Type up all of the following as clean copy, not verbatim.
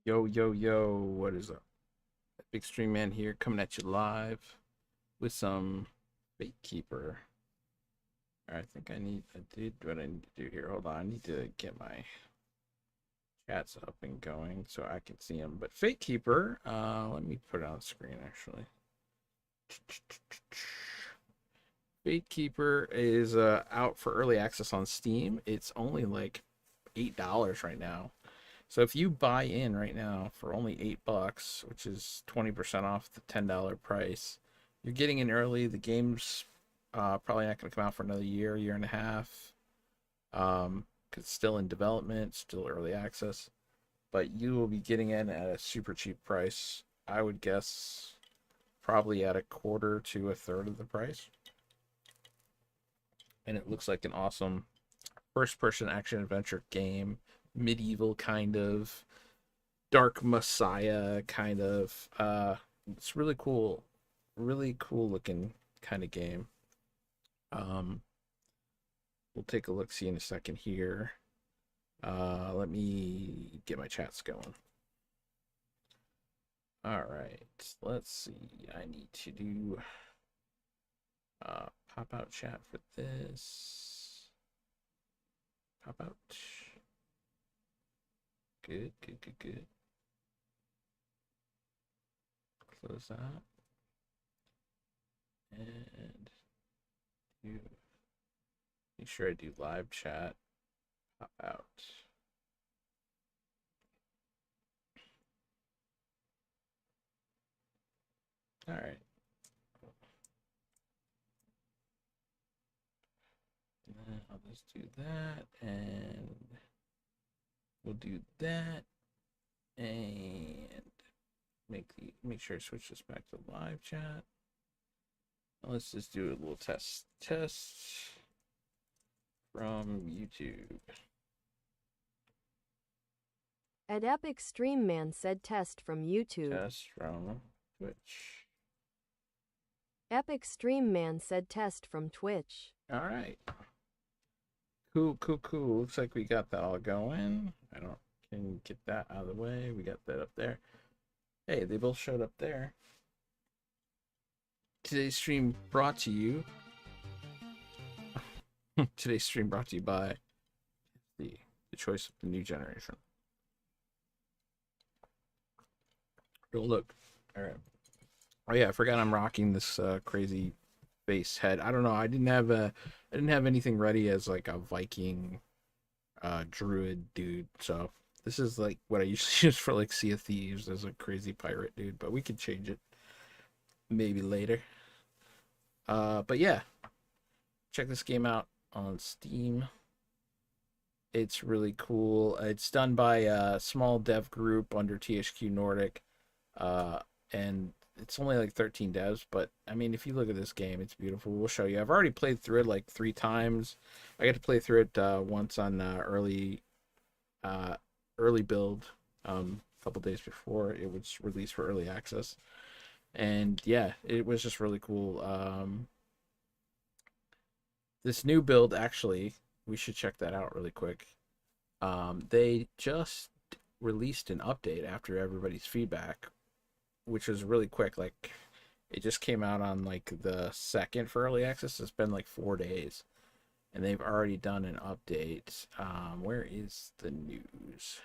Yo, yo, yo, what is up? Big Stream Man here coming at you live with some Fatekeeper. I think I did what I need to do here. Hold on, I need to get my chats up and going so I can see them. But Fatekeeper, let me put it on the screen actually. Fatekeeper is out for early access on Steam. It's only like $8 right now. So if you buy in right now for only $8, which is 20% off the $10 price, you're getting in early. The game's probably not going to come out for another year and a half. Cause it's still in development, still early access. But you will be getting in at a super cheap price. I would guess probably at a quarter to a third of the price. And it looks like an awesome first-person action adventure game, medieval kind of dark messiah kind of it's really cool looking kind of game. um we'll take a look see in a second here. Let me get my chats going. All right, let's see. I need to do pop out chat for this. Pop out. Good. Close that and do make sure I do live chat. Pop out. All right. I'll just do that, and we'll do that, and make sure I switch this back to live chat. Let's just do a little test from YouTube. At Epic Stream Man said test from YouTube. Test from Twitch. Epic Stream Man said test from Twitch. All right. Cool. Looks like we got that all going. Can get that out of the way. We got that up there. Hey, they both showed up there. Today's stream brought to you. Today's stream brought to you by the choice of the new generation. Oh, look. All right. Oh yeah, I forgot I'm rocking this crazy face head. I don't know. I didn't have anything ready as like a Viking druid dude. So this is like what I usually use for like Sea of Thieves as a crazy pirate dude, but we could change it maybe later. But yeah, check this game out on Steam. It's really cool. It's done by a small dev group under THQ Nordic. And it's only like 13 devs, but I mean, if you look at this game, it's beautiful. We'll show you. I've already played through it like 3 times. I got to play through it once on uh, early build, a couple days before it was released for early access, and yeah, it was just really cool. This new build, actually, we should check that out really quick. They just released an update after everybody's feedback, which was really quick. Like, it just came out on like the second for early access. It's been like 4 days, and they've already done an update. Where is the news?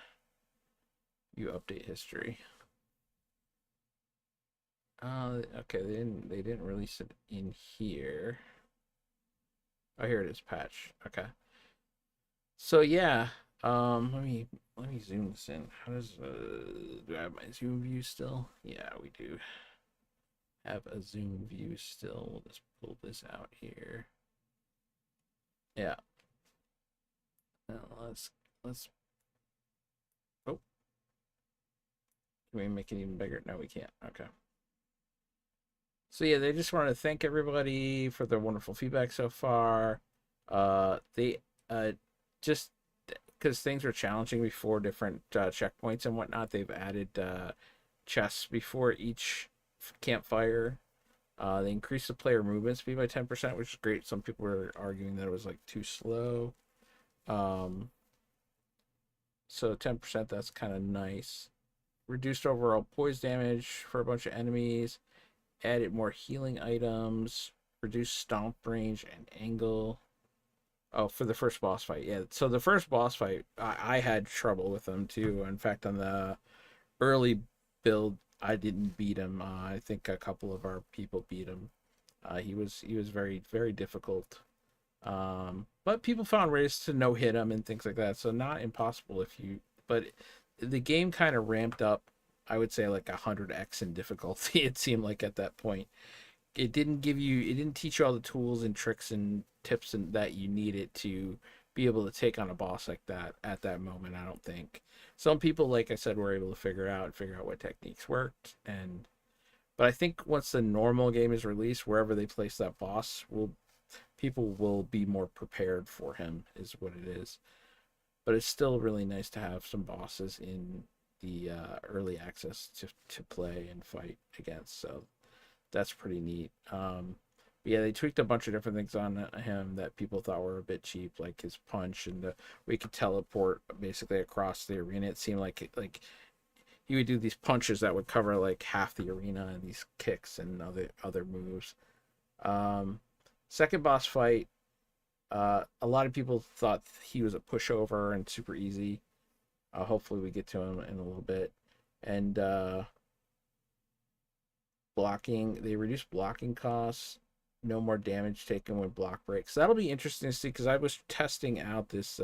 You update history. Okay, they didn't release it in here. Oh, here it is, patch. Okay. So yeah, let me zoom this in. How does do I have my zoom view still? Yeah, we do have a zoom view still. We'll just pull this out here. Yeah. Now let's oh, can we make it even bigger? No, we can't. Okay. So yeah, they just wanted to thank everybody for their wonderful feedback so far. They just because things were challenging before different checkpoints and whatnot, they've added chests before each campfire. They increased the player movement speed by 10%, which is great. Some people were arguing that it was like too slow. Um, so 10%, that's kind of nice. reduced overall poise damage for a bunch of enemies, added more healing items, reduced stomp range and angle. Oh, for the first boss fight, yeah. So the first boss fight, I had trouble with him too. In fact, on the early build, I didn't beat him. I think a couple of our people beat him. He was very very difficult. But people found ways to no hit him and things like that. So not impossible if you. But the game kind of ramped up. I would say like 100x in difficulty. It seemed like at that point, it didn't give you. It didn't teach you all the tools and tricks and tips and that you needed to be able to take on a boss like that at that moment. I don't think some people, like I said, were able to figure out what techniques worked. And but I think once the normal game is released, wherever they place that boss, will people will be more prepared for him. Is what it is. But it's still really nice to have some bosses in the early access to play and fight against. So that's pretty neat. Yeah, they tweaked a bunch of different things on him that people thought were a bit cheap, like his punch and the we could teleport basically across the arena. It seemed like he would do these punches that would cover like half the arena and these kicks and other moves. Um, Second boss fight, a lot of people thought he was a pushover and super easy. Hopefully we get to him in a little bit. And blocking, they reduced blocking costs. No more damage taken when block breaks. So that'll be interesting to see because I was testing out this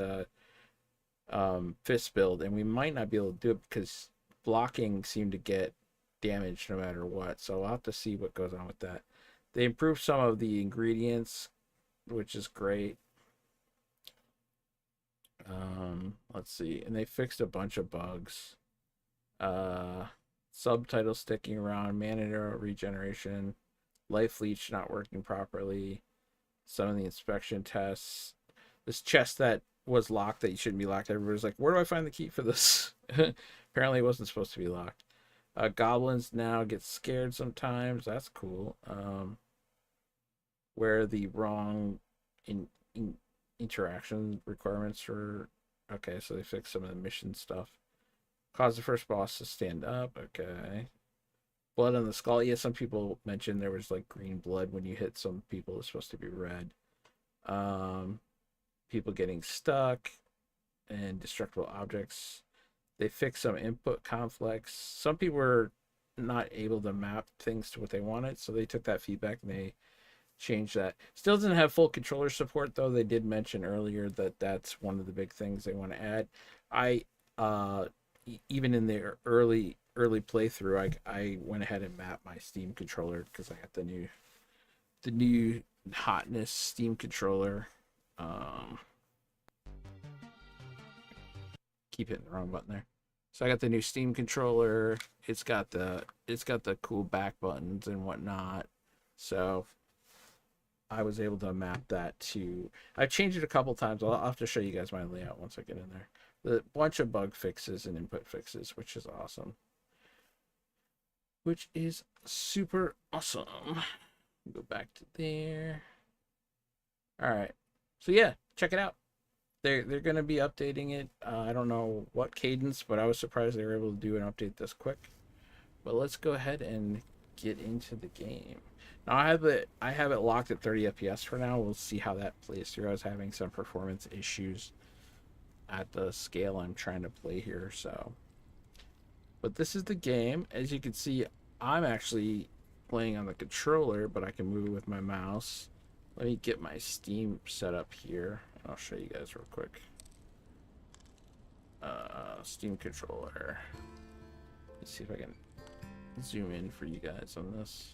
fist build and we might not be able to do it because blocking seemed to get damaged no matter what. So I'll have to see what goes on with that. They improved some of the ingredients, which is great. Let's see, and they fixed a bunch of bugs. Subtitle sticking around, mana arrow regeneration, life leech not working properly, some of the inspection tests. This chest that was locked that you shouldn't be locked. Everybody was like, "Where do I find the key for this?" Apparently, it wasn't supposed to be locked. Goblins now get scared sometimes. That's cool. Where the wrong in interaction requirements for okay, so they fixed some of the mission stuff. Cause the first boss to stand up. Okay. Blood on the skull. Yeah, some people mentioned there was like green blood when you hit some people. It's supposed to be red. People getting stuck and destructible objects. They fixed some input conflicts. Some people were not able to map things to what they wanted, so they took that feedback and they changed that. Still doesn't have full controller support though. They did mention earlier that that's one of the big things they want to add. I even in the early playthrough, I went ahead and mapped my Steam controller because I got the new hotness Steam controller. Keep hitting the wrong button there. So I got the new Steam controller. It's got the cool back buttons and whatnot. So I was able to map that to. I've changed it a couple times. I'll have to show you guys my layout once I get in there. The bunch of bug fixes and input fixes, which is awesome. Which is super awesome. Go back to there. All right. So yeah, check it out. They're gonna be updating it. I don't know what cadence, but I was surprised they were able to do an update this quick. But let's go ahead and get into the game. Now I have it locked at 30 FPS for now. We'll see how that plays through. I was having some performance issues at the scale I'm trying to play here, so. But this is the game. As you can see, I'm actually playing on the controller, but I can move with my mouse. Let me get my Steam set up here. I'll show you guys real quick. Steam controller. Let's see if I can zoom in for you guys on this.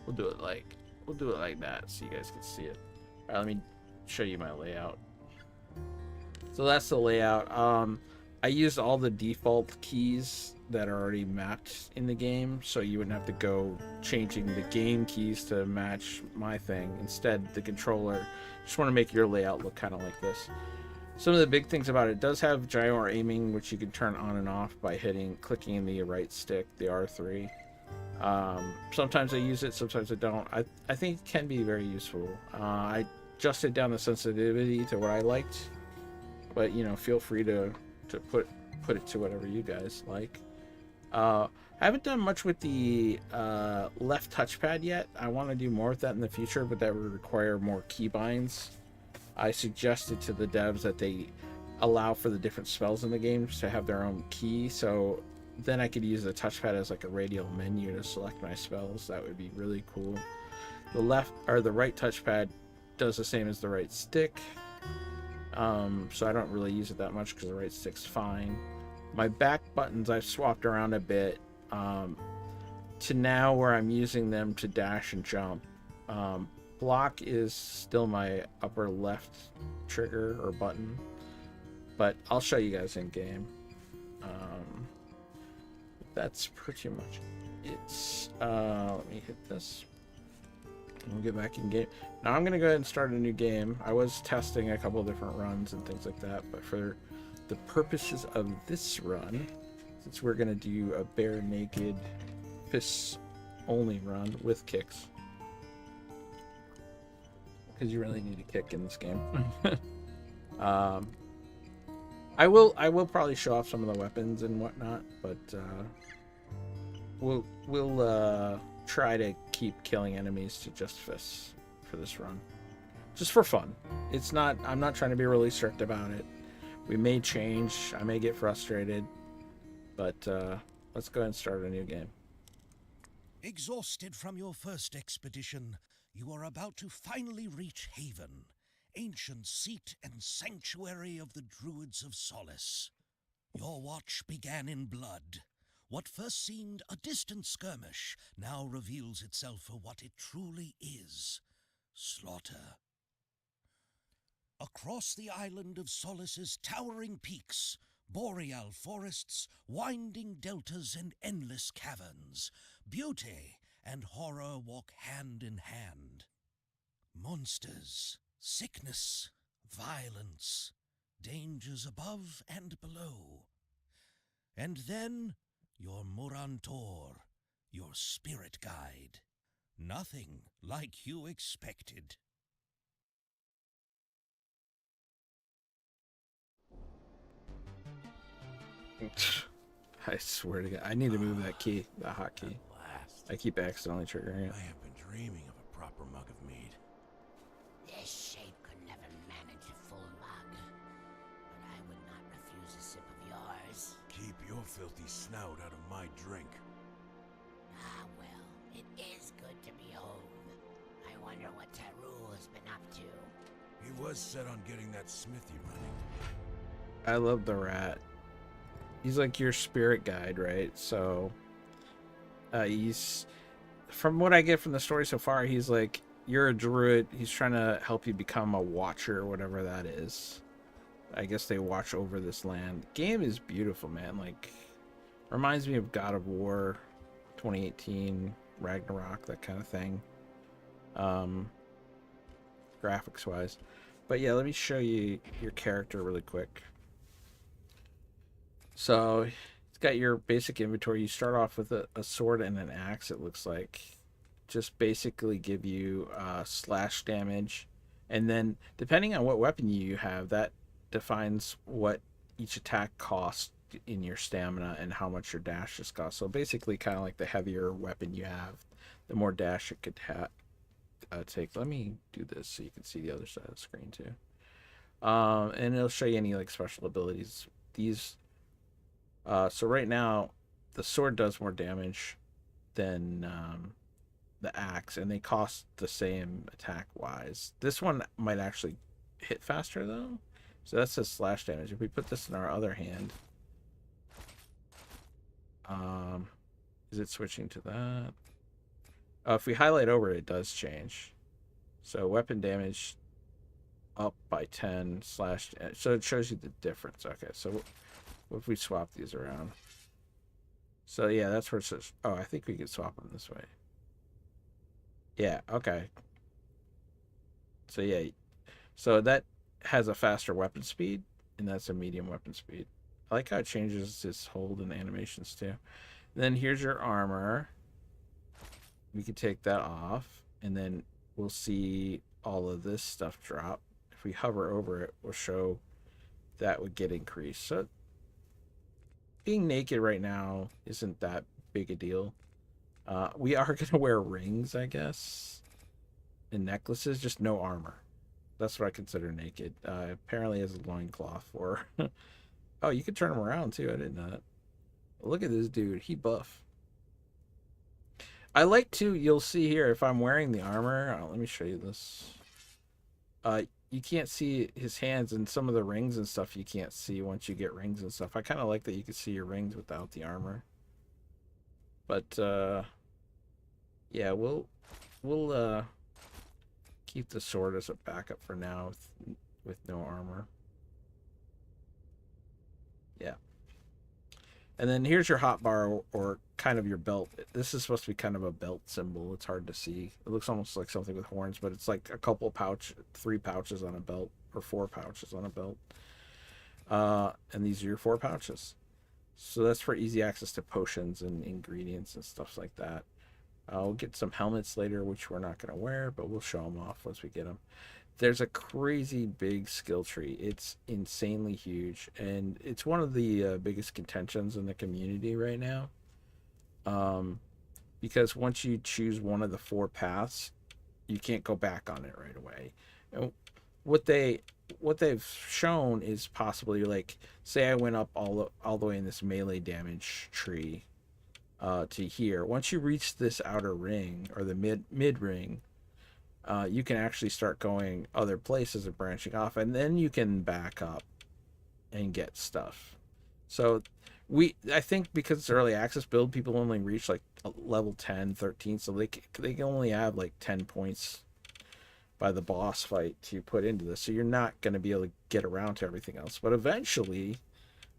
We'll do it like that so you guys can see it. All right, let me show you my layout. So that's the layout. I used all the default keys that are already mapped in the game, so you wouldn't have to go changing the game keys to match my thing. Instead, the controller, just want to make your layout look kind of like this. Some of the big things about it does have gyro aiming, which you can turn on and off by clicking in the right stick, the R3. Sometimes I use it, sometimes I don't. I think it can be very useful. I adjusted down the sensitivity to what I liked, but feel free to put it to whatever you guys like. I haven't done much with the left touchpad yet. I want to do more with that in the future, but that would require more keybinds. I suggested to the devs that they allow for the different spells in the game to have their own key, so then I could use the touchpad as like a radial menu to select my spells. That would be really cool. The left or the right touchpad does the same as the right stick, so I don't really use it that much because the right stick's fine. My back buttons I've swapped around a bit to now where I'm using them to dash and jump. Block is still my upper left trigger or button, but I'll show you guys in game. That's pretty much it. Let me hit this. We'll get back in game. Now I'm gonna go ahead and start a new game. I was testing a couple of different runs and things like that, but for the purposes of this run, since we're gonna do a bare naked fists only run with kicks, because you really need a kick in this game. I will probably show off some of the weapons and whatnot, but we'll try to keep killing enemies to just fists for this run, just for fun. I'm not trying to be really strict about it. We may change, I may get frustrated, but let's go ahead and start a new game. Exhausted from your first expedition, you are about to finally reach Haven, ancient seat and sanctuary of the Druids of Solace. Your watch began in blood. What first seemed a distant skirmish now reveals itself for what it truly is: slaughter. Across the island of Solace's towering peaks, boreal forests, winding deltas, and endless caverns, beauty and horror walk hand in hand. Monsters, sickness, violence, dangers above and below. And then your Morantor, your spirit guide. Nothing like you expected. I swear to God, I need to move that key, the hotkey. I keep accidentally triggering it. I have been dreaming of a proper mug of mead. This shape could never manage a full mug, but I would not refuse a sip of yours. Keep your filthy snout out of my drink. Ah, well, it is good to be home. I wonder what Tarul has been up to. He was set on getting that smithy running. I love the rat. He's like your spirit guide, right? So he's, from what I get from the story so far, he's like, you're a druid, he's trying to help you become a watcher, whatever that is. I guess they watch over this land. Game is beautiful, man. Like, reminds me of God of War 2018, Ragnarok, that kind of thing, graphics wise. But yeah, let me show you your character really quick. So it's got your basic inventory. You start off with a sword and an axe, it looks like. Just basically give you slash damage. And then depending on what weapon you have, that defines what each attack costs in your stamina and how much your dashes cost. So basically kind of like the heavier weapon you have, the more dash it could take. Let me do this so you can see the other side of the screen too. And it'll show you any like special abilities. These so right now, the sword does more damage than the axe, and they cost the same attack-wise. This one might actually hit faster, though. So that's says slash damage. If we put this in our other hand, is it switching to that? If we highlight over it, it does change. So weapon damage up by 10 slash. So it shows you the difference. Okay, so what if we swap these around? So yeah, that's where it says, oh, I think we could swap them this way. Yeah, okay. So yeah, so that has a faster weapon speed, and that's a medium weapon speed. I like how it changes its hold and animations too. And then here's your armor. we could take that off, and then we'll see all of this stuff drop. If we hover over it, we'll show that would get increased. So being naked right now isn't that big a deal. We are going to wear rings, I guess, and necklaces, just no armor. That's what I consider naked. Apparently has a loincloth or... Oh, you could turn him around too. I didn't know that. Look at this dude. He buff. I like to, you'll see here, if I'm wearing the armor, let me show you this. You can't see his hands, and some of the rings and stuff you can't see once you get rings and stuff. I kind of like that you can see your rings without the armor. But, yeah, we'll keep the sword as a backup for now with no armor. Yeah. And then here's your hotbar, or kind of your belt. This is supposed to be kind of a belt symbol. It's hard to see. It looks almost like something with horns, but it's like a couple three pouches on a belt, or 4 pouches on a belt. And these are your 4 pouches. So that's for easy access to potions and ingredients and stuff like that. We'll get some helmets later, which we're not going to wear, but we'll show them off once we get them. There's a crazy big skill tree. It's insanely huge, and it's one of the biggest contentions in the community right now. Because once you choose one of the 4 paths, you can't go back on it right away. And what they've shown is possibly, like, say I went up all the way in this melee damage tree to here. Once you reach this outer ring, or the mid ring, you can actually start going other places and branching off, and then you can back up and get stuff. So I think because it's early access build, people only reach like level 10, 13, so they can only have like 10 points by the boss fight to put into this. So you're not going to be able to get around to everything else, but eventually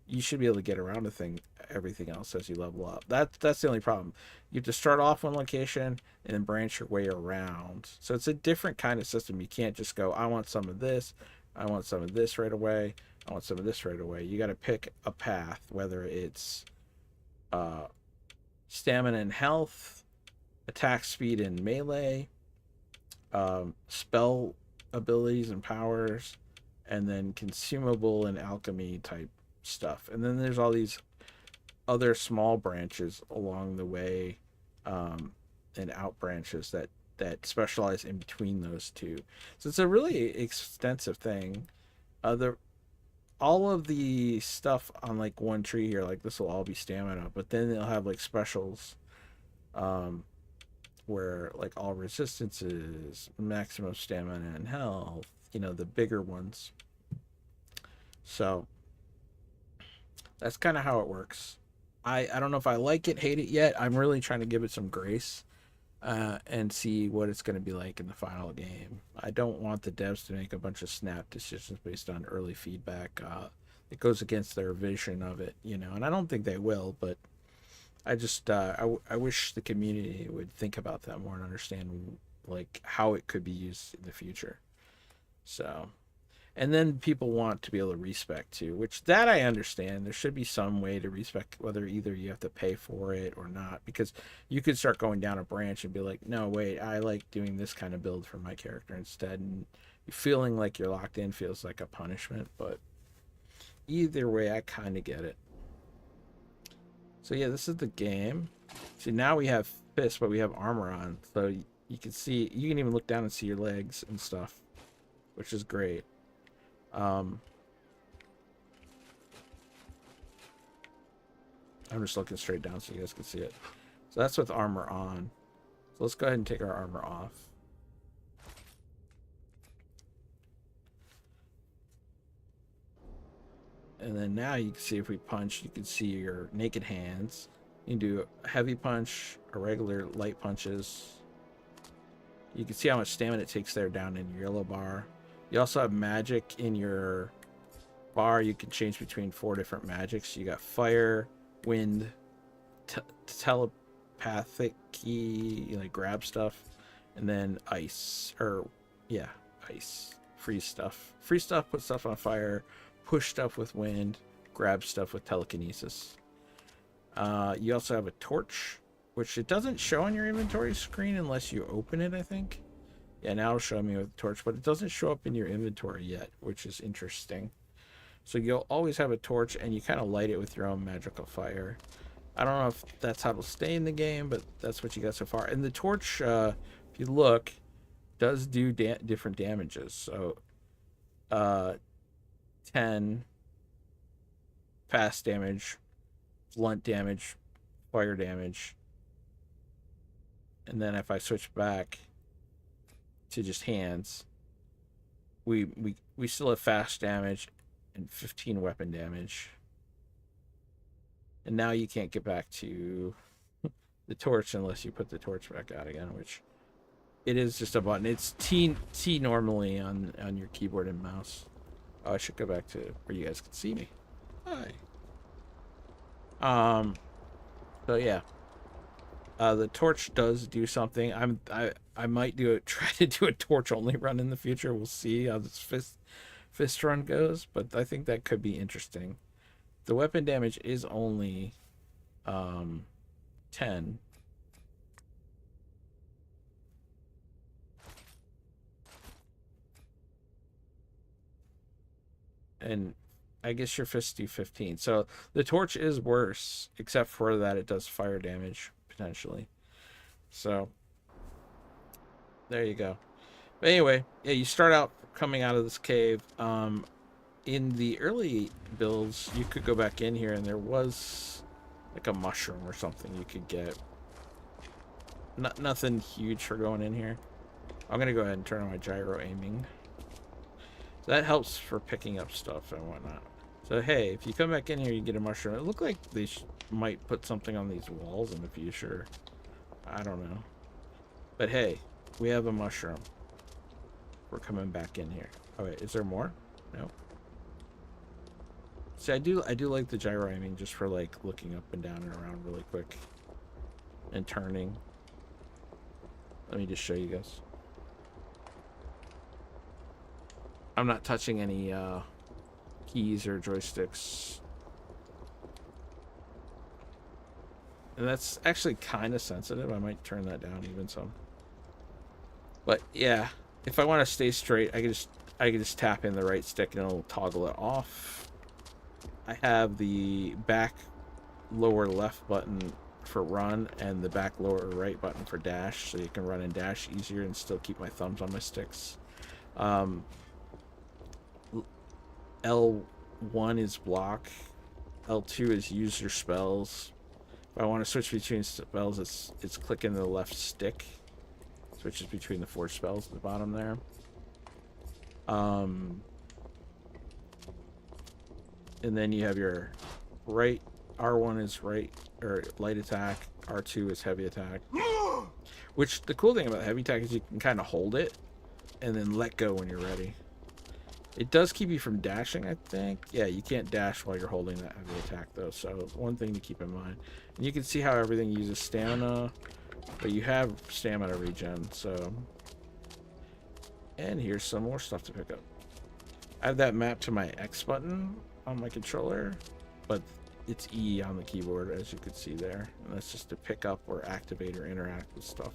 you should be able to get around to everything else as you level up. That's the only problem. You have to start off one location and then branch your way around. So it's a different kind of system. You can't just go, I want some of this, I want some of this right away, I want some of this right away. You got to pick a path, whether it's stamina and health, attack speed and melee, spell abilities and powers, and then consumable and alchemy type stuff. And then there's all these other small branches along the way, and out branches that specialize in between those two. So it's a really extensive thing. All of the stuff on like one tree here, like this will all be stamina, but then they'll have like specials, where like all resistances, maximum stamina and health, the bigger ones. So that's kind of how it works. I don't know if I like it, hate it yet. I'm really trying to give it some grace, and see what it's going to be like in the final game. I don't want the devs to make a bunch of snap decisions based on early feedback. It goes against their vision of it, and I don't think they will, but I just, I wish the community would think about that more and understand like how it could be used in the future. So, and then people want to be able to respec too, which that I understand. There should be some way to respec, whether either you have to pay for it or not, because you could start going down a branch and be like, no, wait, I like doing this kind of build for my character instead. And feeling like you're locked in feels like a punishment, but either way, I kind of get it. So yeah, this is the game. See, now we have fists, but we have armor on. So you can see, you can even look down and see your legs and stuff, which is great. I'm just looking straight down so you guys can see it. So that's with armor on. So let's go ahead and take our armor off. And then now you can see if we punch, you can see your naked hands. You can do a heavy punch, a regular light punches. You can see how much stamina it takes there down in your yellow bar. You also have magic in your bar. You can change between 4 different magics. You got fire, wind, telepathic key, like grab stuff, and then ice, ice. Freeze stuff. Freeze stuff, put stuff on fire, push stuff with wind, grab stuff with telekinesis. You also have a torch, which it doesn't show on your inventory screen unless you open it, I think. Yeah, now it'll show me with the torch, but it doesn't show up in your inventory yet, which is interesting. So you'll always have a torch, and you kind of light it with your own magical fire. I don't know if that's how it'll stay in the game, but that's what you got so far. And the torch, if you look, does do different damages. So 10 fast damage, blunt damage, fire damage. And then if I switch back to just hands, we still have fast damage and 15 weapon damage. And now you can't get back to the torch unless you put the torch back out again, which it is just a button. It's T normally on your keyboard and mouse. Oh, I should go back to where you guys can see me. Hi. So yeah. The torch does do something. I might try to do a torch only run in the future. We'll see how this fist run goes, but I think that could be interesting. The weapon damage is only 10. And I guess your fists do 15. So the torch is worse, except for that it does fire damage, potentially. So there you go. But anyway, yeah, you start out coming out of this cave. In the early builds, you could go back in here and there was like a mushroom or something you could get. Nothing huge for going in here. I'm gonna go ahead and turn on my gyro aiming. So that helps for picking up stuff and whatnot. So hey, if you come back in here, you get a mushroom. It looked like they might put something on these walls in the future. I don't know. But hey, we have a mushroom. We're coming back in here. Oh wait, is there more? No. See, I do like the gyro aiming just for like looking up and down and around really quick and turning. Let me just show you guys. I'm not touching any keys or joysticks. And that's actually kind of sensitive. I might turn that down even some. But yeah, if I want to stay straight, I can just tap in the right stick and it'll toggle it off. I have the back lower left button for run and the back lower right button for dash, so you can run and dash easier and still keep my thumbs on my sticks. L1 is block. L2 is use your spells. If I want to switch between spells, it's clicking the left stick. Switches between the 4 spells at the bottom there. And then you have your right. R1 is right or light attack. R2 is heavy attack. Which the cool thing about heavy attack is you can kind of hold it and then let go when you're ready. It does keep you from dashing, I think. Yeah, you can't dash while you're holding that heavy attack though. So one thing to keep in mind. And you can see how everything uses stamina, but you have stamina regen. So, and here's some more stuff to pick up. I have that mapped to my X button on my controller, but it's E on the keyboard, as you can see there, and that's just to pick up or activate or interact with stuff.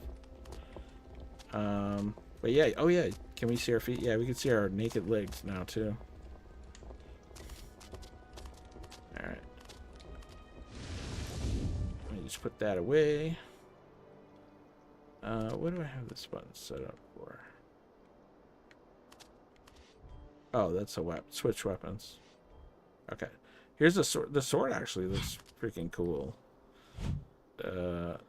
But yeah, oh yeah, can we see our feet? Yeah, we can see our naked legs now too. All right, let me just put that away. What do I have this button set up for? Oh, that's a weapon. Switch weapons. Okay. Here's the sword. The sword actually looks freaking cool.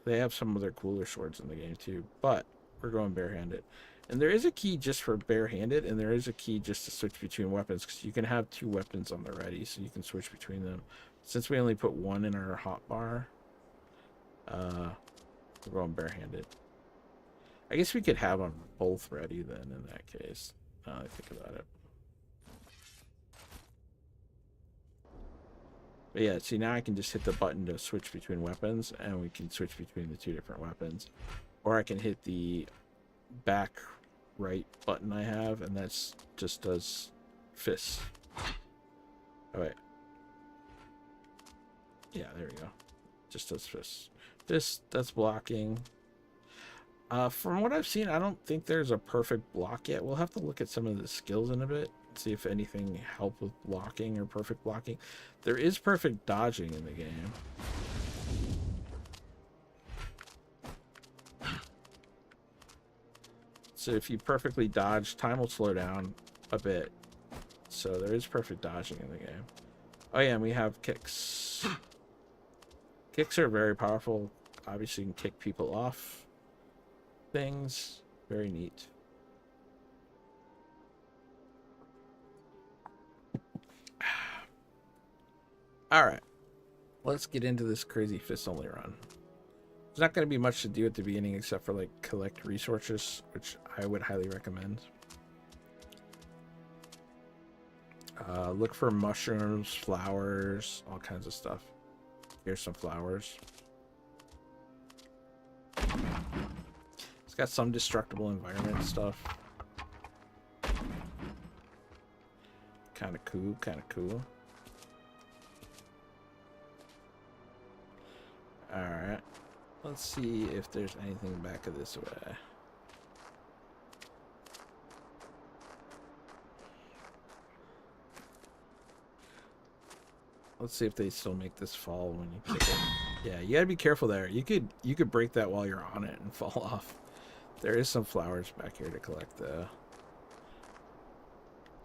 They have some other cooler swords in the game too, but we're going barehanded. And there is a key just for barehanded, and there is a key just to switch between weapons, because you can have 2 weapons on the ready, so you can switch between them. Since we only put 1 in our hotbar, we're going barehanded. I guess we could have them both ready then in that case. Now I think about it. But yeah, see, now I can just hit the button to switch between weapons, and we can switch between the 2 different weapons. Or I can hit the back right button I have, and that's just does fists. Oh wait. Yeah, there we go. just does fists. Fist, that's blocking. From what I've seen, I don't think there's a perfect block yet. We'll have to look at some of the skills in a bit, see if anything help with blocking or perfect blocking. There is perfect dodging in the game. So if you perfectly dodge, time will slow down a bit. So there is perfect dodging in the game. Oh yeah, and we have kicks. Kicks are very powerful. Obviously, you can kick people off things. Very neat. All right, let's get into this crazy fist only run. There's not going to be much to do at the beginning except for like collect resources, which I would highly recommend. Look for mushrooms, flowers, all kinds of stuff. Here's some flowers. It's got some destructible environment stuff. Kind of cool, kind of cool. Alright. Let's see if there's anything back of this way. Let's see if they still make this fall when you kick it. Yeah, you gotta be careful there. You could break that while you're on it and fall off. There is some flowers back here to collect though.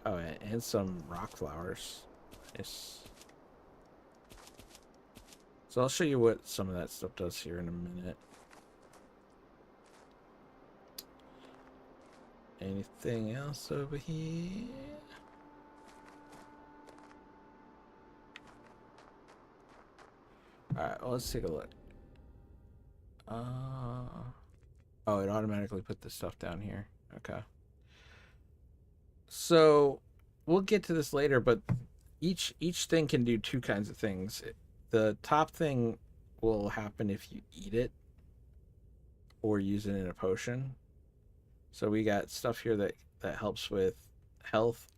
Oh, and some rock flowers. Nice. So I'll show you what some of that stuff does here in a minute. Anything else over here? Alright, well, let's take a look. Oh, it automatically put this stuff down here. Okay. So we'll get to this later, but each thing can do two kinds of things. The top thing will happen if you eat it or use it in a potion. So we got stuff here that helps with health,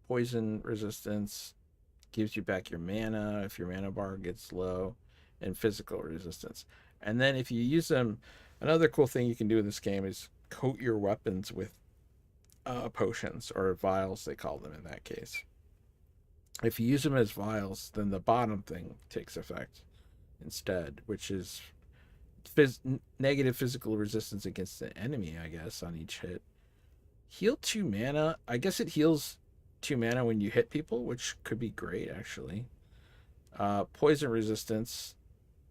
poison resistance, gives you back your mana if your mana bar gets low, and physical resistance. And then if you use them, another cool thing you can do in this game is coat your weapons with potions, or vials they call them in that case. If you use them as vials, then the bottom thing takes effect instead, which is negative physical resistance against the enemy, I guess, on each hit. Heal 2 mana. I guess it heals 2 mana when you hit people, which could be great, actually. Poison resistance.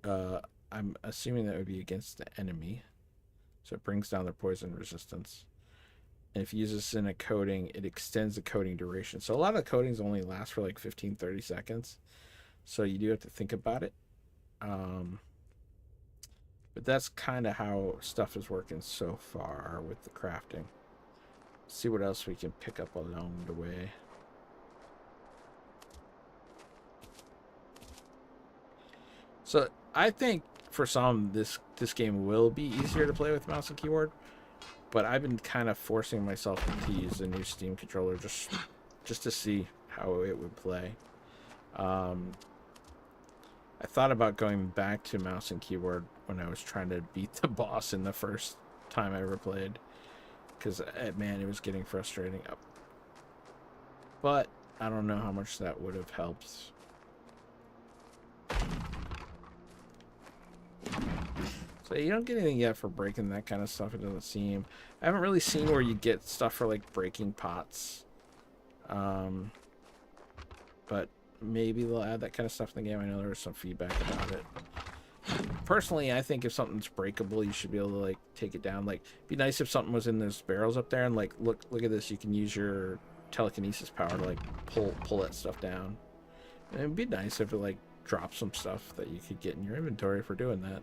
I'm assuming that would be against the enemy. So it brings down their poison resistance. And if you use this in a coating, it extends the coating duration. So a lot of coatings only last for like 15-30 seconds. So you do have to think about it. But that's kind of how stuff is working so far with the crafting. See what else we can pick up along the way. So I think for some this game will be easier to play with mouse and keyboard, but I've been kind of forcing myself to use the new Steam controller just to see how it would play. I thought about going back to mouse and keyboard when I was trying to beat the boss in the first time I ever played, because man, it was getting frustrating. But I don't know how much that would have helped. So you don't get anything yet for breaking that kind of stuff, it doesn't seem. I haven't really seen where you get stuff for like breaking pots. But maybe they'll add that kind of stuff in the game. I know there was some feedback about it. Personally, I think if something's breakable, you should be able to like take it down. Like, it'd be nice if something was in those barrels up there and like look at this. You can use your telekinesis power to like pull that stuff down. And it'd be nice if it like dropped some stuff that you could get in your inventory for doing that.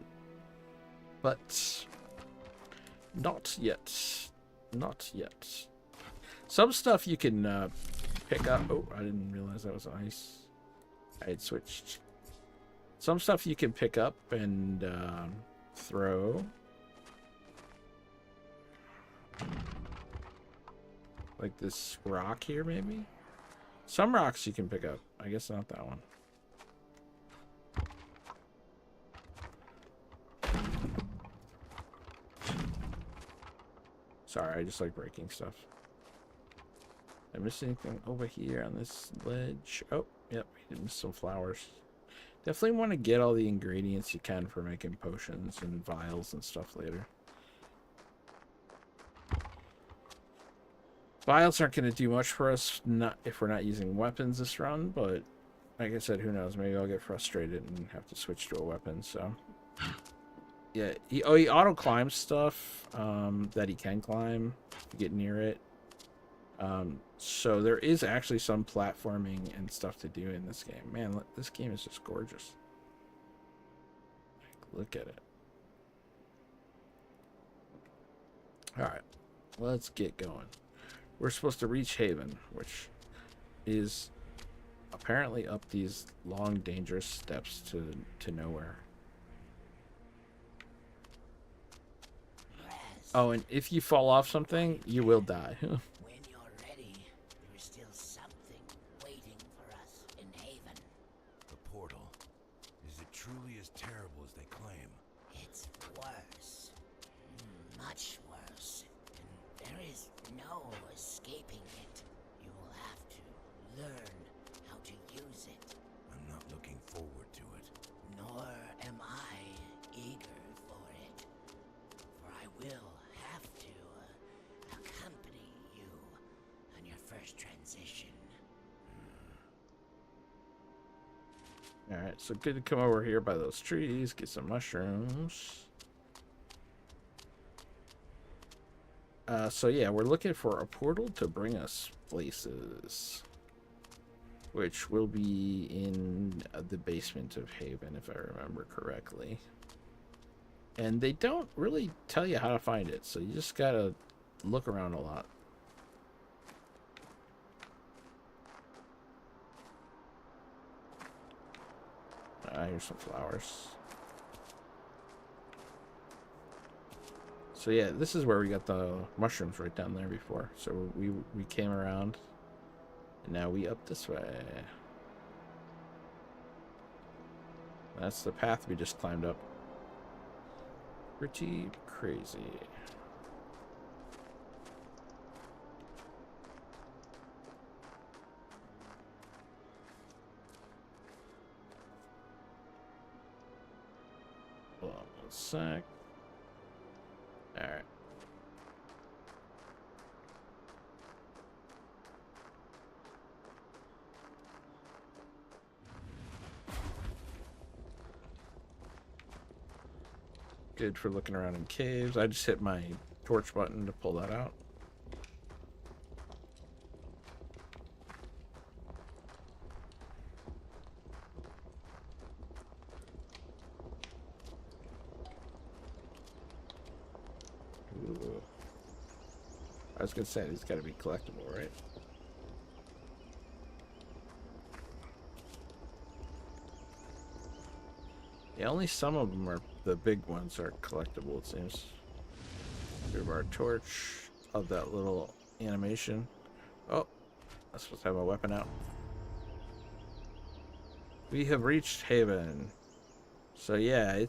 But not yet. Not yet. Some stuff you can pick up. Oh, I didn't realize that was ice. I had switched. Some stuff you can pick up and throw. Like this rock here, maybe? Some rocks you can pick up. I guess not that one. Sorry, I just like breaking stuff. Did I miss anything over here on this ledge? Oh, yep, we did miss some flowers. Definitely want to get all the ingredients you can for making potions and vials and stuff later. Vials aren't going to do much for us not if we're not using weapons this run, but like I said, who knows? Maybe I'll get frustrated and have to switch to a weapon, so... Yeah, he auto-climbs stuff that he can climb to get near it. So there is actually some platforming and stuff to do in this game. Man, this game is just gorgeous. Look at it. Alright, let's get going. We're supposed to reach Haven, which is apparently up these long, dangerous steps to nowhere. Oh, and if you fall off something, you will die. When you're ready, there's still something waiting for us in Haven. The portal. Is it truly as terrible as they claim? It's worse. Much worse. And there is no escaping it. You will have to learn how to use it. I'm not looking forward to it. Nor am I eager for it. For I will have to accompany you on your first transition. Alright, so good to come over here by those trees, get some mushrooms. So yeah, we're looking for a portal to bring us places. Which will be in the basement of Haven, if I remember correctly. And they don't really tell you how to find it, so you just gotta look around a lot. Here's some flowers. So yeah, this is where we got the mushrooms right down there before. So we came around, and now we up this way. That's the path we just climbed up. Pretty crazy. Hold on one sec. Alright. Good for looking around in caves. I just hit my torch button to pull that out. Ooh. I was gonna say these gotta be collectible, right? Yeah, only some of them are, the big ones are collectible, it seems. Here's our torch of that little animation. Oh, I'm supposed to have my weapon out. We have reached Haven. So yeah,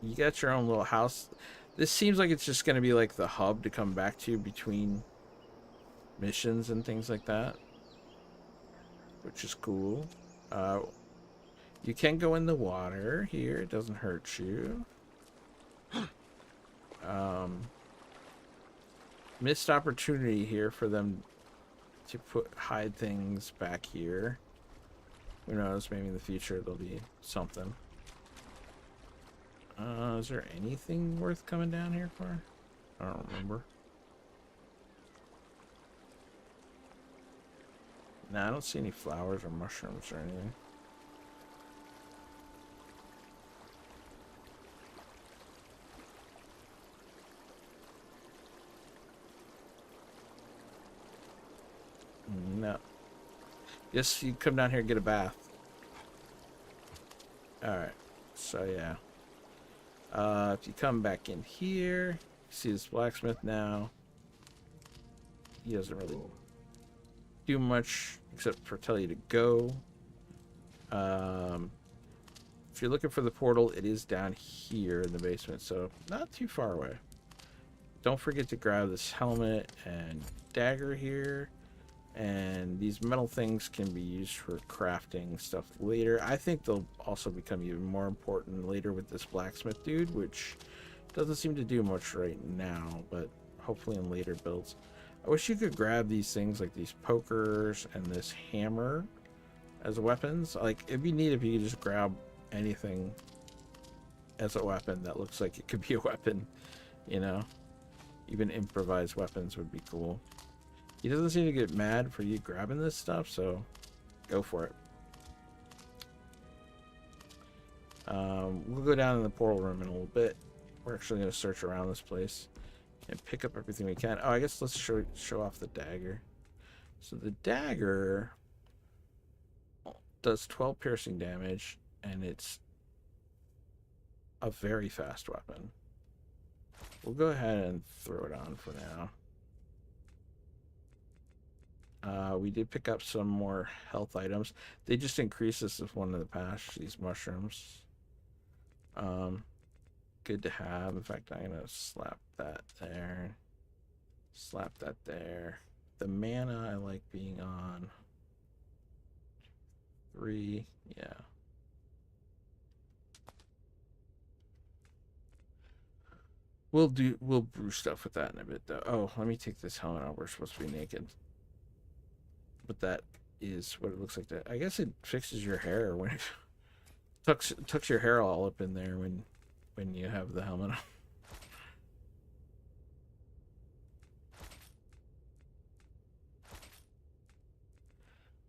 you got your own little house. This seems like it's just gonna be like the hub to come back to between missions and things like that, which is cool. You can go in the water here, it doesn't hurt you. Missed opportunity here for them to hide things back here. Who knows, maybe in the future there'll be something. Is there anything worth coming down here for? I don't remember. Nah, I don't see any flowers or mushrooms or anything. No. Yes, you come down here and get a bath. Alright. So, yeah. If you come back in here, you see this blacksmith now. He doesn't really do much except for tell you to go. If you're looking for the portal, it is down here in the basement, so not too far away. don't forget to grab this helmet and dagger here. And these metal things can be used for crafting stuff later. I think they'll also become even more important later with this blacksmith dude, which doesn't seem to do much right now, but hopefully in later builds. I wish you could grab these things like these pokers and this hammer as weapons. Like, it'd be neat if you could just grab anything as a weapon that looks like it could be a weapon, you know? Even improvised weapons would be cool. He doesn't seem to get mad for you grabbing this stuff, so go for it. We'll go down in the portal room in a little bit. We're actually going to search around this place and pick up everything we can. Oh, I guess let's show off the dagger. So the dagger does 12 piercing damage, and it's a very fast weapon. We'll go ahead and throw it on for now. We did pick up some more health items. They just increased this with one of the past, these mushrooms. Good to have. In fact, I'm gonna slap that there. Slap that there. The mana I like being on 3. Yeah. We'll brew stuff with that in a bit though. Oh, let me take this helmet off. We're supposed to be naked. But that is what it looks like. That I guess it fixes your hair when it tucks your hair all up in there when you have the helmet on.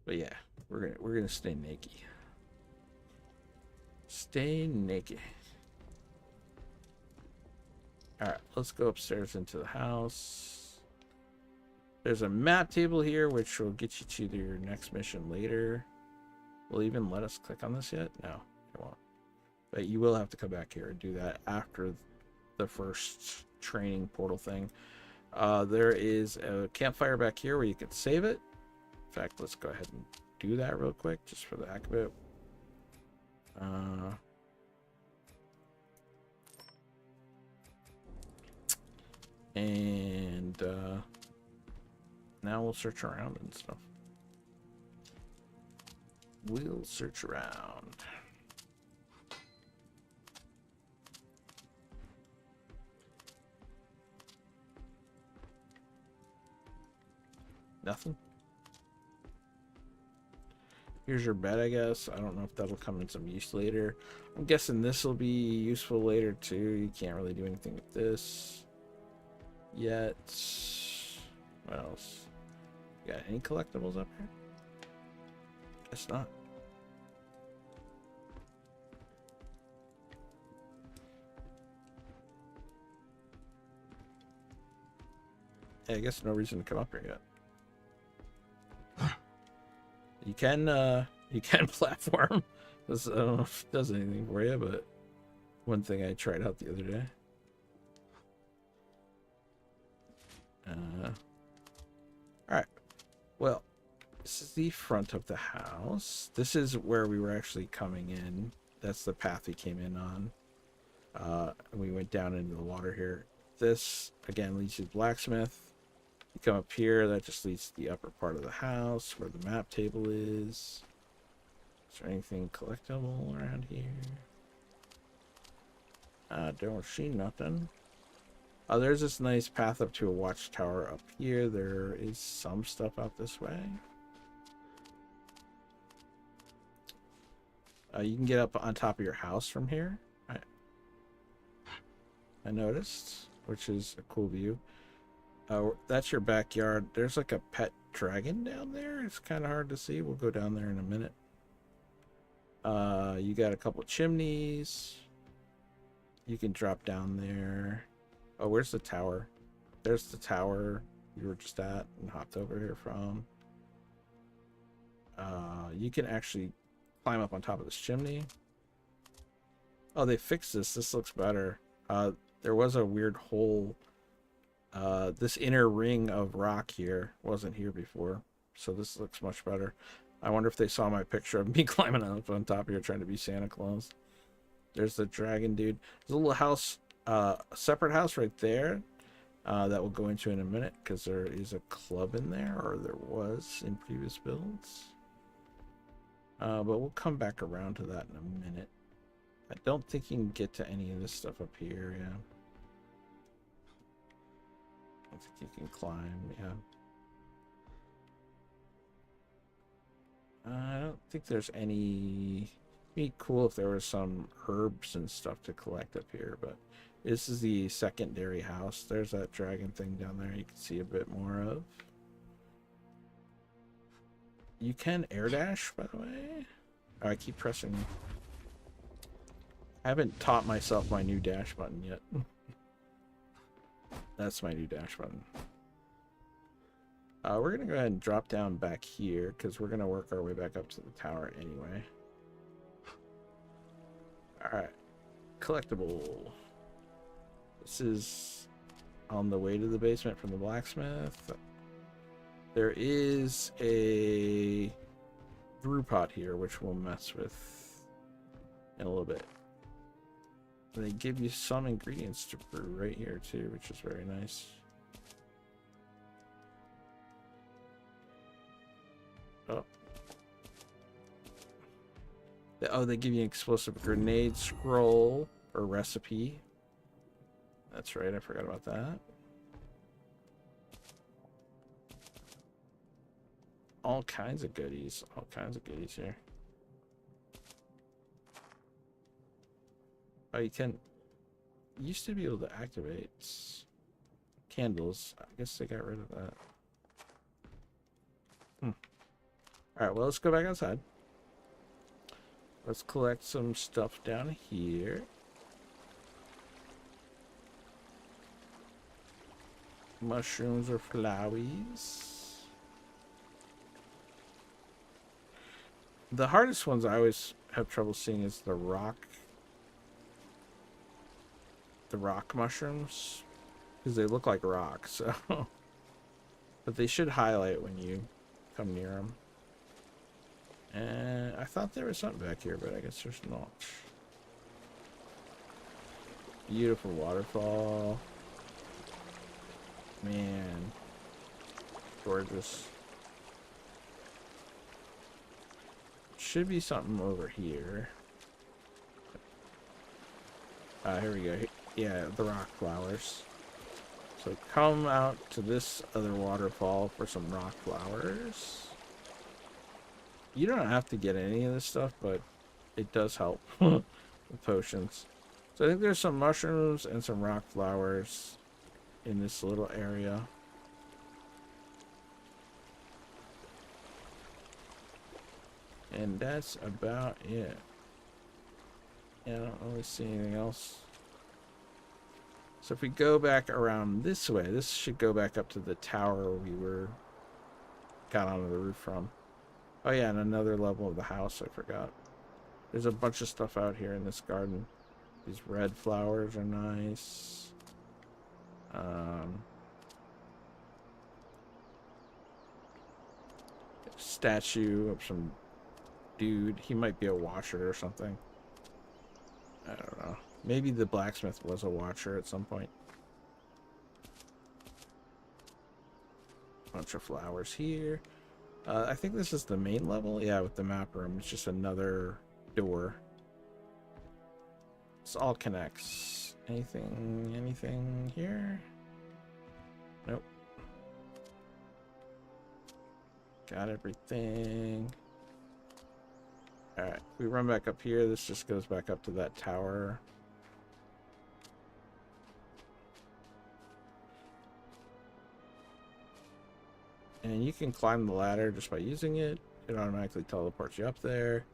But yeah, we're gonna stay naked. Stay naked. All right, let's go upstairs into the house. There's a map table here, which will get you to your next mission later. Will it even let us click on this yet? No, it won't. But you will have to come back here and do that after the first training portal thing. There is a campfire back here where you can save it. In fact, let's go ahead and do that real quick, just for the heck of it. Now we'll search around and stuff. We'll search around. Nothing. Here's your bed, I guess. I don't know if that'll come in some use later. I'm guessing this will be useful later too. You can't really do anything with this yet. What else? Got any collectibles up here? Guess not. Yeah, I guess no reason to come up here yet. You can platform. I don't know if it does anything for you, but one thing I tried out the other day. Alright. Well, this is the front of the house. This is where we were actually coming in. That's the path we came in on. And we went down into the water here. This, again, leads to the blacksmith. You come up here, that just leads to the upper part of the house where the map table is. Is there anything collectible around here? I don't see nothing. There's this nice path up to a watchtower up here. There is some stuff out this way. You can get up on top of your house from here. I noticed, which is a cool view. That's your backyard. There's like a pet dragon down there. It's kind of hard to see. We'll go down there in a minute. You got a couple chimneys. You can drop down there. Oh, where's the tower? There's the tower you were just at and hopped over here from. You can actually climb up on top of this chimney. Oh, they fixed this. This looks better. There was a weird hole. This inner ring of rock here wasn't here before, so this looks much better. I wonder if they saw my picture of me climbing up on top here trying to be Santa Claus. There's the dragon dude. There's a little house, a separate house right there that we'll go into in a minute because there is a club in there, or there was in previous builds. But we'll come back around to that in a minute. I don't think you can get to any of this stuff up here, yeah. I don't think you can climb, yeah. I don't think there's any... It'd be cool if there was some herbs and stuff to collect up here, but this is the secondary house. There's that dragon thing down there you can see a bit more of. You can air dash, by the way. Oh, I keep pressing. I haven't taught myself my new dash button yet. That's my new dash button. We're going to go ahead and drop down back here because we're going to work our way back up to the tower anyway. Alright. Collectible. This is on the way to the basement from the blacksmith. There is a brew pot here, which we'll mess with in a little bit. They give you some ingredients to brew right here too, which is very nice. Oh, they give you an explosive grenade scroll or recipe. That's right, I forgot about that. All kinds of goodies. All kinds of goodies here. Oh, you can... You used to be able to activate candles. I guess they got rid of that. Alright, well, let's go back outside. Let's collect some stuff down here. Mushrooms or flowers. The hardest ones I always have trouble seeing is the rock mushrooms, because they look like rocks, so but they should highlight when you come near them. And I thought there was something back here, but I guess there's not. Beautiful waterfall. Man. Gorgeous. Should be something over here. Here we go. Yeah, the rock flowers. So come out to this other waterfall for some rock flowers. You don't have to get any of this stuff, but it does help with potions. So I think there's some mushrooms and some rock flowers in this little area. And that's about it. Yeah, I don't really see anything else. So if we go back around this way, this should go back up to the tower we got onto the roof from. Oh yeah, and another level of the house, I forgot. There's a bunch of stuff out here in this garden. These red flowers are nice. Statue of some dude. He might be a watcher or something. I don't know. Maybe the blacksmith was a watcher at some point. Bunch of flowers here. I think this is the main level. Yeah, with the map room. It's just another door. This all connects. Anything here? Nope. Got everything. Alright, we run back up here. This just goes back up to that tower. And you can climb the ladder just by using it. It automatically teleports you up there.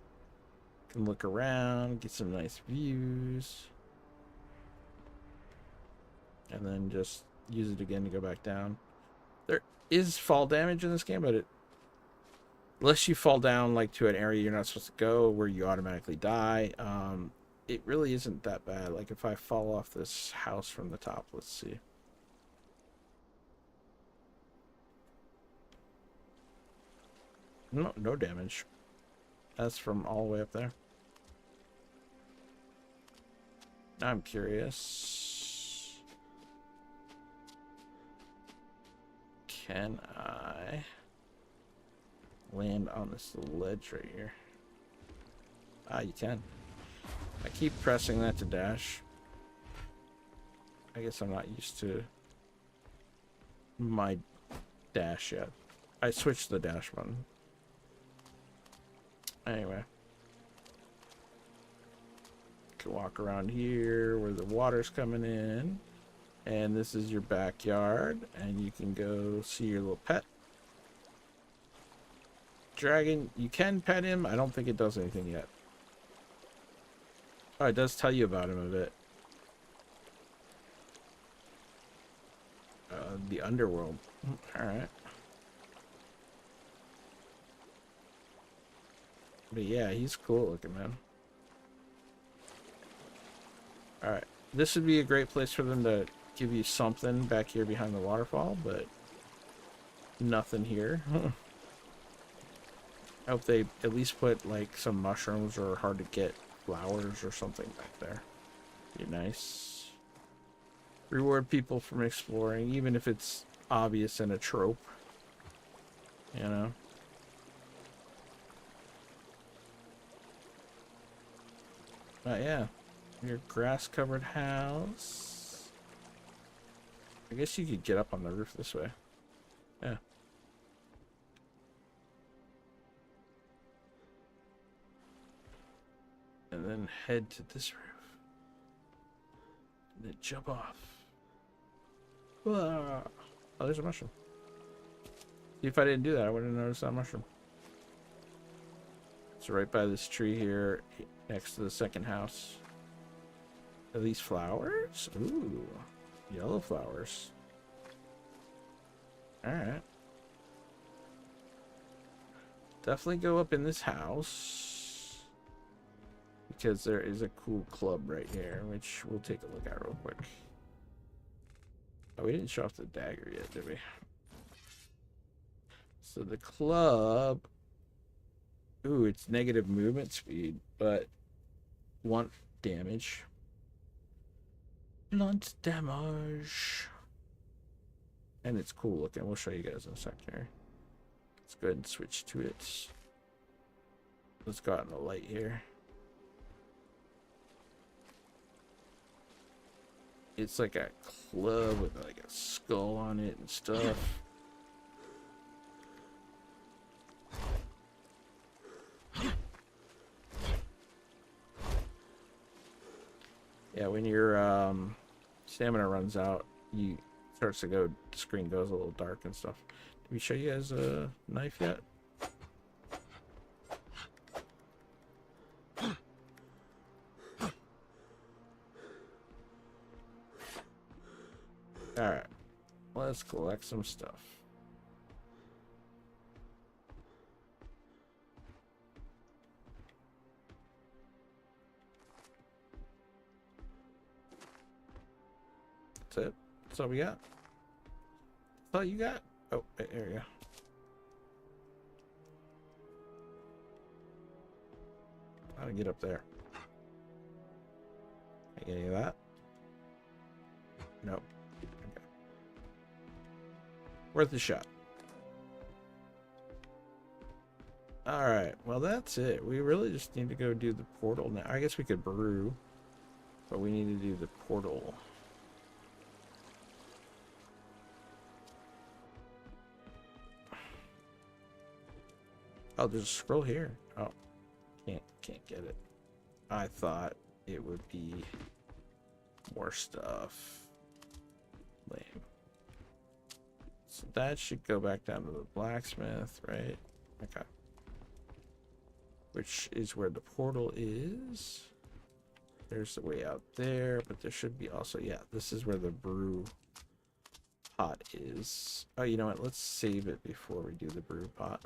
You can look around, get some nice views. And then just use it again to go back down. There is fall damage in this game, but unless you fall down like to an area you're not supposed to go where you automatically die, it really isn't that bad. Like if I fall off this house from the top, let's see. No damage. That's from all the way up there. I'm curious. can I land on this ledge right here? Ah, you can. I keep pressing that to dash. I guess I'm not used to my dash yet. I switched the dash button. Anyway. Can walk around here where the water's coming in. And this is your backyard. And you can go see your little pet. Dragon, you can pet him. I don't think it does anything yet. Oh, it does tell you about him a bit. The underworld. Alright. But yeah, he's cool looking, man. Alright. This would be a great place for them to give you something back here behind the waterfall, but nothing here. I hope they at least put like some mushrooms or hard to get flowers or something back there. Be nice. Reward people from exploring, even if it's obvious and a trope. You know? But yeah. Your grass-covered house. I guess you could get up on the roof this way. Yeah. And then head to this roof. And then jump off. Oh, there's a mushroom. If I didn't do that, I wouldn't have noticed that mushroom. It's right by this tree here, next to the second house. Are these flowers? Ooh, yellow flowers. Alright. Definitely go up in this house. Because there is a cool club right here, which we'll take a look at real quick. Oh, we didn't show off the dagger yet, did we? So the club... Ooh, it's negative movement speed, but blunt damage. Blunt damage. And it's cool looking. We'll show you guys in a second here. Let's go ahead and switch to it. Let's go out in the light here. It's like a club with like a skull on it and stuff. Yeah, when your stamina runs out, you starts to go, the screen goes a little dark and stuff. Did we show you guys a knife yet? Alright, let's collect some stuff. That's it. That's all we got. That's all you got? Oh, there we go. How to get up there? Can I get any of that? Nope. Okay. Worth a shot. Alright, well that's it. We really just need to go do the portal now. I guess we could brew, but we need to do the portal. Oh, there's a scroll here. Oh, can't get it. I thought it would be more stuff. Lame. So that should go back down to the blacksmith, right? Okay. Which is where the portal is. There's the way out there, but there should be also, yeah, this is where the brew pot is. Oh, you know what? Let's save it before we do the brew pot.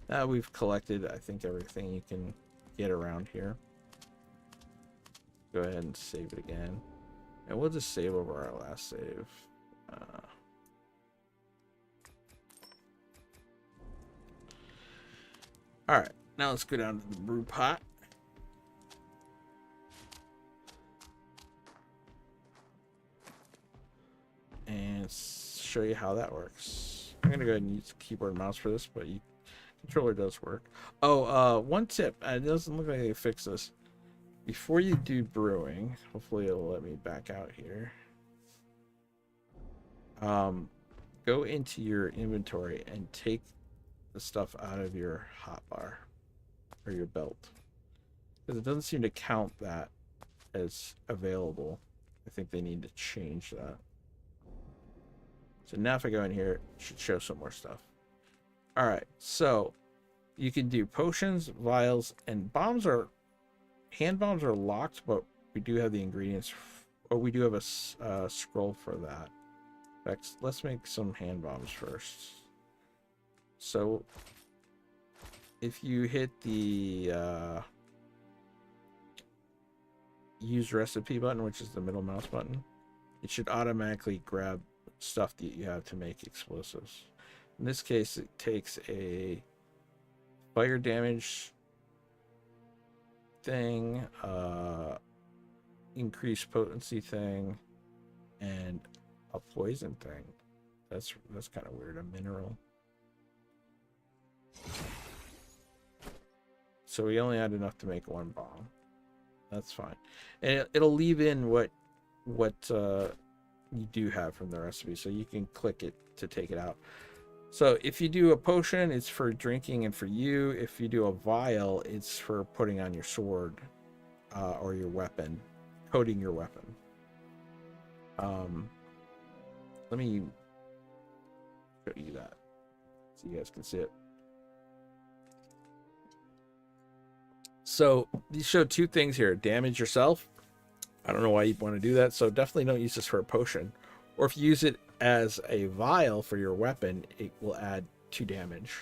Now we've collected, I think, everything you can get around here. Go ahead and save it again. And we'll just save over our last save. Alright, now let's go down to the brew pot. and show you how that works. I'm gonna go ahead and use keyboard and mouse for this, but controller does work. Oh, one tip. It doesn't look like they fixed this. Before you do brewing, hopefully it'll let me back out here. Go into your inventory and take the stuff out of your hotbar or your belt, because it doesn't seem to count that as available. I think they need to change that. So now if I go in here, it should show some more stuff. All right, so you can do potions, vials, and bombs. Hand bombs are locked, but we do have the ingredients. Or we do have a scroll for that. Let's make some hand bombs first. So if you hit the use recipe button, which is the middle mouse button, it should automatically grab stuff that you have to make explosives. In this case, it takes a fire damage thing, increased potency thing, and a poison thing. That's kind of weird. A mineral. So we only had enough to make one bomb. That's fine, and it'll leave in what you do have from the recipe, so you can click it to take it out. So if you do a potion, it's for drinking and for you. If you do a vial, it's for putting on your sword or your weapon, coating your weapon. Let me show you that so you guys can see it. So these show two things here: damage yourself. I don't know why you'd want to do that, so definitely don't use this for a potion. Or if you use it as a vial for your weapon, it will add 2 damage,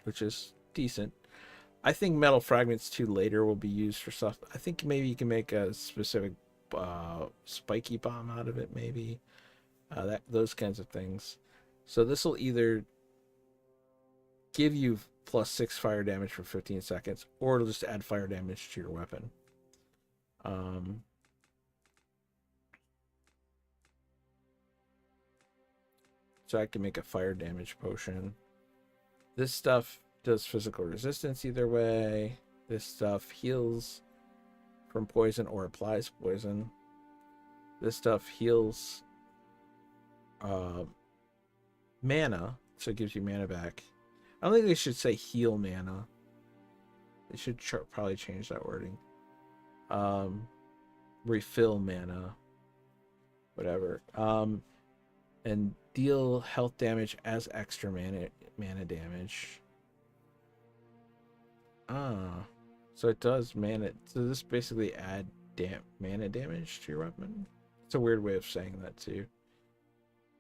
which is decent. I think metal fragments too later will be used for stuff. I think maybe you can make a specific spiky bomb out of it, maybe. Those kinds of things. So this will either give you +6 fire damage for 15 seconds, or it'll just add fire damage to your weapon. So I can make a fire damage potion. This stuff does physical resistance either way. This stuff heals from poison or applies poison. This stuff heals mana, so it gives you mana back. I don't think they should say heal mana. They should probably change that wording. Refill mana. Whatever. And deal health damage as extra mana damage. So it does mana. So this basically add mana damage to your weapon. It's a weird way of saying that too.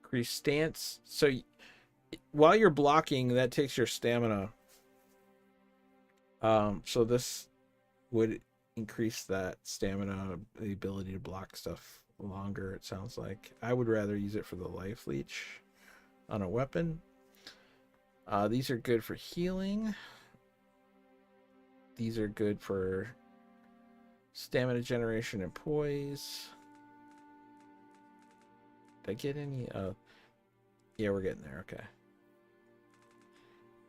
Increase stance. So while you're blocking, that takes your stamina. So this would increase that stamina, the ability to block stuff longer, it sounds like. I would rather use it for the life leech on a weapon. These are good for healing. These are good for stamina generation and poise. Did I get any? Yeah, we're getting there. Okay.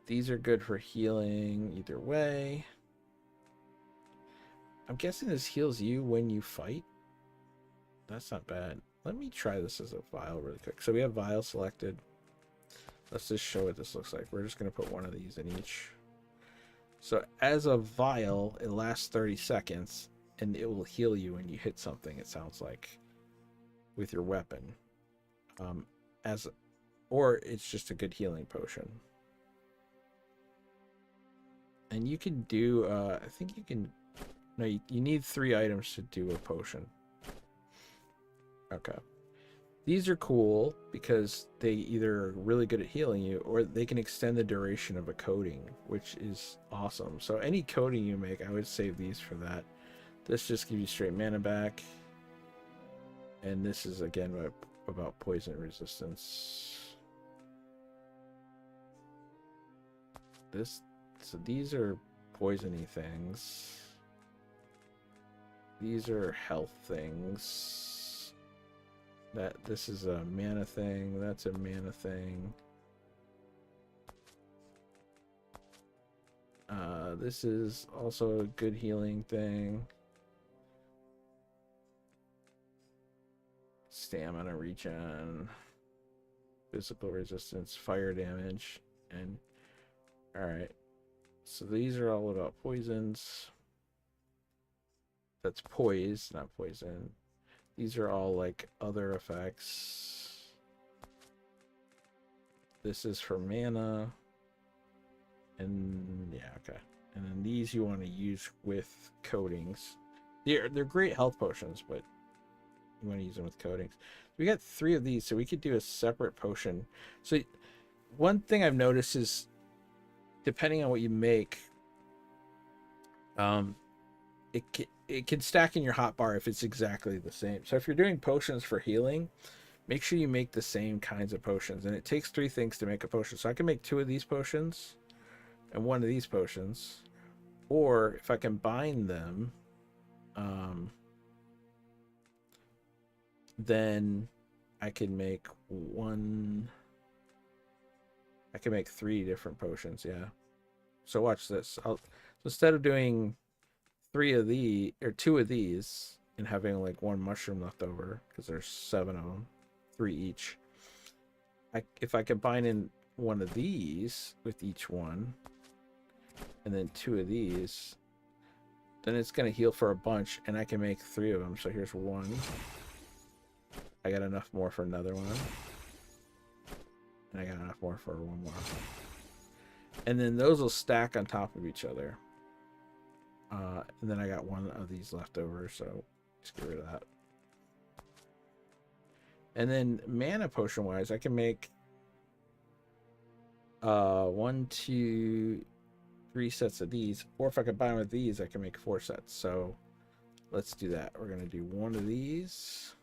These are good for healing either way. I'm guessing this heals you when you fight. That's not bad. Let me try this as a vial really quick. So we have vial selected. Let's just show what this looks like. We're just going to put one of these in each. So as a vial, it lasts 30 seconds, and it will heal you when you hit something, it sounds like, with your weapon. Or it's just a good healing potion. And you can do, I think you can, no, you need 3 items to do a potion. Okay. These are cool because they either are really good at healing you, or they can extend the duration of a coating, which is awesome. So any coating you make, I would save these for that. This just gives you straight mana back. And this is, again, about poison resistance. So these are poisony things. These are health things. This is a mana thing. That's a mana thing. This is also a good healing thing. Stamina regen, physical resistance, fire damage, and alright. So these are all about poisons. That's poise, not poison. These are all like other effects. This is for mana. And yeah, okay. And then these you want to use with coatings. They're great health potions, but you want to use them with coatings. We got 3 of these, so we could do a separate potion. So one thing I've noticed is, depending on what you make, it can stack in your hotbar if it's exactly the same. So if you're doing potions for healing, make sure you make the same kinds of potions. And it takes 3 things to make a potion. So I can make 2 of these potions and 1 of these potions. Or if I combine them, then I can make 3 different potions, yeah. So watch this. So instead of doing 3 of these or 2 of these and having like 1 mushroom left over, because there's 7 of them, 3 each, if I combine in 1 of these with each one and then 2 of these, then it's going to heal for a bunch, and I can make 3 of them. So here's 1. I got enough more for another one, and I got enough more for 1 more. And then those will stack on top of each other. And then I got 1 of these left over, so just get rid of that. And then mana potion wise, I can make 1, 2, 3 sets of these, or if I combine with these, I can make 4 sets. So let's do that. We're gonna do 1 of these,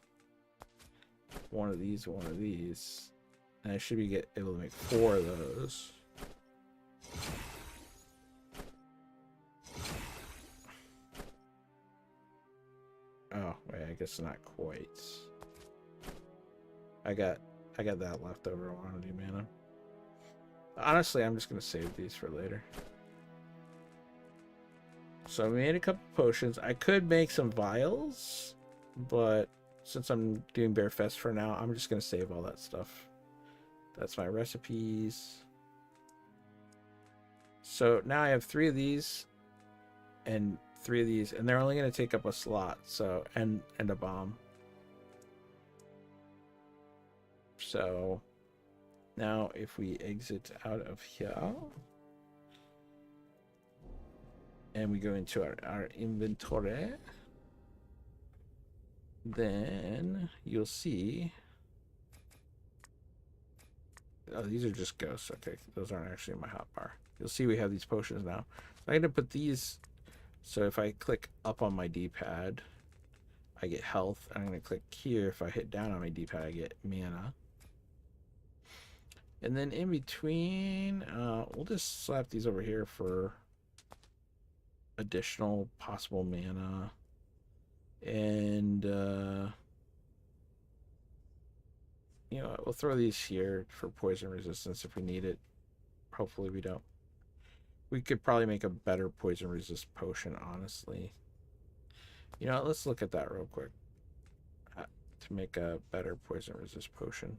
1 of these, 1 of these, and I should be able to make 4 of those. Oh wait, I guess not quite. I got that left over. I want to do mana. Honestly, I'm just gonna save these for later. So I made a couple potions. I could make some vials, but since I'm doing Bear Fest for now, I'm just gonna save all that stuff. That's my recipes. So now I have 3 of these and 3 of these, and they're only gonna take up a slot. So and a bomb. So now if we exit out of here and we go into our inventory, then you'll see, oh, these are just ghosts. Okay, those aren't actually in my hotbar. You'll see we have these potions now. I'm going to put these, so if I click up on my D-pad, I get health. I'm going to click here. If I hit down on my D-pad, I get mana. And then in between, we'll just slap these over here for additional possible mana. And, you know, we'll throw these here for poison resistance if we need it. Hopefully we don't. We could probably make a better poison resist potion, honestly. You know, let's look at that real quick. To make a better poison resist potion.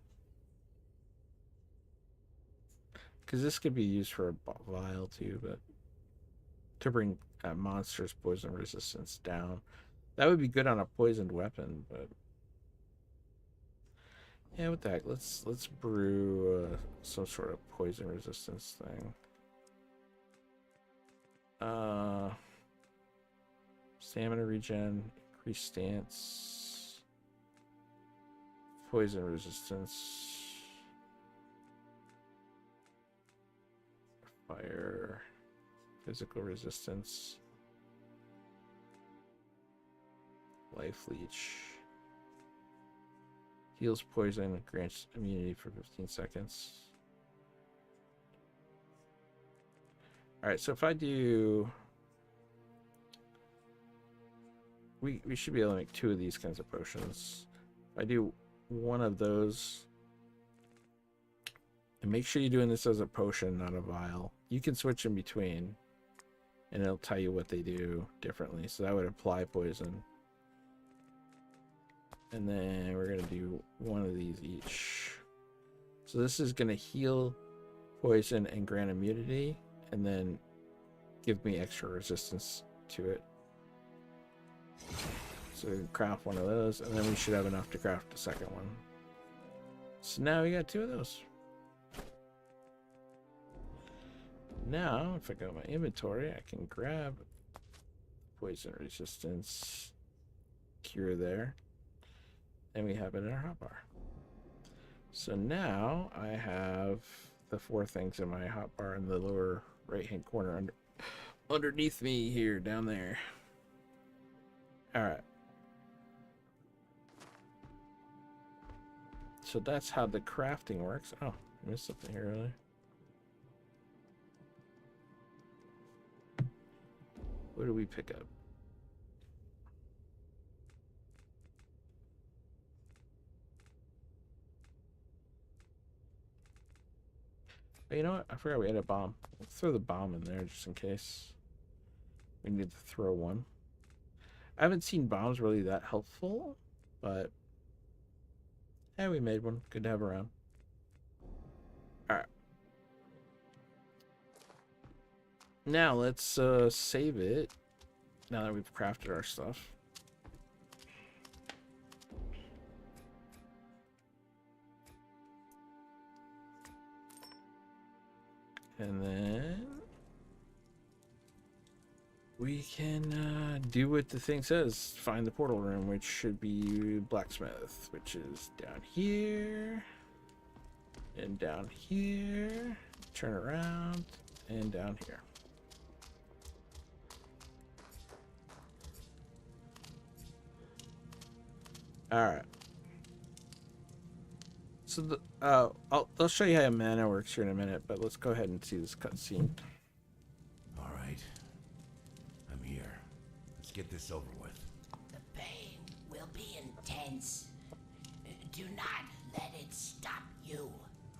Because this could be used for a vial too, but to bring monsters' poison resistance down. That would be good on a poisoned weapon, but yeah, what the heck? Let's brew some sort of poison resistance thing. Stamina regen, increased stance, poison resistance, fire, physical resistance, life leech, heals poison, grants immunity for 15 seconds. Alright, so if I do, we should be able to make 2 of these kinds of potions. If I do one of those. And make sure you're doing this as a potion, not a vial. You can switch in between, and it'll tell you what they do differently. So that would apply poison. And then we're going to do one of these each. So this is going to heal poison and grant immunity, and then give me extra resistance to it. So we can craft one of those, and then we should have enough to craft the second one. So now we got 2 of those. Now, if I go to my inventory, I can grab poison resistance cure there, and we have it in our hotbar. So now I have the 4 things in my hotbar in the lower right-hand corner underneath me here, down there. All right. So that's how the crafting works. Oh, I missed something here earlier. What do we pick up? Oh, you know what? I forgot we had a bomb. Let's throw the bomb in there just in case we need to throw one. I haven't seen bombs really that helpful, but hey, we made one. Good to have around. All right. Now let's save it. Now that we've crafted our stuff. And then we can do what the thing says. Find the portal room, which should be blacksmith, which is down here. And down here. Turn around. And down here. Alright. So the, I'll show you how mana works here in a minute, but let's go ahead and see this cutscene. All right. I'm here. Let's get this over with. The pain will be intense. Do not let it stop you.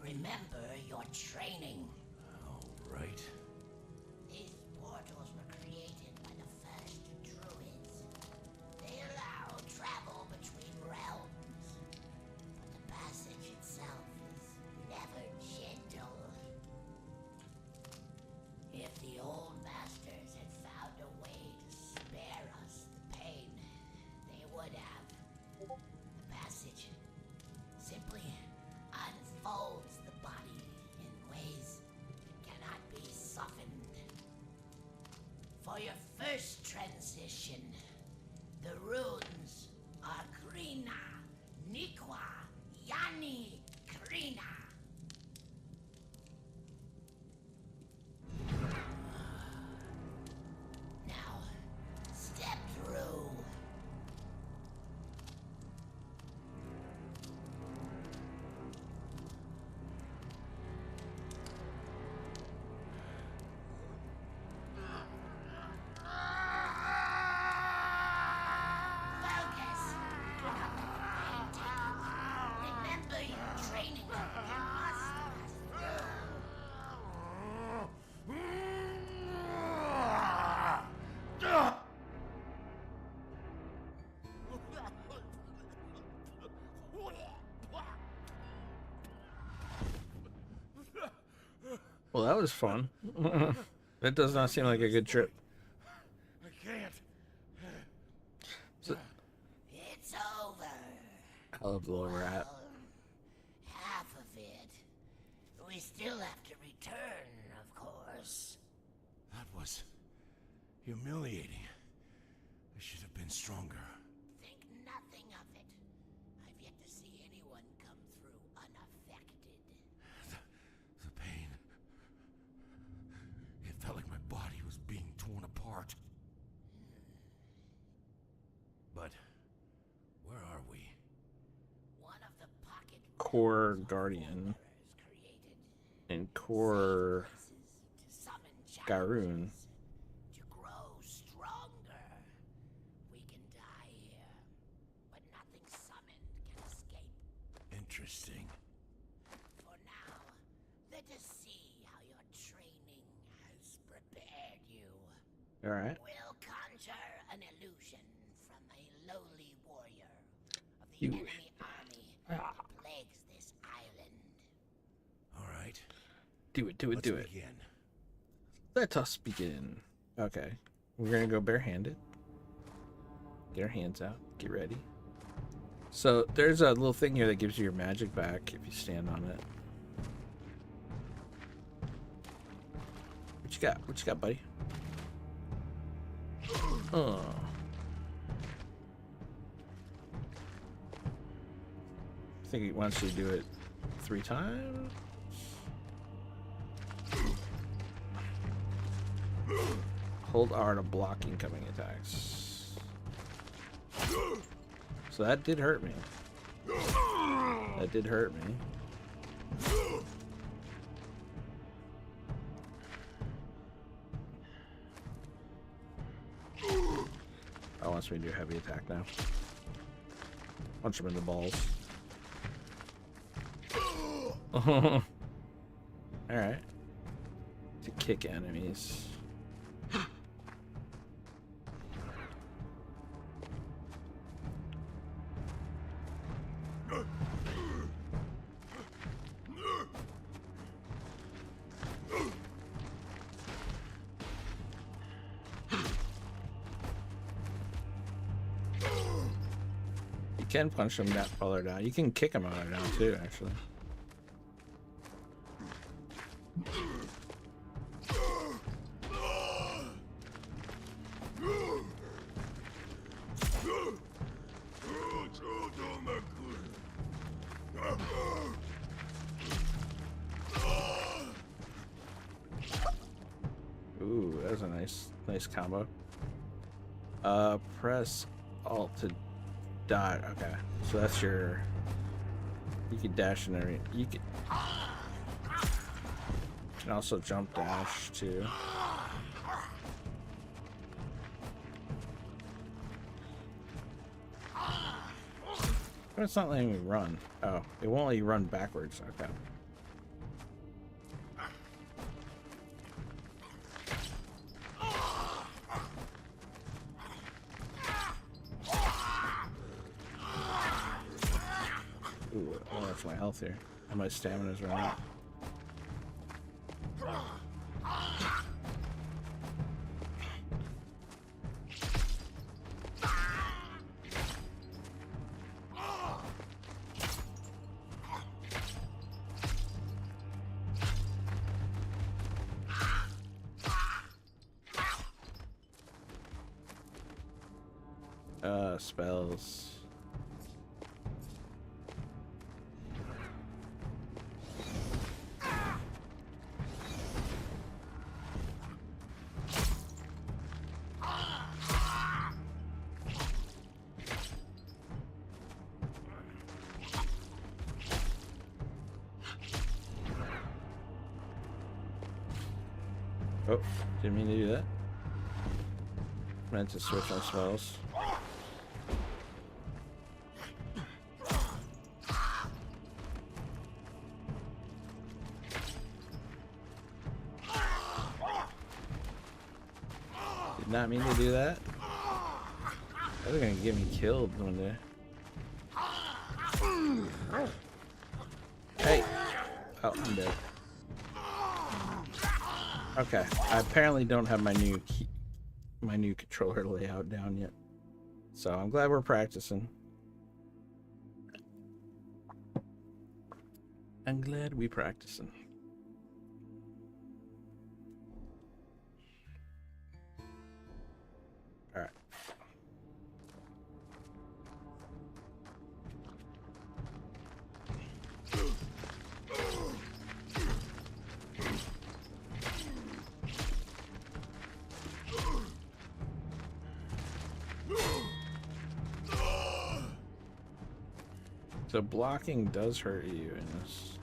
Remember your training. All right. These portals were created by the first druids. They allow travel between realms. But the passage itself is never gentle. If the old masters had found a way to spare us the pain, they would have. The passage simply unfolds the body in ways that cannot be softened. For your first transition, the runes are Krina, Nikwa, Yani, Krina. Now, step through. Focus. Do not let the pain take you. Remember your training. You must pass Well, that was fun. That does not seem like a good trip. I can't. It's over. I love the lower rat. Well, half of it. We still have to return, of course. That was humiliating. I should have been stronger. Think nothing of it. I've yet to see anyone come through unaffected. The pain. It felt like my body was being torn apart. But where are we? One of the pocket Core realms of Guardian Warriors created and Core places to summon Garoon. challenges, to grow stronger. We can die here, but nothing summoned can escape. All right. will conjure an illusion from a lowly warrior of the You- enemy army that plagues this island. All right. Do it. Do it. Let's Do it. begin. Let us begin. Okay. We're gonna go barehanded. Get our hands out. Get ready. So there's a little thing here that gives you your magic back if you stand on it. What you got? What you got, buddy? Oh. I think he wants you to do it 3 times. Hold R to block incoming attacks. So that did hurt me. That did hurt me. Oh, wants me to do a heavy attack now. Punch him in the balls. Alright. To kick enemies. You can punch them down while they're down. You can kick them while they're down too, actually. Ooh, that was a nice combo. Press Alt to dodge. Okay, so that's your. You can dash and everything. You can also jump dash too. But it's not letting me run. Oh, it won't let you run backwards. Okay. Ooh, oh, that's my health here. And my stamina's running out. Spells. Oh, didn't mean to do that. Meant to switch my spells. Did not mean to do that. They're gonna get me killed one day. Hey! Oh, I'm dead. Okay, I apparently don't have my new controller layout down yet, so I'm glad we're practicing. I'm glad we practicing. All right. So blocking does hurt you in this.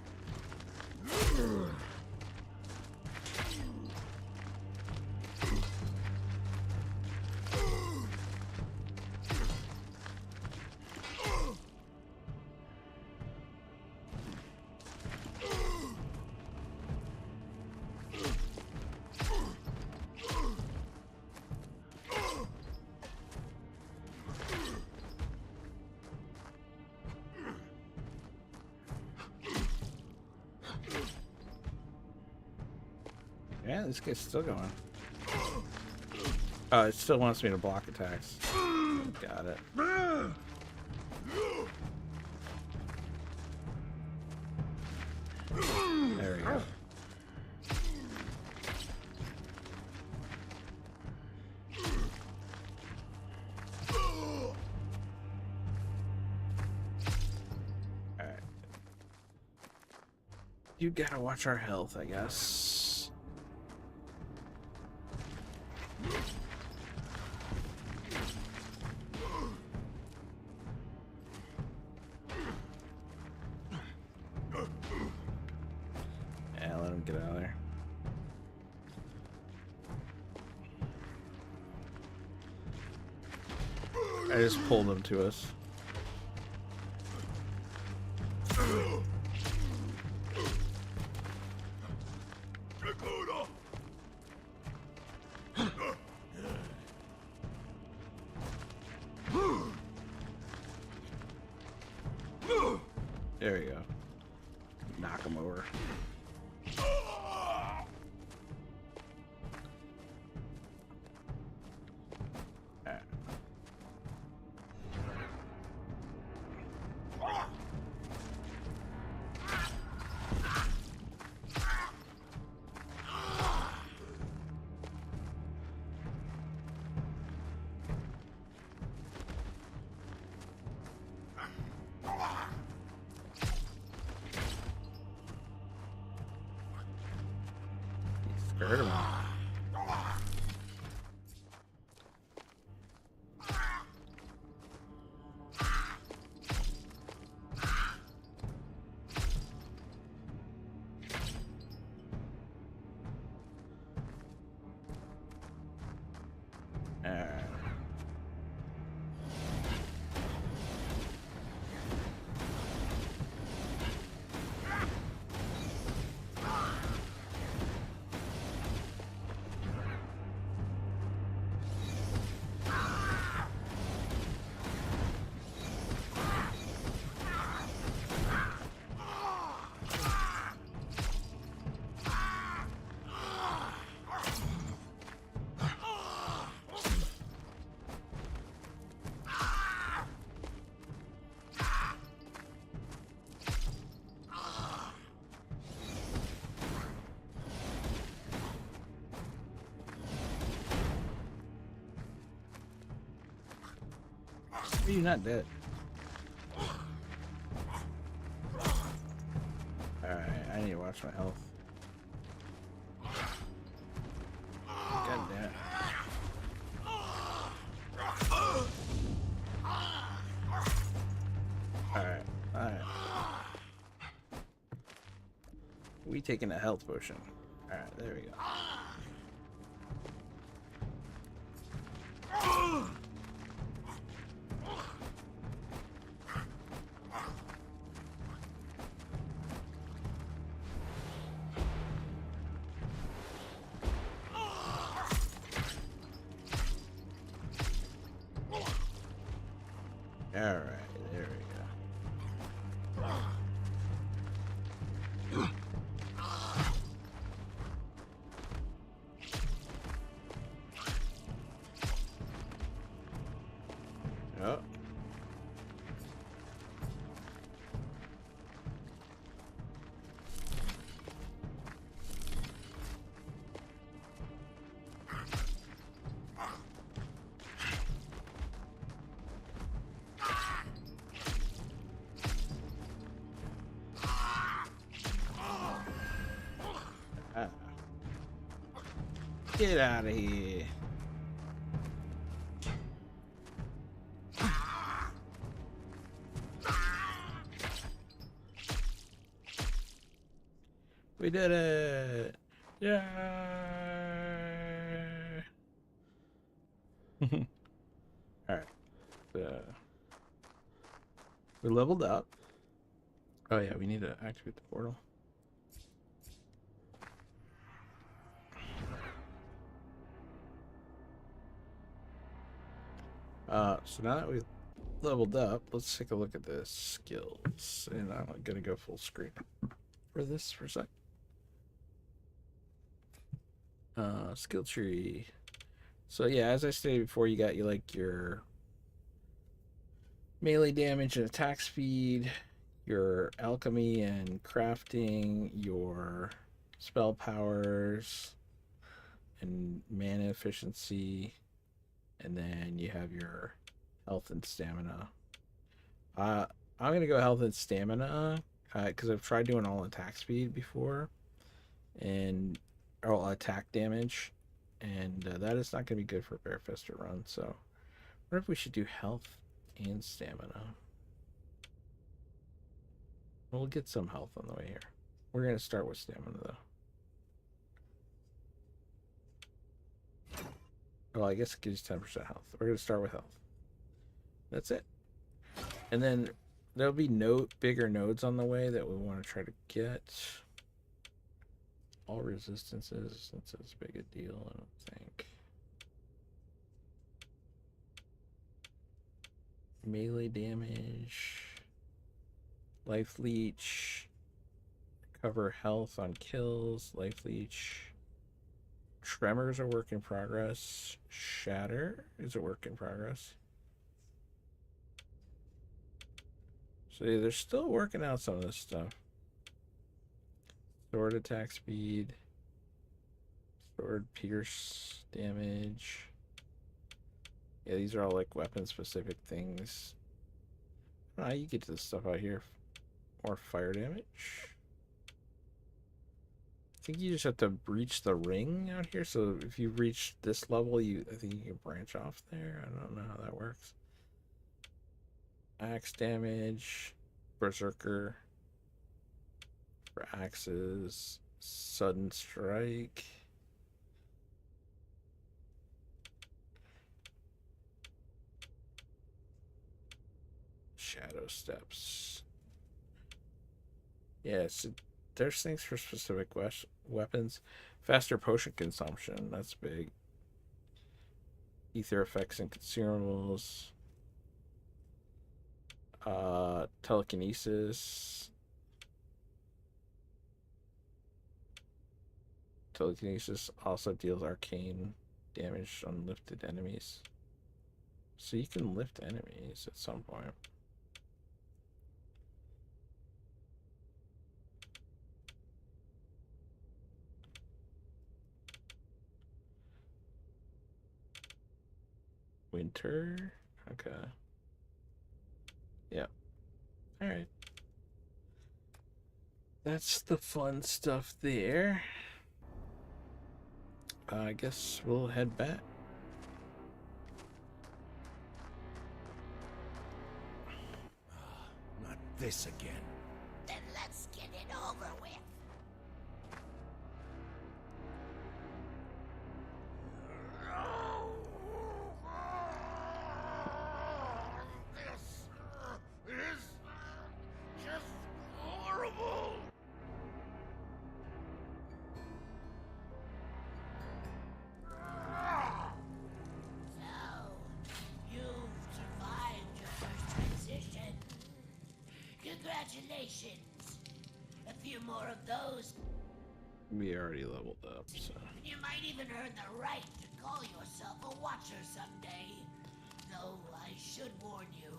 Yeah, this guy's still going. Oh, it still wants me to block attacks. Got it. There we go. Alright. You gotta watch our health, I guess. Yeah, let him get out of there. I just pulled him to us. There we go. Knock him over. Hurt him. Are you not dead? Alright, I need to watch my health. God damn it. Alright. We taking a health potion. Alright, there we go. Alright, there we go. Oh. Get out of here. We did it. Yeah. All right. We leveled up. Oh yeah, we need to activate the portal. So now that we've leveled up, let's take a look at the skills. And I'm gonna go full screen for this for a sec. Skill tree. So yeah, as I stated before, you got your melee damage and attack speed, your alchemy and crafting, your spell powers and mana efficiency, and then you have your health and stamina. I'm gonna go health and stamina because I've tried doing all attack speed before and all attack damage, and that is not gonna be good for Barefisted run. So, what if we should do health and stamina? We'll get some health on the way here. We're gonna start with stamina though. Well, I guess it gives you 10% health. We're gonna start with health. That's it. And then there'll be bigger nodes on the way that we want to try to get. All resistances, that's as big a deal, I don't think. Melee damage, life leech, cover health on kills, life leech. Tremors are work in progress. Shatter is a work in progress. So yeah, they're still working out some of this stuff. Sword attack speed. Sword pierce damage. Yeah, these are all like weapon specific things. You get to this stuff out here. More fire damage. I think you just have to reach the ring out here. So if you reach this level, I think you can branch off there. I don't know how that works. Axe damage, berserker for axes, sudden strike. Shadow steps. Yeah, so there's things for specific weapons. Faster potion consumption, that's big. Ether effects and consumables. Telekinesis. Telekinesis also deals arcane damage on lifted enemies. So you can lift enemies at some point. Winter. Okay. Yeah. Alright. That's the fun stuff there. I guess we'll head back. Not this again. Then let's get it over with. This is just horrible. So, you've survived your first transition. Congratulations. A few more of those, We already leveled up, so. you might even earn the right to call yourself a watcher someday. Though I should warn you,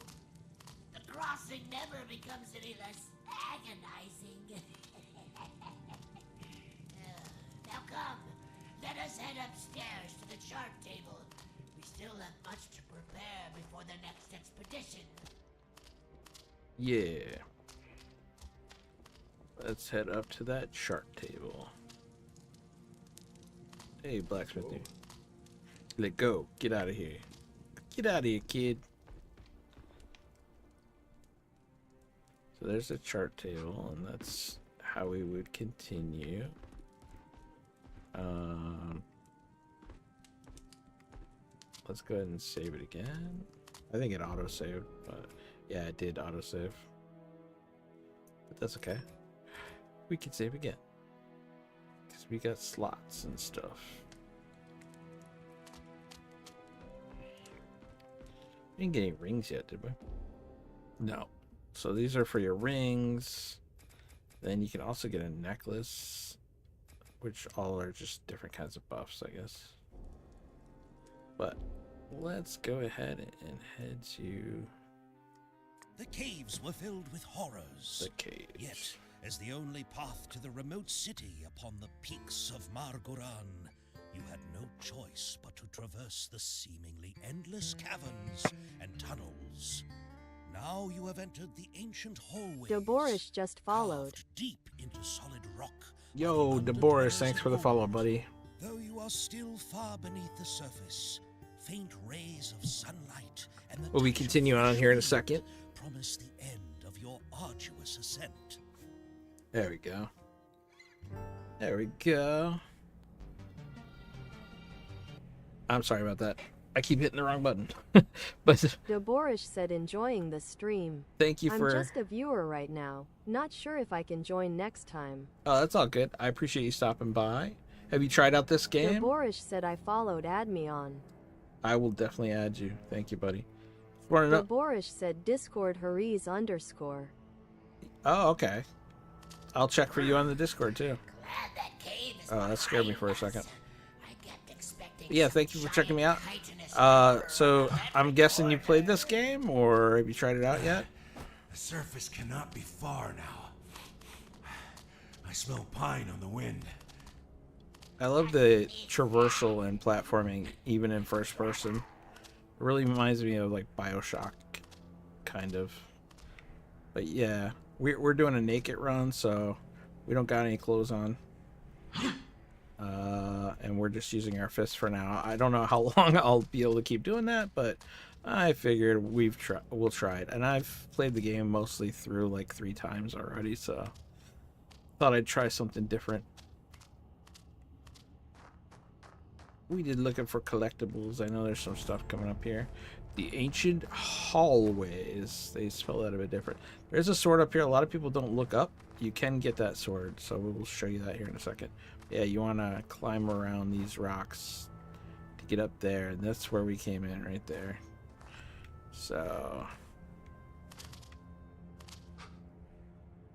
the crossing never becomes any less agonizing. Now come, let us head upstairs to the chart table. We still have much to prepare before the next expedition. Yeah. Let's head up to that chart table. Hey, blacksmith dude. Let go. Get out of here. Get out of here, kid. So there's a chart table, and that's how we would continue. Let's go ahead and save it again. I think it auto-saved, but yeah, it did auto-save. But that's okay. We can save again. Because we got slots and stuff. We didn't get any rings yet, did we? No. So these are for your rings. Then you can also get a necklace which all are just different kinds of buffs, I guess. But let's go ahead and head to The caves were filled with horrors. the caves. Yet, as the only path to the remote city upon the peaks of Margoran, you had no choice but to traverse the seemingly endless caverns and tunnels. Now you have entered the ancient hallways. Doborish just followed. Carved deep into solid rock. Yo, of the DeBoris, underdwellers thanks for of the follow, old. buddy. Though you are still far beneath the surface, faint rays of sunlight and the Will we touch of continue on fresh here in a wind second? promise the end of your arduous ascent. There we go. There we go. I'm sorry about that. I keep hitting the wrong button. But Doborish said enjoying the stream. thank you I'm for... just a viewer right now. Not sure if I can join next time. Oh, that's all good. I appreciate you stopping by. Have you tried out this game? Doborish said I followed. Add me on. I will definitely add you. Thank you, buddy. Want to know? Doborish said Discord Hariz _. Oh, okay. I'll check for you on the Discord too. Glad that cave is Oh, that scared me behind for a us. second. I kept expecting Yeah, some thank you for checking me out. giant chitinous emperor So of I'm every guessing you corner. played this game, or have you tried it out yet? The surface cannot be far now. I smell pine on the wind. I love the traversal and platforming, even in first person. It really reminds me of like BioShock, kind of. But yeah, we're doing a naked run, so we don't got any clothes on. And we're just using our fists for now. I don't know how long I'll be able to keep doing that, but I figured we'll try it. And I've played the game mostly through like 3 times already, so thought I'd try something different. We did looking for collectibles. I know there's some stuff coming up here. The ancient hallways. They spell that a bit different. There's a sword up here. A lot of people don't look up. You can get that sword, so we'll show you that here in a second. Yeah, you want to climb around these rocks to get up there, and that's where we came in, right there. So,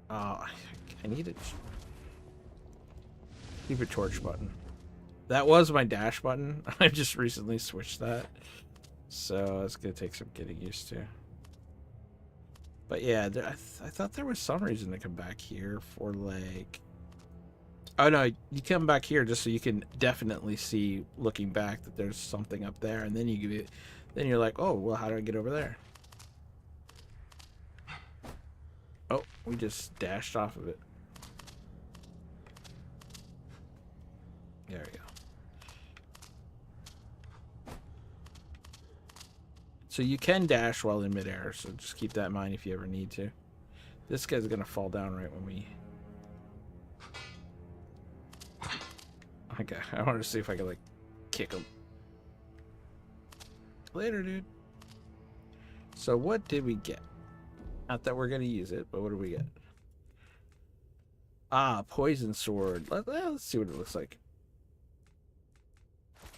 I need to keep a torch button. That was my dash button. I just recently switched that, so it's gonna take some getting used to. But yeah, I thought there was some reason to come back here for like... Oh no, you come back here just so you can definitely see, looking back, that there's something up there, and then then you're like, oh well, how do I get over there? Oh, we just dashed off of it. There we go. So you can dash while in midair, so just keep that in mind if you ever need to. This guy's gonna fall down right when we... Okay, I wanted to see if I could, like, kick him. Later, dude. So what did we get? Not that we're gonna use it, but what did we get? Ah, poison sword. Let's see what it looks like.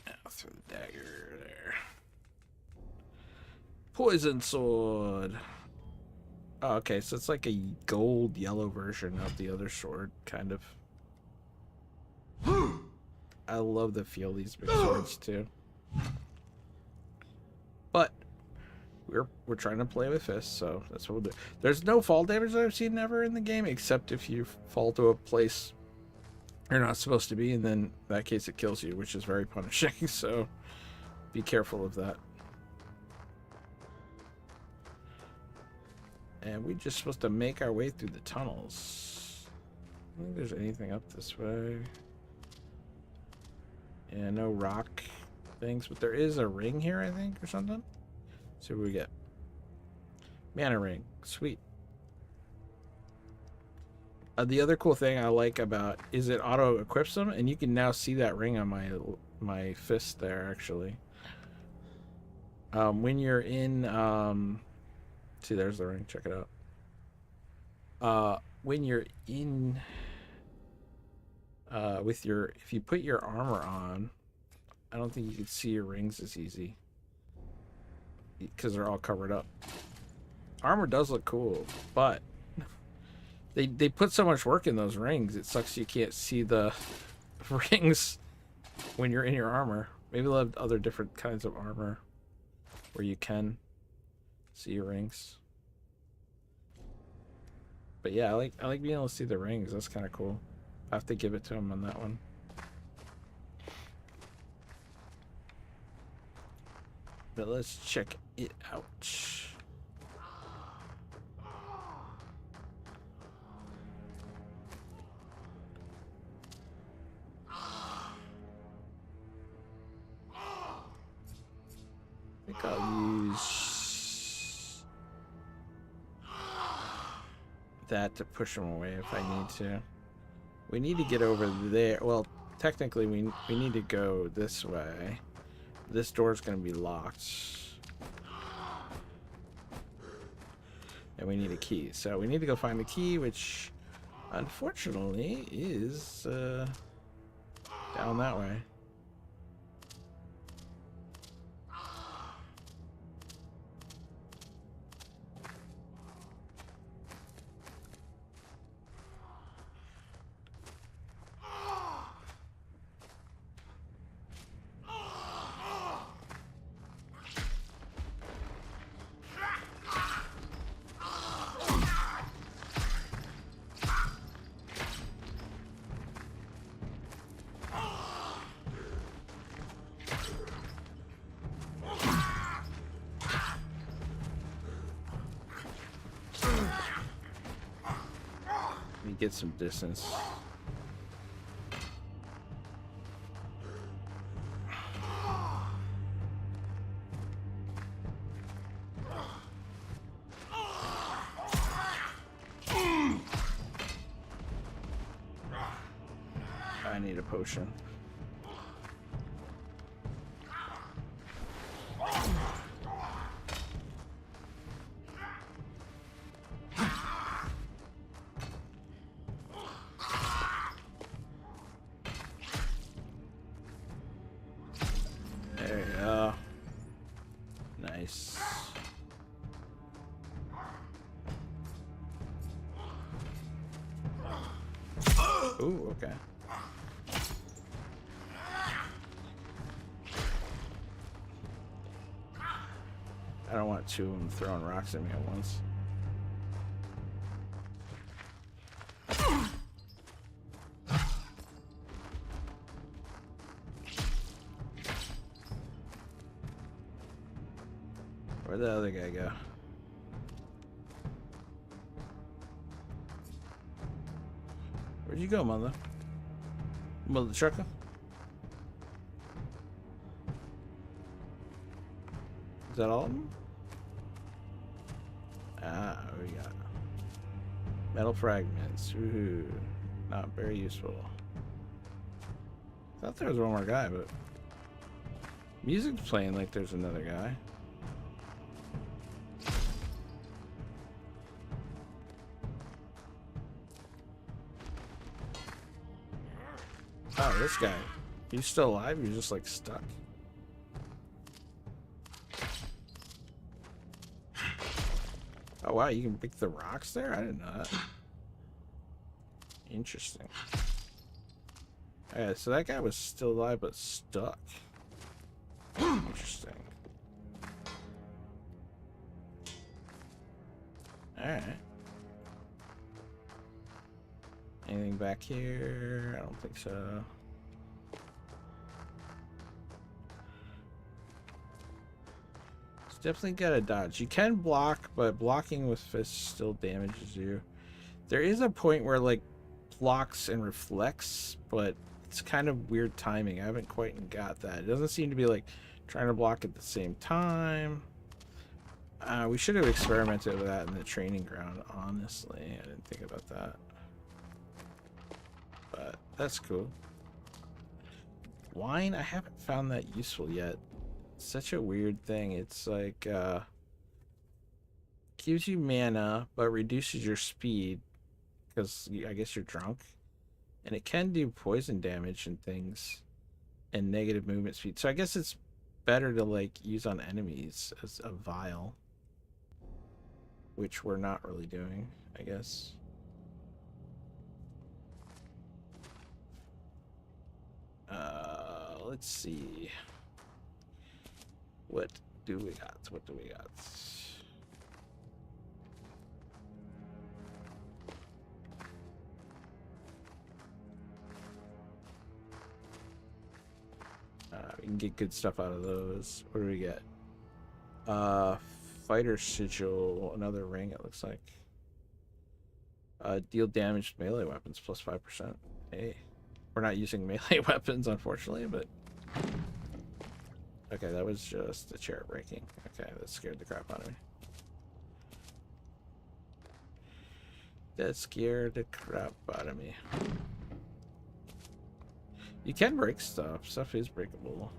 I'll throw the dagger there. Poison sword. Oh, okay, so it's like a gold yellow version of the other sword, kind of. I love the feel of these big swords too. But we're trying to play with fists, so that's what we'll do. There's no fall damage that I've seen ever in the game, except if you fall to a place you're not supposed to be, and then in that case it kills you, which is very punishing, so be careful of that. And we're just supposed to make our way through the tunnels. I don't think there's anything up this way. Yeah, no rock things, but there is a ring here, I think, or something. Let's see what we get. Mana ring. Sweet. The other cool thing I like about is it auto equips them, and you can now see that ring on my fist there, actually. When you're in see, there's the ring. Check it out. When you're in with your, if you put your armor on, I don't think you can see your rings as easy because they're all covered up. Armor does look cool, but they put so much work in those rings. It sucks you can't see the rings when you're in your armor. Maybe they'll have other different kinds of armor where you can see your rings. But yeah, I like being able to see the rings. That's kind of cool. I have to give it to him on that one. But let's check it out. I think I'll use that to push him away if I need to. We need to get over there. Well, technically we need to go this way. This door's gonna be locked. And we need a key. So we need to go find the key, which unfortunately is down that way. Get some distance. I need a potion. There you go. Nice. Ooh, okay. I don't want two of them throwing rocks at me at once. Where'd the other guy go? Where'd you go, mother? Mother trucker? Is that all of them? Ah, we got metal fragments. Ooh, not very useful. Thought there was one more guy, but music's playing like there's another guy. Oh, this guy. He's still alive? He's just like stuck. Oh wow, you can pick the rocks there? I didn't know that. Interesting. Yeah, so that guy was still alive but stuck. Interesting. Alright. Anything back here? I don't think so. It's definitely got a dodge. You can block, but blocking with fists still damages you. There is a point where like blocks and reflects, but it's kind of weird timing. I haven't quite got that. It doesn't seem to be like trying to block at the same time. We should have experimented with that in the training ground, honestly. I didn't think about that. But that's cool. Wine, I haven't found that useful yet. It's such a weird thing. It's like gives you mana but reduces your speed because I guess you're drunk, and it can do poison damage and things and negative movement speed. So I guess it's better to like use on enemies as a vial, which we're not really doing, I guess. Let's see. What do we got? What do we got? We can get good stuff out of those. What do we get? Fighter sigil, another ring, it looks like. Deal damage to melee weapons plus 5%. Hey. We're not using melee weapons, unfortunately, but... Okay, that was just a chair breaking. Okay, that scared the crap out of me. That scared the crap out of me. You can break stuff. Stuff is breakable.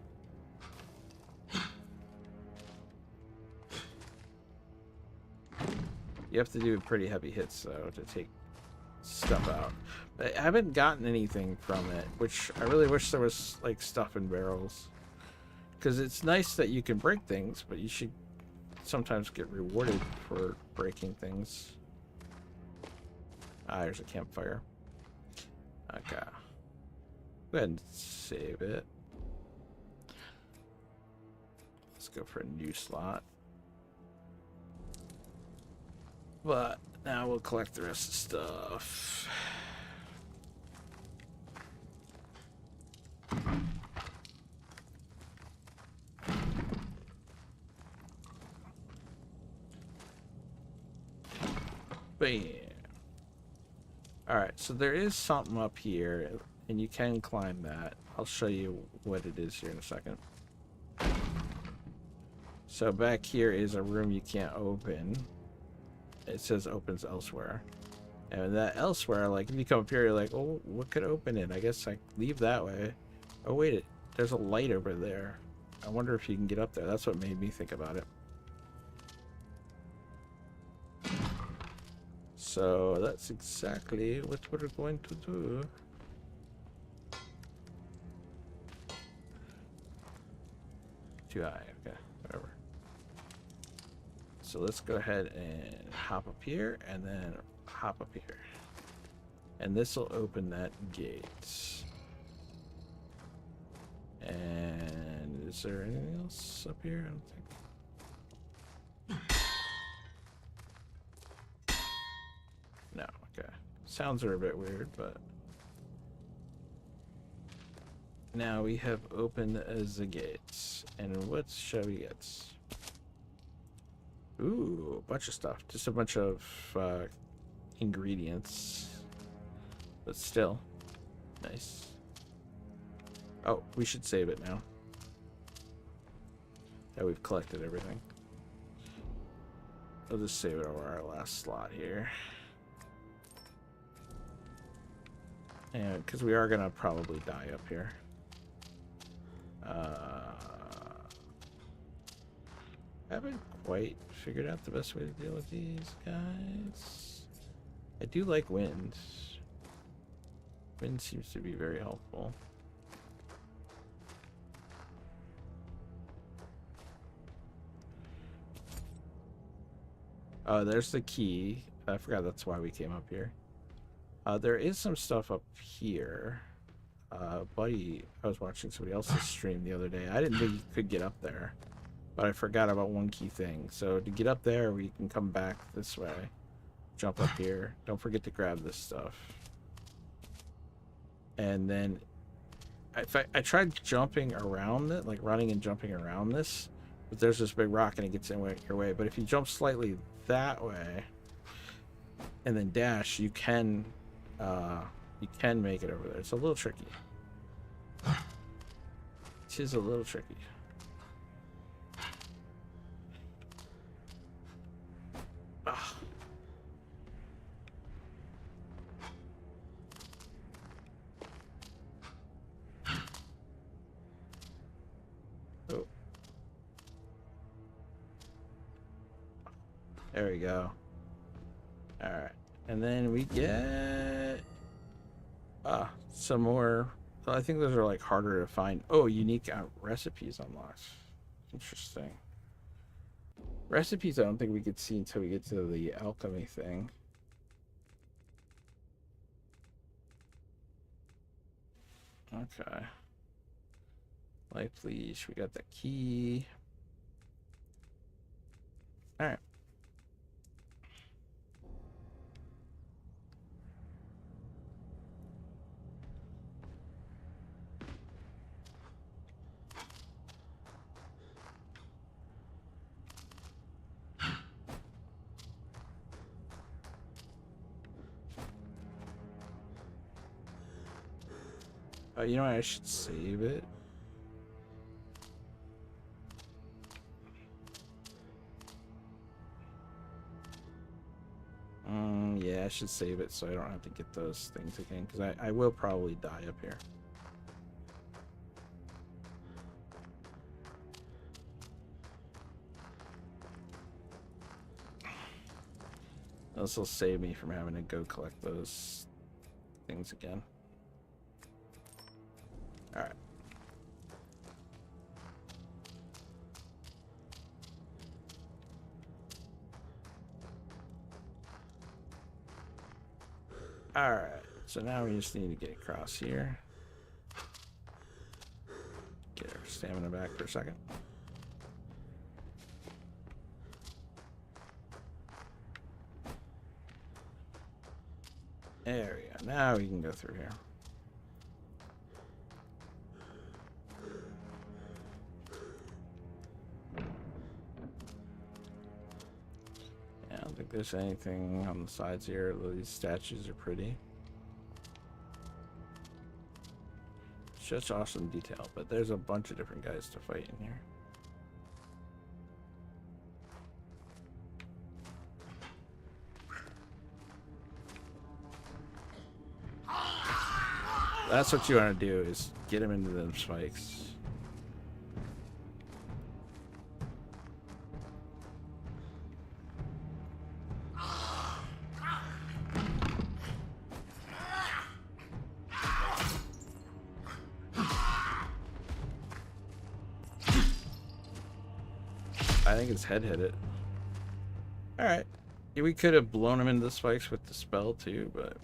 You have to do pretty heavy hits, though, to take stuff out. But I haven't gotten anything from it, which I really wish there was, like, stuff in barrels. Because it's nice that you can break things, but you should sometimes get rewarded for breaking things. Ah, there's a campfire. Okay. Go ahead and save it. Let's go for a new slot. But now we'll collect the rest of the stuff. Bam. Alright, so there is something up here, and you can climb that. I'll show you what it is here in a second. So back here is a room you can't open. It says opens elsewhere. And that elsewhere, like, if you come up here, you're like, oh, what could open it? I guess I leave that way. Oh, wait, there's a light over there. I wonder if you can get up there. That's what made me think about it. So that's exactly what we're going to do. Too high, okay, whatever. So let's go ahead and hop up here and then hop up here. And this will open that gate. And is there anything else up here? I don't think. No, okay. Sounds are a bit weird, but now we have opened the gates. And what shall we get? Ooh, a bunch of stuff. Just a bunch of ingredients. But still, nice. Oh, we should save it now. Yeah, we've collected everything. I'll just save it over our last slot here. And because we are gonna probably die up here. Haven't quite figured out the best way to deal with these guys. I do like wind. Wind seems to be very helpful. Oh, there's the key. I forgot that's why we came up here. There is some stuff up here. Buddy, I was watching somebody else's stream the other day. I didn't think you could get up there, but I forgot about one key thing. So to get up there, we can come back this way. Jump up here. Don't forget to grab this stuff. And then I tried jumping around it, like running and jumping around this, but there's this big rock and it gets in your way. But if you jump slightly that way and then dash, you can make it over there. It's a little tricky. It is a little tricky. Ah. Oh. There we go. All right. And then we get some more. I think those are like harder to find. Oh, unique recipes unlocked. Interesting. Recipes I don't think we could see until we get to the alchemy thing. Okay. Life leash. We got the key. All right. You know what? I should save it. Yeah, I should save it so I don't have to get those things again, because I will probably die up here. This will save me from having to go collect those things again. Alright. Alright, so now we just need to get across here. Get our stamina back for a second. There we go. Now we can go through here. Yeah, I don't think there's anything on the sides here. These statues are pretty. Such awesome detail, but there's a bunch of different guys to fight in here. That's what you want to do, is get him into them spikes. I think his head hit it. Alright. Yeah, we could have blown him into the spikes with the spell too, but...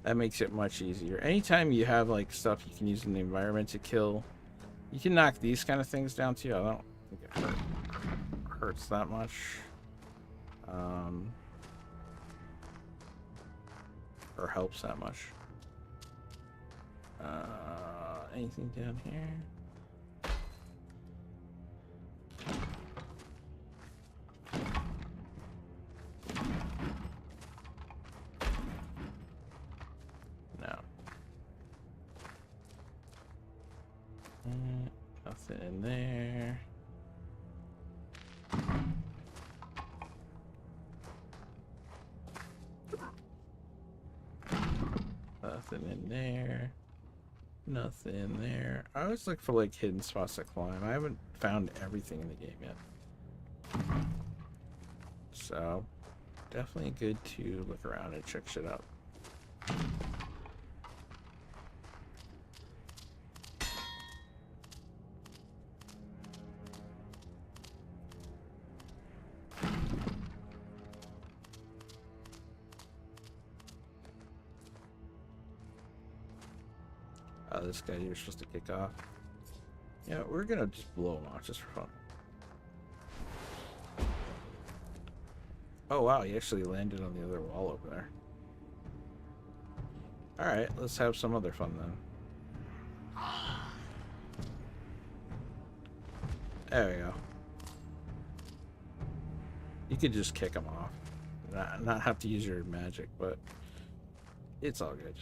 that makes it much easier. Anytime you have like stuff you can use in the environment to kill, you can knock these kind of things down too. I don't think it hurts that much. Or helps that much. Anything down here? No. Nothing in there. Nothing in there. Nothing in there. I always look for like hidden spots to climb. I haven't found everything in the game yet. So, definitely good to look around and check shit out. This guy you're supposed to kick off. Yeah, we're gonna just blow him off just for fun. Oh wow, he actually landed on the other wall over there. Alright, let's have some other fun then. There we go. You could just kick him off. Not have to use your magic, but it's all good.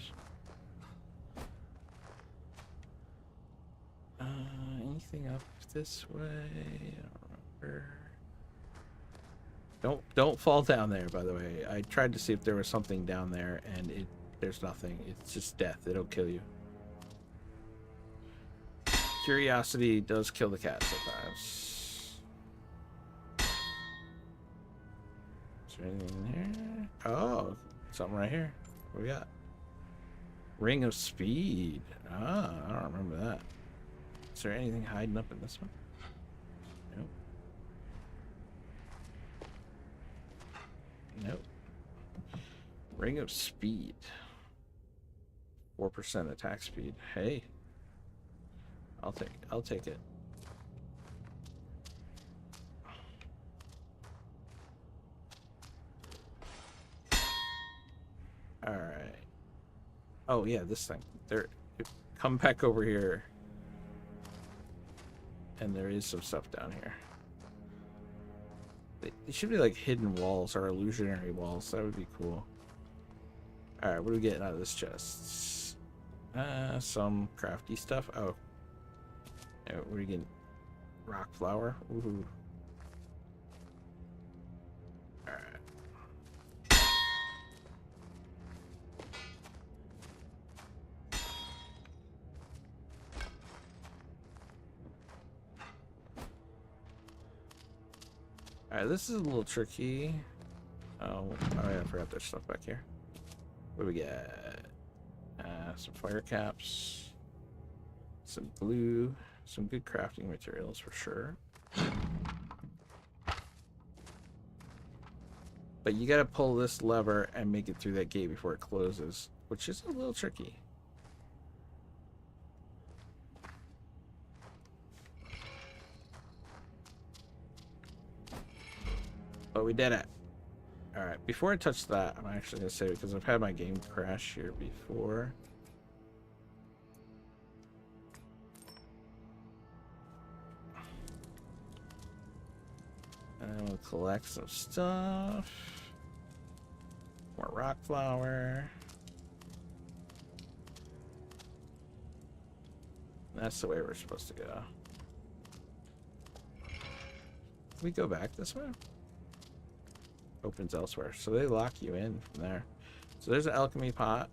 Anything up this way? I don't remember. Don't fall down there, by the way. I tried to see if there was something down there, and there's nothing. It's just death. It'll kill you. Curiosity does kill the cat sometimes. Is there anything in here? Oh, something right here. What we got? Ring of Speed. Ah, I don't remember that. Is there anything hiding up in this one? Nope. Nope. Ring of Speed. 4% attack speed. Hey. I'll take it. Alright. Oh yeah, this thing. There, come back over here. And there is some stuff down here. They should be like hidden walls or illusionary walls. That would be cool. Alright, what are we getting out of this chest? Some crafty stuff. Oh. What are we getting? Rock flower. Ooh. Alright. Alright, this is a little tricky. Oh yeah, I forgot there's stuff back here. What do we get? Some fire caps, some glue, some good crafting materials for sure. But you gotta pull this lever and make it through that gate before it closes, which is a little tricky. But we did it. Alright, before I touch that, I'm actually going to say, because I've had my game crash here before. And we'll collect some stuff. More rock flower. That's the way we're supposed to go. Can we go back this way? Opens elsewhere, so they lock you in from there. So there's an alchemy pot.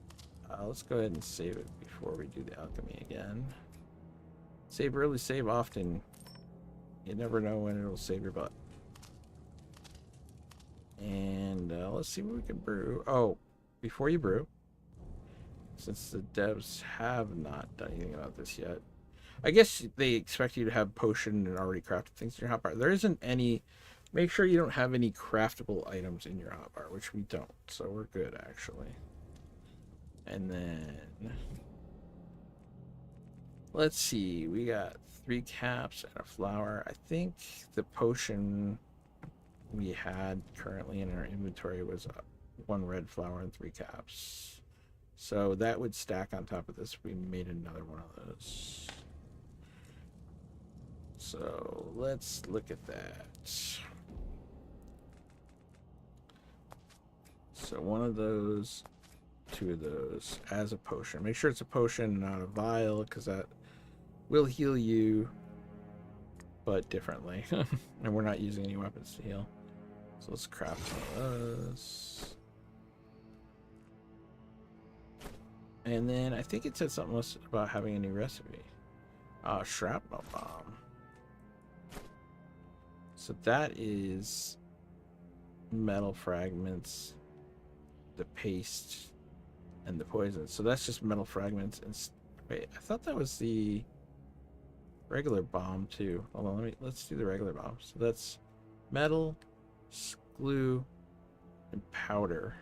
Let's go ahead and save it before we do the alchemy again. Save early, save often. You never know when it'll save your butt. And let's see what we can brew. Oh, before you brew, since the devs have not done anything about this yet, I guess they expect you to have potion and already crafted things in your hotbar. There isn't any. Make sure you don't have any craftable items in your hotbar, which we don't, so we're good actually. And then let's see, we got 3 caps and a flower. I think the potion we had currently in our inventory was 1 red flower and 3 caps. So that would stack on top of this if we made another one of those. So let's look at that. So 1 of those, 2 of those as a potion. Make sure it's a potion, not a vial, because that will heal you, but differently. And we're not using any weapons to heal. So let's craft one of those. And then I think it said something else about having a new recipe. Shrapnel bomb. So that is metal fragments, the paste, and the poison. So that's just metal fragments. And wait, I thought that was the regular bomb too. Hold on, let's do the regular bomb. So that's metal, glue, and powder.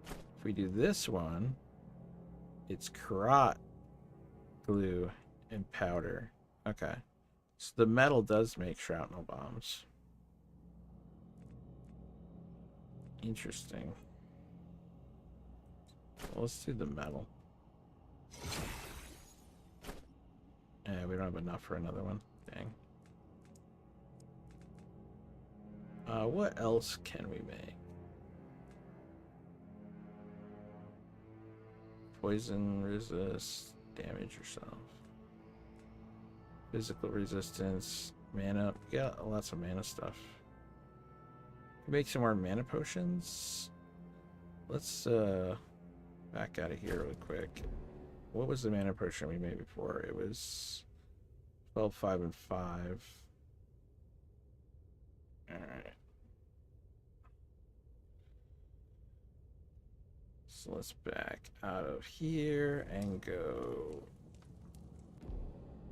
If we do this one, it's karate, glue, and powder. Okay. So the metal does make shrapnel bombs. Interesting. Well, let's do the metal. Yeah, we don't have enough for another one. Dang. What else can we make? Poison resist, damage yourself. Physical resistance, mana. We got lots of mana stuff. Make some more mana potions. Let's back out of here really quick. What was the mana potion we made before? It was 12, 5, and 5. Alright. So let's back out of here and go.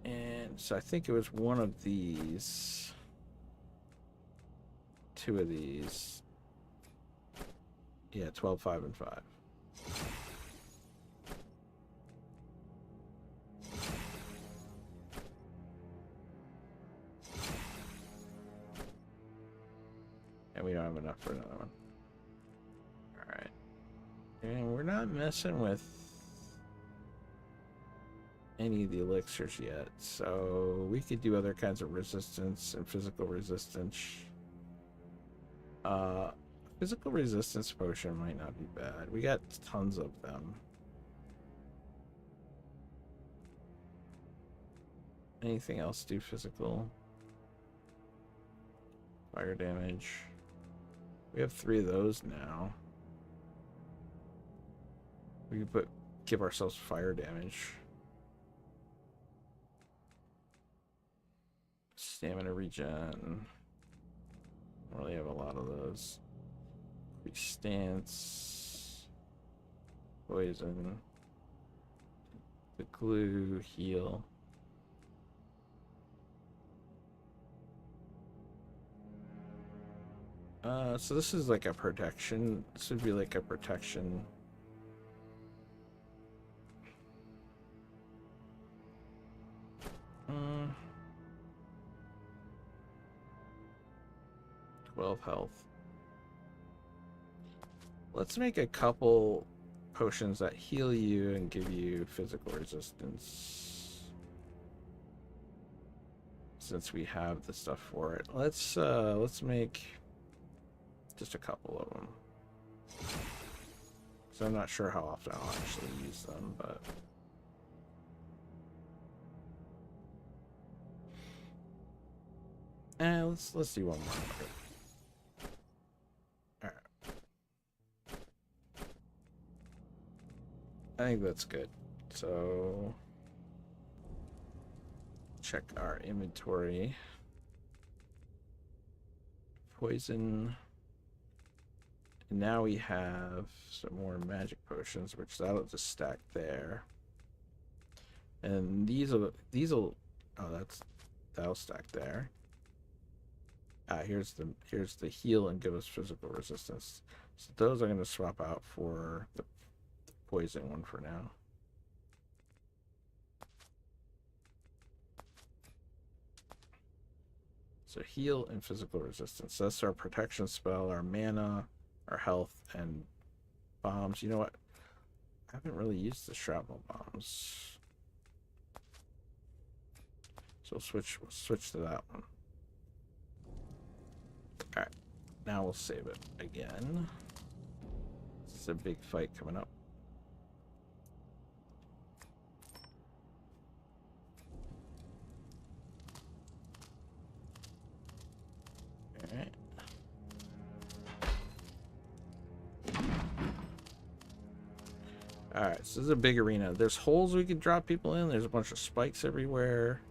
And so I think it was one of these 2 of these. Yeah, 12, 5, and 5. And we don't have enough for another one. Alright. And we're not messing with any of the elixirs yet. So we could do other kinds of resistance and physical resistance. Physical resistance potion might not be bad. We got tons of them. Anything else do physical? Fire damage. We have 3 of those now. We can give ourselves fire damage. Stamina regen. Don't really have a lot of those. Stance. Poison. The glue. Heal. So this is like a protection. This would be like a protection. Hmm. 12 health. Let's make a couple potions that heal you and give you physical resistance. Since we have the stuff for it. Let's make just a couple of them. So I'm not sure how often I'll actually use them, but let's do one more. Alright. I think that's good. So check our inventory. Poison. And now we have some more magic potions, which that'll just stack there. And that'll stack there. Here's the heal and give us physical resistance. So those are going to swap out for the poison one for now. So heal and physical resistance. That's our protection spell, our mana, our health, and bombs. You know what? I haven't really used the shrapnel bombs. So we'll switch to that one. Alright. Now we'll save it again. It's a big fight coming up. Alright. Alright, so this is a big arena. There's holes we can drop people in. There's a bunch of spikes everywhere.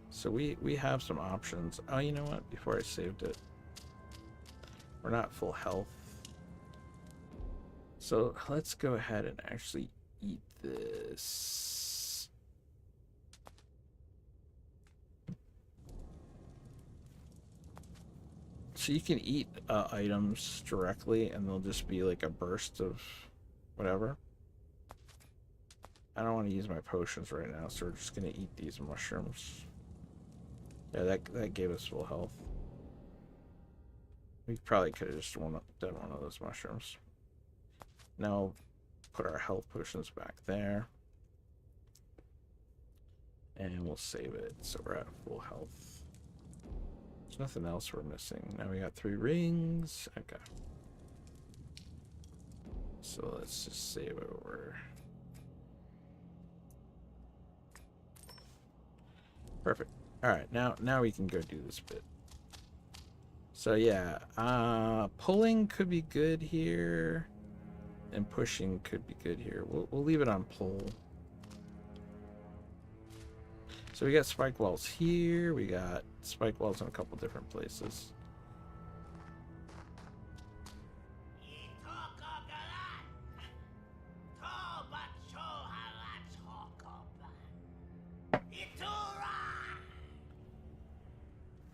So we have some options. Oh, you know what? Before I saved it. We're not full health. So let's go ahead and actually eat this. So you can eat items directly and they'll just be like a burst of whatever. I don't want to use my potions right now, so we're just going to eat these mushrooms. Yeah, that gave us full health. We probably could have just done one of those mushrooms. Now put our health potions back there. And we'll save it so we're at full health. There's nothing else we're missing. Now we got 3 rings. Okay. So let's just save over. Perfect. Alright, now we can go do this bit. So yeah, pulling could be good here, and pushing could be good here. We'll leave it on pull. So we got spike walls here. We got spike walls in a couple different places.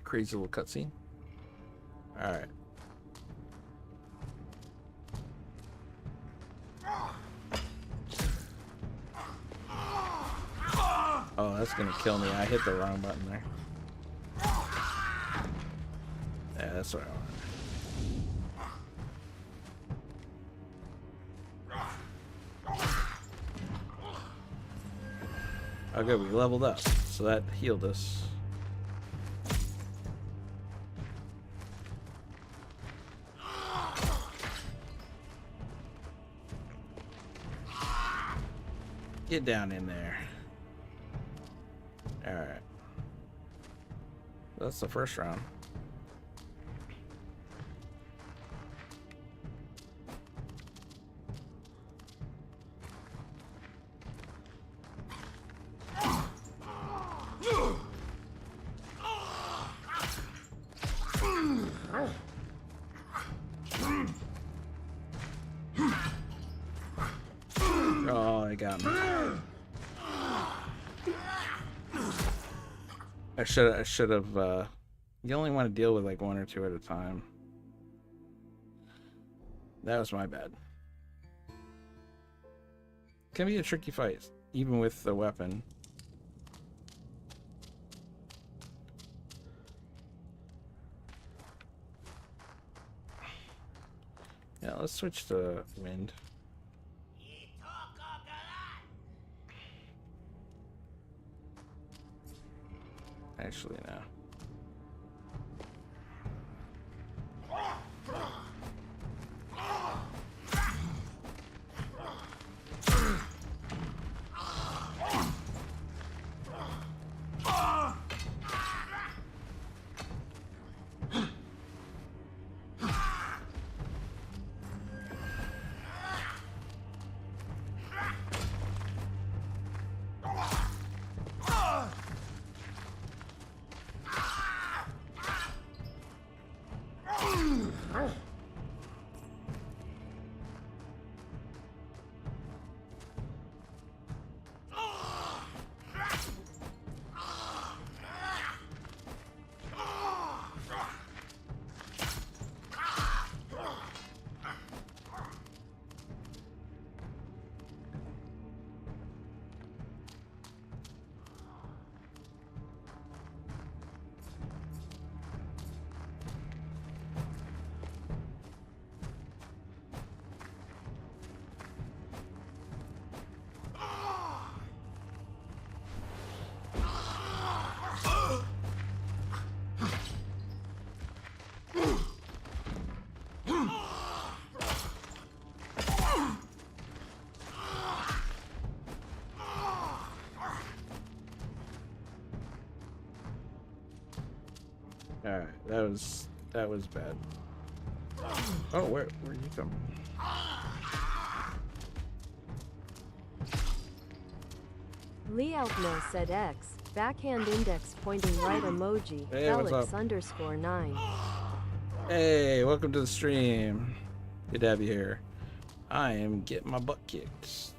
Crazy little cutscene. Alright. that's gonna kill me. I hit the wrong button there. Yeah, that's what I want. Oh good, we leveled up, so that healed us. Get down in there. Alright. That's the first round. Oh, they got me. I should have, you only want to deal with like one or two at a time. That was my bad. Can be a tricky fight, even with the weapon. Yeah, let's switch to wind. Actually, no. Alright, that was bad. Oh, where you come from? Lee Altno said X, backhand index pointing right emoji, Hey, what's Felix up? _9. Hey, welcome to the stream. Good to have you here. I am getting my butt kicked.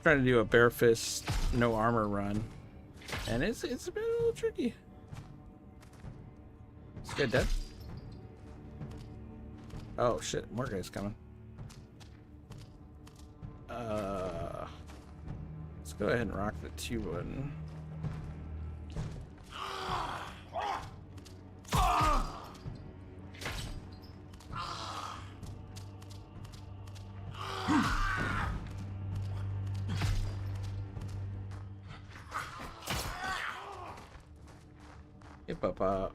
Trying to do a bare fist, no armor run, and it's a bit a little tricky. This guy dead? Oh shit, more guys coming. Let's go ahead and rock the 2 button. Hip up.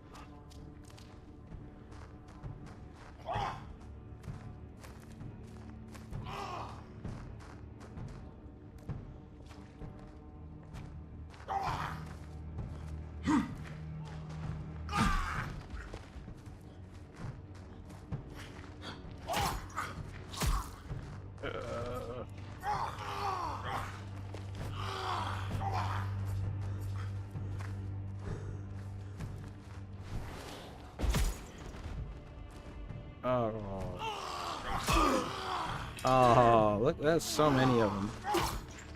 Oh, look, that's so many of them.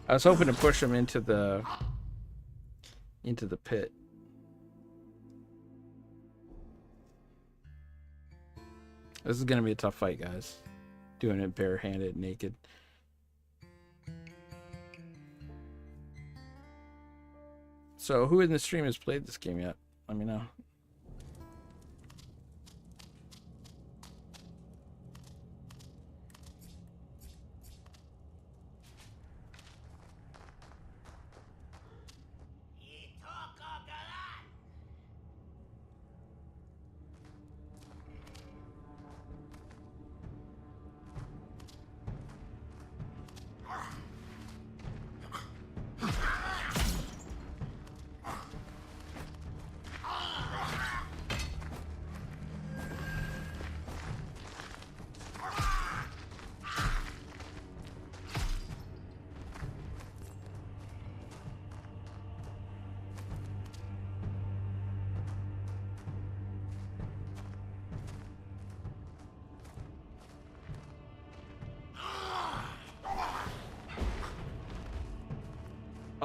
I was hoping to push them into the pit. This is gonna be a tough fight, guys. Doing it barehanded, naked. So, who in the stream has played this game yet? Let me know.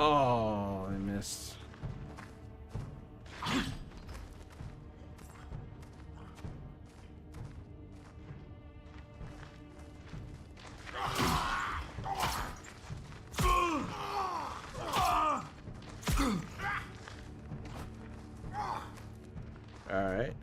Oh, I missed. All right.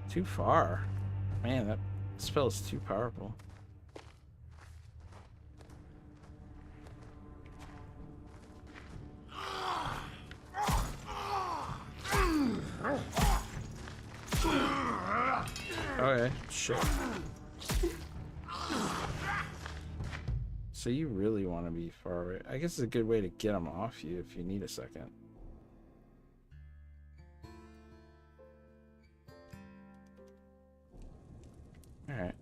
Too far. Man, that spell is too powerful. Okay, shit. So you really want to be far away. I guess it's a good way to get them off you if you need a second. Alright.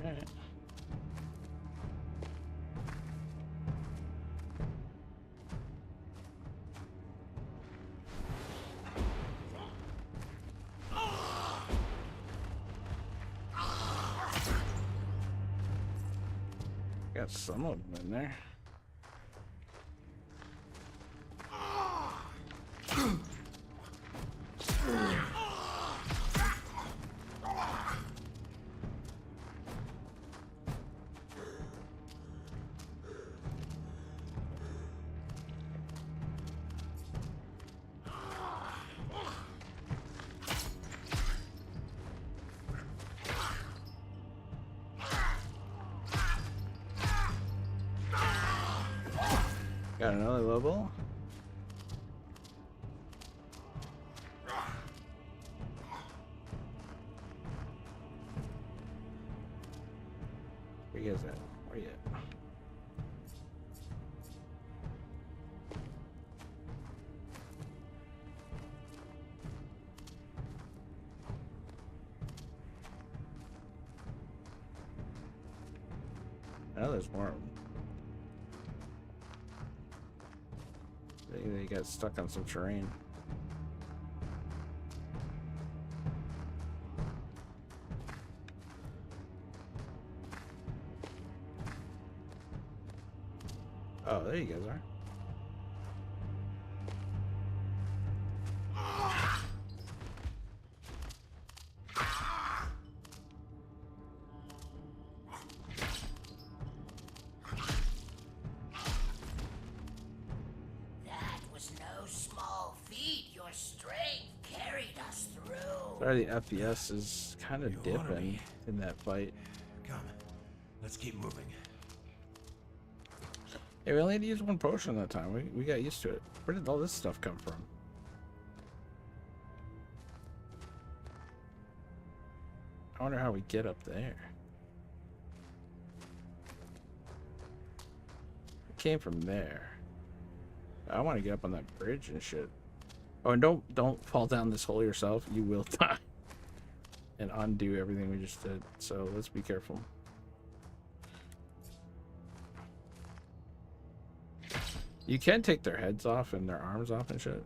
Alright. Got some of them in there. Got another level. Where you guys at? Where you at? Oh, there's more of them. They got stuck on some terrain. Oh, there you guys are. That was no small feat. Your strength carried us through. Sorry, the FPS is kind of You honor dipping me. in that fight. Come, let's keep moving. Hey, we only had to use one potion that time. We got used to it. Where did all this stuff come from? I wonder how we get up there. It came from there. I want to get up on that bridge and shit. Oh, and don't fall down this hole yourself. You will die. And undo everything we just did. So let's be careful. You can take their heads off and their arms off and shit.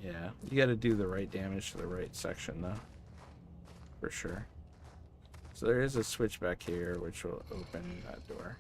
Yeah, you got to do the right damage to the right section though. For sure. So there is a switch back here which will open that door.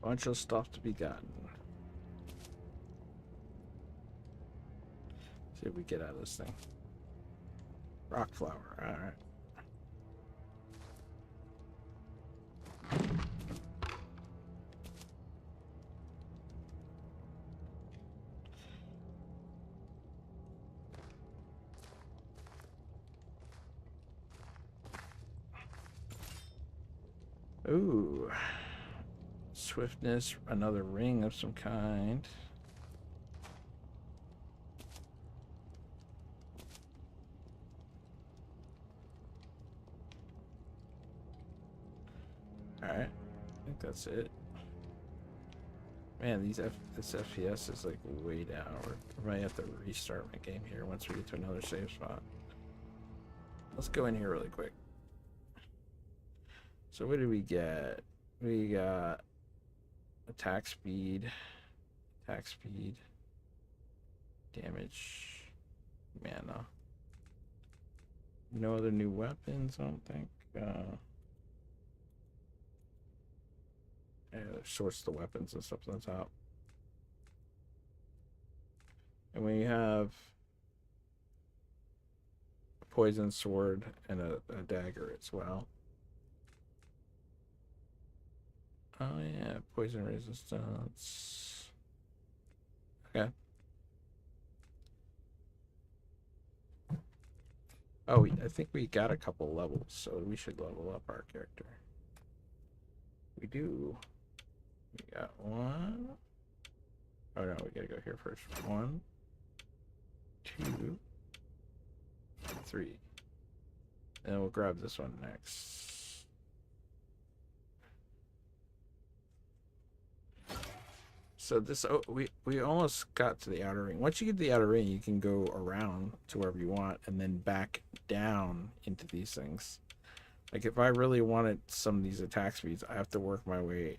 Bunch of stuff to be gotten. See if we get out of this thing. Rock flower, alright. Ooh. Swiftness, another ring of some kind. Alright, I think that's it. Man, this FPS is like way down. I might have to restart my game here once we get to another save spot. Let's go in here really quick. So what did we get? We got attack speed, damage, mana. No other new weapons, I don't think. Yeah, sorts the weapons and stuff on the top. And we have a poison sword and a dagger as well. Oh yeah, poison resistance. Okay. Oh, I think we got a couple levels, so we should level up our character. We do. We got one. Oh no, we gotta go here first. 1, 2, 3. And we'll grab this one next. So this, oh, we almost got to the outer ring. Once you get to the outer ring, you can go around to wherever you want and then back down into these things. Like if I really wanted some of these attack speeds, I have to work my way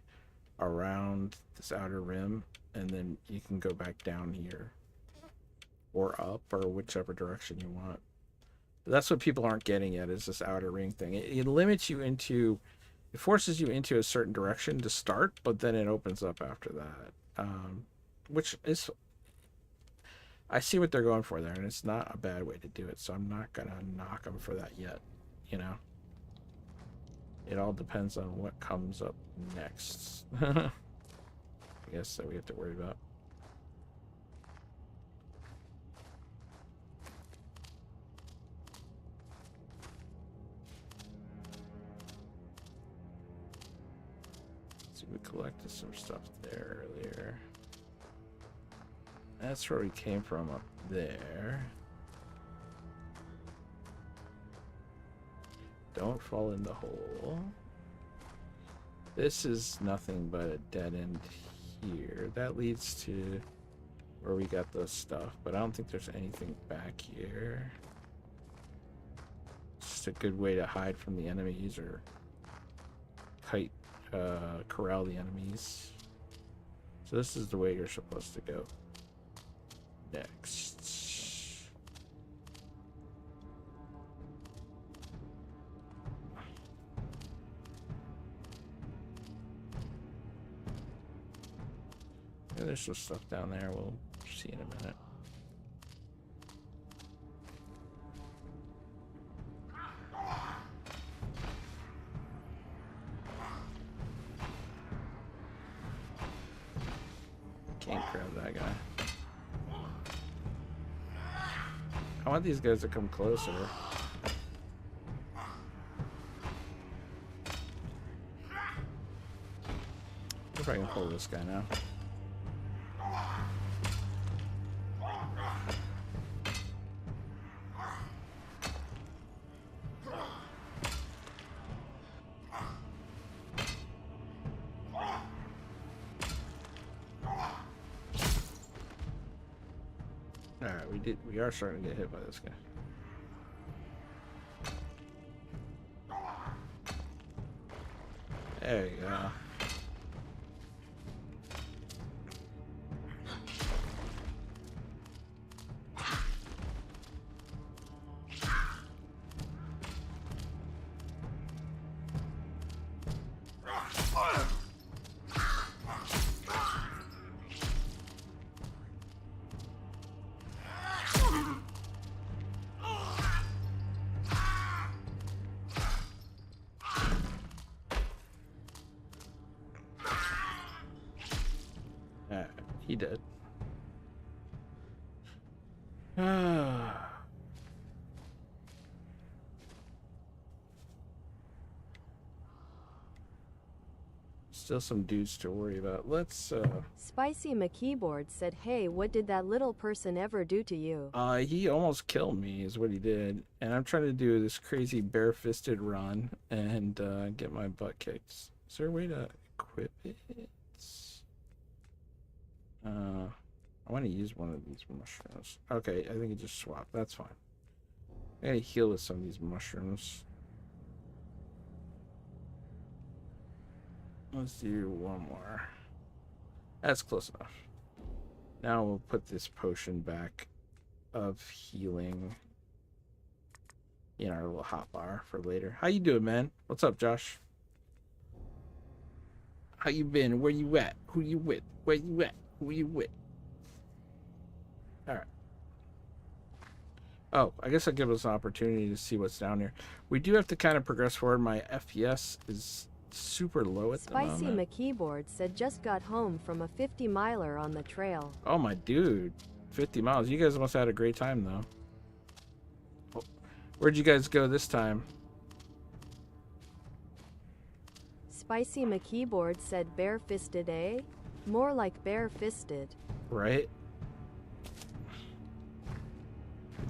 around this outer rim and then you can go back down here or up or whichever direction you want. But that's what people aren't getting yet, is this outer ring thing. It limits you into, it forces you into a certain direction to start, but then it opens up after that. Which is, I see what they're going for there, and it's not a bad way to do it, so I'm not gonna knock them for that yet, you know. It all depends on what comes up next. I guess that we have to worry about. So we collected some stuff there earlier. That's where we came from, up there. Don't fall in the hole. This is nothing but a dead end here. That leads to where we got the stuff, but I don't think there's anything back here. It's just a good way to hide from the enemies or corral the enemies. So this is the way you're supposed to go next. Yeah, there's some stuff down there. We'll see in a minute. Can't grab that guy. I want these guys to come closer. If I can pull this guy now. Alright, we are starting to get hit by this guy. There you go. He did. Still some dudes to worry about. Let's Spicy McKeyboard said, "Hey, what did that little person ever do to you?" He almost killed me is what he did. And I'm trying to do this crazy bare-fisted run and get my butt kicked. Is there a way to equip it? I want to use one of these mushrooms. Okay, I think it just swapped. That's fine. I gotta heal with some of these mushrooms. Let's do one more. That's close enough. Now we'll put this potion back of healing in our little hot bar for later. How you doing, man? What's up, Josh? How you been? Where you at? Who you with? Where you at? Who you with? Alright. Oh, I guess I'll give us an opportunity to see what's down here. We do have to kind of progress forward. My FPS is super low at the moment. Spicy McKeyboard said, "Just got home from a 50-miler on the trail." Oh, my dude. 50 miles. You guys must have had a great time, though. Where'd you guys go this time? Spicy McKeyboard said, "Bare-fisted, eh? More like bare-fisted." Right?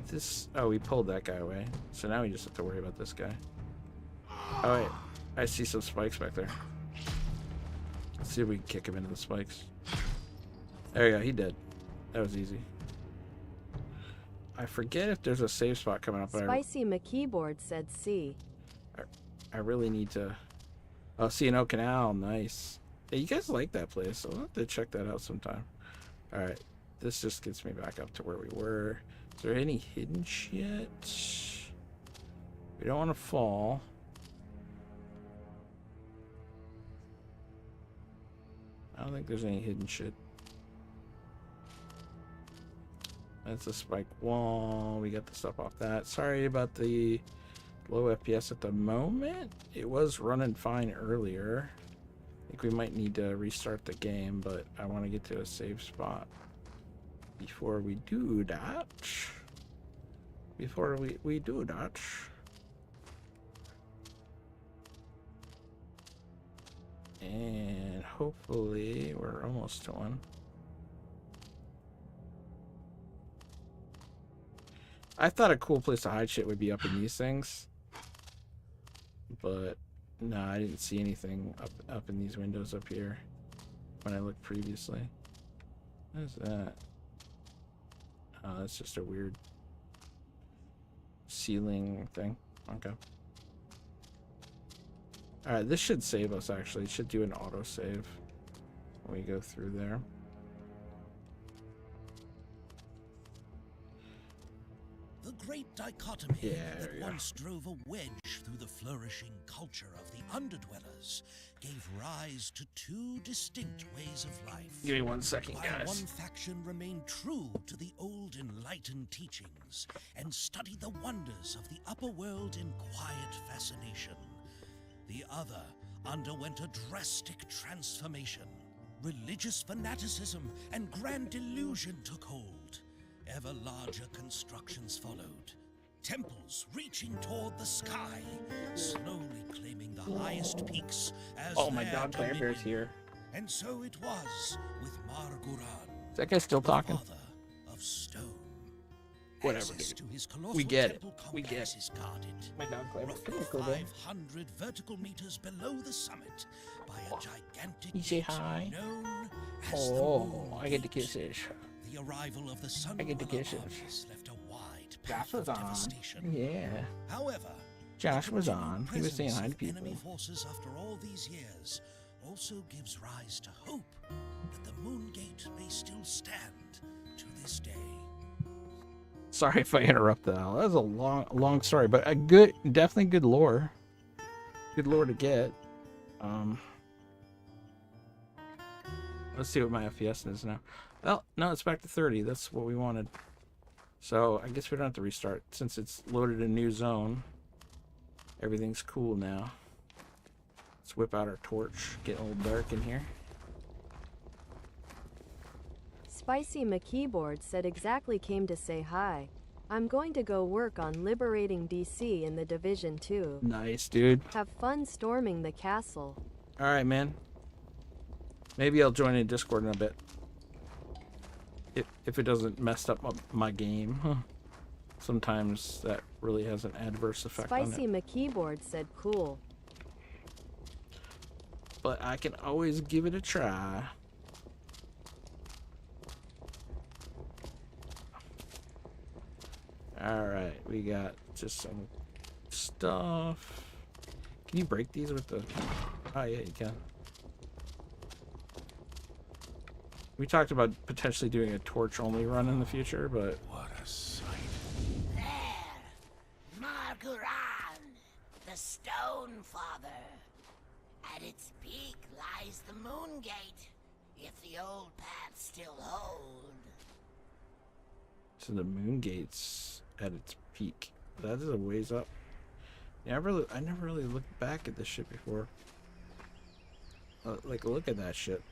This... Oh, we pulled that guy away. So now we just have to worry about this guy. Oh, wait. I see some spikes back there. Let's see if we can kick him into the spikes. There you go. He did. That was easy. I forget if there's a save spot coming up. Spicy McKeyboard said, "See." I really need to... Oh, C&O Canal. Nice. Yeah, you guys like that place, so I'll have to check that out sometime. Alright. This just gets me back up to where we were. Is there any hidden shit? We don't want to fall. I don't think there's any hidden shit. That's a spike wall. We got the stuff off that. Sorry about the low FPS at the moment. It was running fine earlier. I think we might need to restart the game, but I want to get to a save spot before we do that. Before we do that. And hopefully we're almost to one. I thought a cool place to hide shit would be up in these things. but no, I didn't see anything up in these windows up here when I looked previously. What is that? Oh, that's just a weird ceiling thing. Okay. Alright, this should save us actually. It should do an autosave when we go through there. The great dichotomy Yeah, that yeah. once drove a wedge through the flourishing culture of the Underdwellers gave rise to two distinct ways of life. Give me 1 second, While guys. one faction remained true to the old enlightened teachings and studied the wonders of the upper world in quiet fascination, the other underwent a drastic transformation. Religious fanaticism and grand delusion took hold. Ever larger constructions followed. Temples reaching toward the sky, slowly claiming the highest peaks as Oh my their god, Claire Bear's dominion. here. And so it was with Marguran, Is that guy still the talking? father of stone. Whatever, Access dude. to his colossal We get it. temple We complex get is guarded. My dog Claire was Roughly pretty cool, though. 500 vertical meters below the summit by a gigantic You say gate hi? known as the Oh, Moon I get the Gate. kisses. The arrival of the Sun I get the kisses. armies left a wide Josh path was of on. devastation. Yeah. However, Josh the was continued on. He was saying hi to presence of people. enemy forces after all these years also gives rise to hope that the Moon Gate may still stand to this day. Sorry if I interrupted that. That was a long story, but a good, definitely good lore. Good lore to get. Let's see what my FPS is now. Well, no, it's back to 30. That's what we wanted. So I guess we don't have to restart since it's loaded a new zone. Everything's cool now. Let's whip out our torch. Get a little dark in here. Spicy McKeyboard said exactly came to say hi. I'm going to go work on liberating DC in the Division 2. Nice, dude. Have fun storming the castle. All right, man. Maybe I'll join in Discord in a bit. If it doesn't mess up my game. Huh. Sometimes that really has an adverse effect on Spicy it. McKeyboard said cool. But I can always give it a try. Alright, we got just some stuff. Can you break these with the... Oh yeah, you can. We talked about potentially doing a torch-only run in the future, but... What a sight. There, Marguran, the Stone Father. At its peak lies the Moon Gate, if the old paths still hold. So the moon gate's at its peak. That is a ways up. Yeah, I never really looked back at this shit before. Like, look at that shit.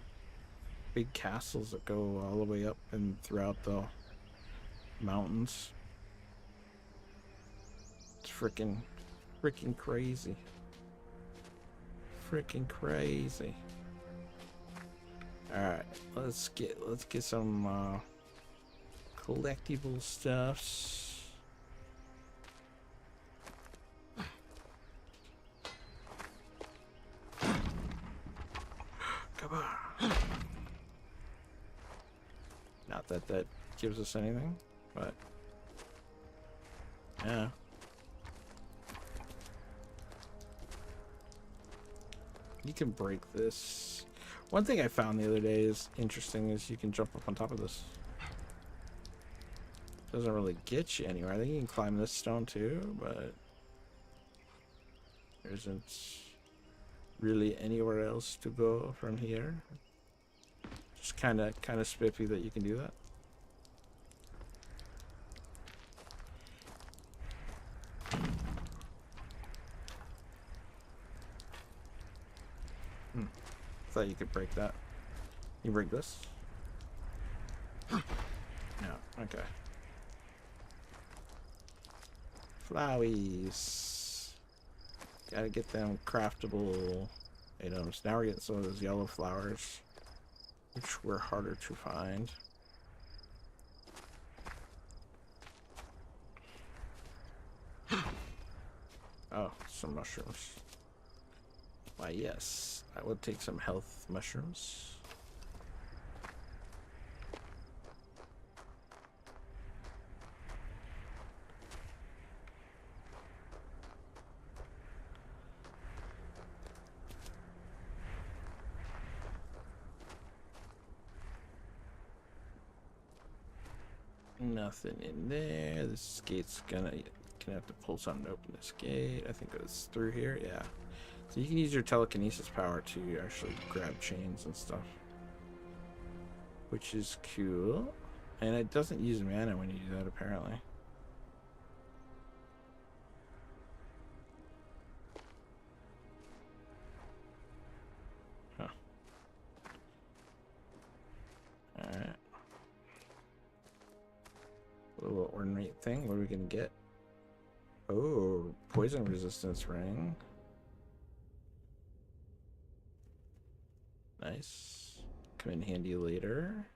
Big castles that go all the way up and throughout the mountains. It's freaking crazy. Freaking crazy. All right, let's get some collectible stuffs. Come on. Not that that gives us anything, but yeah. You can break this. One thing I found the other day is interesting is you can jump up on top of this. Doesn't really get you anywhere. I think you can climb this stone too, but there isn't really anywhere else to go from here. Just kind of spiffy that you can do that. Thought you could break that. You break this? No. Okay. Flowies. Gotta get them craftable items. Now we're getting some of those yellow flowers, which were harder to find. Oh, some mushrooms. Why, yes. I would take some health mushrooms. Nothing in there. This gate's gonna have to pull something to open this gate. I think it's through here. Yeah. So you can use your telekinesis power to actually grab chains and stuff, which is cool. And it doesn't use mana when you do that, apparently. Huh. Alright. Little ornate thing. What are we gonna get? Oh, poison resistance ring. Nice. Come in handy later.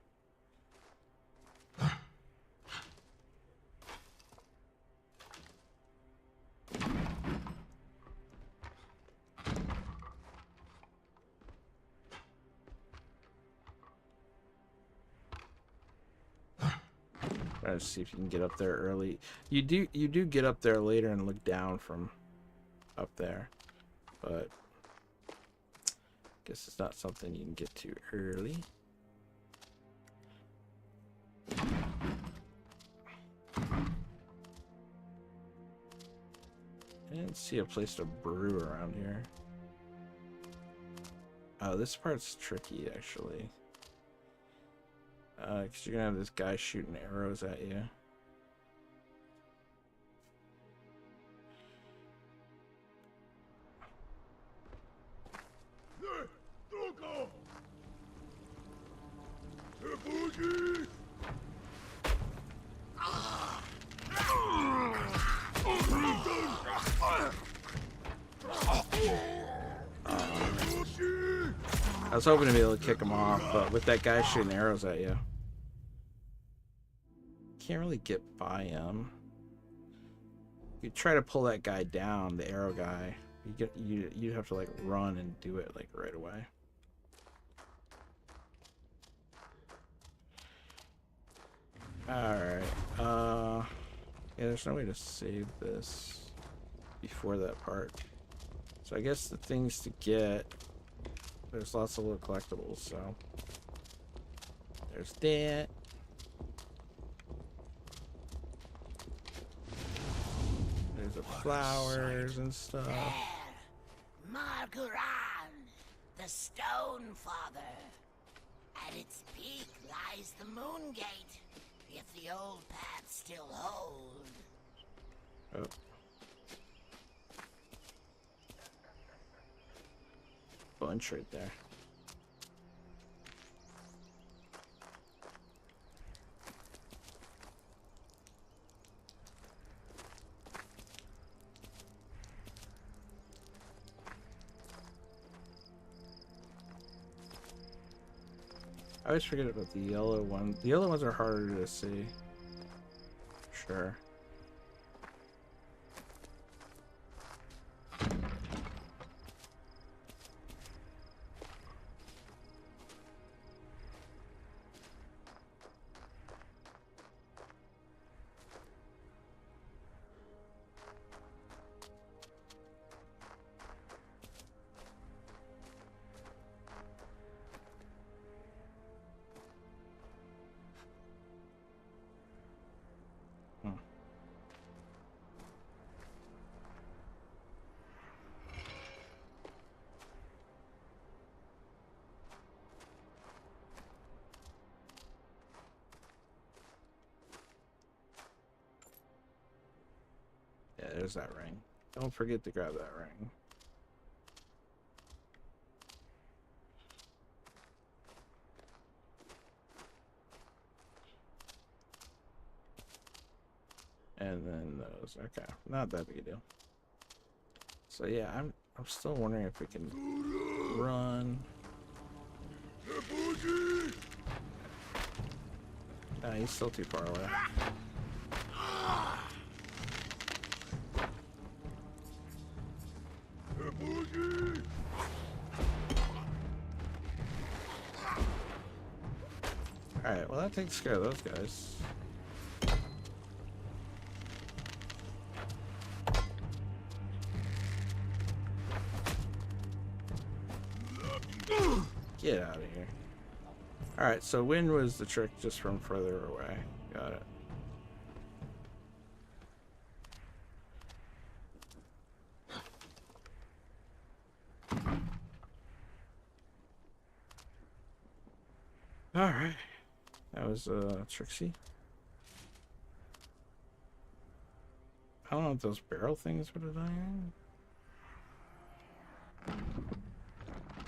Try to see if you can get up there early. You do get up there later and look down from up there, but guess it's not something you can get to early. I didn't see a place to brew around here. Oh, this part's tricky actually. Because you're gonna have this guy shooting arrows at you. I was hoping to be able to kick him off, but with that guy shooting arrows at you, can't really get by him. You try to pull that guy down, the arrow guy. You have to like run and do it like right away. Alright, yeah, there's no way to save this before that part. So I guess the things to get, there's lots of little collectibles, so there's that. There's the flowers and stuff. There, Marguran, the Stone Father. At its peak lies the Moon Gate, if the old paths still hold. Oh. Bunch right there. I always forget about the yellow one. The yellow ones are harder to see. Sure. Yeah, there's that ring. Don't forget to grab that ring. And then those. Okay, not that big a deal. So yeah, I'm still wondering if we can run. Nah, he's still too far away. Alright, well that takes care of those guys. Get out of here. Alright, so wind was the trick just from further away. Got it. Alright. That was Trixie. I don't know if those barrel things would have done.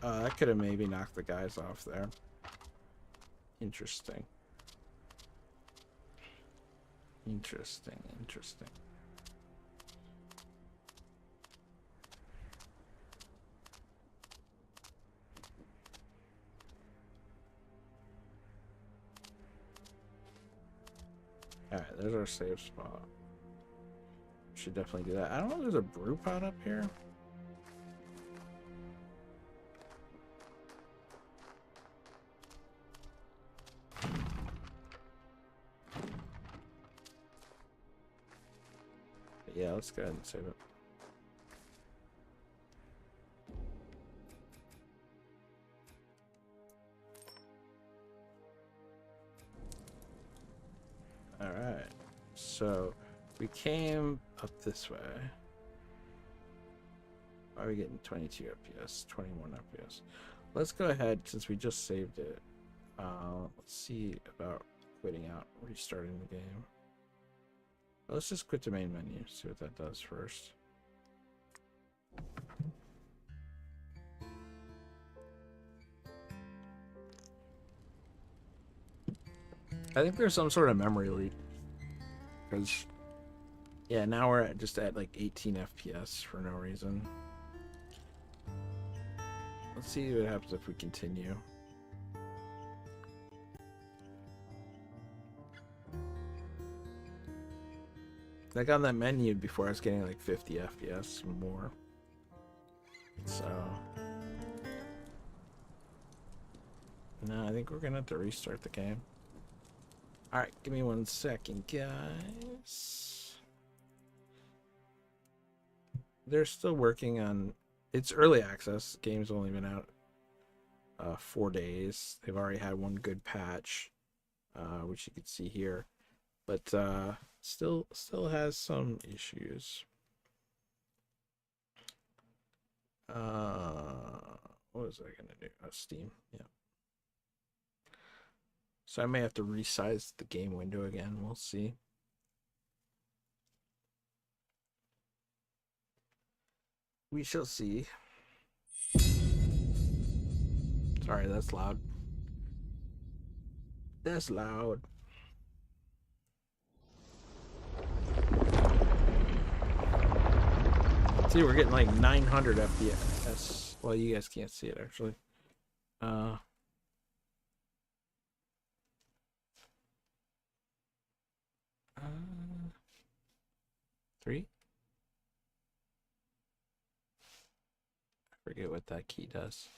That could have maybe knocked the guys off there. Interesting. Interesting. Alright, there's our save spot. Should definitely do that. I don't know if there's a brew pot up here. But yeah, let's go ahead and save it. Alright, so we came up this way. Why are we getting 22 FPS, 21 FPS? Let's go ahead, since we just saved it. Let's see about quitting out, restarting the game. Let's just quit the main menu, see what that does first. I think there's some sort of memory leak. Because, yeah, now we're just at like 18 FPS for no reason. Let's see what happens if we continue. Like on that menu before, I was getting like 50 FPS more. So, no, I think we're gonna have to restart the game. Alright, give me 1 second, guys. They're still working on... It's early access. The game's only been out 4 days. They've already had one good patch, which you can see here. But still has some issues. What was I going to do? Steam, yeah. So I may have to resize the game window again. We'll see. We shall see. Sorry, that's loud. That's loud. See, we're getting like 900 FPS. Well, you guys can't see it actually. 3. I forget what that key does.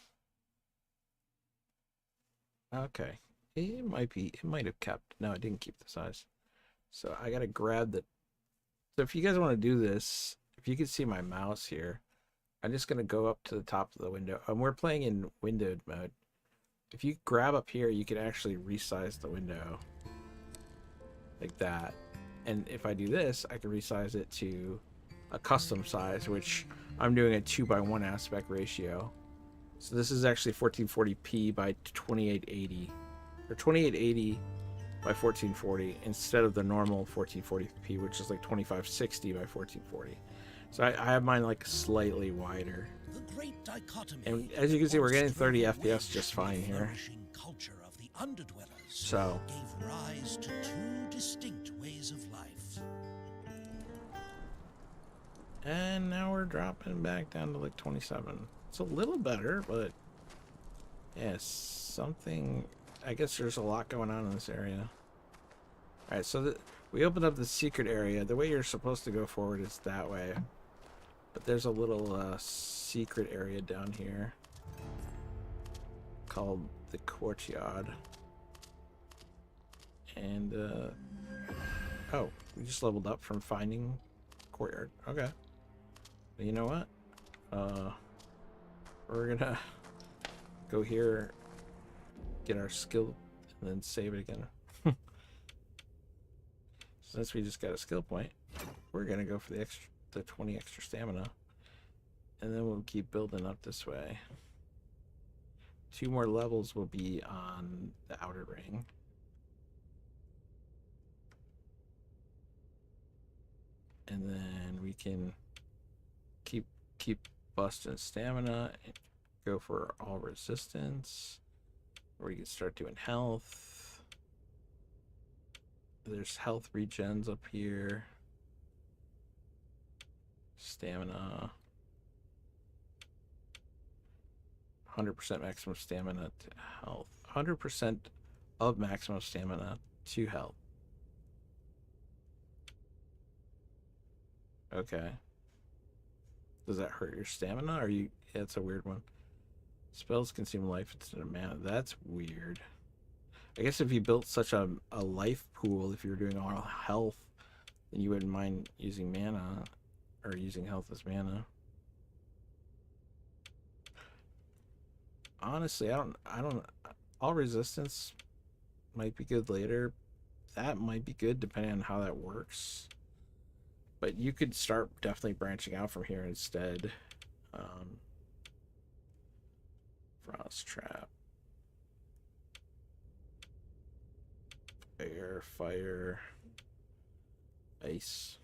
Okay, it might have kept. No, it didn't keep the size. So I gotta grab the. So if you guys want to do this, if you can see my mouse here, I'm just gonna go up to the top of the window. We're playing in windowed mode. If you grab up here, you can actually resize the window like that. And if I do this, I can resize it to a custom size, which I'm doing a 2:1 aspect ratio. So this is actually 1440p by 2880, or 2880 by 1440, instead of the normal 1440p, which is like 2560 by 1440. So I have mine like slightly wider. The great dichotomy, and as you can see, we're getting 30 FPS just fine here. Culture of the underdwellers So gave rise to 2 distinct ways of life. And now we're dropping back down to like 27. It's a little better, but yes, something. I guess there's a lot going on in this area. All right, so we opened up the secret area. The way you're supposed to go forward is that way, but there's a little secret area down here called the courtyard. And oh, we just leveled up from finding courtyard. Okay. Well, you know what? We're gonna go here, get our skill, and then save it again. Since we just got a skill point, we're gonna go for the 20 extra stamina, and then we'll keep building up this way. 2 more levels will be on the outer ring. And then we can keep busting stamina and go for all resistance. Or we can start doing health. There's health regens up here. Stamina. 100% maximum stamina to health. 100% of maximum stamina to health. Okay. Does that hurt your stamina? Or you? Yeah, it's a weird one. Spells consume life instead of mana. That's weird. I guess if you built such a life pool, if you're doing all health, then you wouldn't mind using mana or using health as mana. Honestly, I don't. All resistance might be good later. That might be good depending on how that works. But you could start definitely branching out from here instead. Frost trap. Air, fire, ice.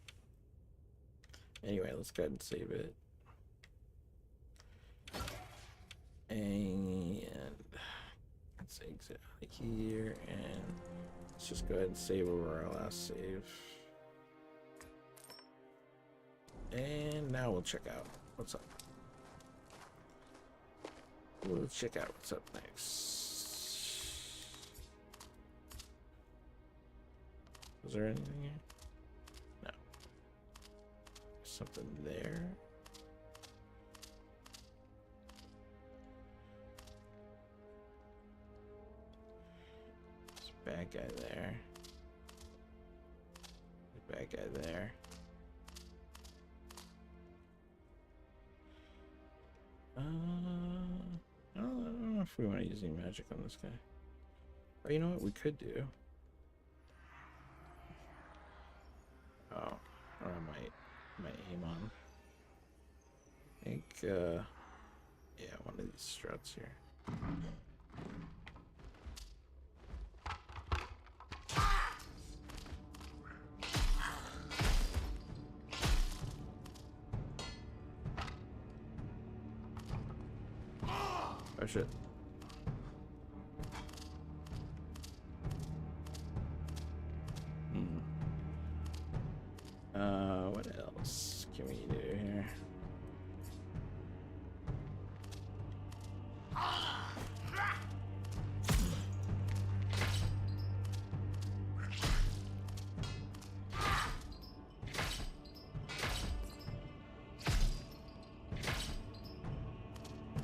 Anyway, let's go ahead and save it. And let's exit out of here, and let's just go ahead and save over our last save. And now we'll check out what's up. We'll check out what's up next. Was there anything here? No. Something there. There's a bad guy there. There's a bad guy there. I don't know if we want to use any magic on this guy. Or you know what we could do? Oh, or I might aim on. I think, yeah, one of these struts here. Oh shit. What else can we do here?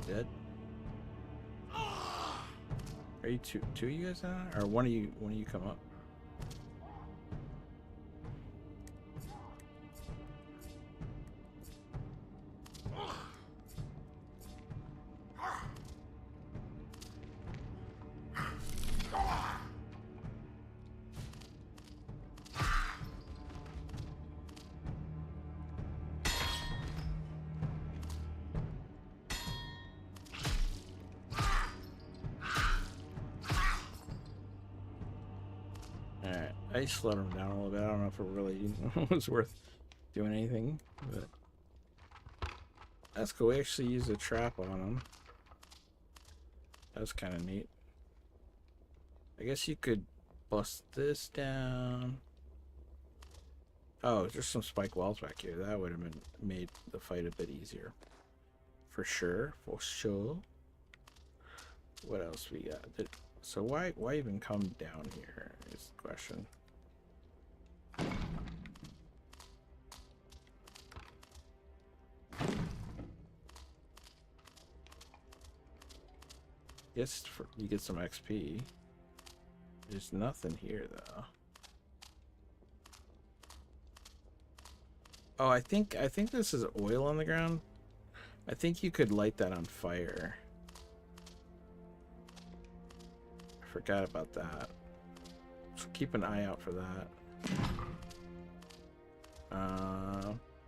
Dead? Are you two of you guys on? Or one of you come up? I slowed him down a little bit. I don't know if it really was worth doing anything, but that's cool. We actually used a trap on him. That was kind of neat. I guess you could bust this down. Oh, there's some spike walls back here. That would have made the fight a bit easier. For sure. For sure. What else we got? So why even come down here is the question. Yes, you get some XP. There's nothing here though. Oh, I think this is oil on the ground. I think you could light that on fire. I forgot about that. So keep an eye out for that.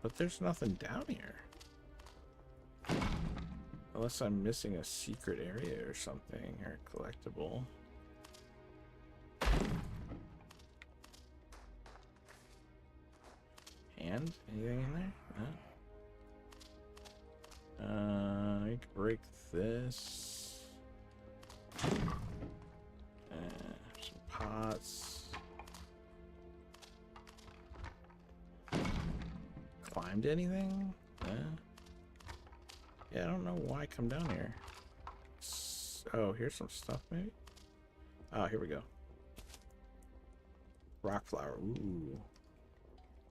But there's nothing down here. Unless I'm missing a secret area or something, or collectible. Hand? Anything in there? No? I can break this. Some pots. Climbed anything? Yeah, I don't know why I come down here. Oh, here's some stuff maybe? Oh, here we go. Rock flower. Ooh.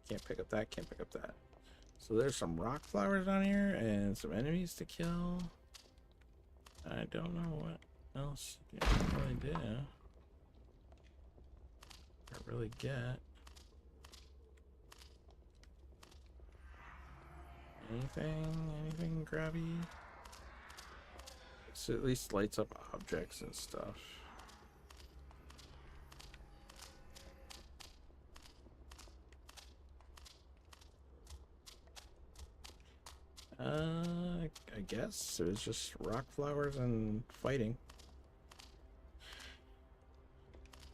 Can't pick up that, can't pick up that. So there's some rock flowers on here and some enemies to kill. I don't know what else you can really do. Or really get. Anything grabby? So at least lights up objects and stuff. I guess it was just rock flowers and fighting.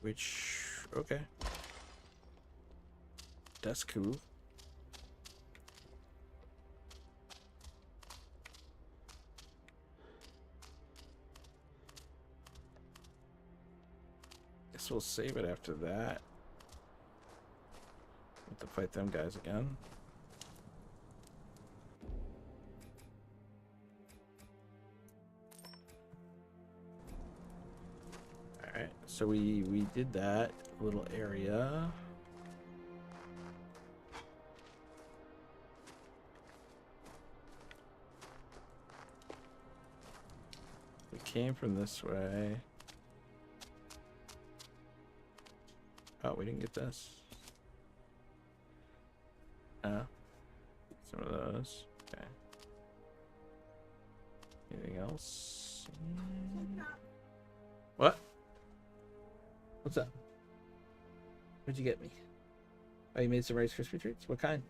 Which, okay. That's cool. Guess we'll save it after that. Have to fight them guys again. Alright, so we did that little area. We came from this way. Oh, we didn't get this. Some of those. Okay. Anything else? What? What's up? What'd you get me? Oh, you made some Rice Krispie treats? What kind?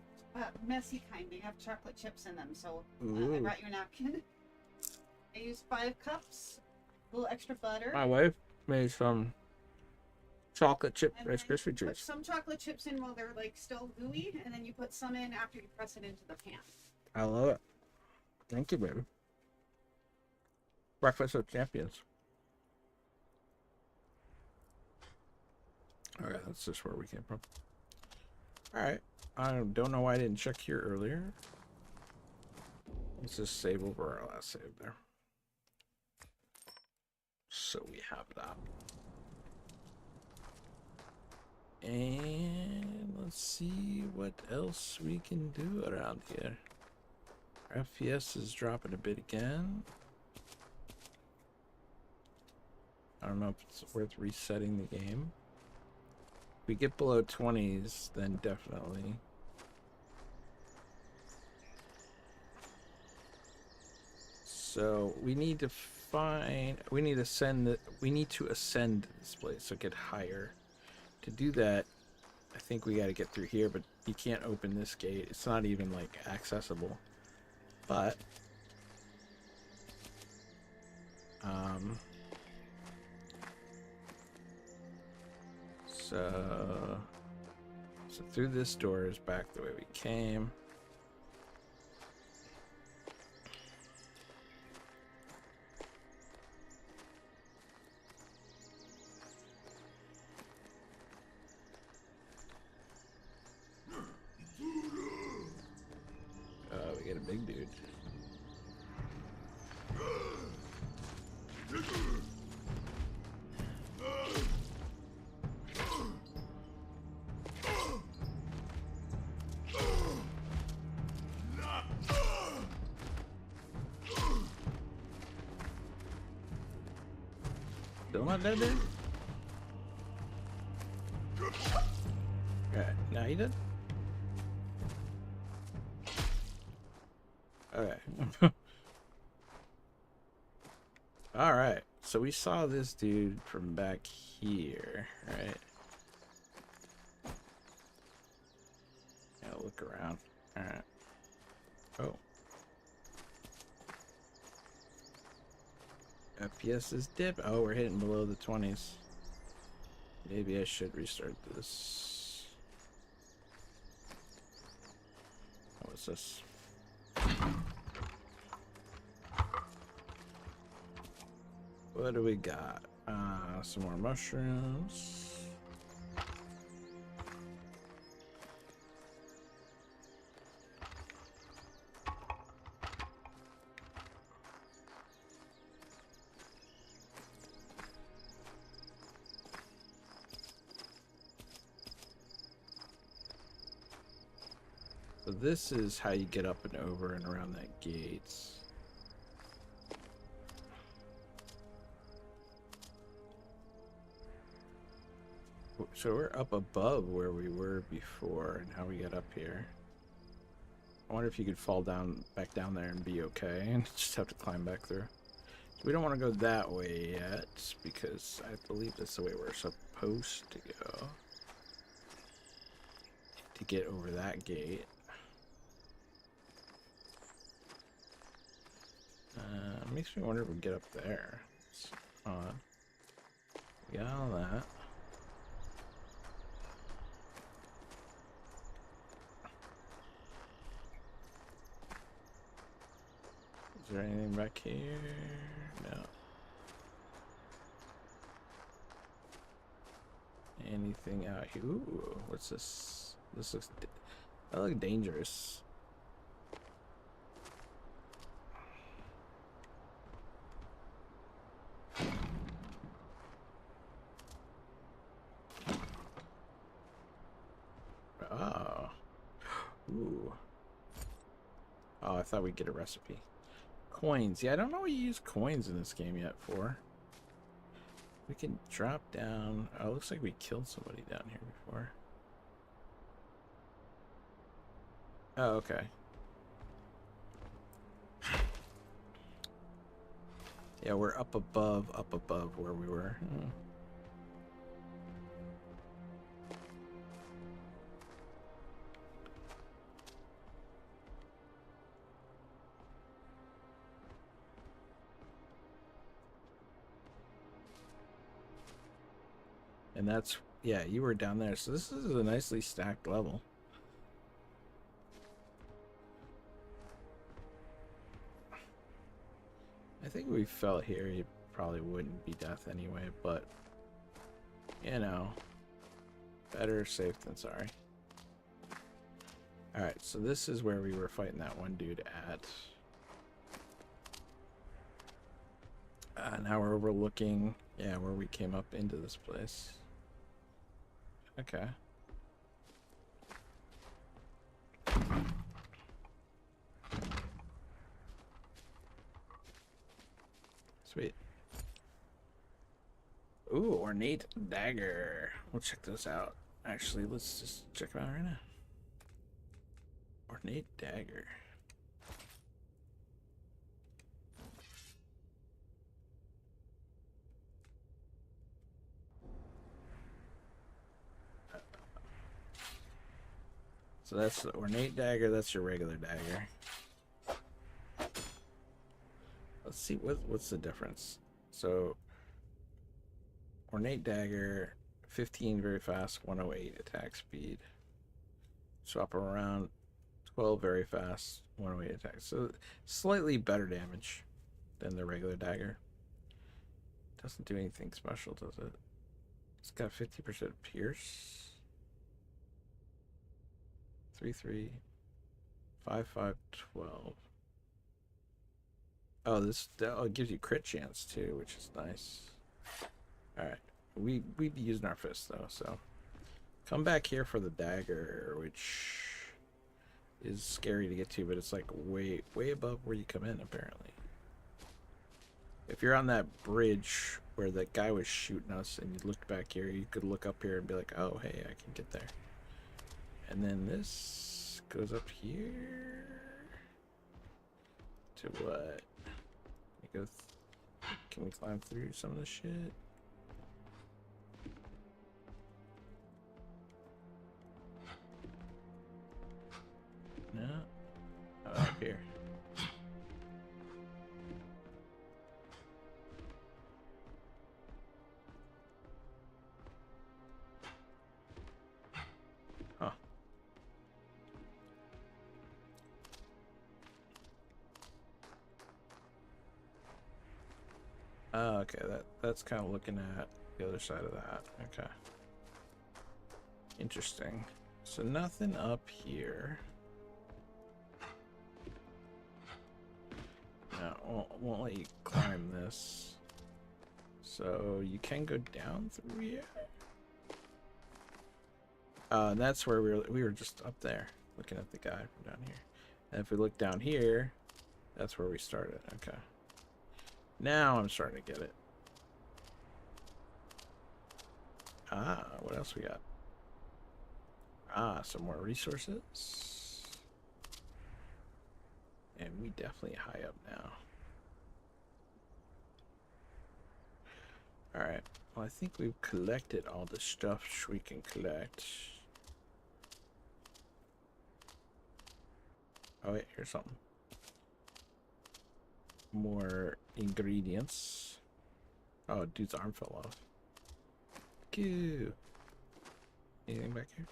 Messy kind. They have chocolate chips in them, so I Ooh. brought you a napkin. I used 5 cups, a little extra butter. My wife made some chocolate chip and Rice then Krispie put treats. some chocolate chips in while they're like still gooey, and then you put some in after you press it into the pan. I love it. Thank you, baby. Breakfast with champions. Okay, that's just where we came from. Alright. I don't know why I didn't check here earlier. Let's just save over our last save there. So we have that. And let's see what else we can do around here. Our FPS is dropping a bit again. I don't know if it's worth resetting the game. If we get below 20s, then definitely. So we need to ascend this place, so get higher. To do that, I think we got to get through here, but you can't open this gate. It's not even like accessible. But so through this door is back the way we came. We get a big dude. Still not dead there? you did? Okay. Alright, so we saw this dude from back here, right? Yeah, look around. Alright. Oh. FPS is dip. Oh, we're hitting below the 20s. Maybe I should restart this. What's this? What do we got? Some more mushrooms. So this is how you get up and over and around that gate. So we're up above where we were before and how we got up here. I wonder if you could fall down back down there and be okay and just have to climb back through. We don't want to go that way yet because I believe that's the way we're supposed to go to get over that gate. Makes me wonder if we get up there. We got all that. Is there anything back here? No. Anything out here? Ooh, what's this? This looks... That looks dangerous. Oh. Ooh. Oh, I thought we'd get a recipe. Coins. Yeah, I don't know what you use coins in this game yet for. We can drop down. Oh, it looks like we killed somebody down here before. Oh, okay. Yeah, we're up above where we were. Hmm. And that's, yeah, you were down there. So this is a nicely stacked level. I think if we fell here, you probably wouldn't be death anyway, but, you know, better safe than sorry. Alright, so this is where we were fighting that one dude at. Now we're overlooking, yeah, where we came up into this place. Okay. Sweet. Ooh, ornate dagger. We'll check those out. Actually, let's just check them out right now. Ornate dagger. So that's the ornate dagger, that's your regular dagger. Let's see what's the difference. So ornate dagger, 15 very fast, 108 attack speed. Swap around, 12 very fast, 108 attack. So slightly better damage than the regular dagger. Doesn't do anything special, does it? It's got 50% pierce. 3/3, 5/5, 12. Oh, this gives you crit chance too, which is nice. All right, we'd be using our fists though, so come back here for the dagger, which is scary to get to, but it's like way above where you come in apparently. If you're on that bridge where that guy was shooting us and you looked back here, you could look up here and be like, oh hey, I can get there. And then this goes up here to what? Can we climb through some of this shit? No. Oh, up here. Huh. Oh, okay, that's kind of looking at the other side of that. Okay. Interesting. So nothing up here. No, won't let you climb this. So you can go down through here. And that's where we were just up there, looking at the guy from down here. And if we look down here, that's where we started. Okay. Now I'm starting to get it. Ah, what else we got? Ah, some more resources. And we definitely high up now. Alright. Well, I think we've collected all the stuff we can collect. Oh wait, here's something. More ingredients. Oh, dude's arm fell off. Goo. Anything back here?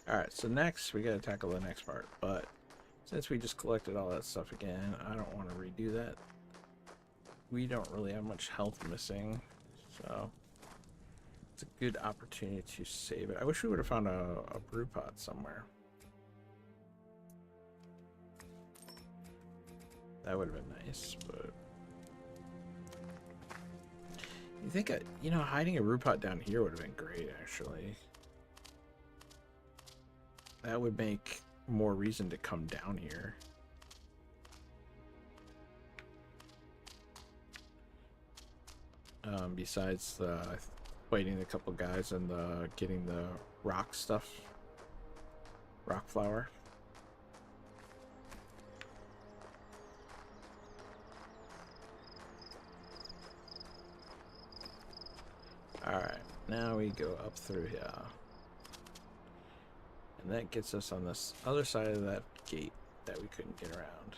Alright, so next we gotta tackle the next part, but since we just collected all that stuff again, I don't want to redo that. We don't really have much health missing, so it's a good opportunity to save it. I wish we would have found a brew pot somewhere. That would have been nice, but you think, you know, hiding a brew pot down here would have been great, actually. That would make more reason to come down here. Besides the fighting a couple guys and getting the rock stuff, rock flower. Alright, now we go up through here. And that gets us on this other side of that gate that we couldn't get around.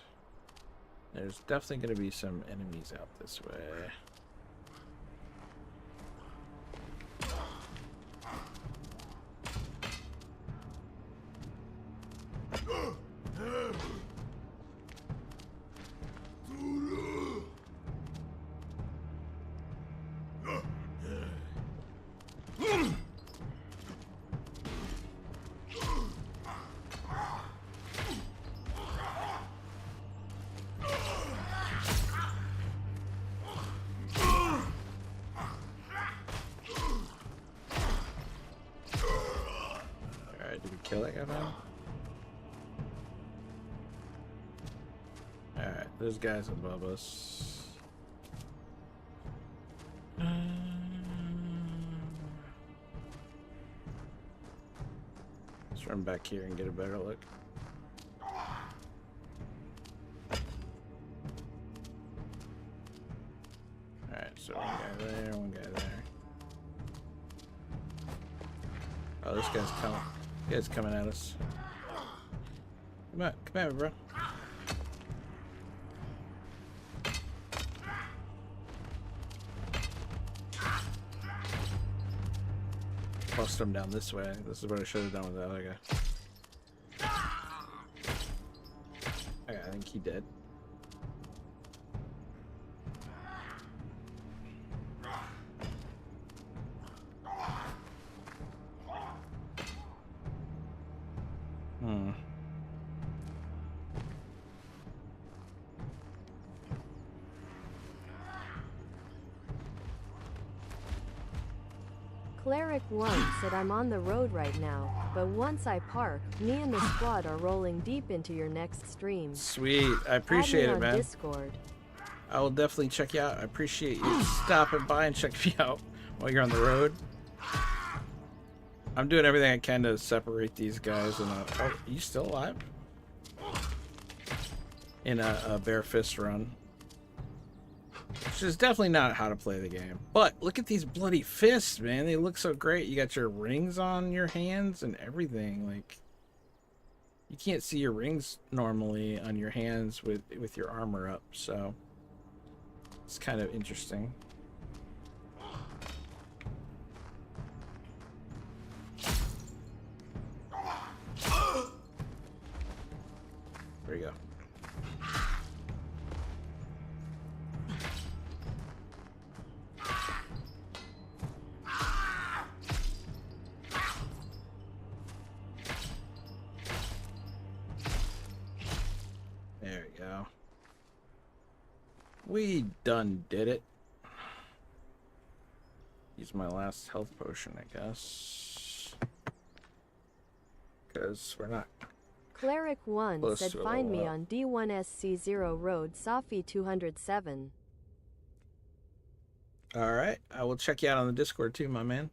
There's definitely going to be some enemies out this way. Kill that guy now? Alright, there's guys above us. Let's run back here and get a better look. Alright, so one guy there, one guy there. Oh, this guy's coming. This guy's coming at us. Come on, come at me, bro. Bust him down this way. This is what I should have done with the other guy. Okay, I think he did. Cleric 1 said I'm on the road right now, but once I park, me and the squad are rolling deep into your next stream. Sweet. I appreciate Add me it, on man. Discord. I will definitely check you out. I appreciate you stopping by and checking me out while you're on the road. I'm doing everything I can to separate these guys. In a, oh, are you still alive? In a bare fist run. Which is definitely not how to play the game. But look at these bloody fists, man. They look so great. You got your rings on your hands and everything. Like, you can't see your rings normally on your hands with your armor up. So it's kind of interesting. There you go. There we go. We done did it. Use my last health potion, I guess. Because we're not. Cleric 1 Close said to a find me level up. on D1SC0 Road, Safi 207. Alright, I will check you out on the Discord too, my man.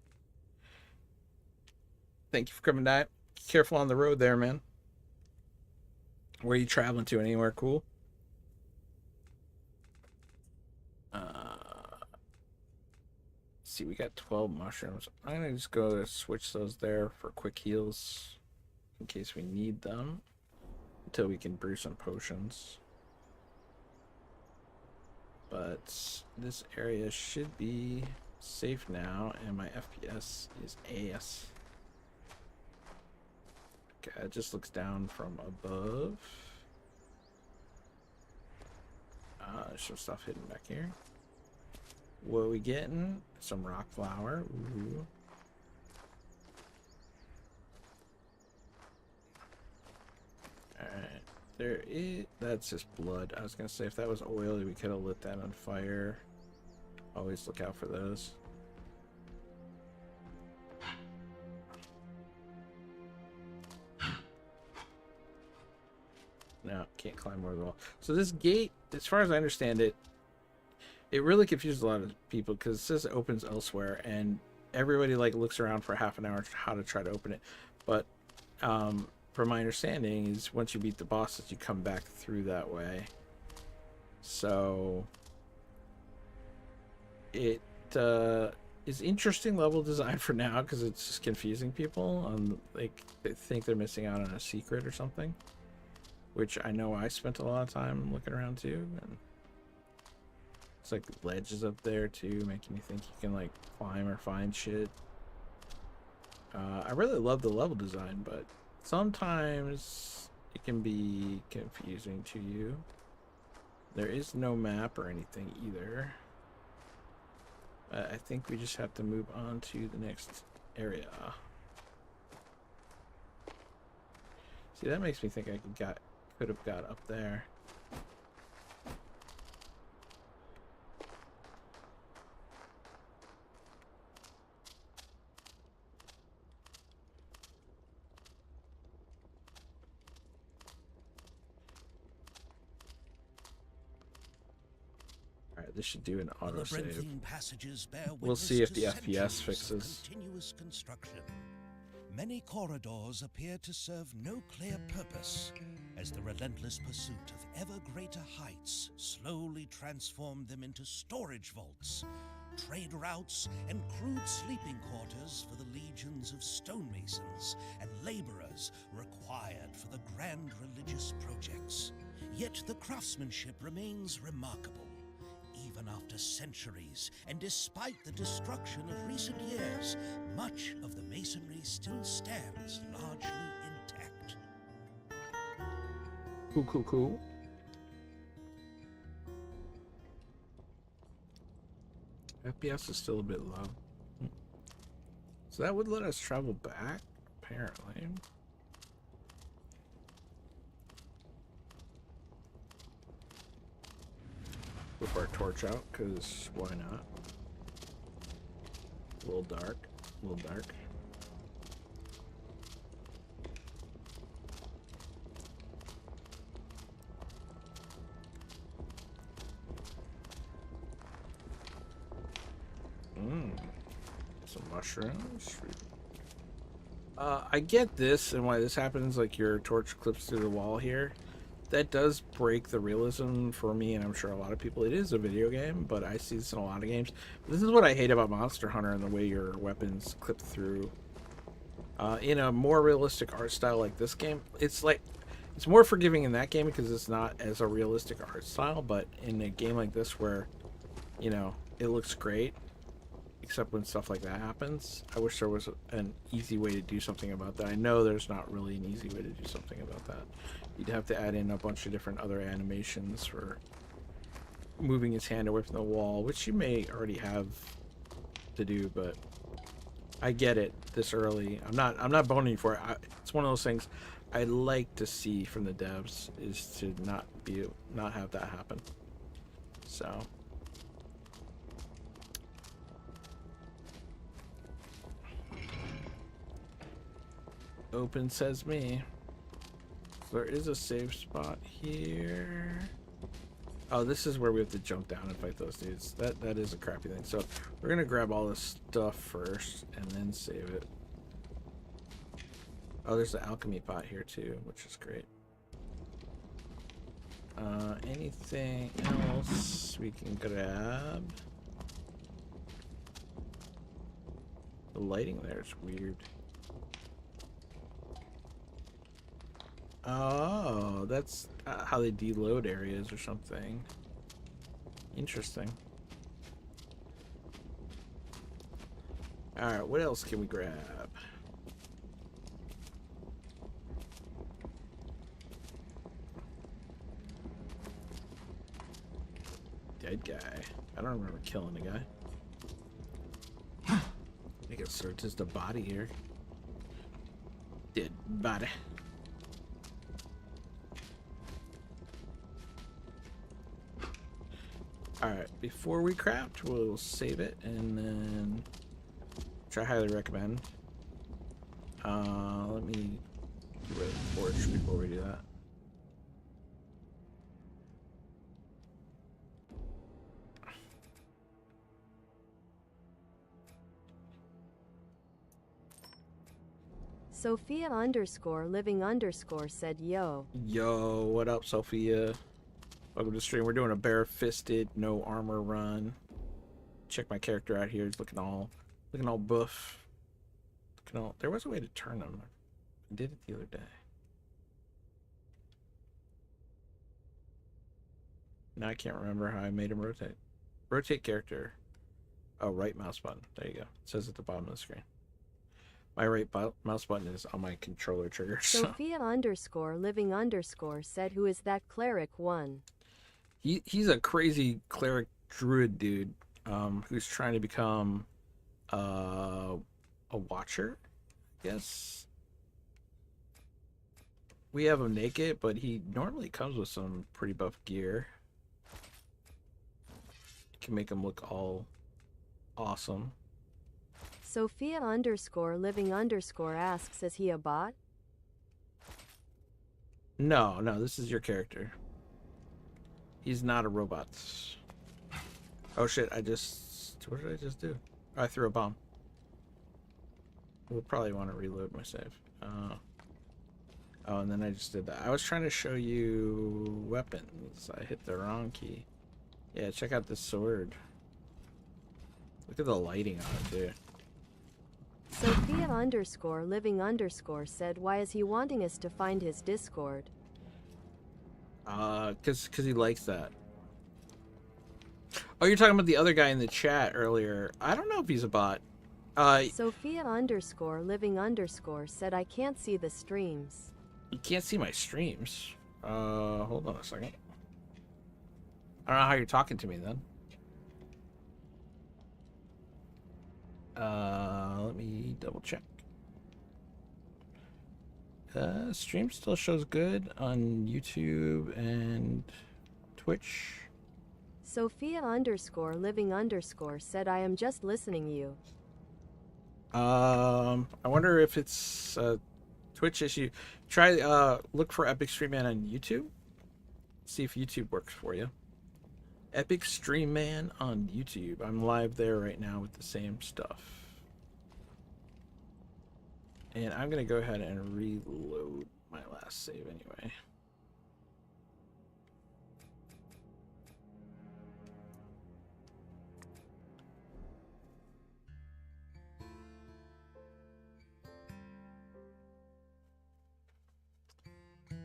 Thank you for coming down. Careful on the road there, man. Where are you traveling to? Anywhere cool? See, we got 12 mushrooms. I'm gonna just go switch those there for quick heals in case we need them until we can brew some potions. But this area should be safe now, and my FPS is ass. Okay, it just looks down from above. There's some stuff hidden back here. What are we getting? Some rock flour. Ooh. Alright. There is. That's just blood. I was gonna say if that was oily, we could have lit that on fire. Always look out for those. No, can't climb over the wall. So this gate, as far as I understand it, it really confused a lot of people because it says it opens elsewhere, and everybody like looks around for half an hour how to try to open it. But from my understanding, is once you beat the bosses, you come back through that way. So it is interesting level design for now because it's just confusing people on like they think they're missing out on a secret or something. Which I know I spent a lot of time looking around too, and it's like ledges up there too, making me think you can like climb or find shit. I really love the level design, but sometimes it can be confusing to you. There is no map or anything either. I think we just have to move on to the next area. See, that makes me think I could have got up there. Alright, this should do an autosave. Labyrinthine passages bear We'll witness see if to the FPS centuries of fixes. continuous construction. Many corridors appear to serve no clear purpose, as the relentless pursuit of ever greater heights slowly transformed them into storage vaults, trade routes, and crude sleeping quarters for the legions of stonemasons and laborers required for the grand religious projects. Yet the craftsmanship remains remarkable. Even after centuries, and despite the destruction of recent years, much of the masonry still stands largely intact. Cool. FPS is still a bit low. So that would let us travel back, apparently. Whip our torch out, because why not? A little dark. A little dark. Some mushrooms. I get this and why this happens, like your torch clips through the wall here. That does break the realism for me, and I'm sure a lot of people. It is a video game, but I see this in a lot of games. This is what I hate about Monster Hunter and the way your weapons clip through. In a more realistic art style like this game, it's more forgiving in that game because it's not as a realistic art style, but in a game like this where, you know, it looks great, except when stuff like that happens. I wish there was an easy way to do something about that. I know there's not really an easy way to do something about that. You'd have to add in a bunch of different other animations for moving his hand away from the wall, which you may already have to do, but I get it this early. I'm not boning you for it. It's one of those things I'd like to see from the devs, is to not have that happen. So open says me. There is a save spot here. Oh, this is where we have to jump down and fight those dudes. That is a crappy thing. So we're gonna grab all this stuff first and then save it. Oh, there's the alchemy pot here too, which is great. Anything else we can grab? The lighting there is weird. Oh, that's how they deload areas or something. Interesting. Alright, what else can we grab? Dead guy. I don't remember killing the guy. I guess there's just a body here. Dead body. Alright, before we craft, we'll save it and then, which I highly recommend. Let me do a torch before we do that. Sophia _living_ said yo. Yo, what up, Sophia? Welcome to the stream. We're doing a bare-fisted, no armor run. Check my character out here. He's looking all buff. There was a way to turn him. I did it the other day. Now I can't remember how I made him rotate. Rotate character. Oh, right mouse button. There you go. It says at the bottom of the screen. My right mouse button is on my controller trigger. Sophia _living_ said, who is that cleric one? He's a crazy cleric druid dude who's trying to become a watcher, I guess. We have him naked, but he normally comes with some pretty buff gear. Can make him look all awesome. Sophia _living_ asks, is he a bot? No, this is your character. He's not a robot. Oh shit, what did I just do? Oh, I threw a bomb. We'll probably want to reload my save. Oh, and then I just did that. I was trying to show you weapons. I hit the wrong key. Yeah, check out this sword. Look at the lighting on it, too. Sophia _living_ said, why is he wanting us to find his Discord? Cause he likes that. Oh, you're talking about the other guy in the chat earlier. I don't know if he's a bot. Sophia _living_ said, I can't see the streams. You can't see my streams. Hold on a second. I don't know how you're talking to me then. Let me double check. Stream still shows good on YouTube and Twitch. Sophia _living_ said, I am just listening you. I wonder if it's a Twitch issue. Try look for Epic Stream Man on YouTube. See if YouTube works for you. Epic Stream Man on YouTube. I'm live there right now with the same stuff. And I'm gonna go ahead and reload my last save anyway.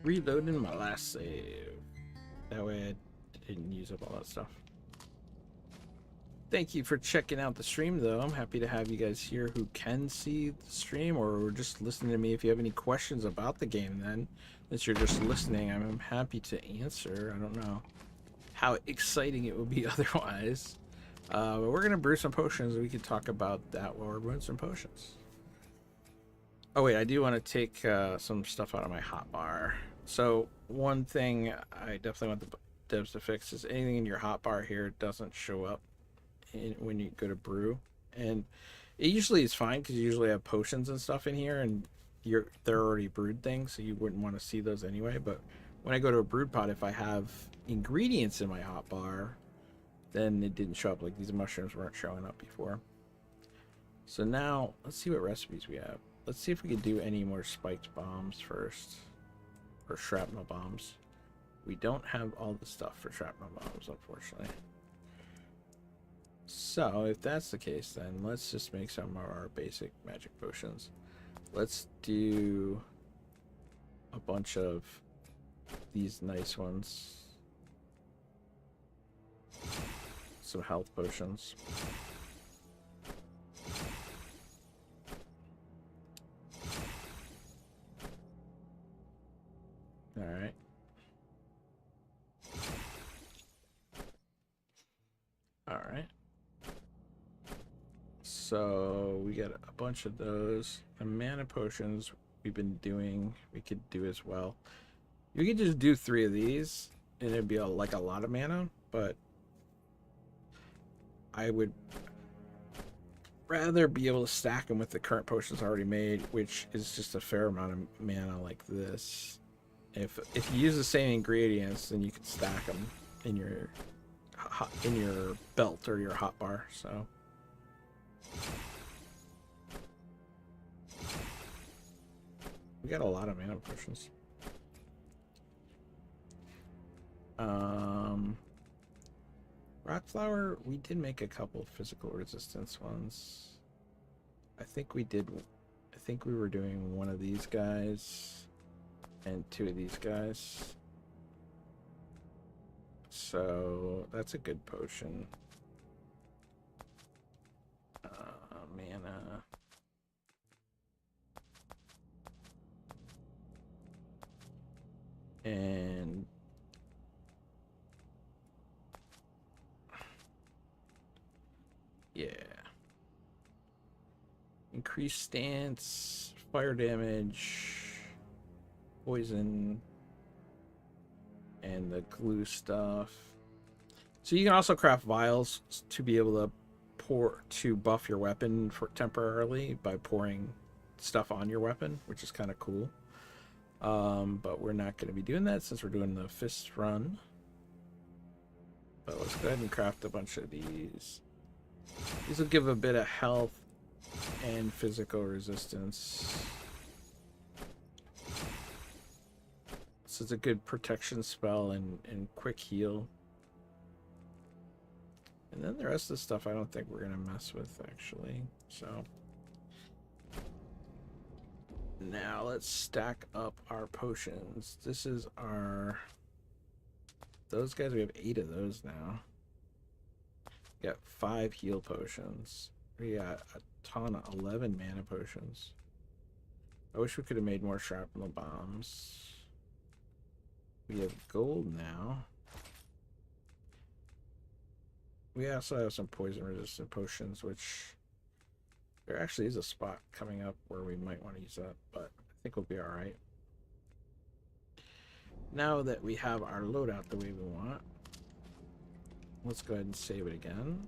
Reloading my last save. That way I didn't use up all that stuff. Thank you for checking out the stream, though. I'm happy to have you guys here who can see the stream or just listening to me. If you have any questions about the game, then, since you're just listening, I'm happy to answer. I don't know how exciting it will be otherwise. But we're going to brew some potions. We can talk about that while we're brewing some potions. Oh, wait, I do want to take some stuff out of my hotbar. So, one thing I definitely want the devs to fix is anything in your hotbar here doesn't show up when you go to brew, and it usually is fine because you usually have potions and stuff in here, and they're already brewed things, so you wouldn't want to see those anyway. But when I go to a brewed pot, if I have ingredients in my hotbar, then it didn't show up. Like these mushrooms weren't showing up before. So now let's see what recipes we have. Let's see if we can do any more spiked bombs first, or shrapnel bombs. We don't have all the stuff for shrapnel bombs, unfortunately. So, if that's the case, then let's just make some of our basic magic potions. Let's do a bunch of these nice ones. Some health potions. Alright. Alright. So we got a bunch of those. The mana potions we've been doing, we could do as well. You could just do 3 of these, and it'd be like a lot of mana, but I would rather be able to stack them with the current potions already made, which is just a fair amount of mana like this. If you use the same ingredients, then you can stack them in your belt or your hotbar. So. We got a lot of mana potions. Rock flower, we did make a couple physical resistance ones. I think we were doing one of these guys and 2 of these guys. So that's a good potion. Mana. And yeah, increased stance, fire damage, poison, and the glue stuff. So you can also craft vials to be able to buff your weapon temporarily by pouring stuff on your weapon, which is kind of cool. But we're not going to be doing that since we're doing the fist run. But let's go ahead and craft a bunch of these. These will give a bit of health and physical resistance. So it's a good protection spell and quick heal. And then the rest of the stuff I don't think we're going to mess with, actually. So now let's stack up our potions. This is our... Those guys, we have 8 of those now. We got 5 heal potions. We got a ton of 11 mana potions. I wish we could have made more shrapnel bombs. We have gold now. We also have some poison resistant potions, which there actually is a spot coming up where we might want to use that, but I think we'll be alright. Now that we have our loadout the way we want, let's go ahead and save it again.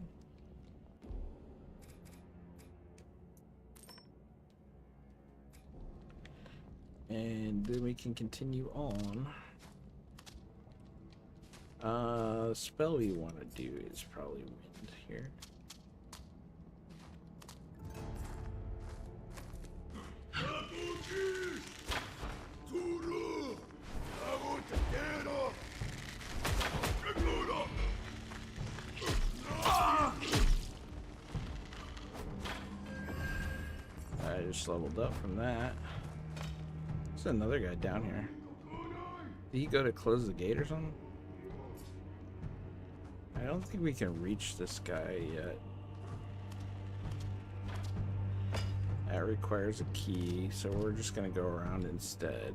And then we can continue on. Spell we want to do is probably wind here. I just leveled up from that. There's another guy down here. Did he go to close the gate or something? I don't think we can reach this guy yet. That requires a key, so we're just gonna go around instead.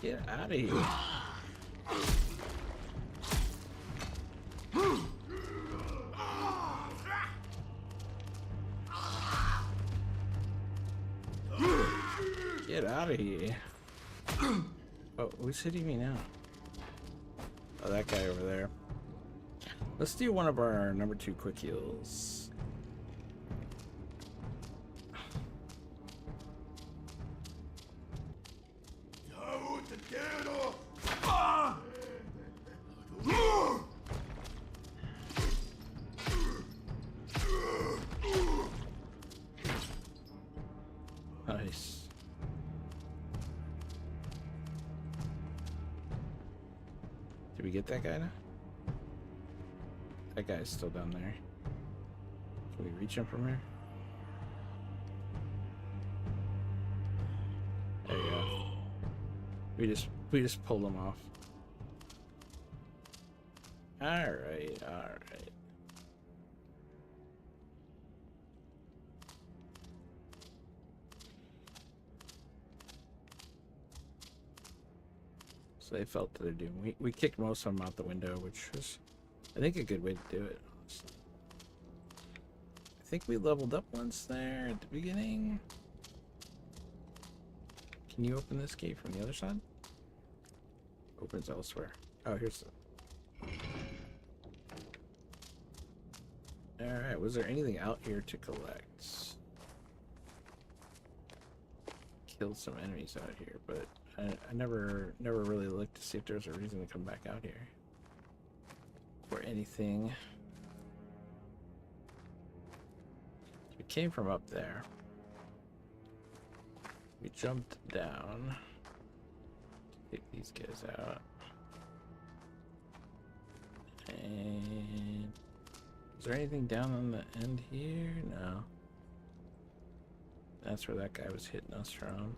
Get out of here. Get out of here. Oh, who's hitting me now? Oh, that guy over there. Let's do one of our number 2 quick heals. Nice. Did we get that guy now? That guy's still down there. Can we reach him from here? There you go. We just pulled him off. Alright, alright. So they felt their doom. We kicked most of them out the window, which was, I think, a good way to do it, honestly. I think we leveled up once there at the beginning. Can you open this gate from the other side? Opens elsewhere. Oh, here's the... Alright, was there anything out here to collect? Killed some enemies out here, but I never really looked to see if there's a reason to come back out here. Or anything. We came from up there. We jumped down. Take these guys out. And is there anything down on the end here? No. That's where that guy was hitting us from.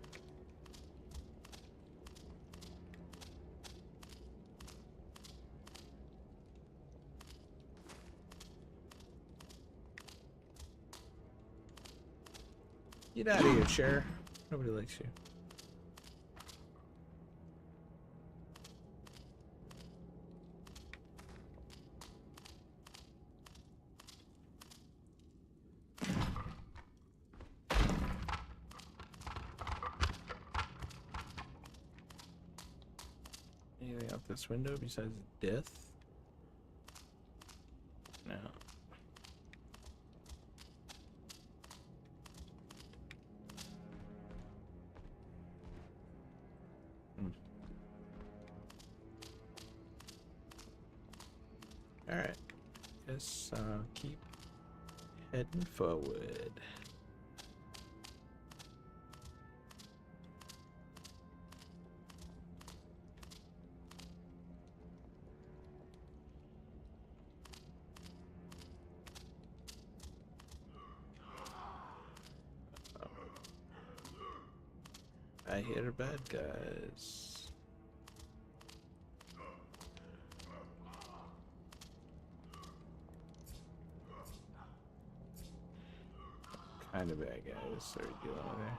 Get out of here, chair. Nobody likes you. Anything out this window besides death? No. Alright. Guess keep heading forward. I hear bad guys. Kind of bad guys started dealing with there.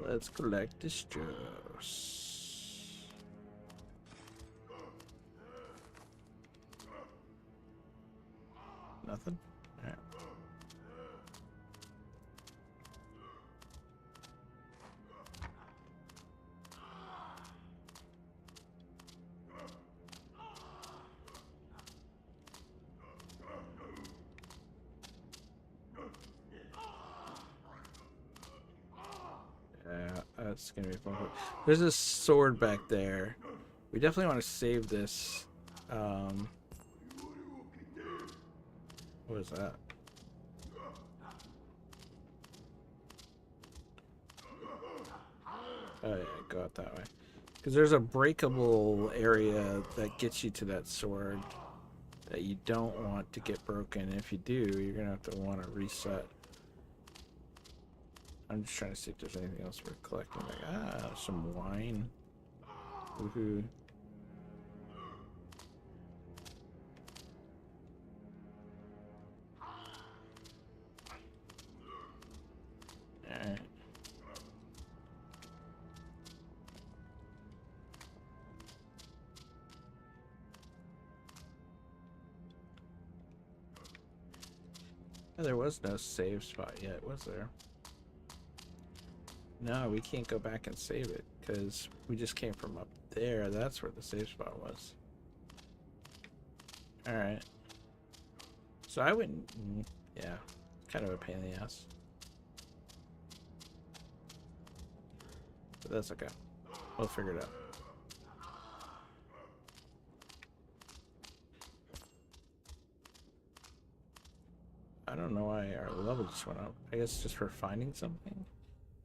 Let's collect the straws. Nothing? Alright. Yeah, that's gonna be fun. There's a sword back there. We definitely want to save this. What is that? Oh yeah, go out that way. Because there's a breakable area that gets you to that sword that you don't want to get broken. If you do, you're gonna have to want to reset. I'm just trying to see if there's anything else we're collecting. Like, some wine. Woohoo. Alright. Oh, there was no save spot yet, was there? No, we can't go back and save it because we just came from up there. That's where the save spot was. Alright. So I wouldn't... Yeah. Kind of a pain in the ass. But that's okay. We'll figure it out. I don't know why our level just went up. I guess just for finding something?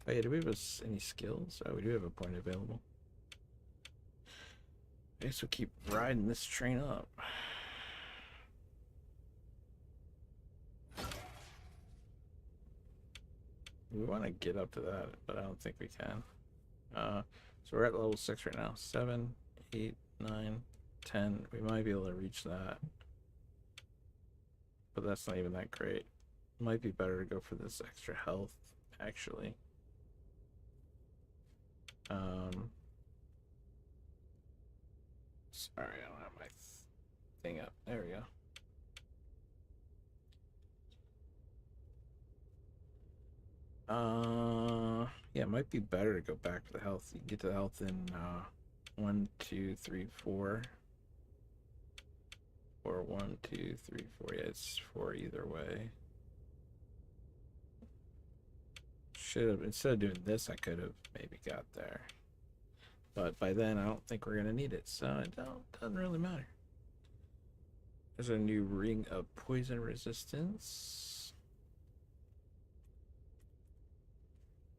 Oh yeah, do we have any skills? Oh, we do have a point available. I guess we'll keep riding this train up. We want to get up to that, but I don't think we can. So we're at level 6 right now. 7, 8, 9, 10. We might be able to reach that. But that's not even that great. Might be better to go for this extra health, actually. Sorry, I don't have my thing up. There we go. Yeah, it might be better to go back to the health. You can get to the health in 1, 2, 3, 4. Or 1, 2, 3, 4. Yeah, it's 4 either way. Should have, instead of doing this, I could have maybe got there. But by then, I don't think we're gonna need it, so it doesn't really matter. There's a new ring of poison resistance.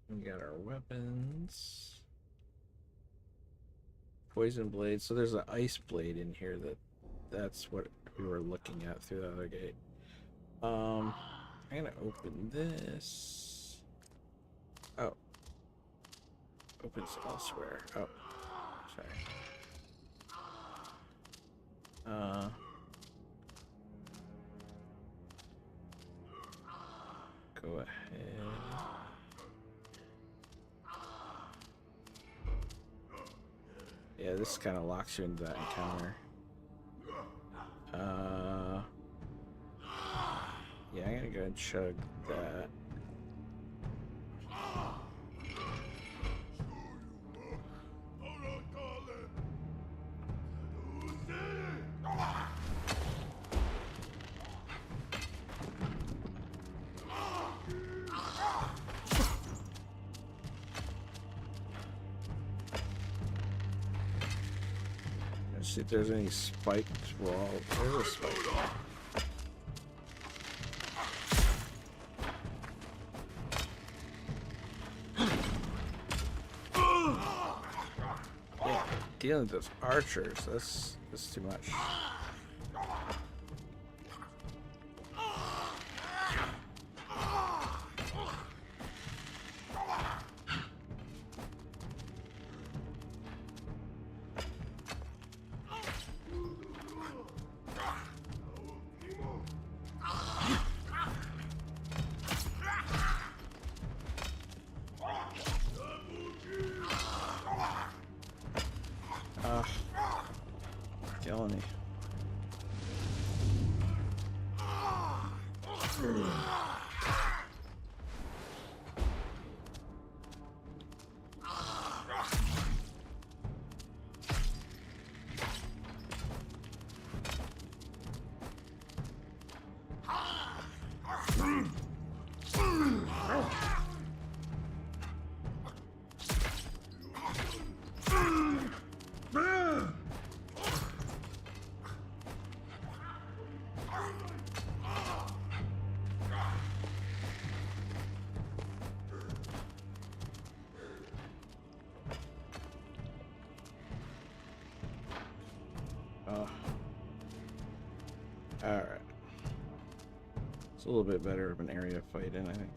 We got our weapons. Poison blade. So there's an ice blade in here that's what we were looking at through the other gate. I'm gonna open this. Oh. Opens elsewhere. Oh. Sorry. Go ahead. Yeah, this kind of locks you into that encounter. Yeah, I'm gonna go and chug that. Let's see if there's any spiked wall. There's a spike wall. Yeah, dealing with those archers, that's too much. killing me. Oh. Alright. It's a little bit better of an area to fight in, I think.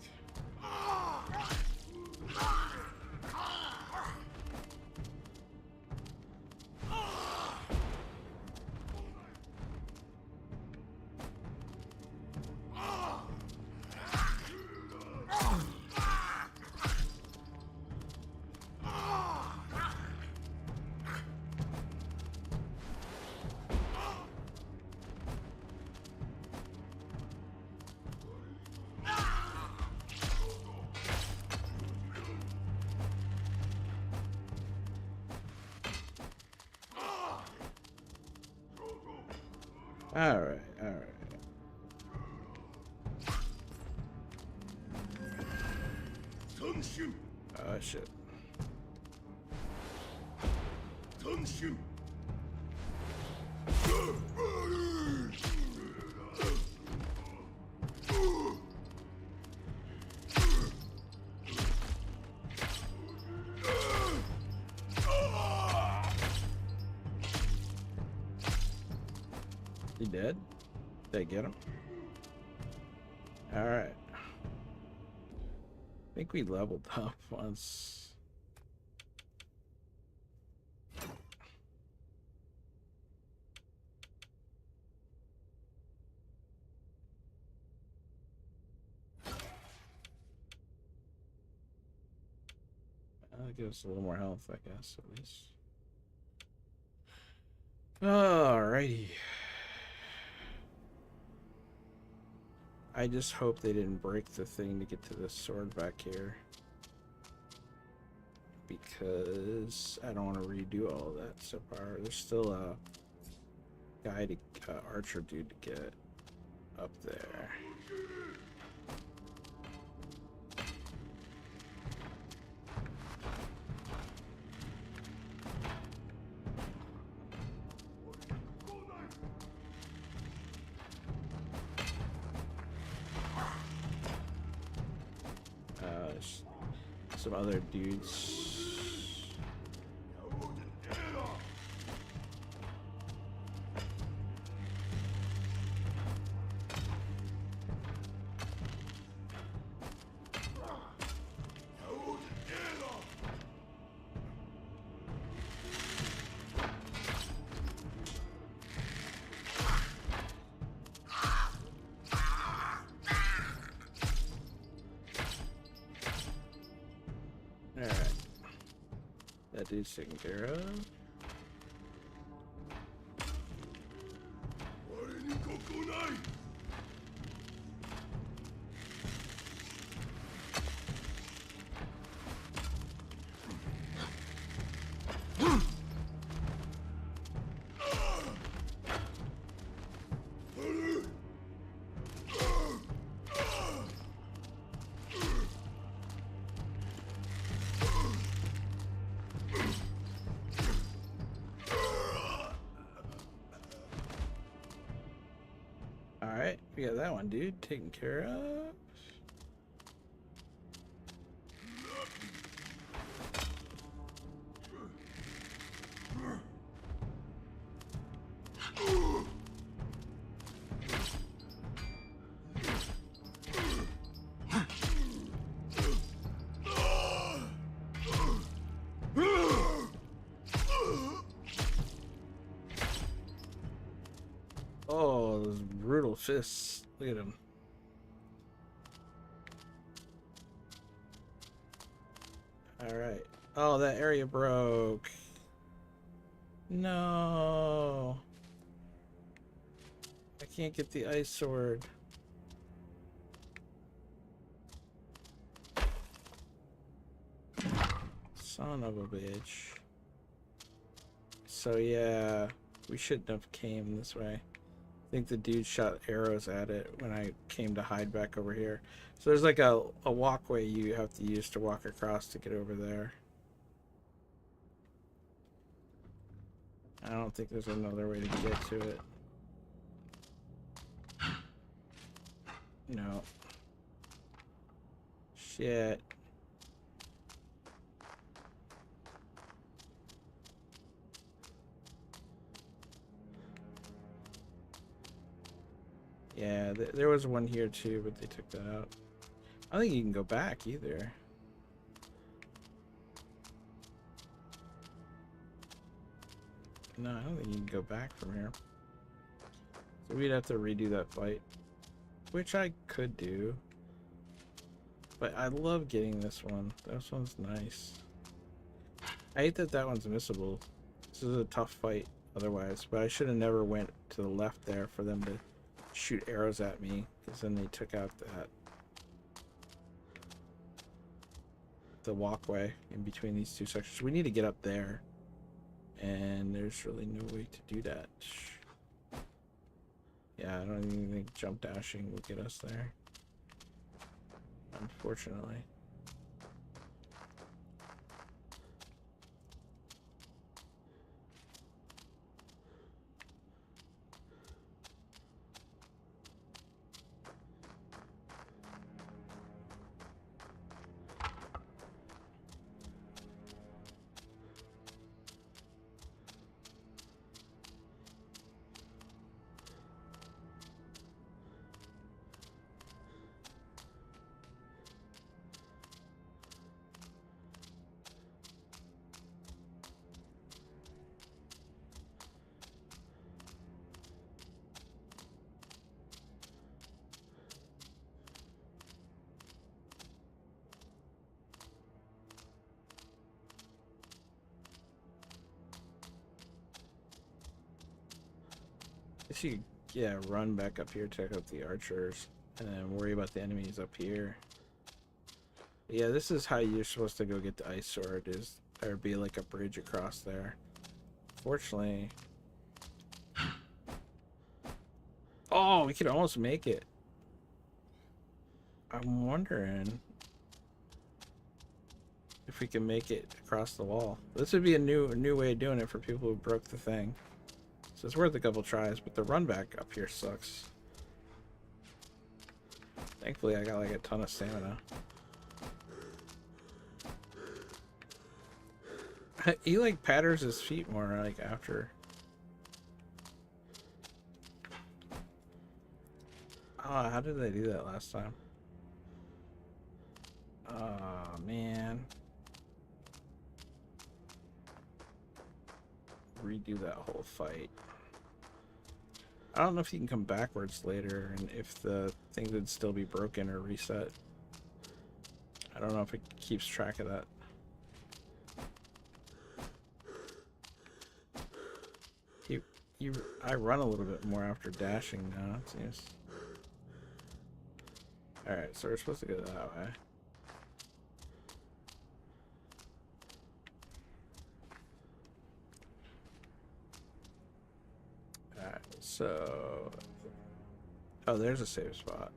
Alright, alright. Oh shit. He dead? Did I get him? Alright. I think we leveled up once. That'll give us a little more health, I guess, at least. Alrighty. I just hope they didn't break the thing to get to the sword back here. Because I don't want to redo all of that so far. There's still a guy to archer dude to get up there. Some other dudes. That dude's taken care of. Alright, we got that one, dude, taken care of. Oh, those brutal fists. Look at him. Alright. Oh, that area broke. No. can't get the ice sword. Son of a bitch. So yeah, we shouldn't have came this way. I think the dude shot arrows at it when I came to hide back over here. So there's like a walkway you have to use to walk across to get over there. I don't think there's another way to get to it. No. Shit. Yeah, there was one here too, but they took that out. I don't think you can go back either. No, I don't think you can go back from here. So we'd have to redo that fight, which I could do. But I love getting this one. This one's nice. I hate that that one's missable. This is a tough fight otherwise, but I should have never went to the left there for them to shoot arrows at me, because then they took out the walkway in between these two sections. We need to get up there, and there's really no way to do that. Yeah, I don't even think jump dashing will get us there, unfortunately. Guess you, yeah, run back up here, check out the archers, and then worry about the enemies up here. Yeah, this is how you're supposed to go get the ice sword, is there'd be like a bridge across there. Fortunately... Oh, we could almost make it. I'm wondering if we can make it across the wall. This would be a new way of doing it for people who broke the thing. So it's worth a couple tries, but the run back up here sucks. Thankfully, I got like a ton of stamina. He like patters his feet more like after. Oh, how did they do that last time? Oh man. Redo that whole fight. I don't know if you can come backwards later and if the thing would still be broken or reset. I don't know if it keeps track of that. I run a little bit more after dashing now, it seems. Alright, so we're supposed to go that way. Alright, so... Oh, there's a save spot.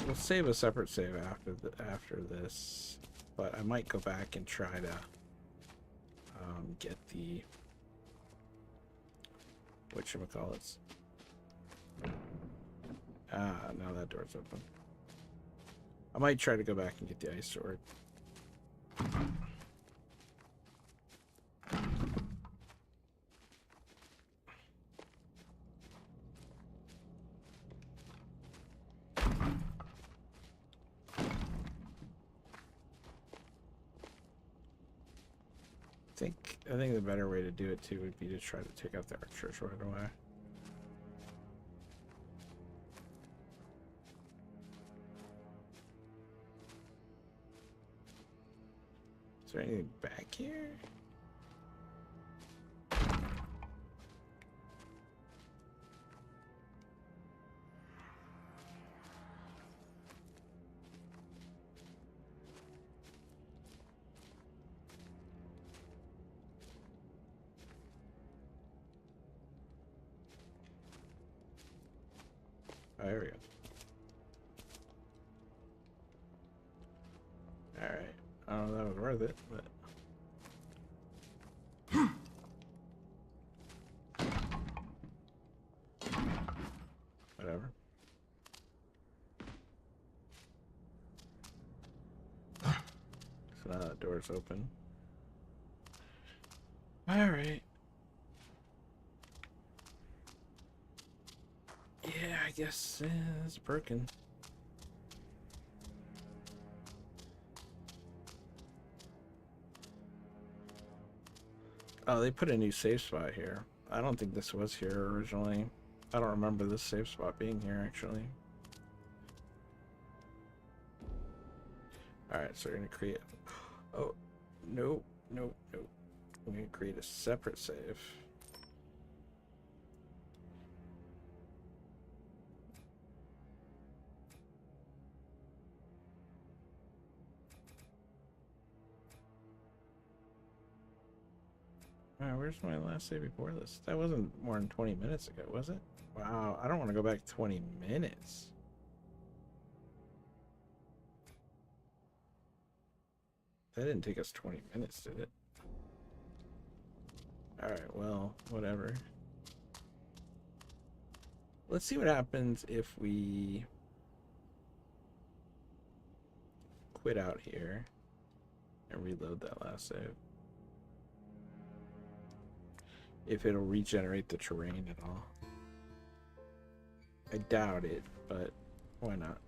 We'll save a separate save after this, but I might go back and try to get the whatchamacallits. Now that door's open. I might try to go back and get the ice sword. think the better way to do it too would be to try to take out the archers right away. Is there anything back here? Oh, there we go. Alright. I don't know if that was worth it, but... whatever. So now that door's open. Alright. Yeah, I guess it's broken. Oh, they put a new save spot here. I don't think this was here originally. I don't remember this save spot being here, actually. Alright, so we're going to create... Oh, nope, nope, nope. We're going to create a separate save. Wow, where's my last save before this? That wasn't more than 20 minutes ago, was it? Wow, I don't want to go back 20 minutes. That didn't take us 20 minutes, did it? Alright, well, whatever. Let's see what happens if we quit out here and reload that last save. If it'll regenerate the terrain at all. I doubt it, but why not?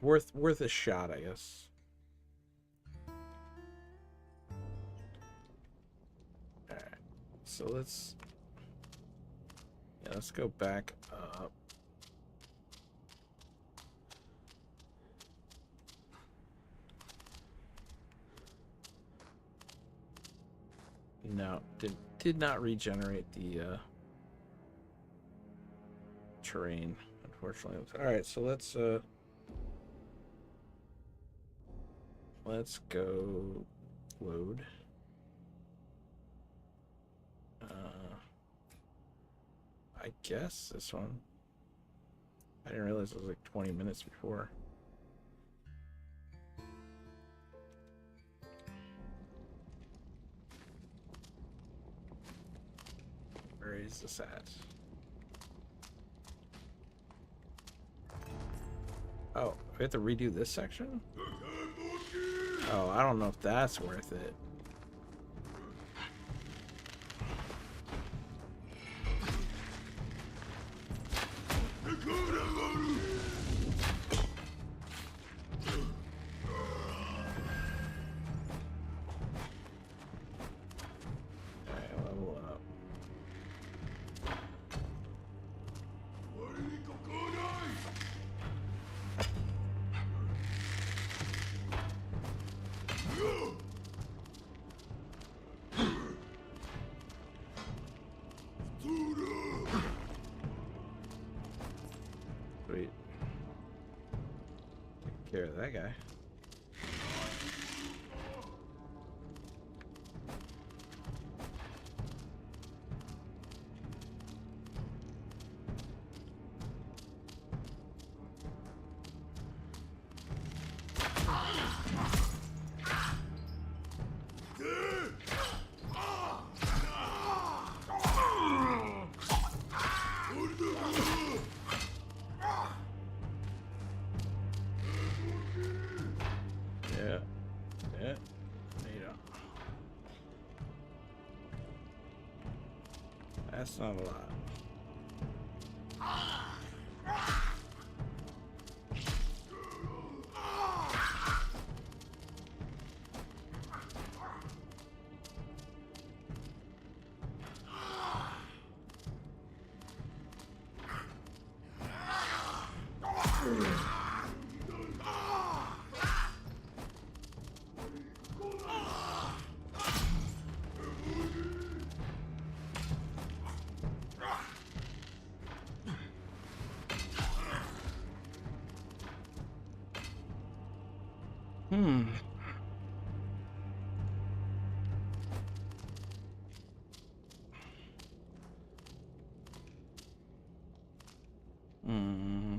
Worth a shot, I guess. Alright. So let's go back up. No, did not regenerate the terrain, unfortunately. Alright, so let's go load. I guess this one. I didn't realize it was like 20 minutes before. Where is this at? Oh, we have to redo this section? Oh, I don't know if that's worth it. Sweet. Take care of that guy. That's not a lot. Hmm. Hmm.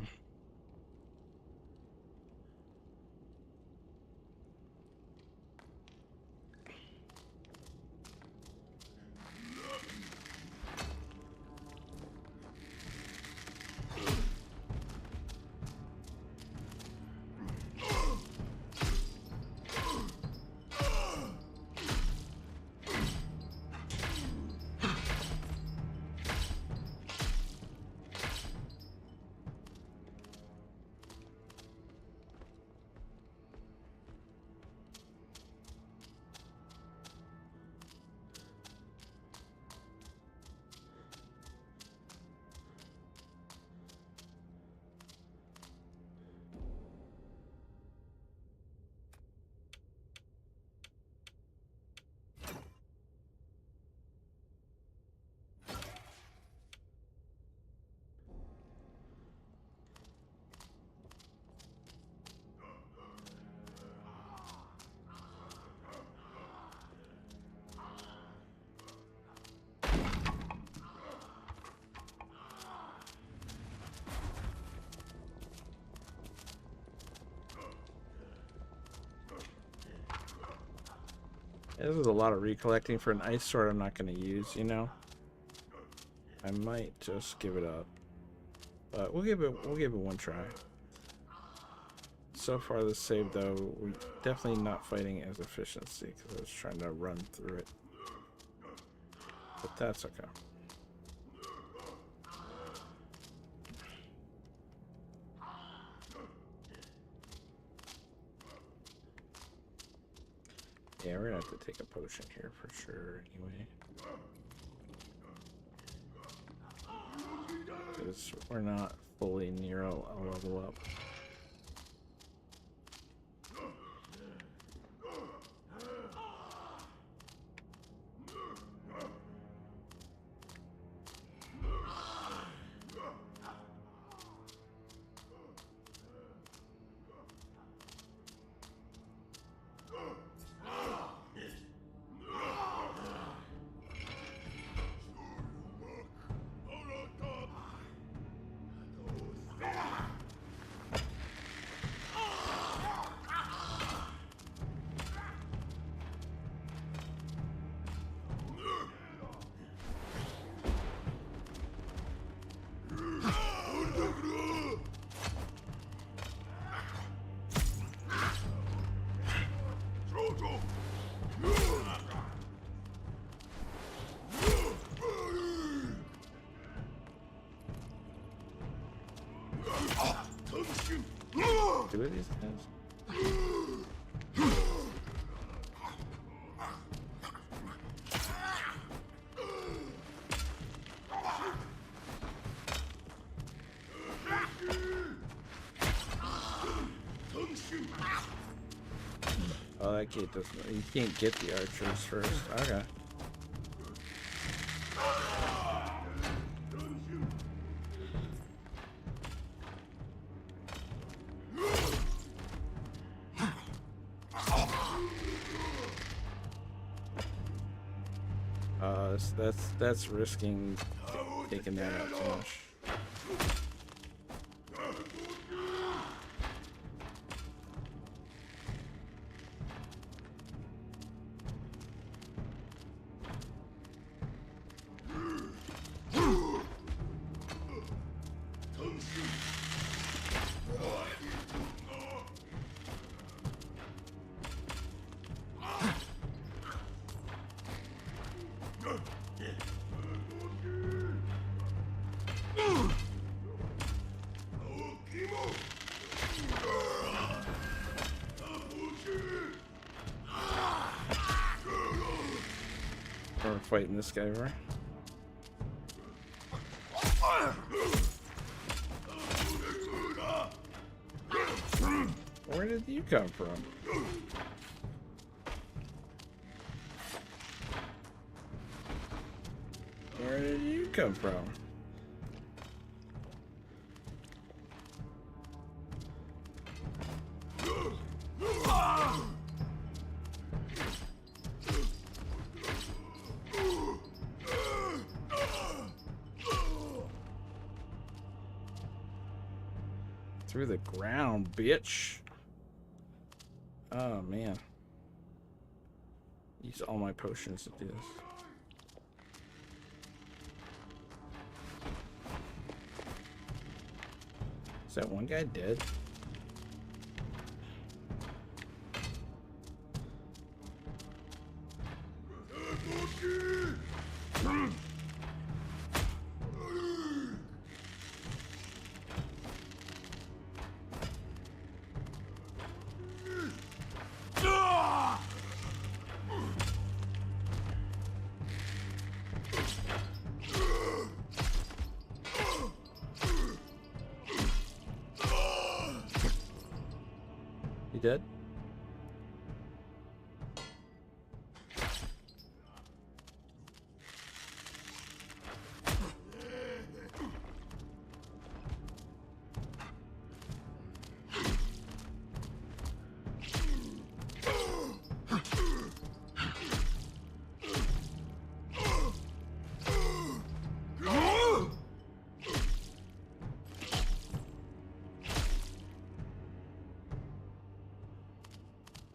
This is a lot of recollecting for an ice sword I'm not going to use, you know? I might just give it up. But we'll give it one try. So far this save though, we're definitely not fighting as efficiency because I was trying to run through it. But that's okay. Yeah, we're gonna have to take a potion here for sure anyway. Because we're not fully near a level up. Do it, these guys. Oh, that gate doesn't. You can't get the archers first. Okay. That's risking taking that out too much. We're fighting this guy, right? Where did you come from? Where did you come from? Through the ground, bitch. Oh, man. Use all my potions to do this. Is that one guy dead? You dead?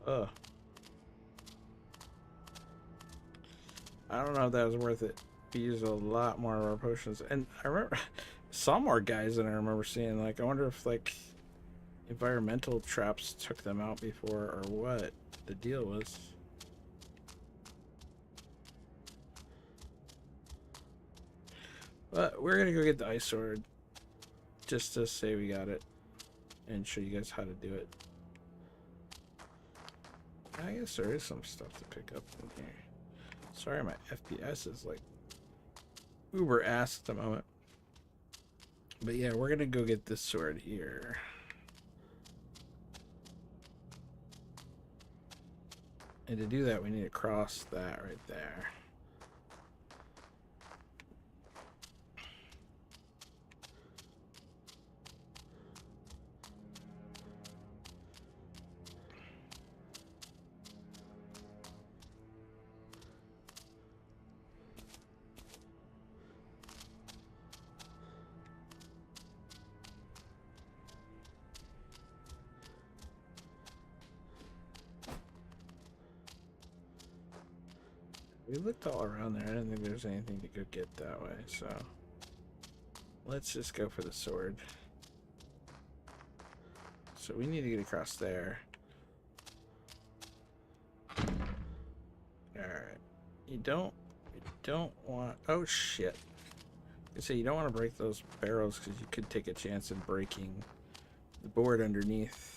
Ugh. I don't know if that was worth it. We used a lot more of our potions. And I remember saw more guys than I remember seeing. Like, I wonder if, like, environmental traps took them out before or what the deal was. But we're gonna go get the ice sword just to say we got it and show you guys how to do it. I guess there is some stuff to pick up in here. Sorry, my FPS is like uber ass at the moment. But yeah, we're gonna go get this sword here. And to do that, we need to cross that right there. We looked all around there. I didn't think there was anything to go get that way, so let's just go for the sword. So we need to get across there. Alright. You don't want, oh shit. I say you don't want to break those barrels because you could take a chance in breaking the board underneath.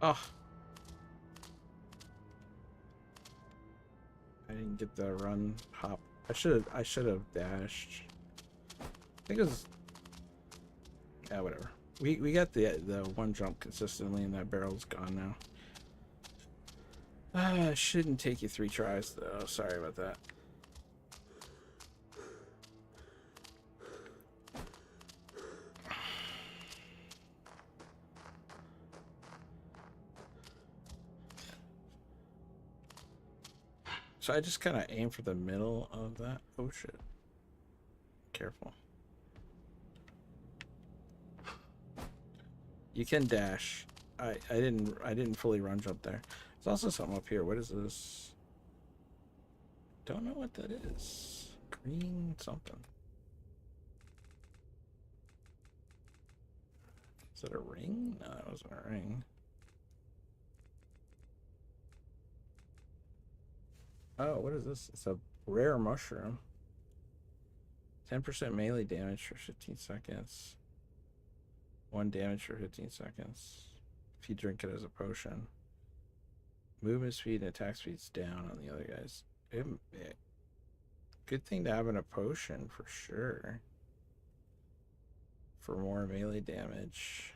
Oh. I didn't get the run hop. I should have dashed. I think it was, yeah, whatever. We got the one jump consistently and that barrel's gone now. Shouldn't take you 3 tries though. Sorry about that. So I just kind of aim for the middle of that. Oh shit. Careful. You can dash. I didn't fully run jump there. There's also something up here. What is this? Don't know what that is. Green something. Is that a ring? No, that wasn't a ring. Oh, what is this? It's a rare mushroom. 10% melee damage for 15 seconds. 1 damage for 15 seconds. If you drink it as a potion. Movement speed and attack speed's down on the other guys. Good thing to have in a potion for sure. For more melee damage.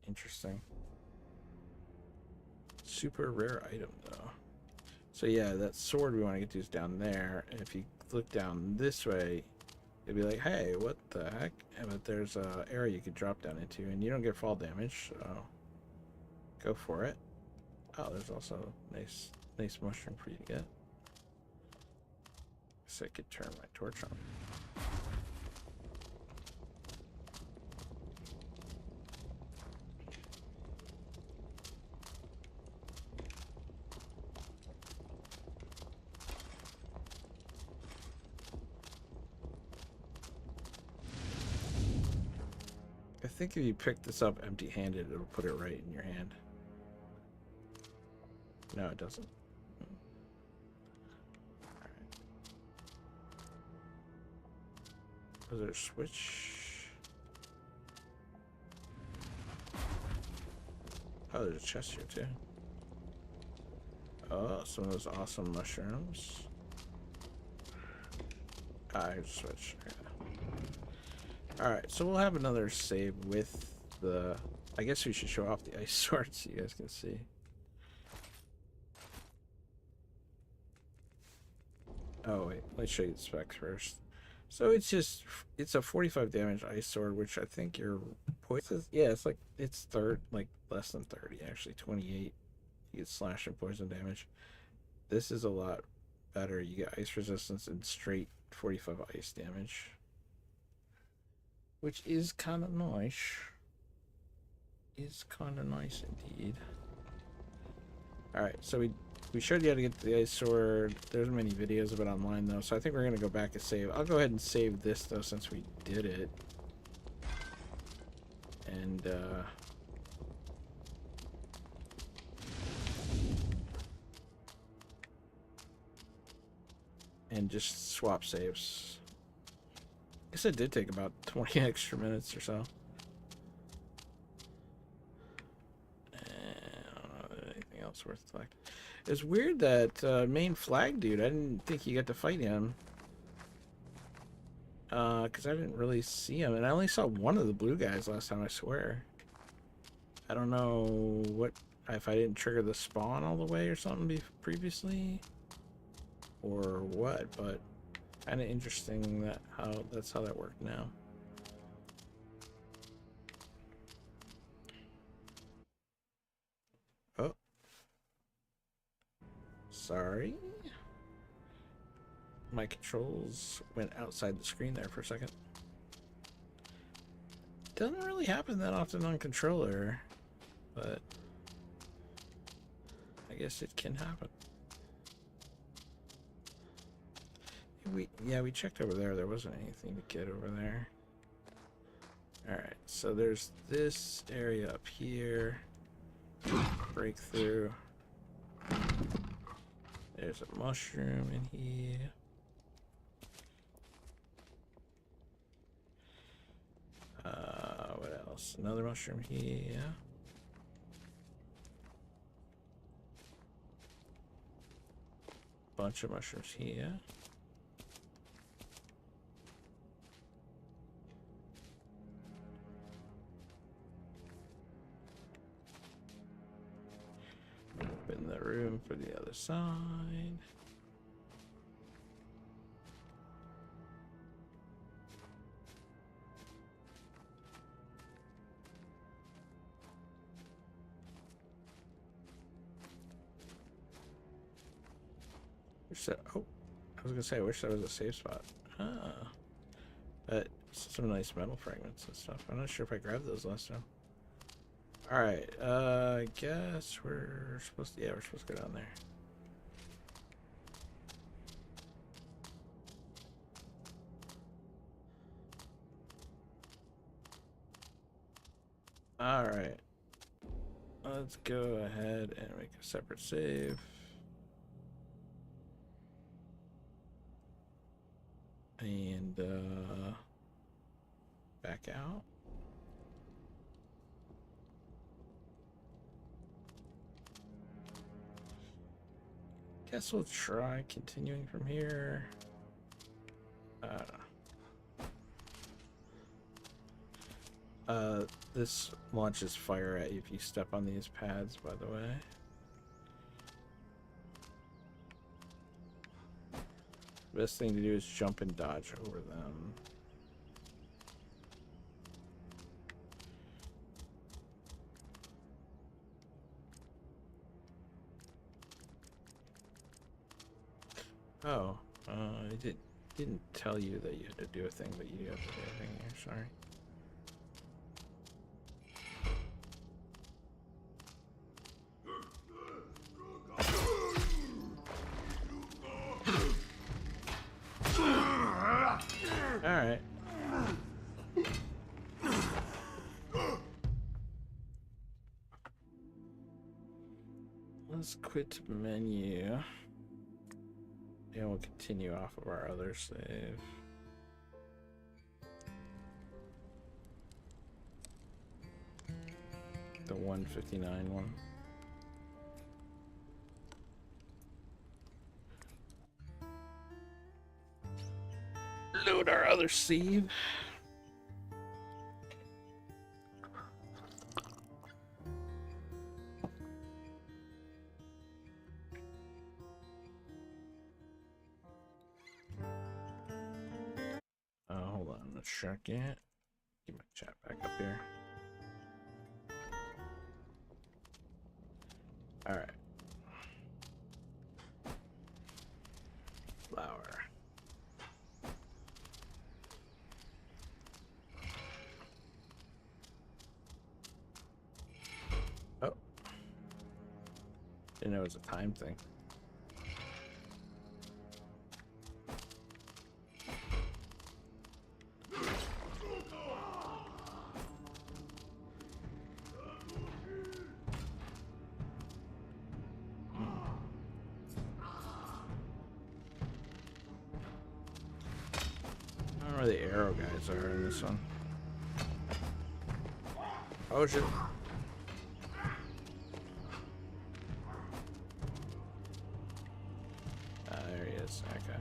Interesting. Super rare item though. So yeah, that sword we want to get to is down there. And if you look down this way, it'd be like, hey, what the heck? But there's a area you could drop down into, and you don't get fall damage, so go for it. Oh, there's also nice mushroom for you to get. So I could turn my torch on. I think if you pick this up empty-handed, it'll put it right in your hand. No, it doesn't. Was there a switch? Oh, there's a chest here too. Oh, some of those awesome mushrooms. Ah, here's a switch. Okay. Alright, so we'll have another save with the... I guess we should show off the ice sword so you guys can see. Oh wait, let's show you the specs first. So it's a 45 damage ice sword, which I think your poison... Yeah, it's like less than 30 actually, 28. You get slash and poison damage. This is a lot better. You get ice resistance and straight 45 ice damage. Which is kind of nice. Is kind of nice indeed. Alright, so we showed you how to get the ice sword. There's many videos of it online though, so I think we're going to go back and save. I'll go ahead and save this though since we did it. And just swap saves. I guess it did take about 20 extra minutes or so. I don't know anything else worth collecting. It's weird that main flag dude, I didn't think you got to fight him. Because I didn't really see him. And I only saw one of the blue guys last time, I swear. I don't know what... if I didn't trigger the spawn all the way or something previously. Or what, but... kind of interesting that that's how that worked now. Oh. Sorry. My controls went outside the screen there for a second. Doesn't really happen that often on controller, but I guess it can happen. We checked over there. There wasn't anything to get over there. Alright, so there's this area up here. Breakthrough. There's a mushroom in here. What else? Another mushroom here. Bunch of mushrooms here. Open the room for the other side. Oh, I was gonna say, I wish there was a safe spot. But some nice metal fragments and stuff. I'm not sure if I grabbed those last time. Alright, I guess we're supposed to, we're supposed to go down there. Alright. Let's go ahead and make a separate save. And back out. Guess we'll try continuing from here. This launches fire at you if you step on these pads, by the way. Best thing to do is jump and dodge over them. Oh, I didn't tell you that you had to do a thing, but you have to do a thing here, sorry. Alright. Let's quit menu. And we'll continue off of our other save. The 159 one. Load our other save. Hold on, let's check it. Get my chat back up here. All right. Flower. Oh. Didn't know it was a time thing. Where the arrow guys are in this one. Oh shit. There he is. Okay.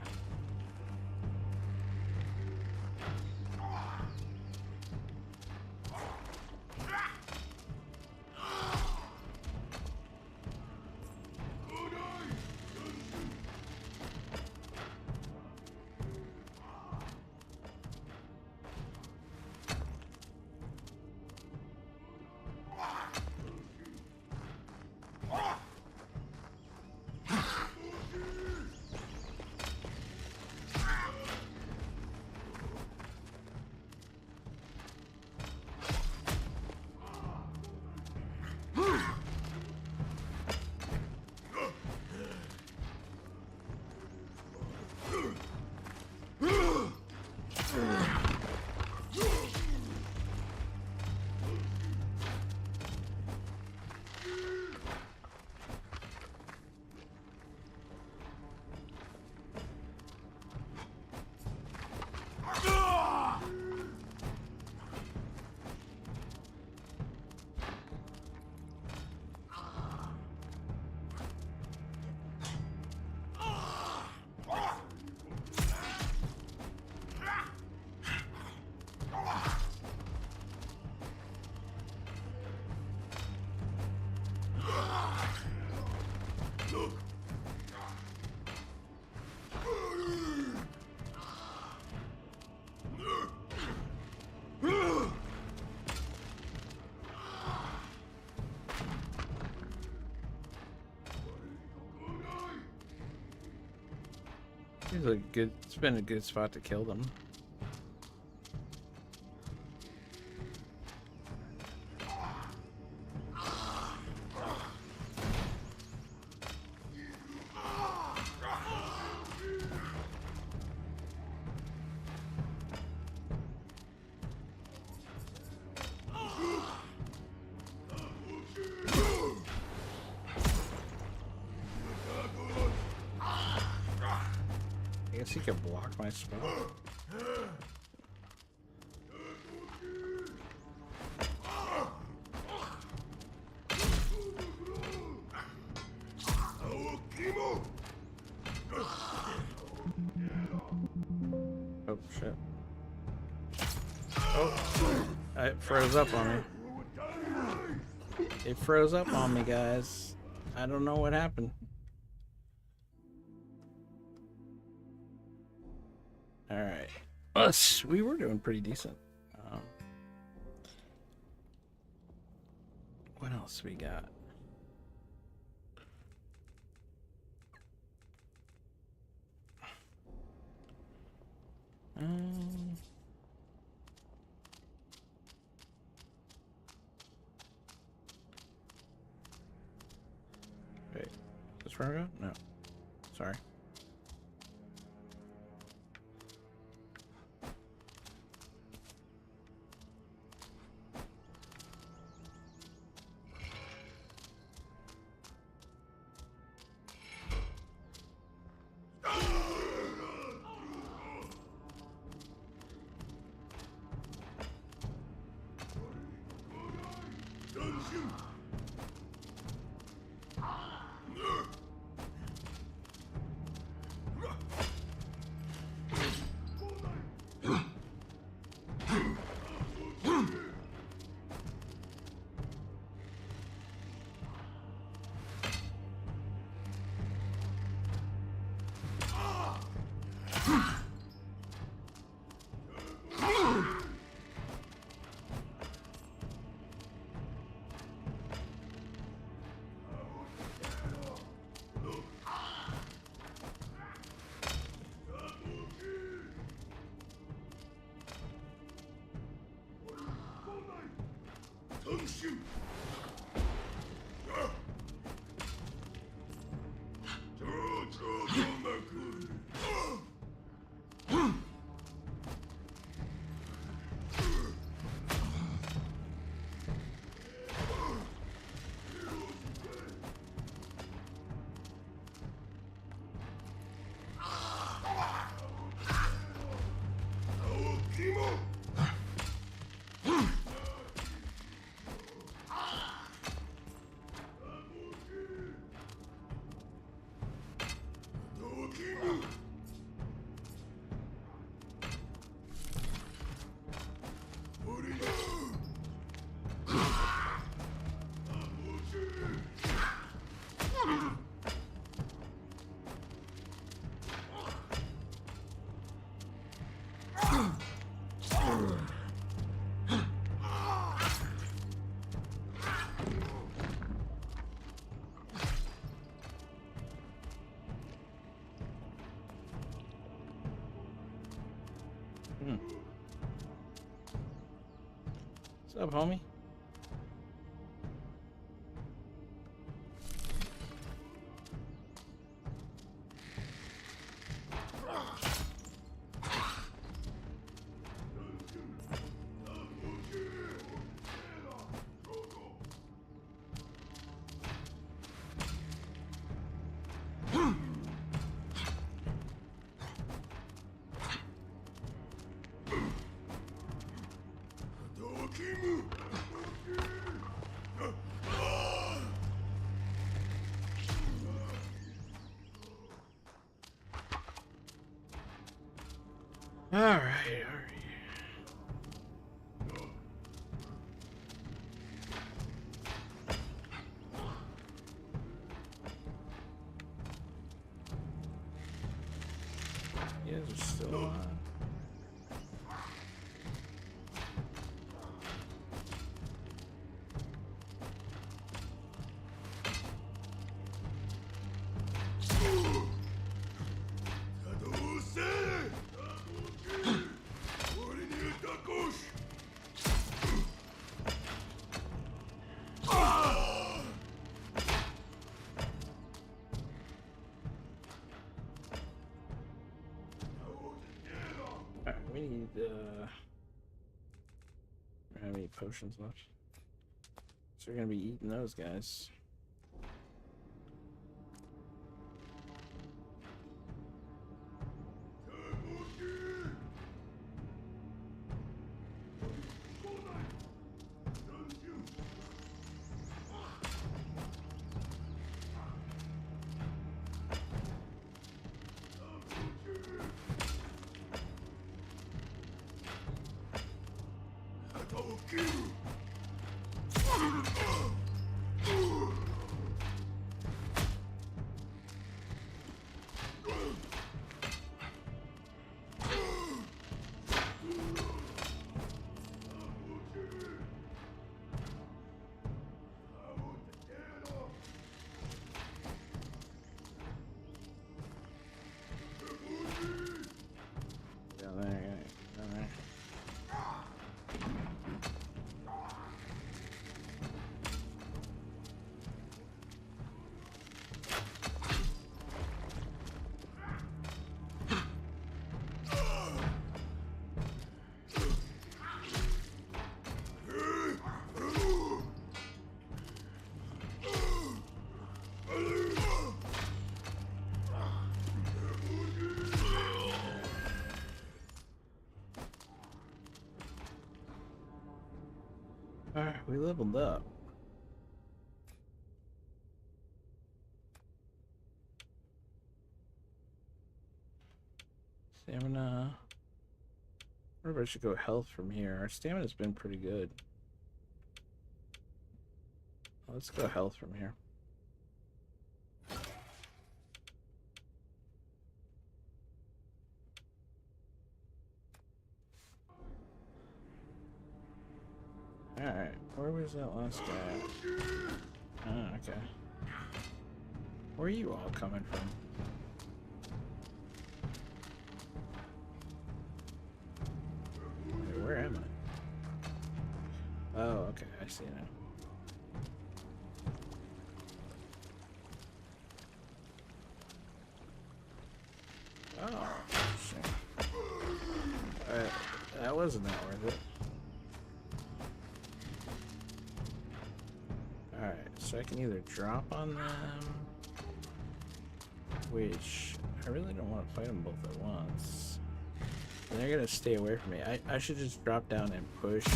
It's been a good spot to kill them. guess he could block my spell. Oh shit. Oh, it froze up on me. It froze up on me, guys. I don't know what happened. Alright. Us, we were doing pretty decent. What else we got? Wait, is this where I go? No. Sorry. What's up, homie? All right. You guys are still alive. We need, how many potions left? So we're gonna be eating those guys. Down there, down there. Alright, we leveled up. Stamina. I wonder if I should go health from here. Our stamina's been pretty good. Let's go health from here. Alright, where was that last guy at? Oh, okay. Where are you all coming from? Wait, where am I? Oh, okay, I see now. Oh, shit. That wasn't that worth it. Alright, so I can either drop on them, which I really don't want to fight them both at once. And they're gonna stay away from me. I should just drop down and push.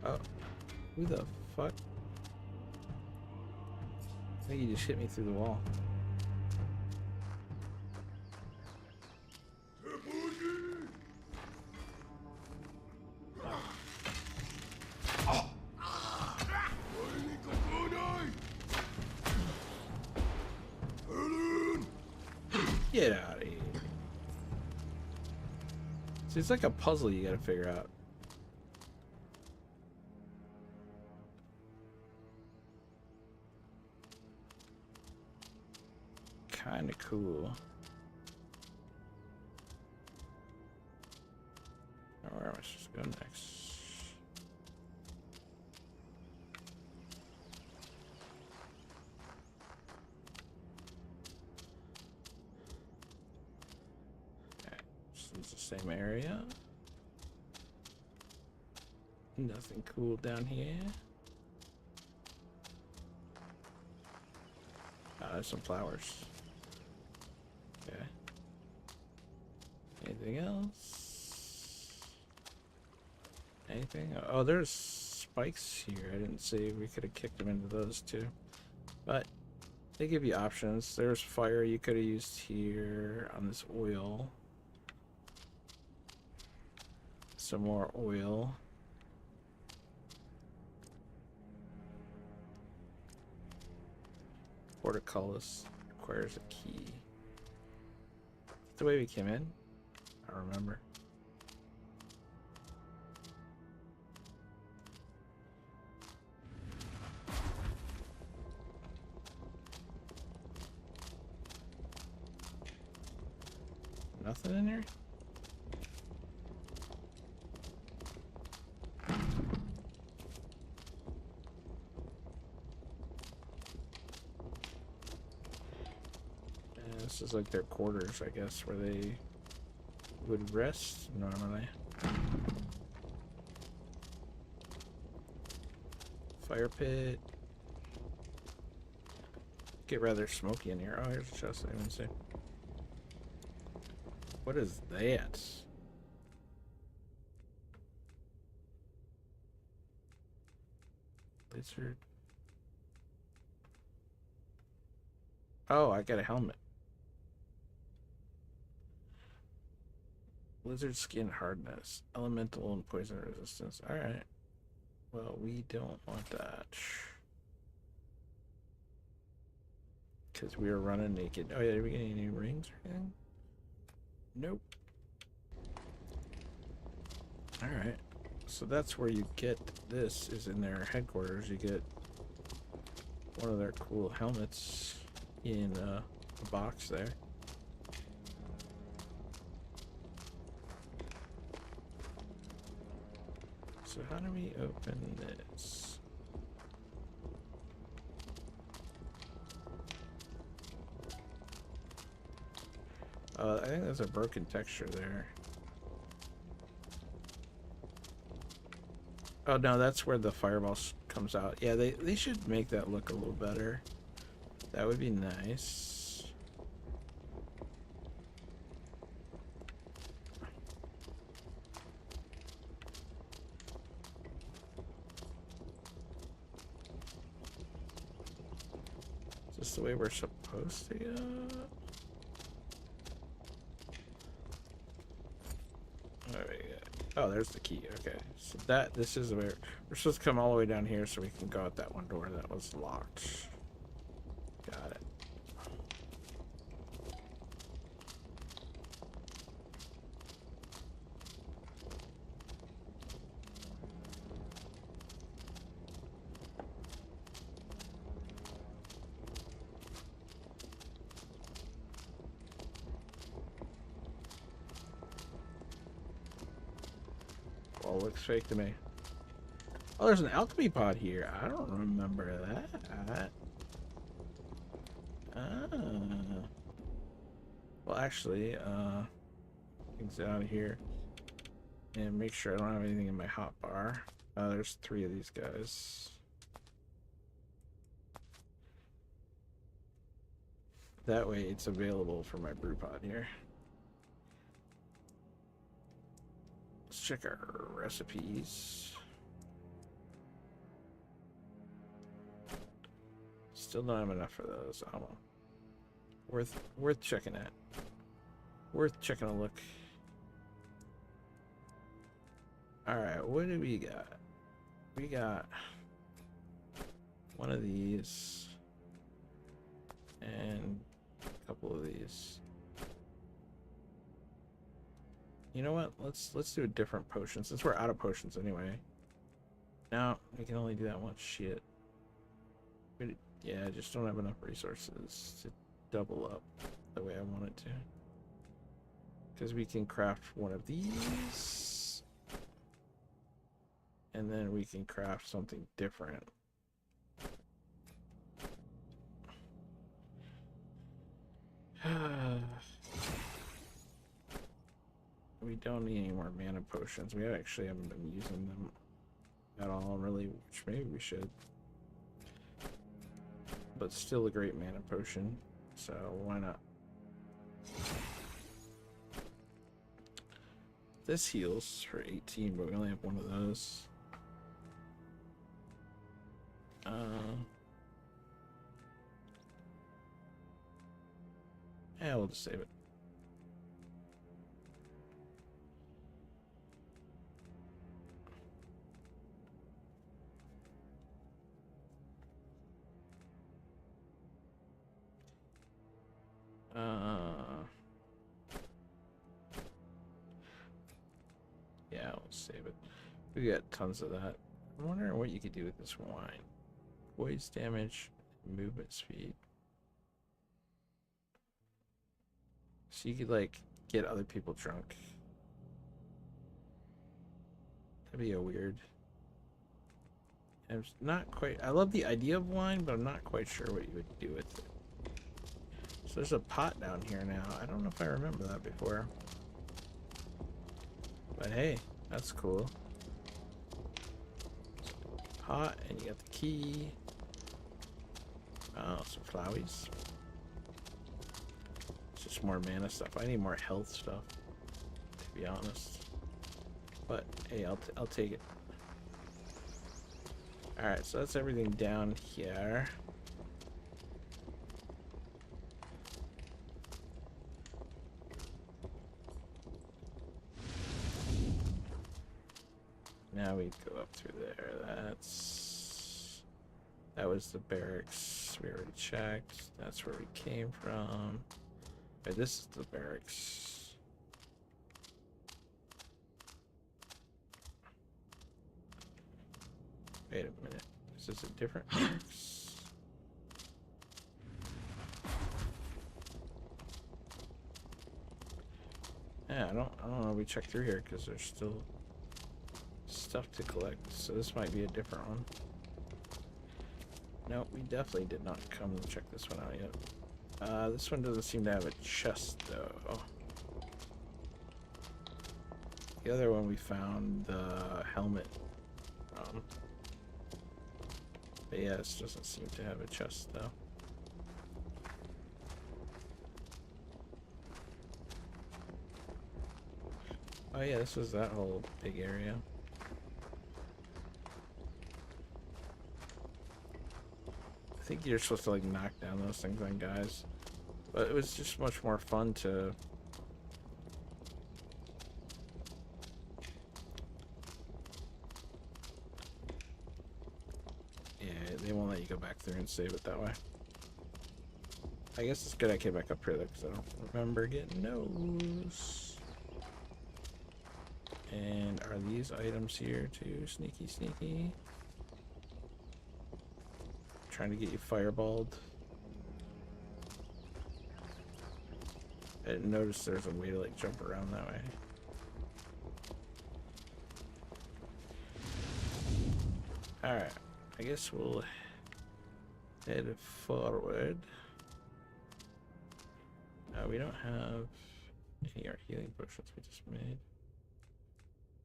Oh, who the fuck? I think he just hit me through the wall. Get out of here. See, it's like a puzzle you gotta figure out. Kinda cool. Now, where am I supposed to go next? It's the same area. Nothing cool down here. There's some flowers. Okay. Anything else? Anything? Oh, there's spikes here. I didn't see. We could have kicked them into those too. But they give you options. There's fire you could have used here on this oil. Some more oil. Portcullis requires a key. Is that the way we came in? I don't remember. Nothing in here? This is like their quarters, I guess, where they would rest normally. Fire pit. Get rather smoky in here. Oh, here's a chest I didn't see. What is that? Lizard. Oh, I got a helmet. Lizard skin hardness, elemental and poison resistance. All right. Well, we don't want that. Because we were running naked. Oh yeah, did we get any new rings or anything? Nope. Alright. So that's where you get this, is in their headquarters. You get one of their cool helmets in a box there. So how do we open this? I think there's a broken texture there. Oh no, that's where the fireball comes out. Yeah, they should make that look a little better. That would be nice. Is this the way we're supposed to go? There we go. Oh, there's the key. Okay, so this is where we're supposed to come all the way down here so we can go out that one door that was locked. Got it. All looks fake to me. Oh, there's an alchemy pod here. I don't remember that. Ah. Well, actually, exit out of here and make sure I don't have anything in my hotbar. There's 3 of these guys. That way it's available for my brew pod here. Let's check our recipes. Still don't have enough for those. I don't know. Worth checking at. Worth checking a look. Alright, what do we got? We got one of these and a couple of these. You know what? Let's do a different potion since we're out of potions anyway. Now we can only do that one. Shit. Yeah, I just don't have enough resources to double up the way I want it to. Because we can craft one of these. And then we can craft something different. We don't need any more mana potions. We actually haven't been using them at all, really, which maybe we should. But still a great mana potion, so why not? This heals for 18, but we only have one of those. Yeah, we'll just save it. Yeah, we'll save it. We got tons of that. I'm wondering what you could do with this wine. Voice damage, movement speed. So you could like get other people drunk. That'd be a weird. I'm not quite. I love the idea of wine, but I'm not quite sure what you would do with it. So there's a pot down here now. I don't know if I remember that before. But hey, that's cool. Pot, and you got the key. Oh, some flowies. It's just more mana stuff. I need more health stuff, to be honest. But hey, I'll take it. Alright, so that's everything down here. now we go up through there. That was the barracks. We already checked. That's where we came from. Okay, this is the barracks. Wait a minute. Is this a different barracks? Yeah, I don't know. We checked through here because there's still stuff to collect. So this might be a different one. No, we definitely did not come and check this one out yet. This one doesn't seem to have a chest though. The other one we found the helmet. But yeah, this doesn't seem to have a chest though. Oh yeah, this was that whole big area. I think you're supposed to like knock down those things on guys. But it was just much more fun to they won't let you go back through and save it that way. I guess it's good I came back up here though, because I don't remember getting those. And are these items here too? Sneaky, sneaky. Trying to get you fireballed. I didn't notice there's a way to like jump around that way. Alright, I guess we'll head forward. We don't have any art healing potions we just made.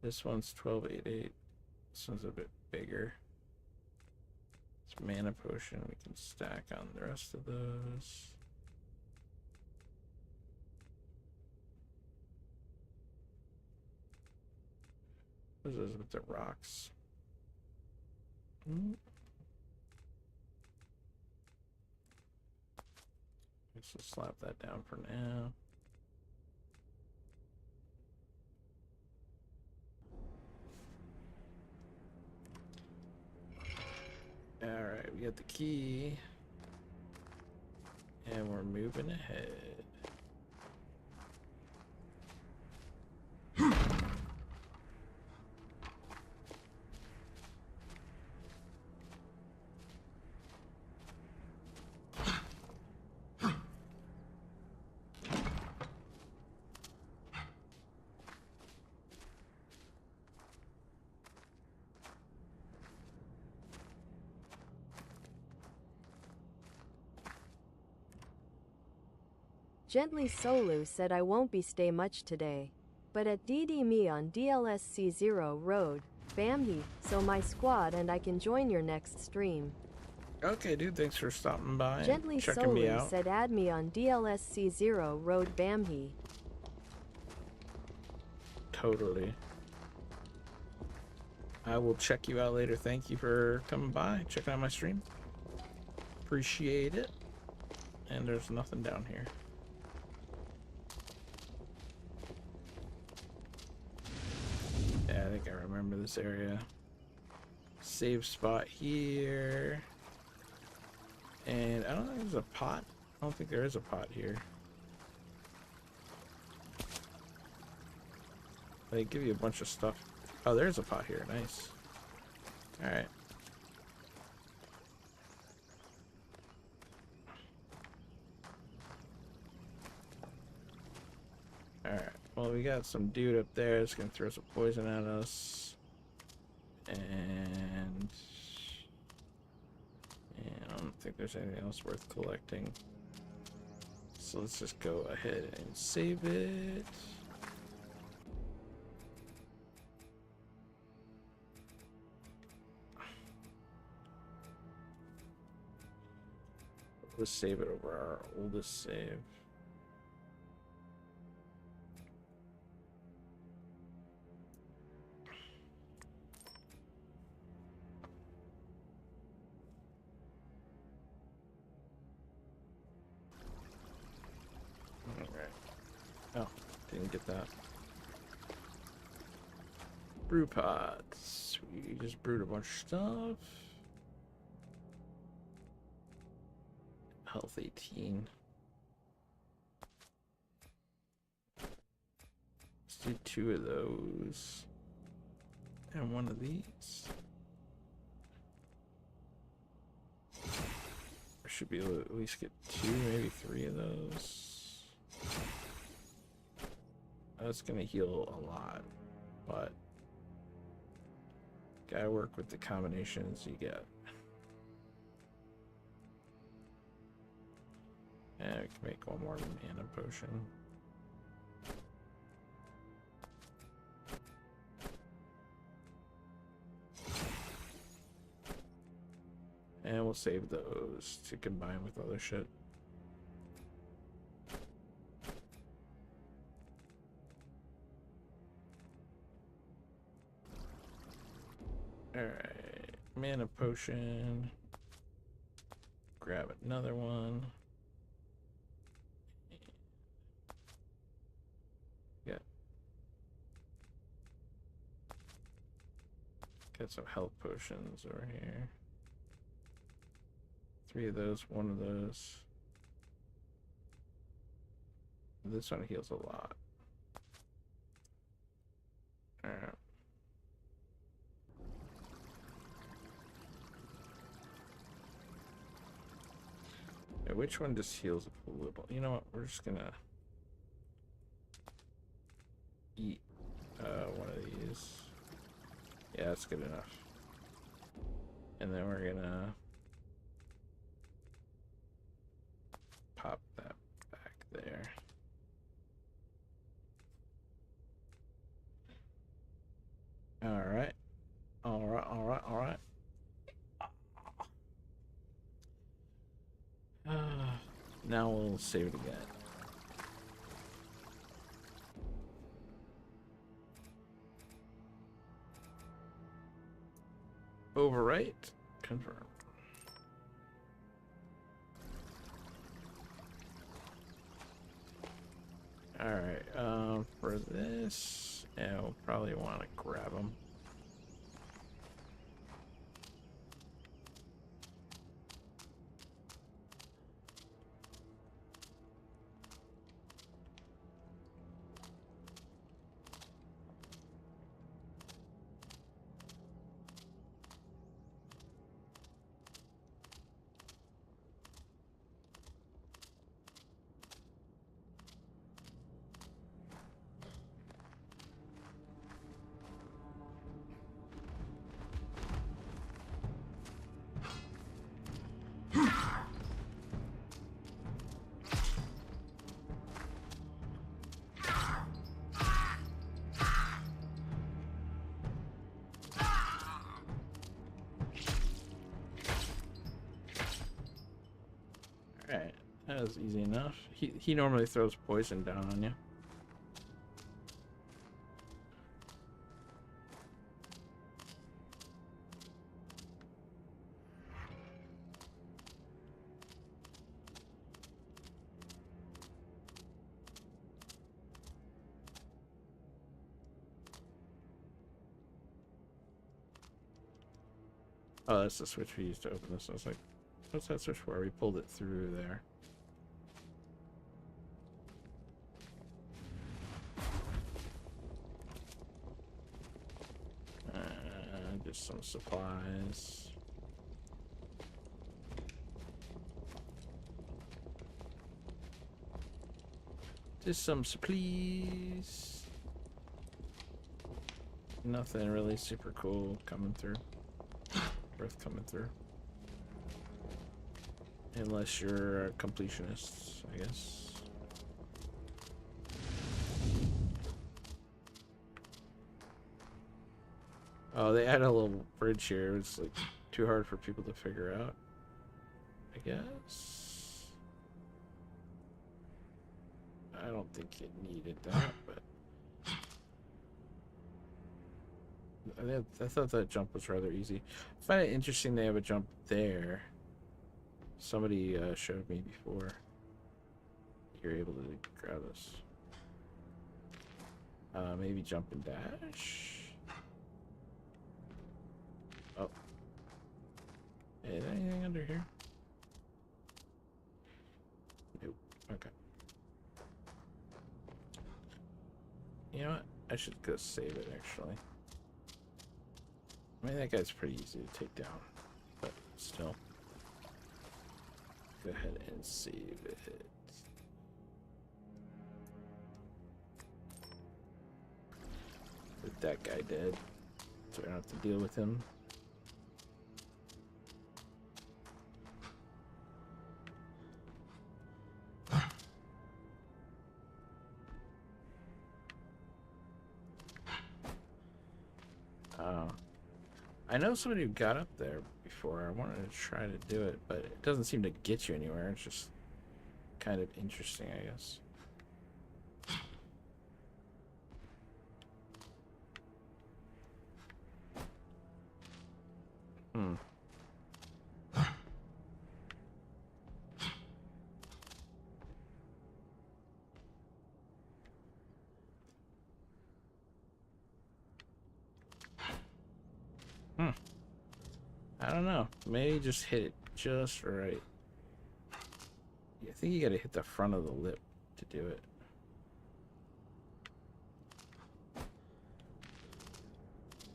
This one's 1288. This one's a bit bigger. It's mana potion. We can stack on the rest of those. What is this with the rocks? Let's just slap that down for now. Alright, we got the key. And we're moving ahead. Gently Solu said I won't be stay much today. But at DD me on DLSC 0 Road, Bamhi, so my squad and I can join your next stream. Okay, dude, thanks for stopping by and Gently checking me Solu out. said add me on DLSC 0 Road Bamhi. Totally. I will check you out later. Thank you for coming by, checking out my stream. Appreciate it. And there's nothing down here. Yeah, I think I remember this area. Save spot here. And I don't think there's a pot. I don't think there is a pot here. They give you a bunch of stuff. Oh, there's a pot here. Nice. Alright. Alright. Well, we got some dude up there that's gonna throw some poison at us. And I don't think there's anything else worth collecting. So let's just go ahead and save it. Let's save it over our oldest save. Alright. Oh, didn't get that. Brew pots. we just brewed a bunch of stuff. Health 18. Let's do 2 of those. And 1 of these. I should be able to at least get 2, maybe 3 of those. That's gonna heal a lot, but gotta work with the combinations you get. And we can make 1 more mana potion. And we'll save those to combine with other shit. Alright, mana potion. Grab another one. Got some health potions over here. 3 of those, 1 of those. This one heals a lot. Alright. Yeah, which one just heals a little? You know what? We're just gonna eat one of these. Yeah, that's good enough. And then we're gonna pop that back there. Alright. Alright. Now we'll save it again. Overwrite. Confirm. Alright, for this, yeah, we'll probably want to grab them. Alright, that was easy enough. He normally throws poison down on you. Oh, that's the switch we used to open this. I was like, what's that switch for? We pulled it through there. Just some supplies. Just some supplies. Nothing really super cool coming through. Worth coming through. Unless you're a completionist, I guess. Oh, they added a little bridge here. It's like too hard for people to figure out, I guess. I don't think it needed that, but I thought that jump was rather easy. I find it interesting they have a jump there. Somebody showed me before. You're able to grab this. Maybe jump and dash. Oh. Is there anything under here? Nope. Okay. You know what? I should go save it, actually. I mean, that guy's pretty easy to take down. But still. Go ahead and save it. With that guy dead. So I don't have to deal with him. I know somebody who got up there before. I wanted to try to do it, but it doesn't seem to get you anywhere. It's just kind of interesting, I guess. Hmm. I don't know. Maybe just hit it just right. I think you gotta hit the front of the lip to do it.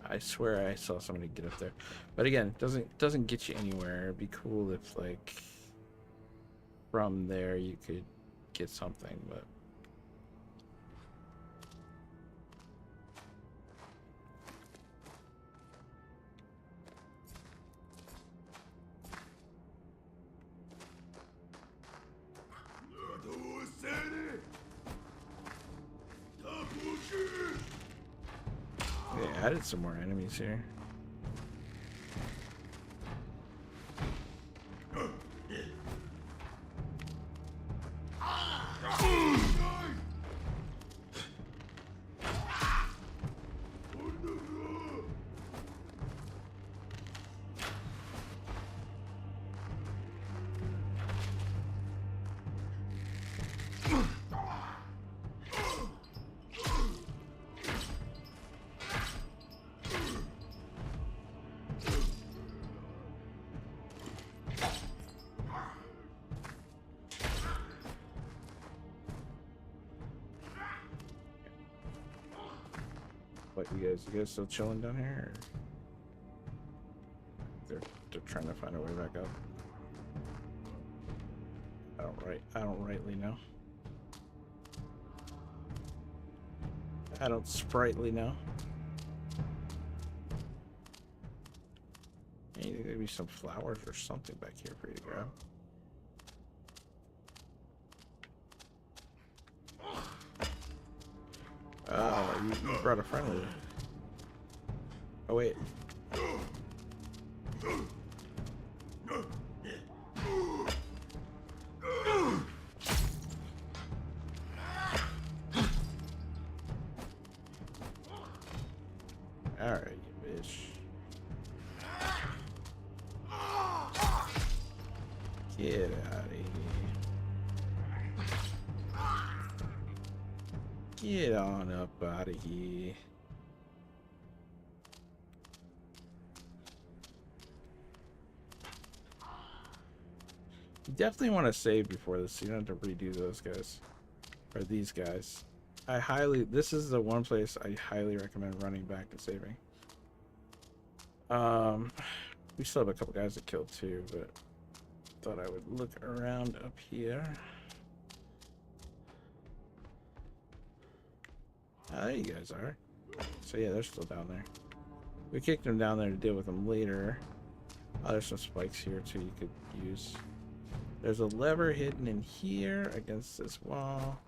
I swear I saw somebody get up there. But again, doesn't get you anywhere. It'd be cool if like from there you could get something, but they added some more enemies here. What, you guys still chilling down here? Or they're trying to find a way back up. I don't rightly know. I don't sprightly know. Hey, there could be some flowers or something back here for you to grab. Oh, you brought a friend with you. Oh, wait. Alright, you bitch. Get out of here. Get on up out of here. You definitely want to save before this, so you don't have to redo those guys. Or these guys. This is the one place I highly recommend running back and saving. We still have a couple guys to kill too, but thought I would look around up here. Ah, there you guys are. So yeah, they're still down there. We kicked them down there to deal with them later. Oh, there's some spikes here too you could use. There's a lever hidden in here against this wall.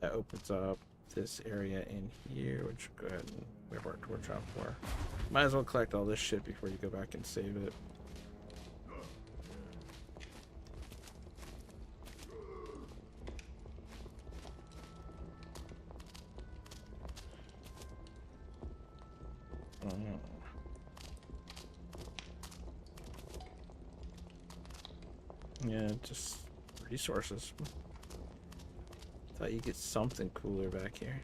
That opens up this area in here, which we'll go ahead and we have our torch out for. Might as well collect all this shit before you go back and save it. Yeah, just resources. Thought you'd get something cooler back here.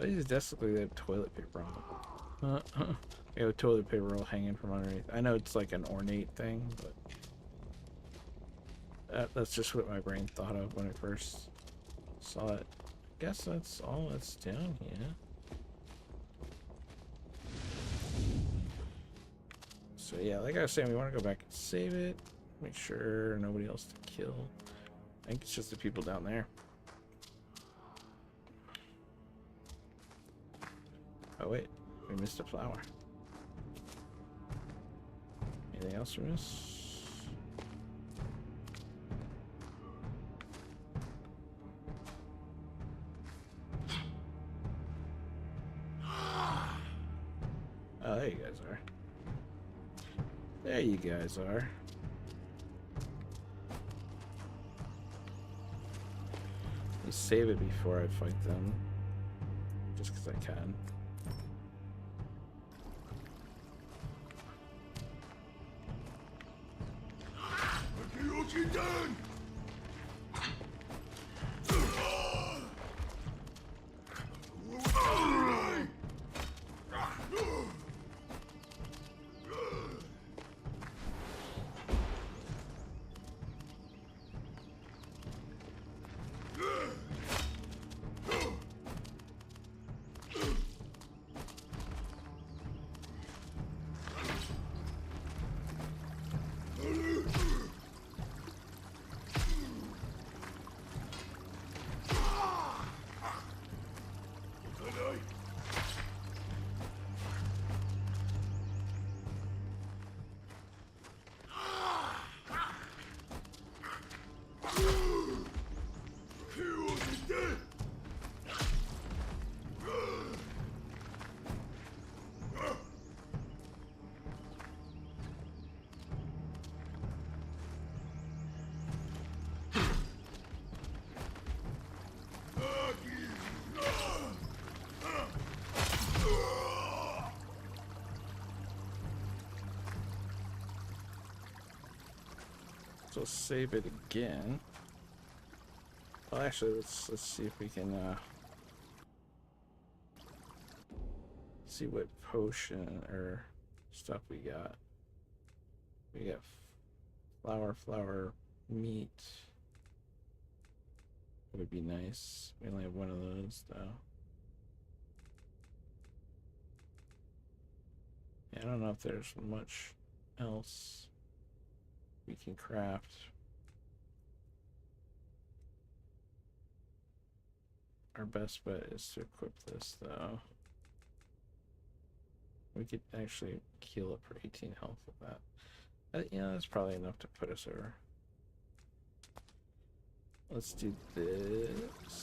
But these basically they have toilet paper on them. We have toilet paper roll hanging from underneath. I know it's like an ornate thing, but that's just what my brain thought of when I first saw it. I guess that's all that's down here. So yeah, like I was saying, we want to go back and save it. Make sure nobody else to kill. I think it's just the people down there. Oh wait, we missed a flower. Anything else we miss? Oh, there you guys are. There you guys are. Let me save it before I fight them. Just because I can. What you done? So save it again. Well, actually, let's see if we can see what potion or stuff we got. We got flour, meat. It would be nice. We only have one of those though. Yeah, I don't know if there's much else we can craft. Our best bet is to equip this though. We could actually heal up for 18 health with that. Yeah, that's probably enough to put us over. Let's do this.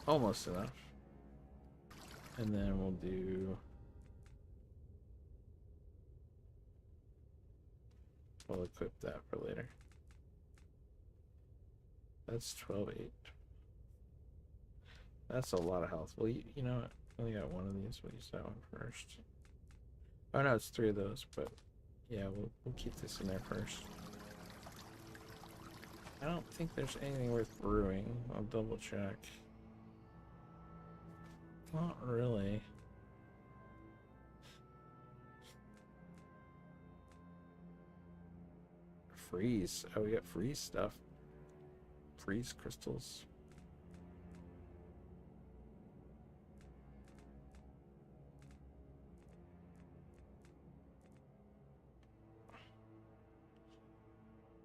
Almost enough. And then we'll do... We'll equip that for later. That's 12-8. That's a lot of health. Well, you know what? I only got one of these. We'll use that one first. Oh no, it's 3 of those, but yeah, we'll keep this in there first. I don't think there's anything worth brewing. I'll double check. Not really. Freeze. Oh, we got freeze stuff. Freeze crystals.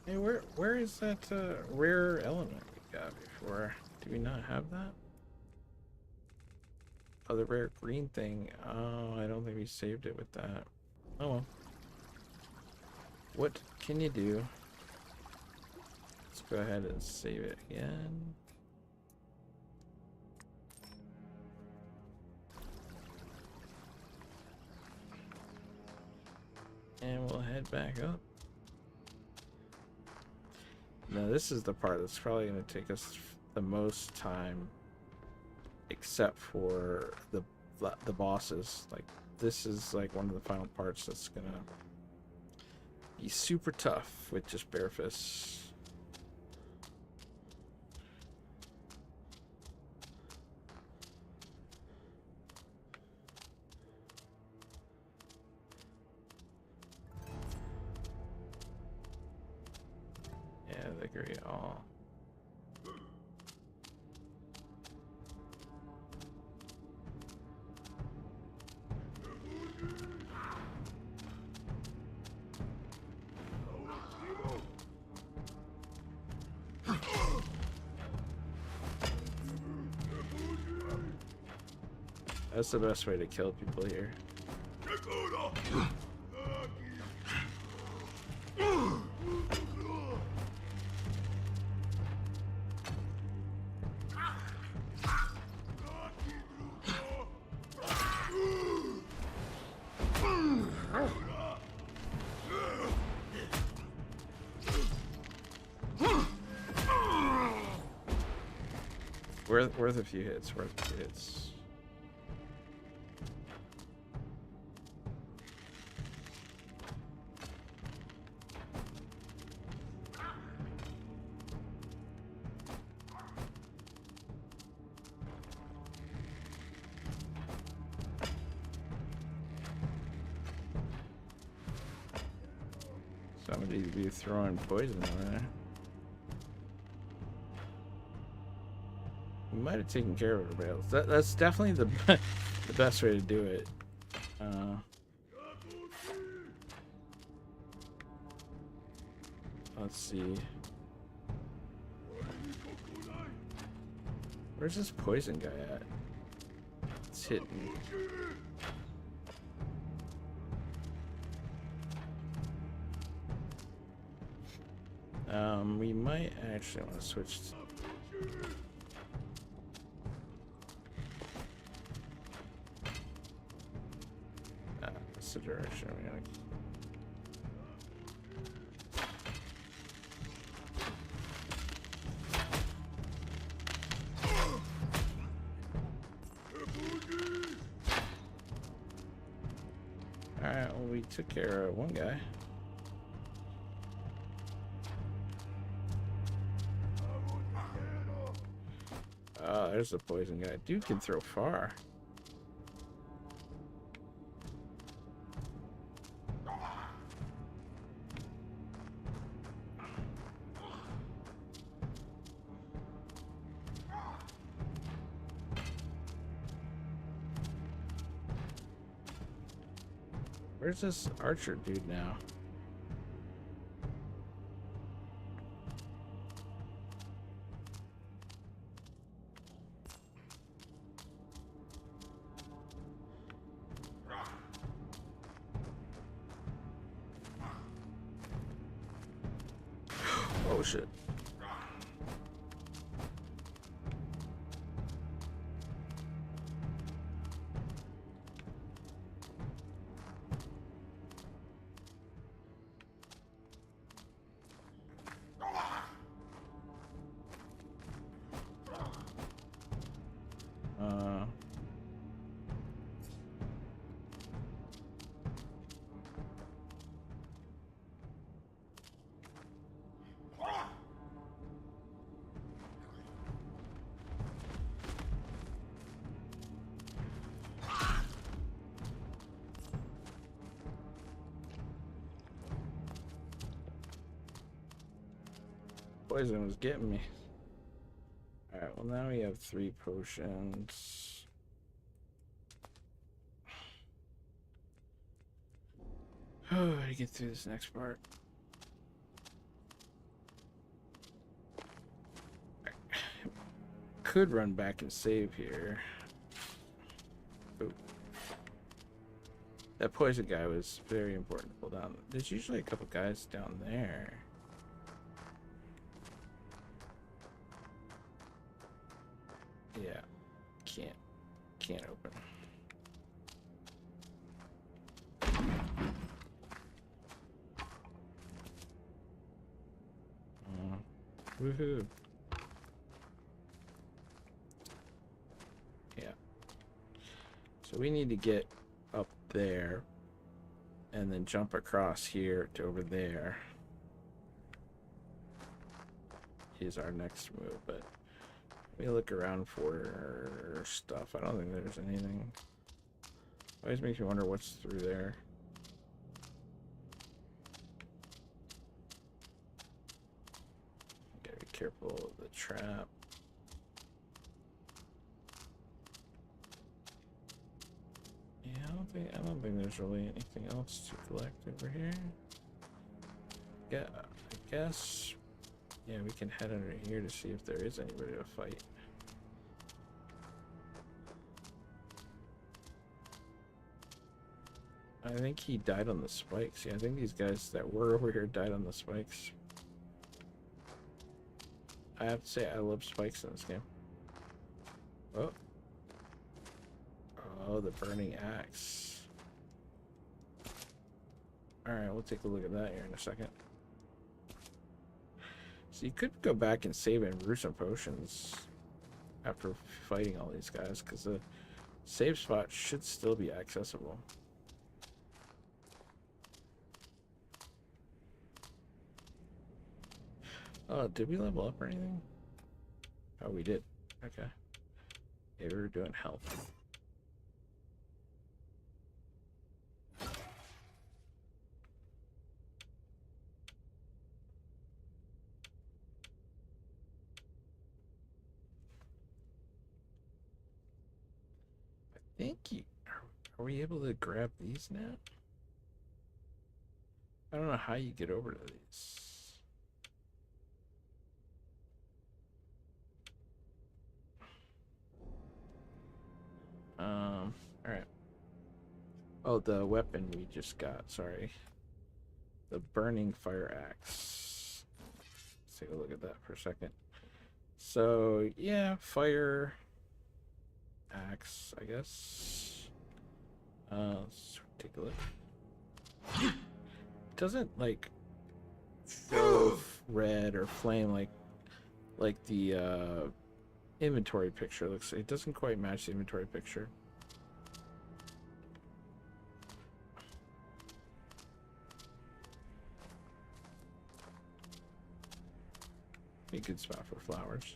Hey, where is that rare element we got before? Do we not have that? Oh, the rare green thing. Oh, I don't think we saved it with that. Oh well. What can you do? Let's go ahead and save it again. And we'll head back up. Now this is the part that's probably going to take us the most time, except for the bosses. Like this is like one of the final parts that's gonna be super tough with just bare fists. Okay, all. That's the best way to kill people here. Worth a few hits, worth a few hits. Somebody be throwing poison over there. We might have taken care of everybody else. That's definitely the the best way to do it. Let's see. Where's this poison guy at? It's hitting. We might actually want to switch to... That's the direction we're gonna... Alright, well, we took care of one guy. Oh, there's the poison guy. Dude can throw far. Where's this archer dude now? Oh shit. Poison was getting me. Alright, well now we have 3 potions. Oh, to get through this next part. Could run back and save here. Ooh. That poison guy was very important to pull down. There's usually a couple guys down there. Yeah, can't open. Woohoo! Yeah. So we need to get up there, and then jump across here to over there. Is our next move, but. Let me look around for stuff. I don't think there's anything. Always makes me wonder what's through there. Okay. careful of the trap. Yeah, I don't think there's really anything else to collect over here. Yeah, I guess. Yeah, we can head under here to see if there is anybody to fight. I think he died on the spikes. Yeah, I think these guys that were over here died on the spikes. I have to say, I love spikes in this game. Oh. Oh, the burning axe. Alright, we'll take a look at that here in a second. So you could go back and save and brew some potions after fighting all these guys, because the save spot should still be accessible. Oh, did we level up or anything? Oh, we did. Okay. Yeah, we were doing health. I think are we able to grab these now? I don't know how you get over to these. Alright. Oh, the weapon we just got, sorry. The burning fire axe. Let's take a look at that for a second. So, yeah, fire axe, I guess. Let's take a look. It doesn't, like, show red or flame like the inventory picture looks. It doesn't quite match the inventory picture. Be a good spot for flowers.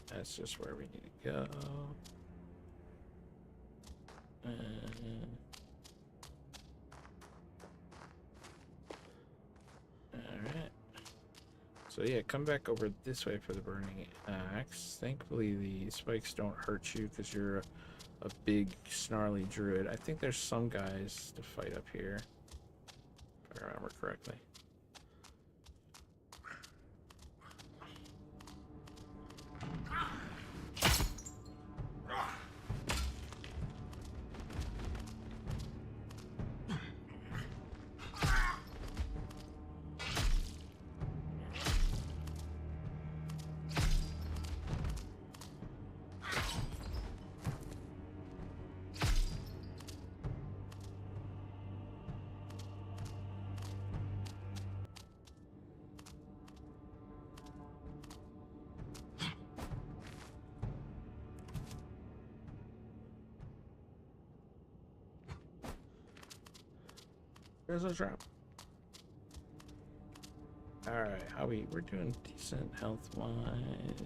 That's just where we need to go. Alright. So yeah, come back over this way for the burning axe. Thankfully the spikes don't hurt you because you're a big snarly druid. I think there's some guys to fight up here, if I remember correctly. There's a trap. Alright, we're doing decent health wise.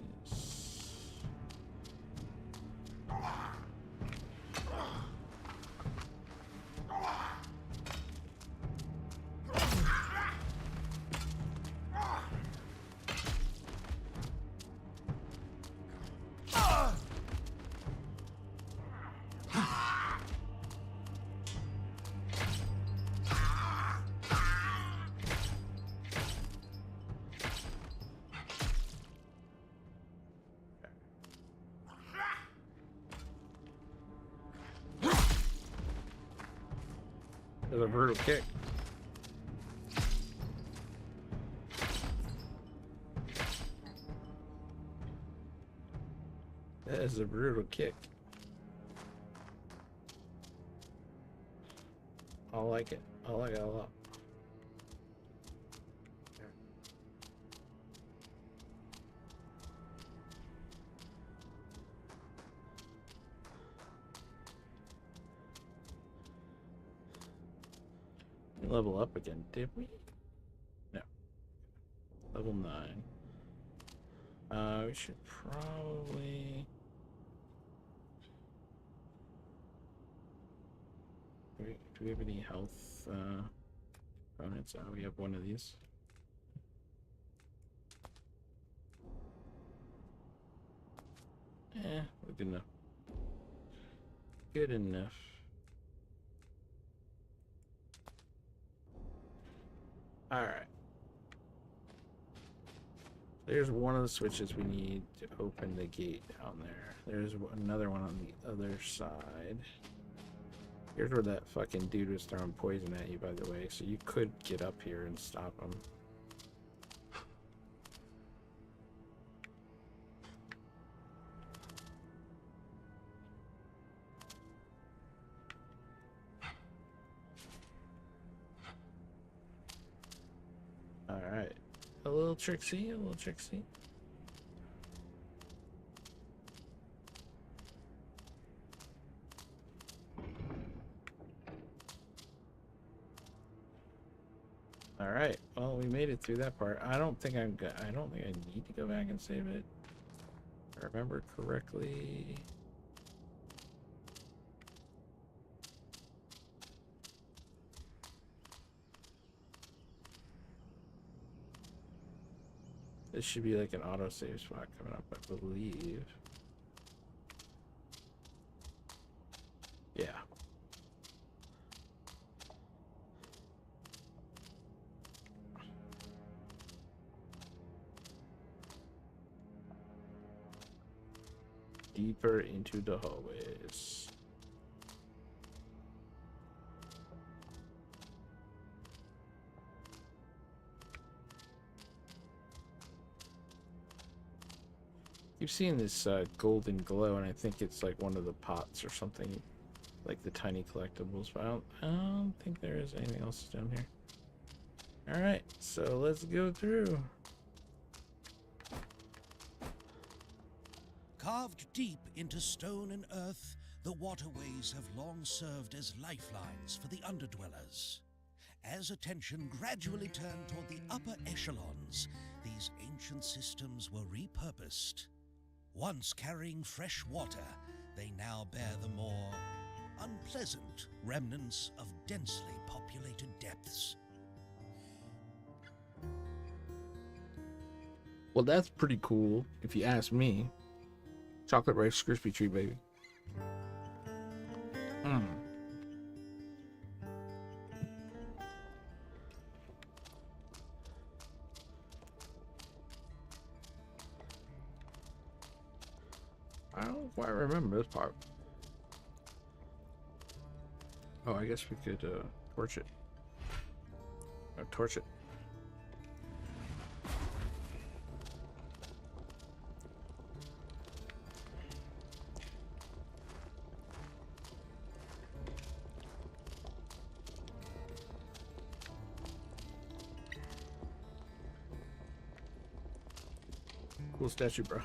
There's a brutal kick. That is a brutal kick. I like it. I like it a lot. Level up again, did we? No. Level 9. We should probably... Do we have any health components? Oh, we have one of these. Good enough. Good enough. Alright. There's one of the switches we need to open the gate down there. There's another one on the other side. Here's where that fucking dude was throwing poison at you, by the way, so you could get up here and stop him. Alright. A little tricksy, a little tricksy. Alright, well, we made it through that part. I don't think I need to go back and save it. If I remember correctly. This should be like an autosave spot coming up, I believe. Yeah. Deeper into the hallways. You've seen this golden glow, and I think it's like one of the pots or something, like the tiny collectibles. But I don't think there is anything else down here. All right, so let's go through. Carved deep into stone and earth, the waterways have long served as lifelines for the underdwellers. As attention gradually turned toward the upper echelons, these ancient systems were repurposed. Once carrying fresh water, they now bear the more unpleasant remnants of densely populated depths. Well, that's pretty cool, if you ask me. Chocolate Rice Krispie Treat, baby. I don't quite remember this part. Oh, I guess we could torch it. Or torch it. Cool statue, bro.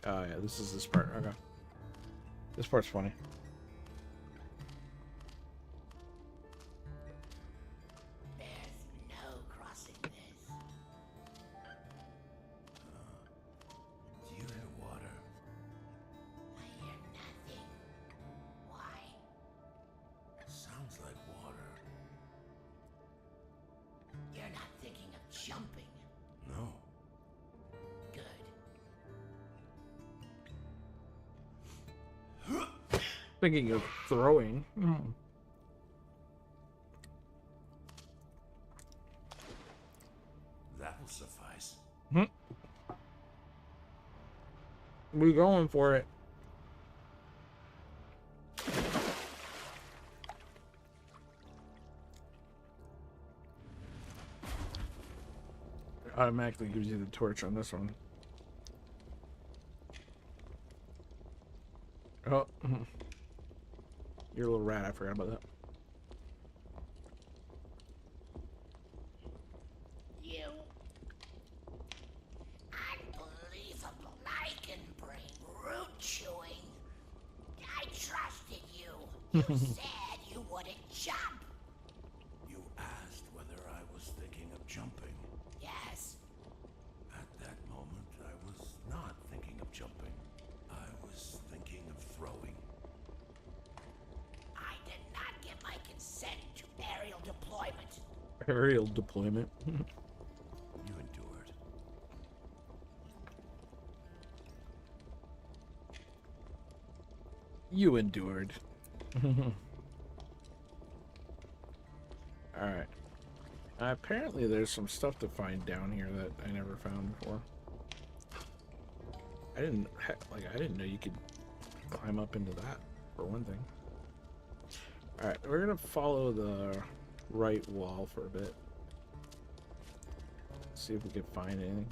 Oh yeah, this is this part. Okay. This part's funny. There's no crossing this. Do you hear water? I hear nothing. Why? Sounds like water. You're not thinking of jumping. No. Good. Thinking of throwing. That will suffice. We going for it. It automatically gives you the torch on this one. Oh, you're a little rat. I forgot about that. You. Unbelievable lichen brain root chewing. I trusted you. You said you wouldn't jump. You asked whether I was thinking of jumping. Yes. At that moment, I was not thinking of jumping. I was thinking of throwing. I did not give my consent to aerial deployment. Aerial deployment. You You endured. Alright. Apparently there's some stuff to find down here that I never found before. I didn't know you could climb up into that, for one thing. Alright, we're gonna follow the right wall for a bit. See if we can find anything.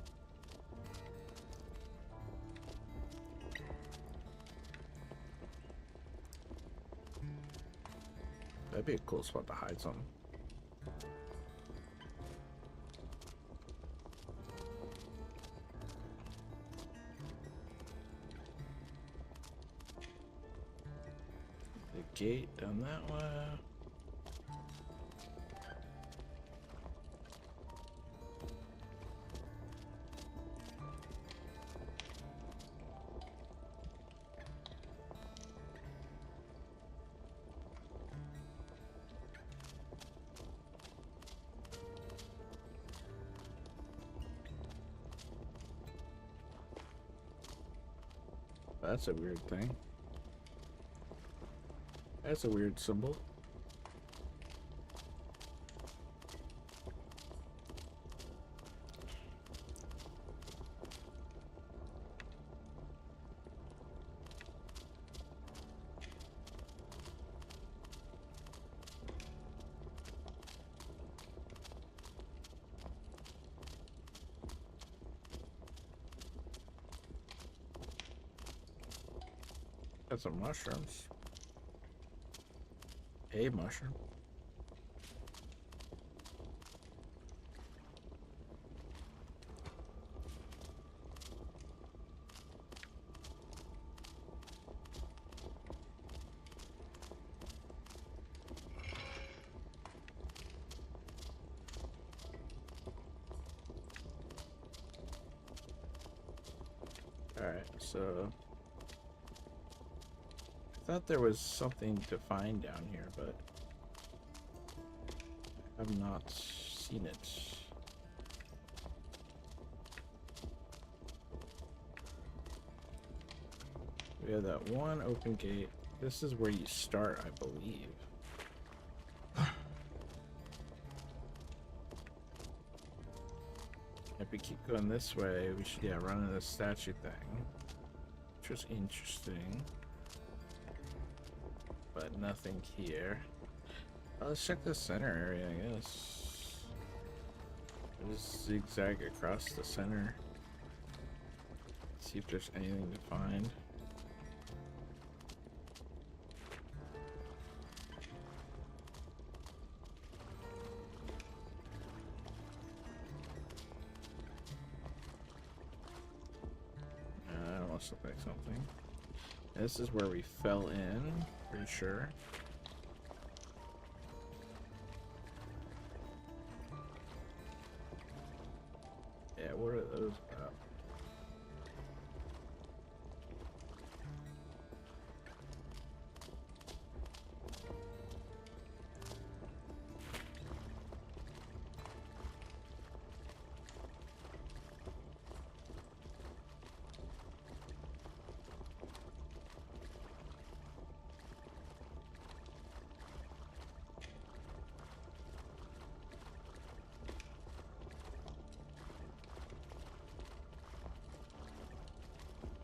That'd be a cool spot to hide something. The gate down that way. That's a weird thing. That's a weird symbol. Got some mushrooms. A mushroom. Alright, so I thought there was something to find down here, but I have not seen it. We have that one open gate. This is where you start, I believe. If we keep going this way, we should, yeah, run into the statue thing. Which was interesting. But nothing here. Oh, let's check the center area, I guess. Just zigzag across the center. See if there's anything to find. That almost looked like something. This is where we fell in, pretty sure. Yeah, what are those about?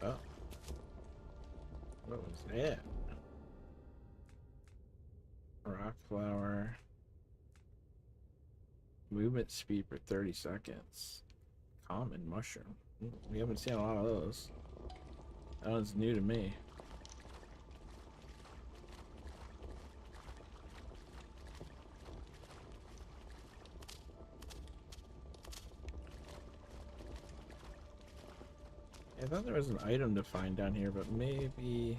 Oh. What was that? Rock flower. Movement speed for 30 seconds. Common mushroom. We haven't seen a lot of those. That one's new to me. I thought there was an item to find down here, but maybe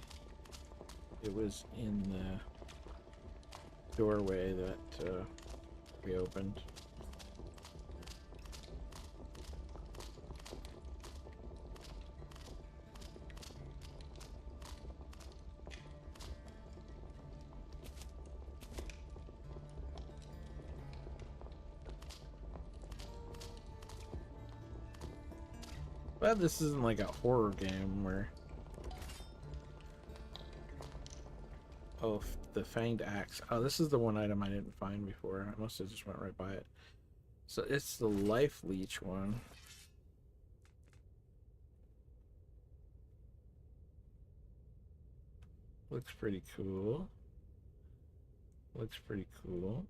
it was in the doorway that we opened. But this isn't like a horror game where Oh, the fanged axe. Oh, this is the one item I didn't find before. I must have just went right by it. So it's the life leech one. Looks pretty cool. Looks pretty cool.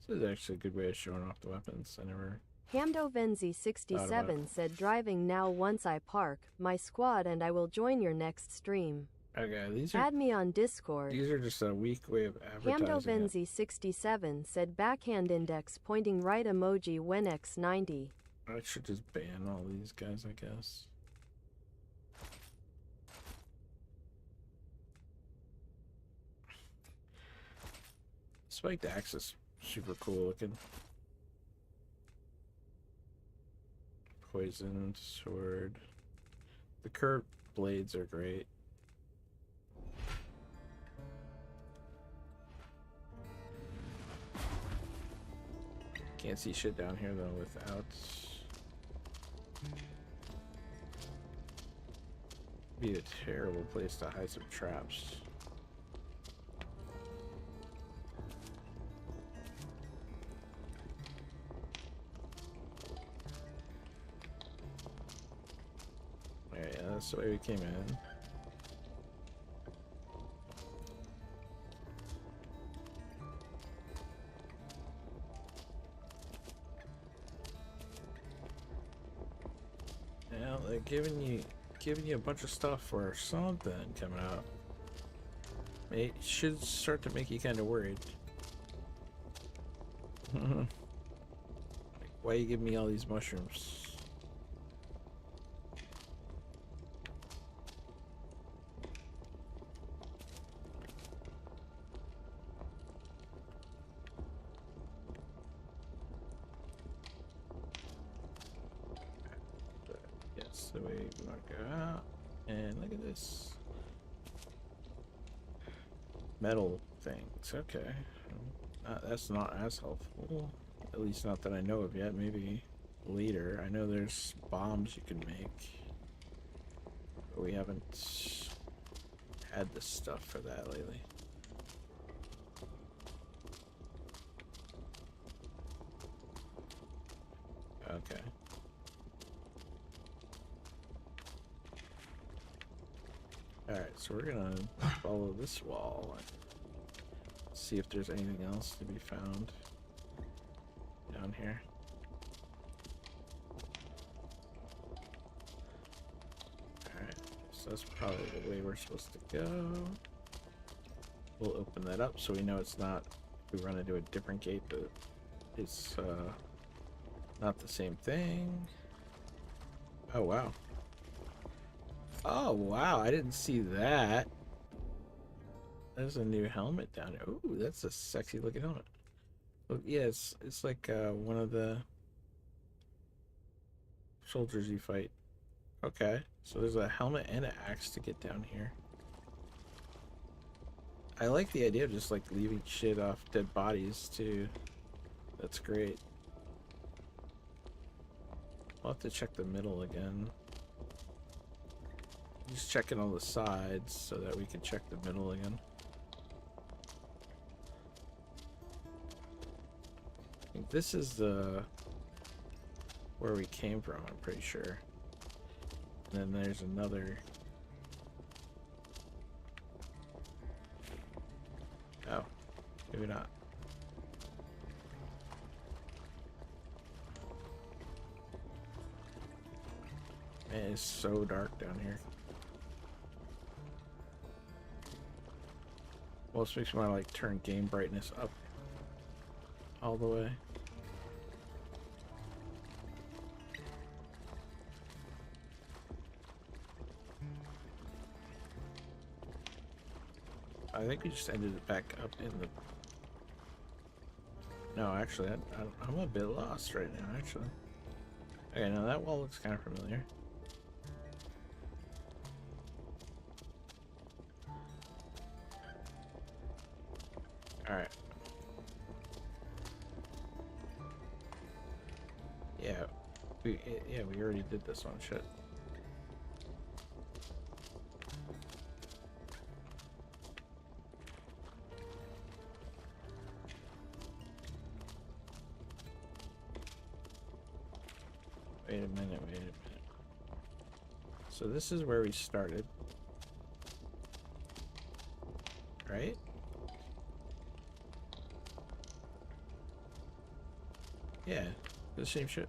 This is actually a good way of showing off the weapons. I never Hamdovenzi67 said driving now once I park my squad and I will join your next stream. Okay, Add me on Discord. These are just a weak way of advertising it. Hamdovenzi67 said backhand index pointing right emoji when X90. I should just ban all these guys, I guess. Spiked axe is super cool looking. Poisoned sword. The curved blades are great. Can't see shit down here though without. Be a terrible place to hide some traps. Alright, yeah, that's the way we came in. Now they're giving you a bunch of stuff or something coming out. It should start to make you kind of worried. Like, why you give me all these mushrooms? Yes, the way we want to go out. And look at this. Metal things, okay. That's not as helpful. At least not that I know of yet. Maybe later. I know there's bombs you can make. But we haven't had the stuff for that lately. Okay. Alright, so we're gonna follow this wall and see if there's anything else to be found down here. Alright, so that's probably the way we're supposed to go. We'll open that up so we know it's not, if we run into a different gate, that it's not the same thing. Oh wow. Oh wow, I didn't see that. There's a new helmet down here. Ooh, that's a sexy looking helmet. Well, yeah, it's like one of the soldiers you fight. Okay, so there's a helmet and an axe to get down here. I like the idea of just like leaving shit off dead bodies too. That's great. I'll have to check the middle again. Just checking all the sides so that we can check the middle again. I think this is the where we came from, I'm pretty sure. And then there's another. Oh, maybe not. Man, it's so dark down here. Well, this makes me want to like turn game brightness up all the way. I think we just ended it back up in the... No, actually, I'm a bit lost right now, actually. Okay, now that wall looks kind of familiar. Alright. Yeah, we already did this one, shit. Wait a minute, wait a minute. So this is where we started. Right? Yeah, the same shit.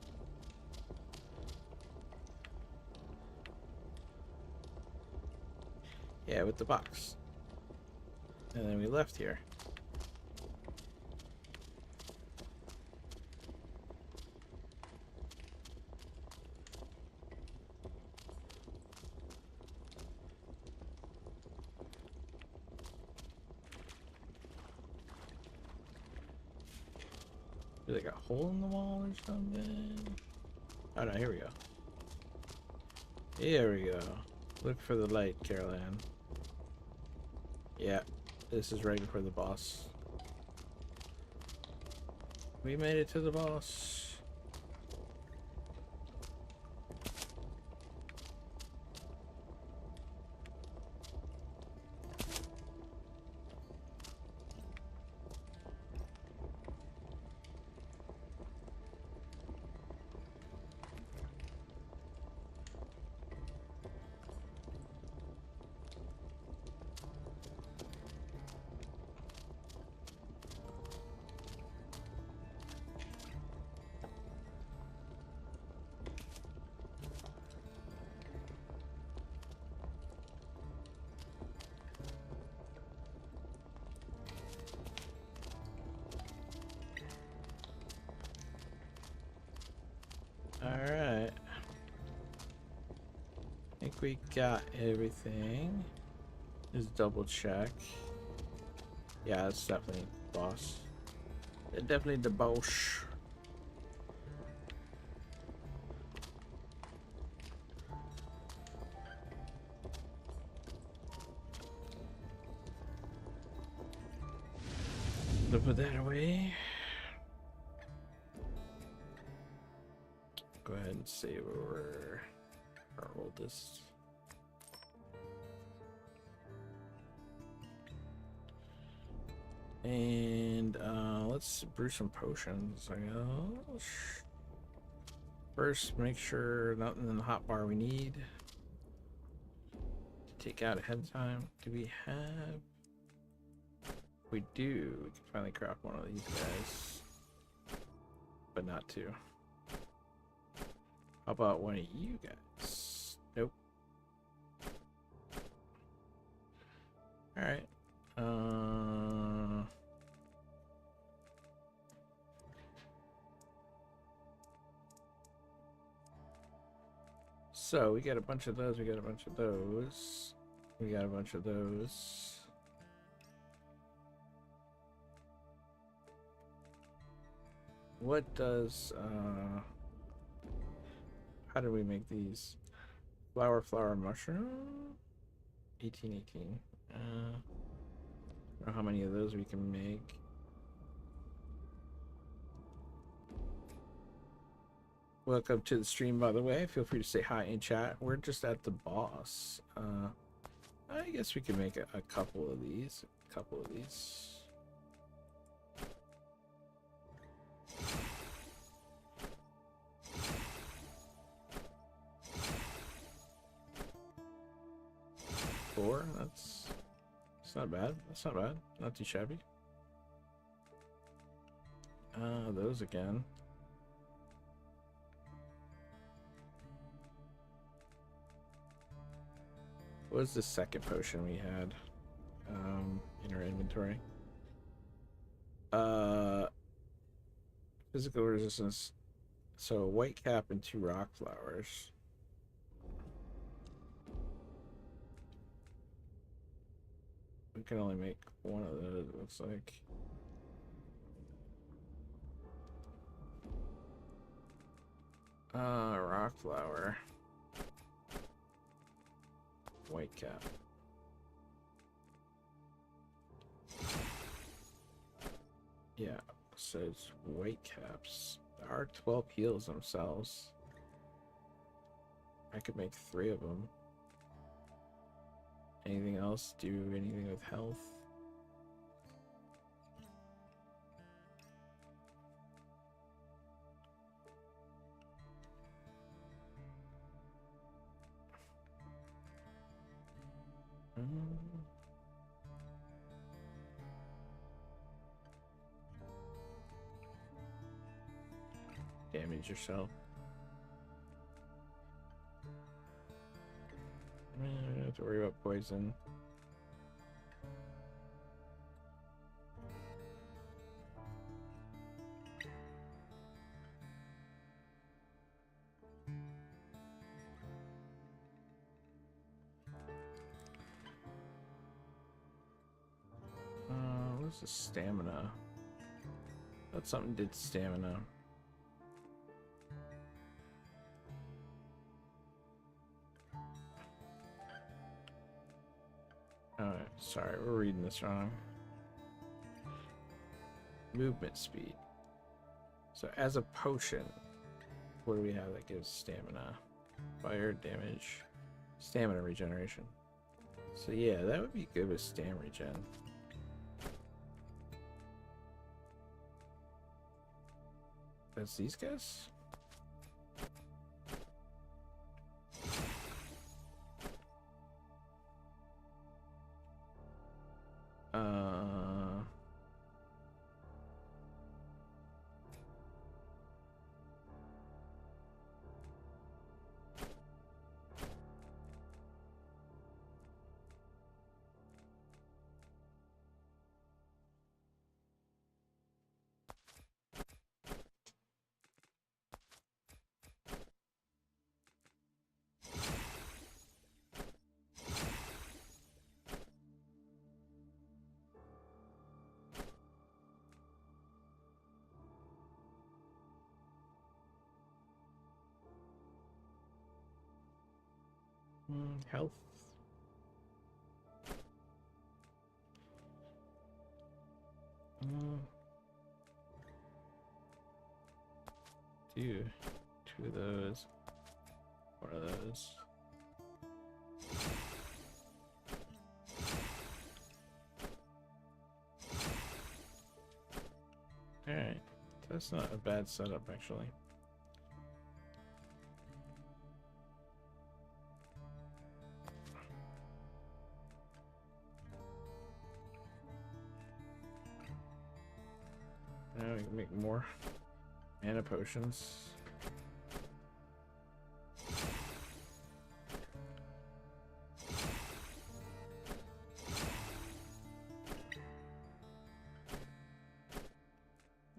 Yeah, with the box. And then we left here. Is it like a hole in the wall or something? Oh no, here we go. Here we go. Look for the light, Caroline. Yeah, this is right before the boss. We made it to the boss. Alright. I think we got everything. Just double check. Yeah, it's definitely the boss. Definitely the boss. To put that away. Go ahead and save over our oldest. And let's brew some potions, I guess. First, make sure nothing in the hotbar we need to take out ahead of time. Do we have? We do. We can finally craft one of these guys, but not two. How about one of you guys? Nope. All right. So we got a bunch of those. We got a bunch of those. We got a bunch of those. What does how do we make these? Flower, mushroom. 18. I don't know how many of those we can make. Welcome to the stream, by the way. Feel free to say hi in chat. We're just at the boss. I guess we can make a couple of these. A couple of these. Four. That's not bad. That's not bad. Not too shabby. Those again. What was the second potion we had in our inventory? Physical resistance. So white cap and 2 rock flowers. We can only make one of those, it looks like. Rock flower. White cap. Yeah, so it's white caps. There are 12 heals themselves. I could make 3 of them. Anything else? Do anything with health? damage yourself. Don't have to worry about poison. What's the stamina? Thought something did stamina. Alright, sorry, we're reading this wrong. Movement speed. So as a potion, what do we have that gives stamina? Fire damage, stamina regeneration. So yeah, that would be good with stam regen. That's these guys? Health. Two of those. One of those. Alright. That's not a bad setup, actually. Now we can make more mana potions.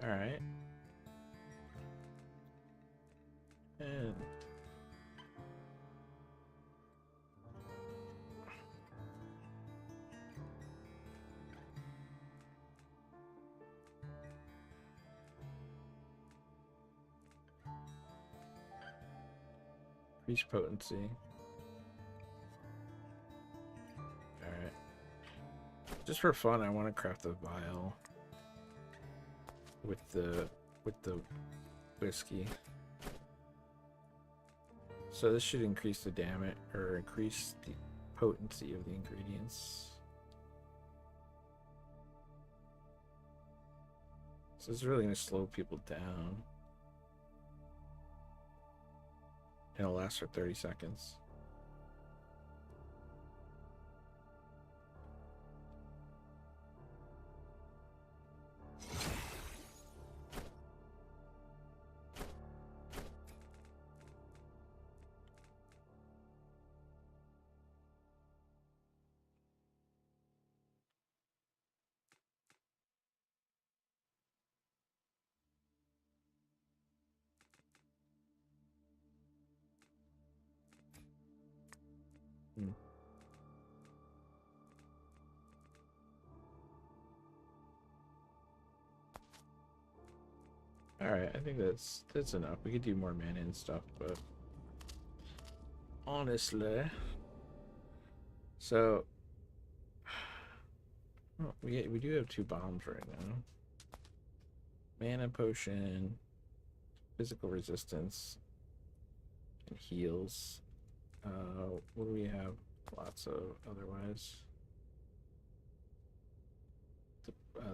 Alright. And increase potency. Alright. Just for fun, I want to craft a vial with the whiskey. So this should increase the damage or increase the potency of the ingredients. So it's really going to slow people down. And it'll last for 30 seconds. Alright, I think that's enough. We could do more mana and stuff, but honestly, so oh, we do have 2 bombs right now. Mana potion, physical resistance, and heals. What do we have? Lots of otherwise.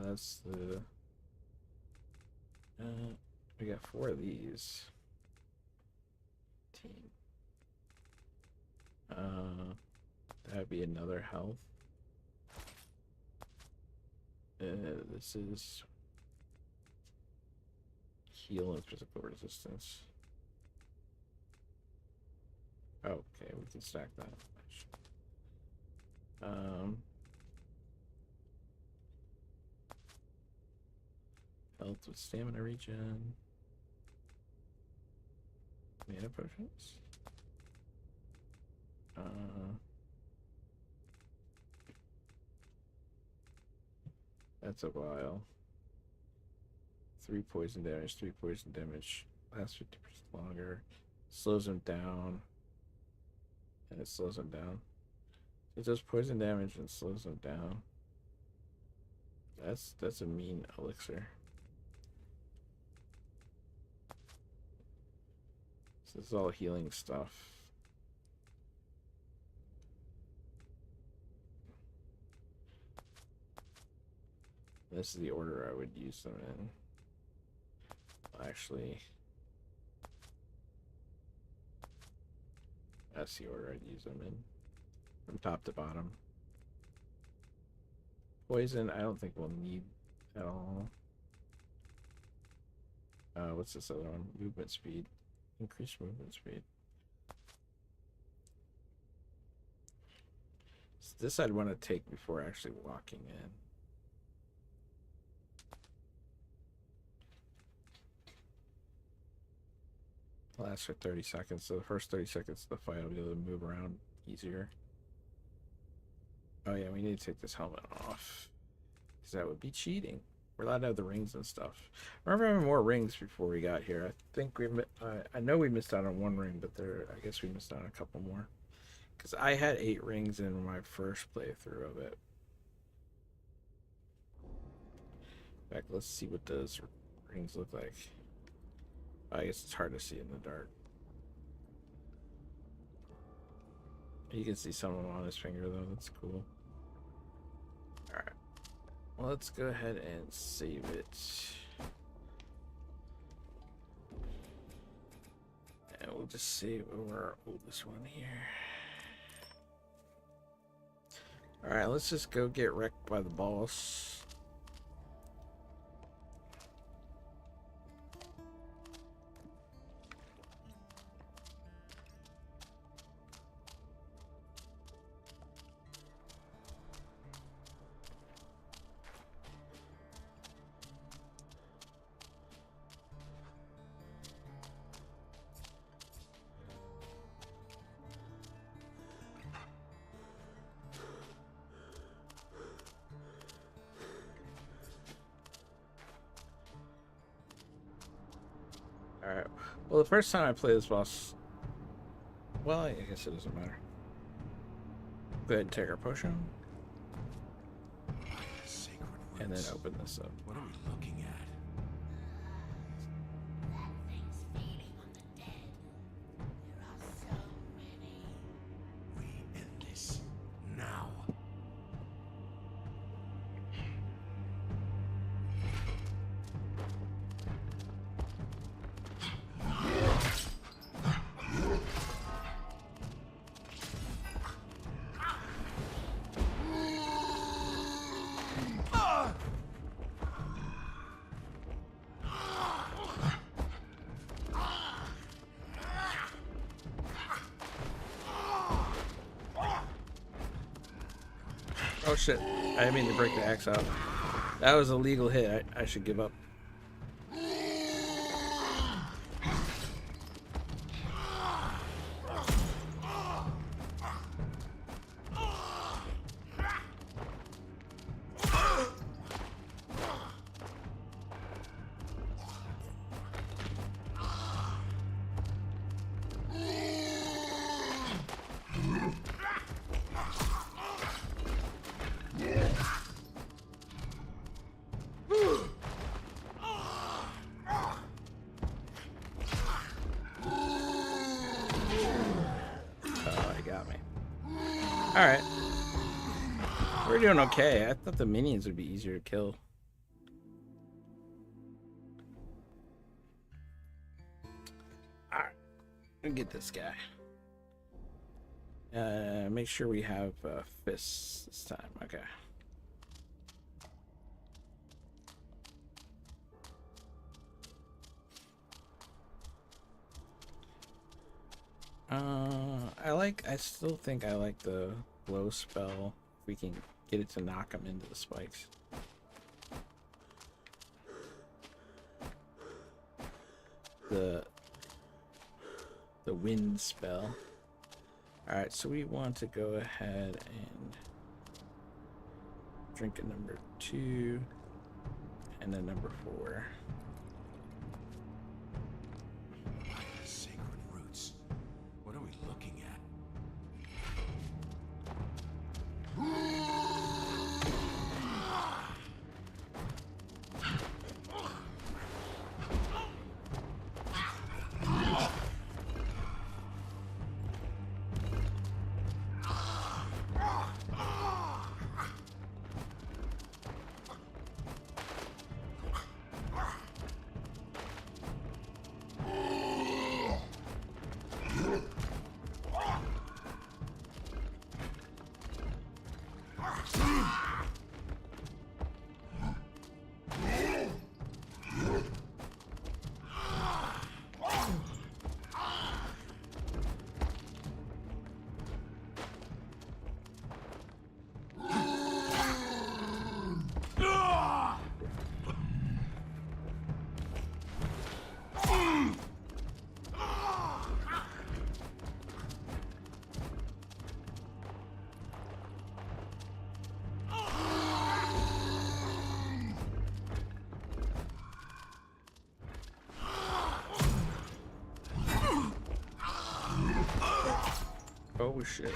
That's the. We got 4 of these. Team. That'd be another health. This is heal and physical resistance. Okay, we can stack that. Health with stamina regen. Mana potions. That's a while. 3 poison damage, 3 poison damage. Lasts 50% longer. Slows him down. And it slows him down. It does poison damage and slows him down. That's a mean elixir. So this is all healing stuff. This is the order I would use them in. Actually, that's the order I'd use them in. From top to bottom. Poison, I don't think we'll need at all. What's this other one? Movement speed. Increased movement speed. So this I'd want to take before actually walking in. Lasts for 30 seconds, so the first 30 seconds of the fight I'll be able to move around easier. Oh yeah, we need to take this helmet off. Because that would be cheating. We're allowed to have the rings and stuff. I remember having more rings before we got here. I think I know we missed out on 1 ring, but I guess we missed out on a couple more. Because I had 8 rings in my first playthrough of it. In fact, let's see what those rings look like. I guess it's hard to see in the dark. You can see some of them on his finger though, that's cool. Alright. Well, let's go ahead and save it. And we'll just save over our oldest one here. Alright, let's just go get wrecked by the boss. Alright. Well, the first time I played this boss... Well, I guess it doesn't matter. Go ahead and take our potion. Sacred And then words. open this up. What are we looking at? That thing's feeding on the dead. There are so many. We end this now. Oh shit. I didn't mean to break the axe out. That was a legal hit. I should give up. Alright. We're doing okay. I thought the minions would be easier to kill. Alright. We'll get this guy. Make sure we have fists this time. Okay. I still think I like the blow spell. If we can get it to knock him into the spikes. The wind spell. Alright, so we want to go ahead and drink a number 2 and a number 4. Sacred roots. What are we looking at? Oh shit.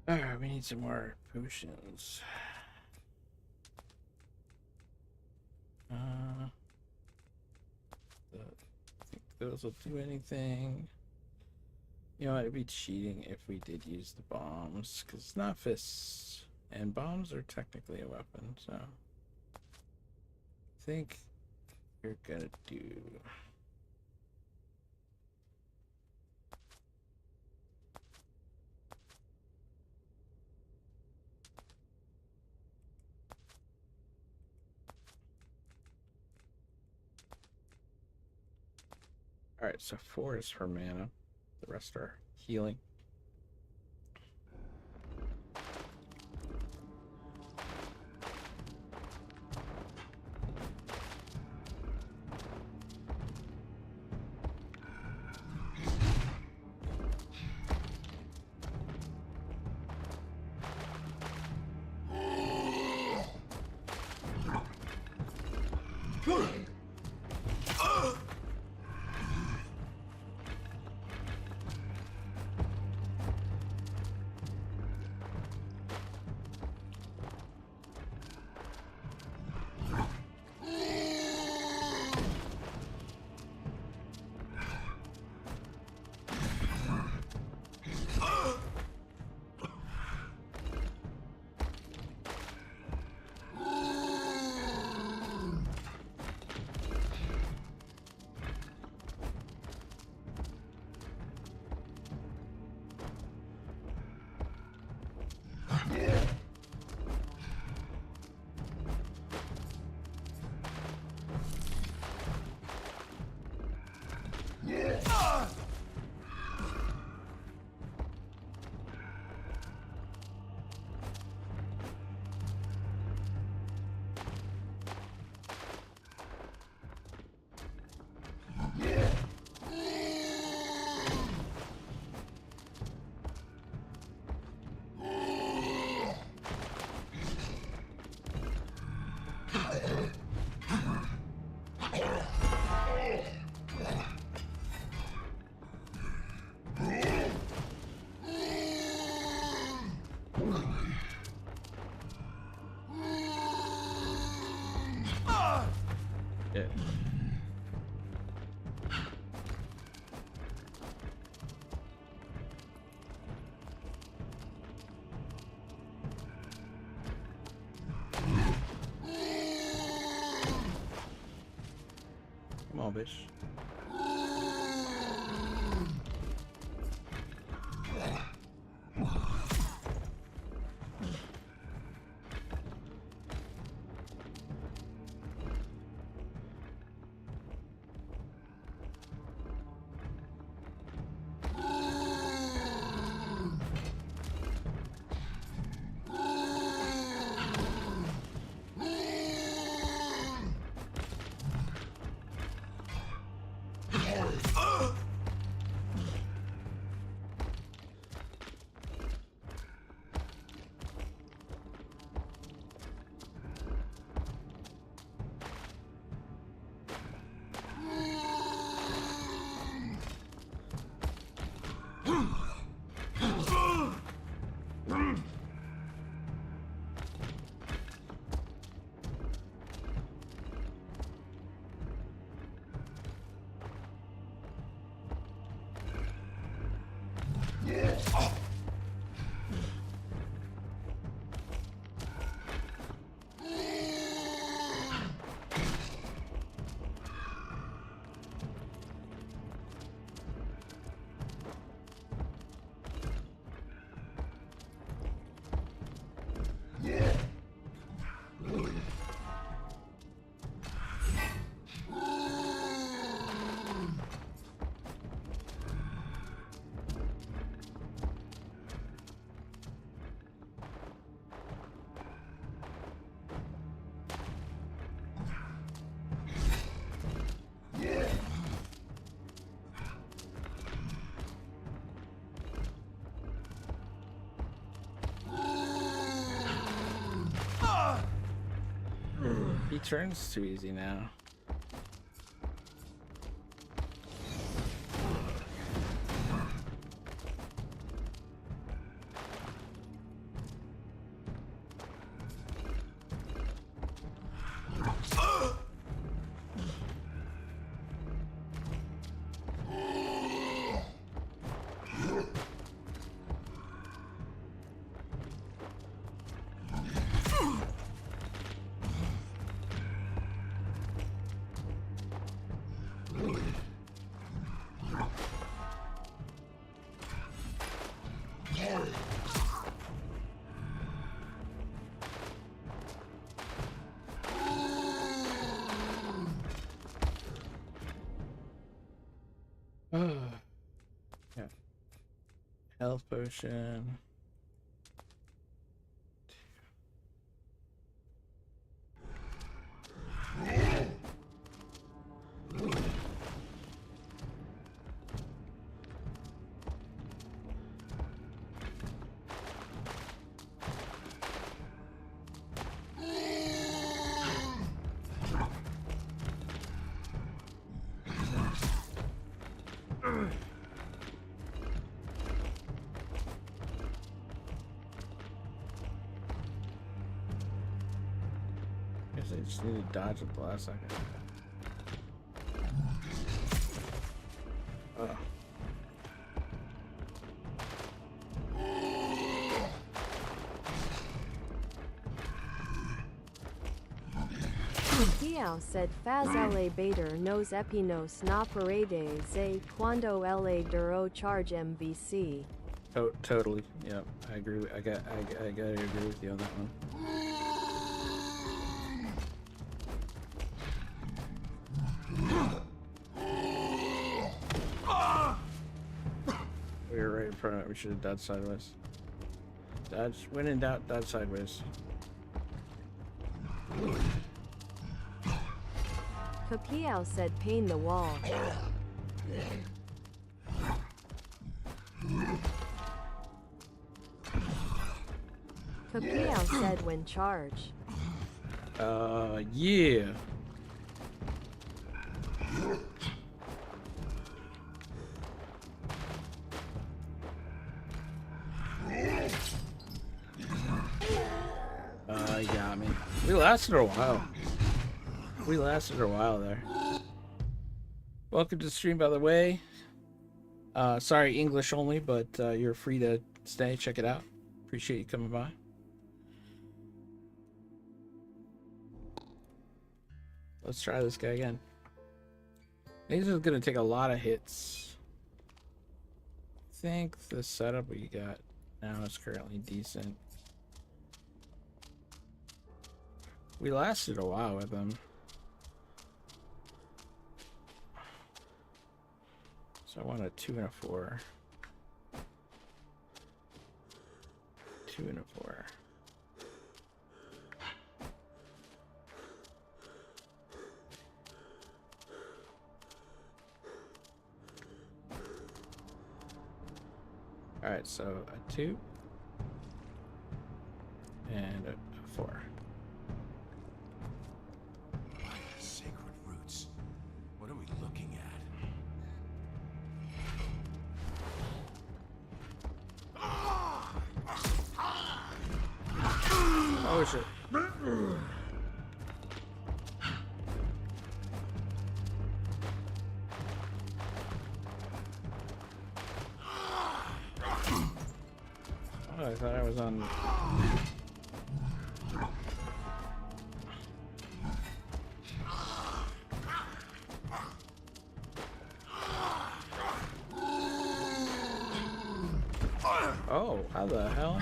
Alright, we need some more potions. I think those will do anything. You know, it'd be cheating if we did use the bombs, because it's not fists, and bombs are technically a weapon, so I think you're gonna do. Alright, so 4 is for mana. The rest are healing. mobbish. He turns too easy now. Yeah. Health potion. Guess I just need to dodge at the last second. Oh. Piao said Faz la Bader nos epinos na parede ze cuando la duro charge MVC. Totally. Yep. I agree. I gotta agree with you on that one. We were right in front of it. We should have dodged sideways. Dodge. When in doubt, dodge sideways. Kapiao said paint the wall. Kapiao said when charge. Yeah. You got me. We lasted a while. We lasted a while there. Welcome to the stream, by the way. Sorry, English only, but you're free to stay. Check it out. Appreciate you coming by. Let's try this guy again. This is gonna take a lot of hits. I think the setup we got now is currently decent. We lasted a while with them. So I want a 2 and a 4. 2 and a 4. Alright, so a 2 and a 4. By the sacred roots, what are we looking at? Oh shit. Oh, I thought I was on. Oh, how the hell?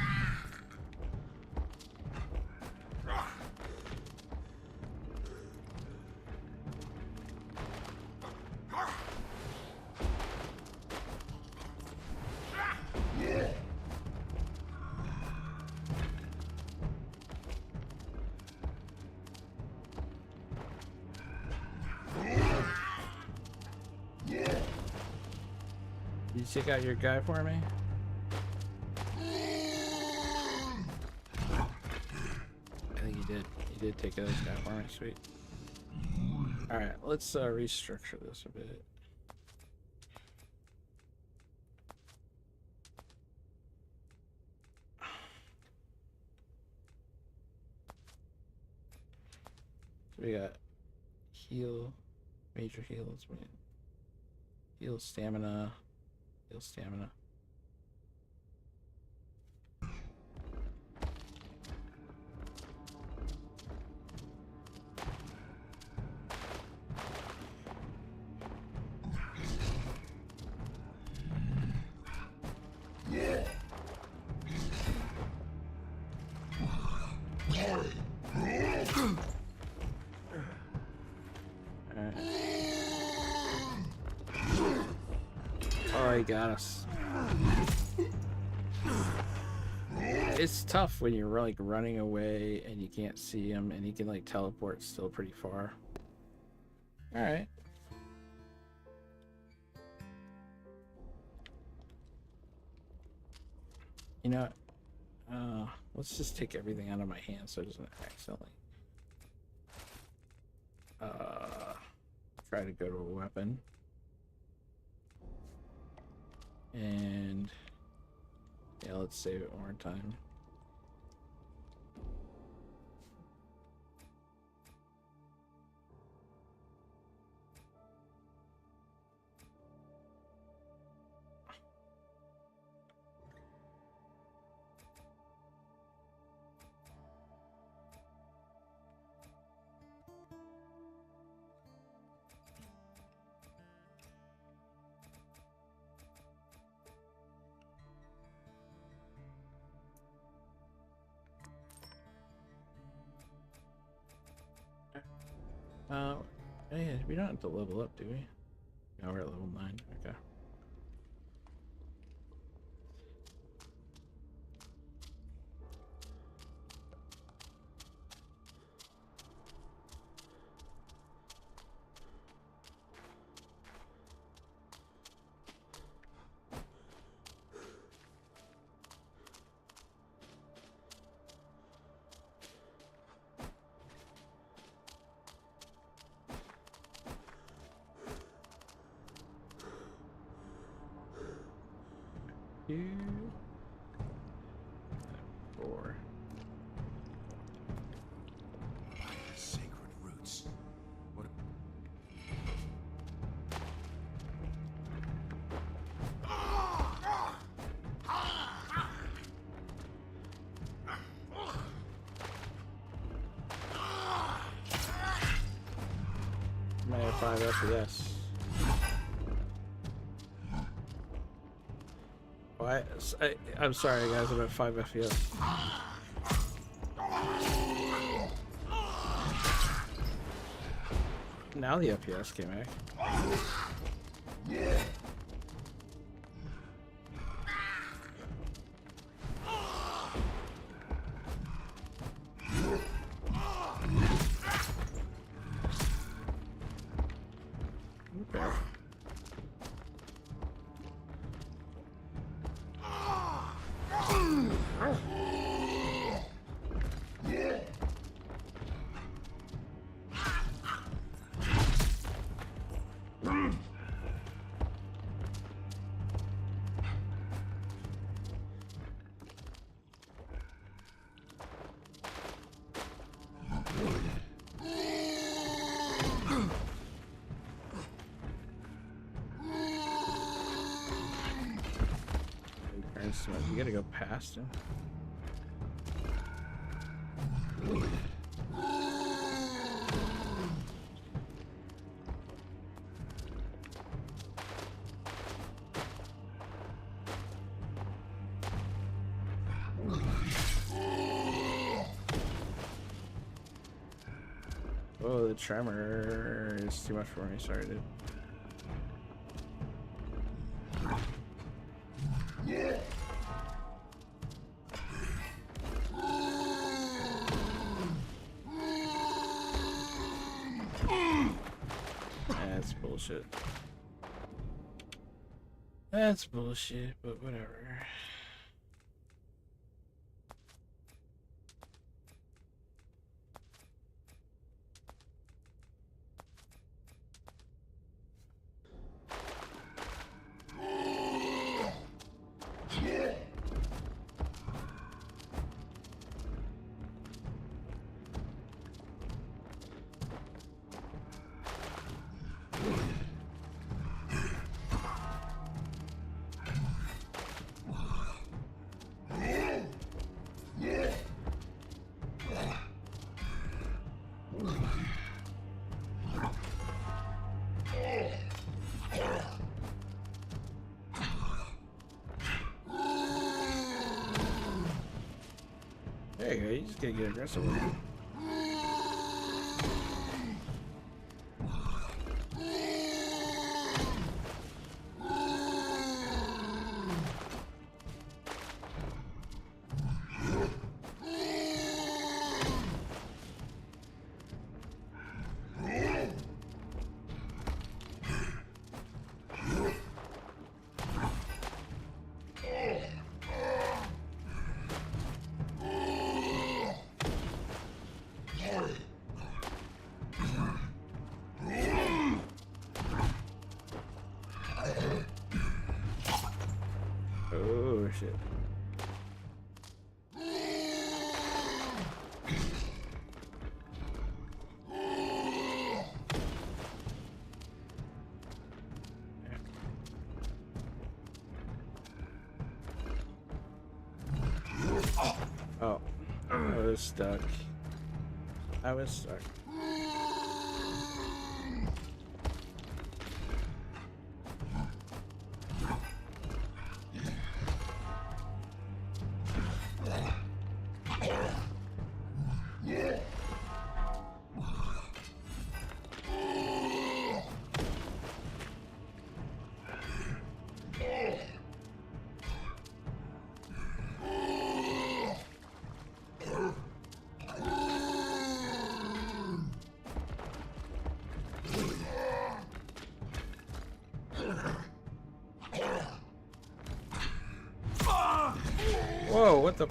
Did you take out your guy for me? I think he did. He did take out this guy for me. Sweet. Alright, let's restructure this a bit. So we got heal, major heals, man. Heal stamina. Heal stamina. Oh, he got us. It's tough when you're like running away and you can't see him, and he can like teleport still pretty far. All right. You know, let's just take everything out of my hand so it doesn't accidentally try to go to a weapon. And yeah, let's save it one more time. Yeah, we don't have to level up, do we? No, we're at level 9. Okay. Two, 4. By the sacred roots, what a... Might have 5 FPS. Why? I'm sorry, guys. I'm at 5 FPS. Now the FPS came back. Okay. You gotta go past him. Oh, the tremor is too much for me. Sorry, dude. That's bullshit. That's bullshit, but whatever. There you go, you just gotta get aggressive with it. Oh shit. Oh, I was stuck. I was stuck. Whoa, what the?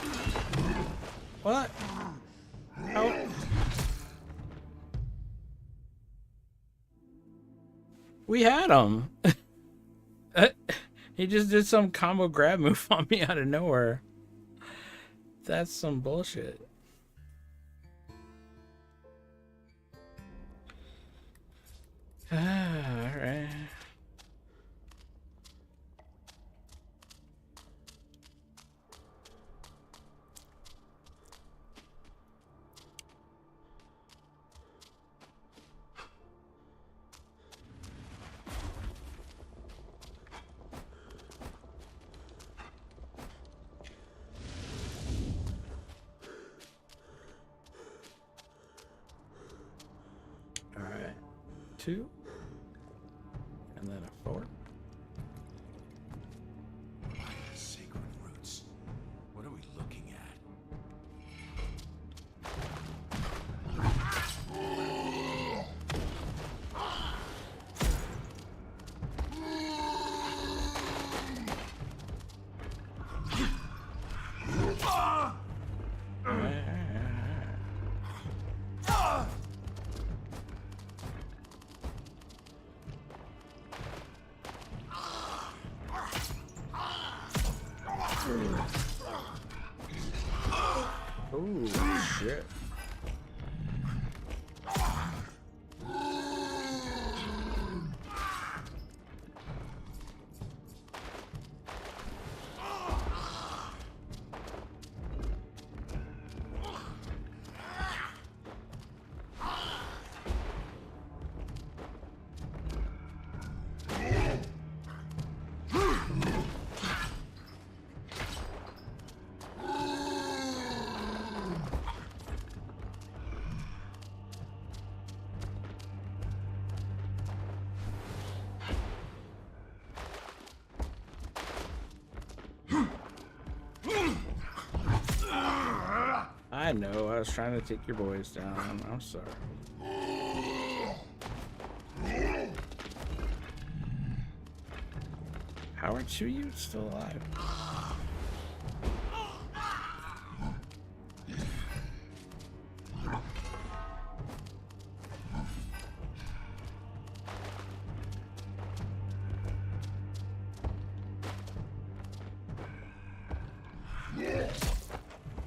What? How? We had him. He just did some combo grab move on me out of nowhere. That's some bullshit. Alright. 2. And then a 4. Sacred roots. What are we looking at? Oh, shit. I know, I was trying to take your boys down. I'm sorry. How are 2 of you still alive?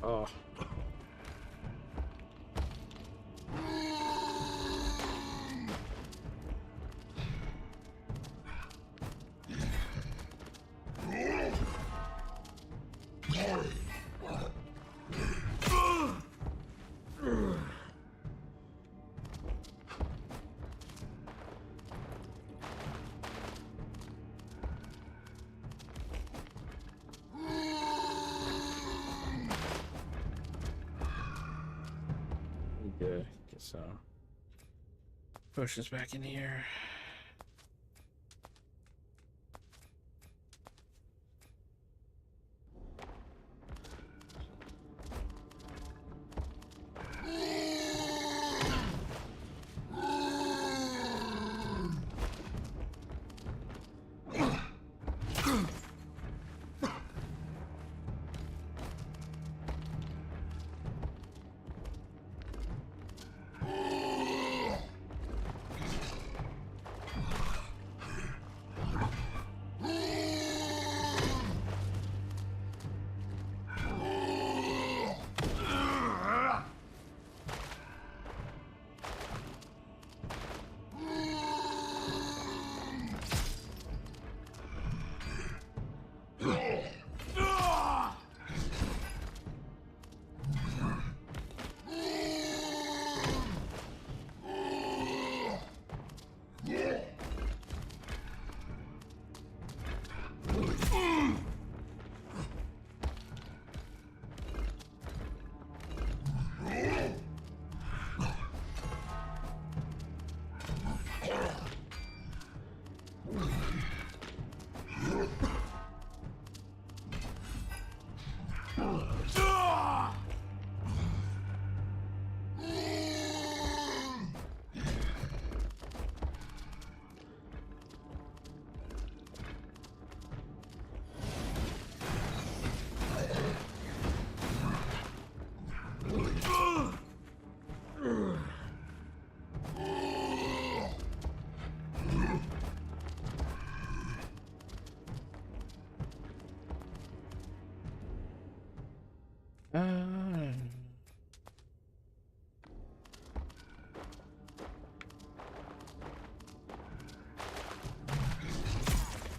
Oh. Good. Get some potions back in here.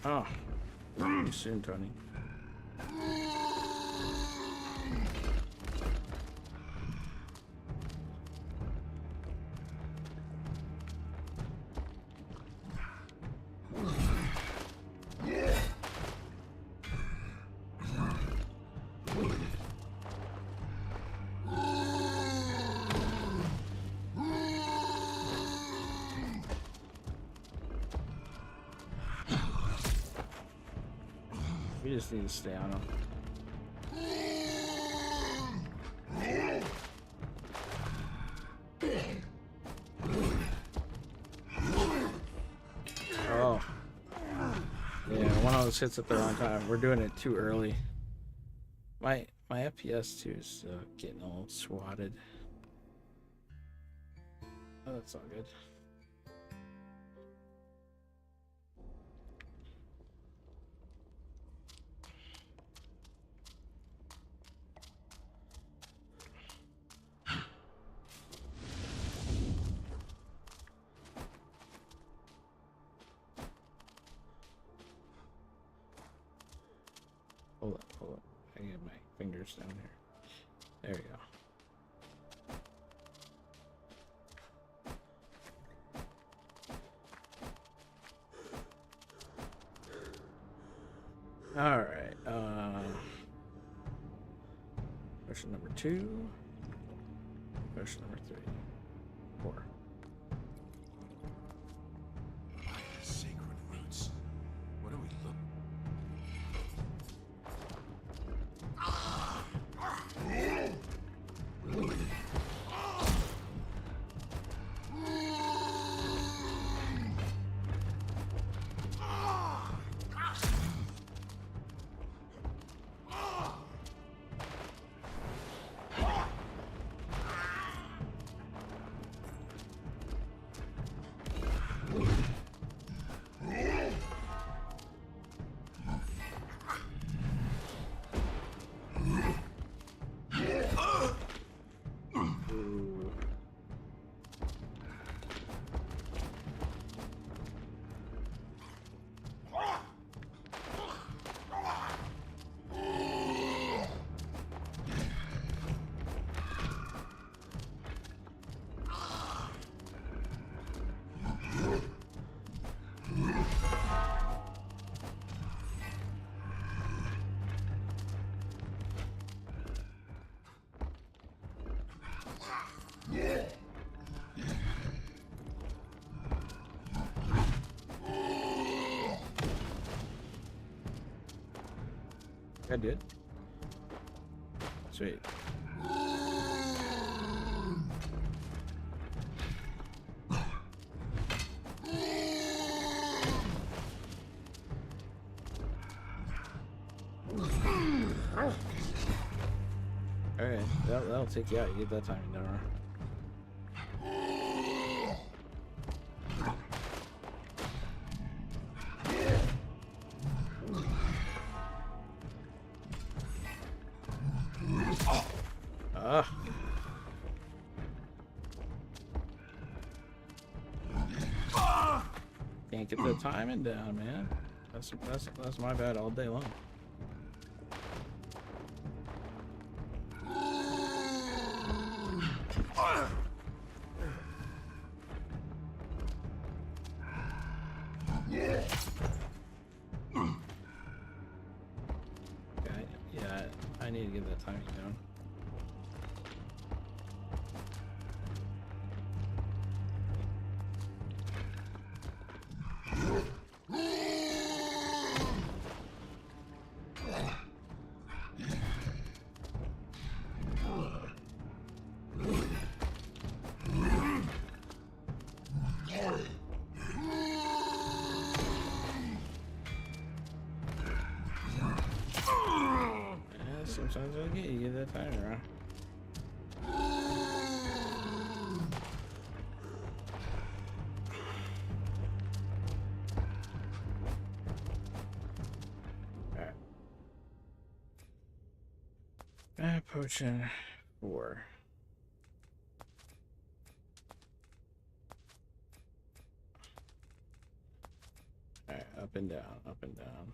Oh, see you soon, Tony. We just need to stay on him. Oh. Yeah, one of those hits at the wrong time. We're doing it too early. My FPS too is getting all swatted. Oh, that's all good. Hold up. I get my fingers down here. There we go. All right. Question number 2. Question number 3. 4. Sacred roots. What do we look? I did. Sweet. Alright, that'll take you out. You get that time, you know. Can't get the timing down, man. That's my bad all day long. Yeah, I need to get that timing down. Sometimes I get you get that timer wrong. Alright. Potion 4. Alright, up and down, up and down.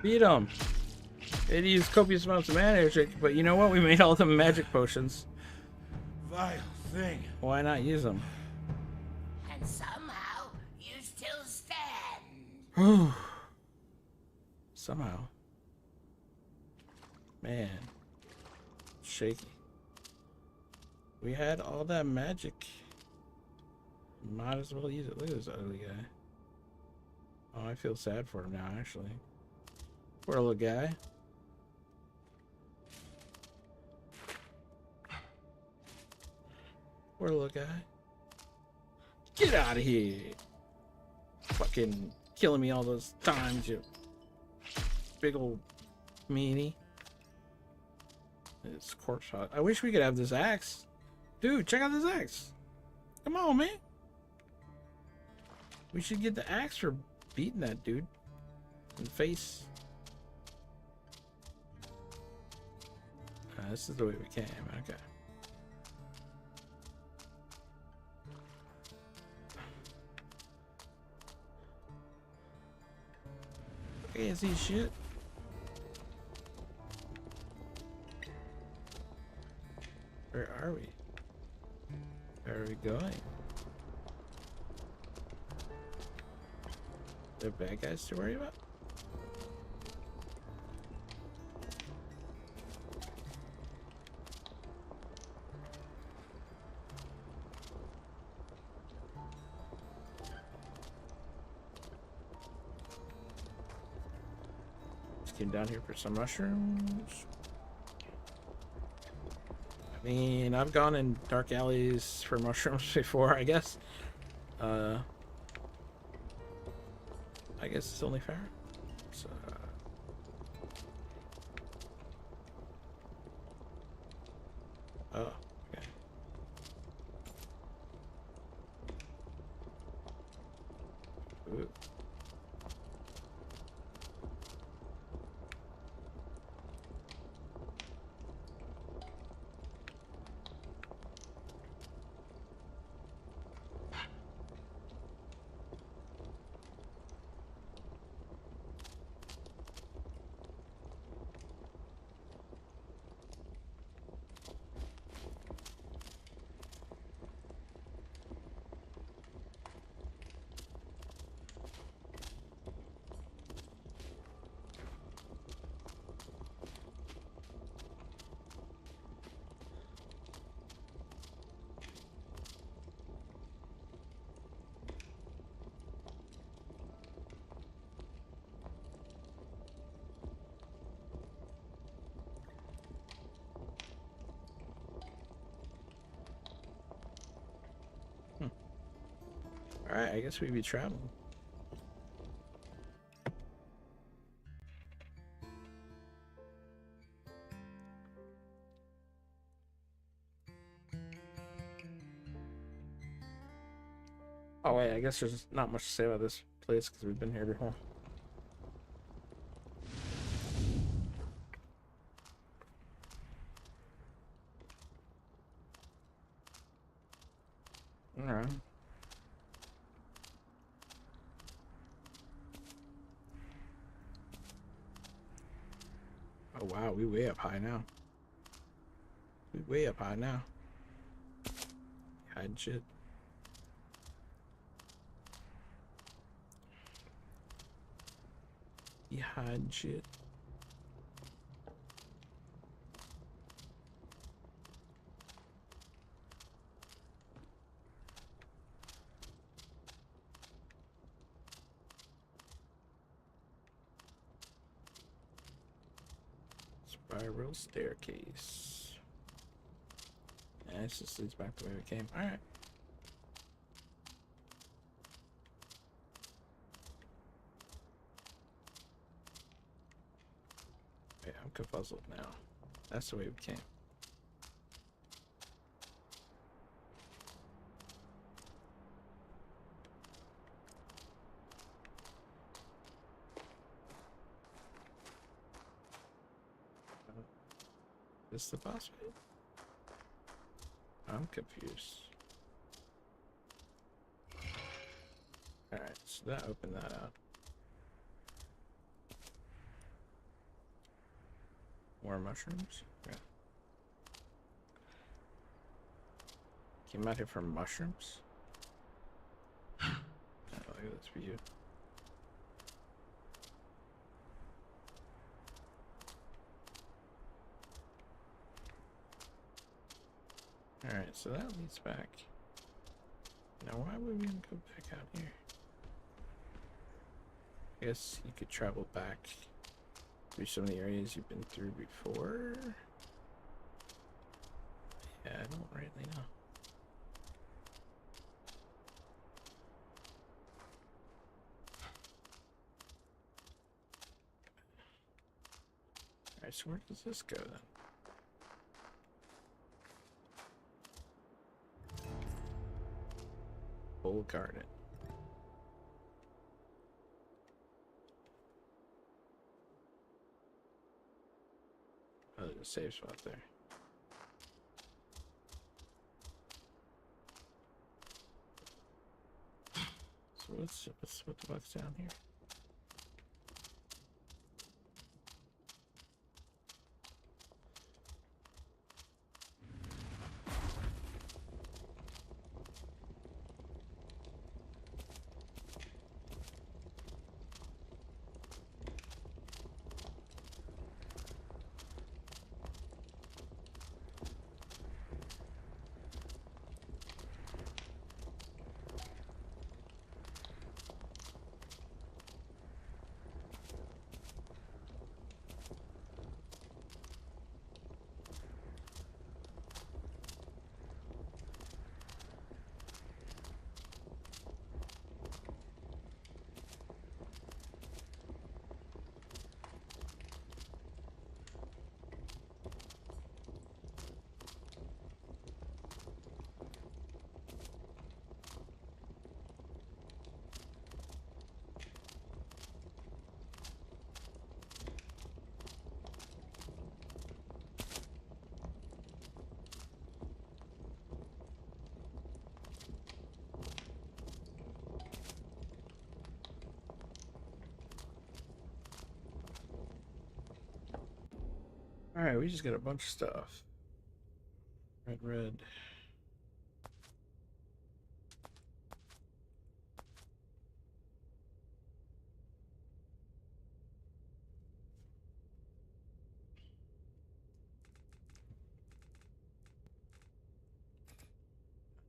Beat them. They use copious amounts of mana, but you know what? We made all the magic potions. Vile thing. Why not use them? And somehow you still stand. Somehow. Man. Shaky. We had all that magic. Might as well use it. Look at this ugly guy. Oh, I feel sad for him now, actually. Poor little guy. Poor little guy. Get out of here! Fucking killing me all those times, you big old meanie. It's corpse hot. I wish we could have this axe. Dude, check out this axe. Come on, man. We should get the axe for beating that dude in the face. This is the way we came. Okay. I can't see shit. Where are we? Where are we going? There are bad guys to worry about? Just came down here for some mushrooms. I mean, I've gone in dark alleys for mushrooms before, I guess. I guess it's only fair. So, oh, okay. Ooh. Alright, I guess we'd be traveling. Oh wait, I guess there's not much to say about this place because we've been here before. Alright. Oh wow, we way up high now. We way up high now. Hide shit. You hide shit. Spiral staircase. Yeah, it just leads back the way we came. Alright. Yeah, I'm confuzzled now. That's the way we came. Is this the boss fight? I'm confused. Alright, so that opened that up. More mushrooms? Yeah. Came out here for mushrooms? Oh, look at this view. Alright, so that leads back. Now why would we go back out here? I guess you could travel back through some of the areas you've been through before. Yeah, I don't really know. Alright, so where does this go then? Full garden. Oh, there's a save spot there. So what the fuck's down here? Alright, we just got a bunch of stuff. Red.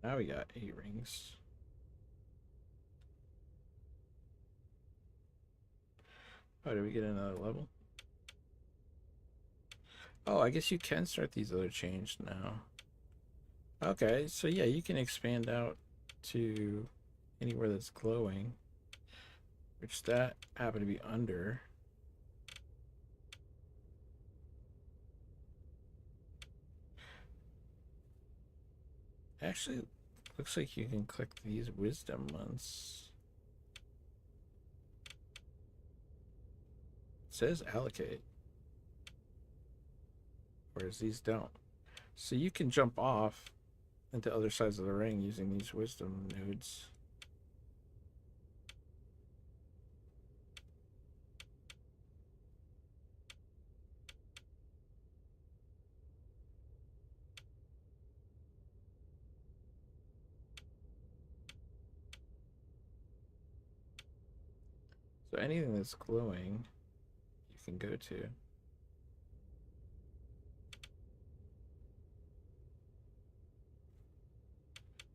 Now we got 8 rings. Oh, did we get another level? Oh, I guess you can start these other chains now. Okay, so yeah, you can expand out to anywhere that's glowing, which that happened to be under. Actually, looks like you can click these wisdom ones. It says allocate, whereas these don't. So you can jump off into other sides of the ring using these wisdom nodes. So anything that's glowing, you can go to.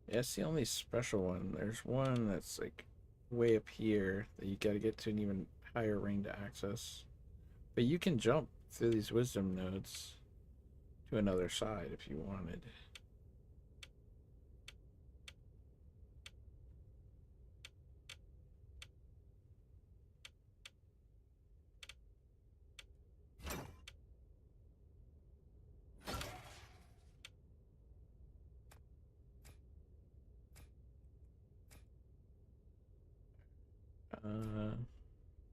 Yeah, it's the only special one. There's one that's like way up here that you gotta get to an even higher ring to access. But you can jump through these wisdom nodes to another side if you wanted.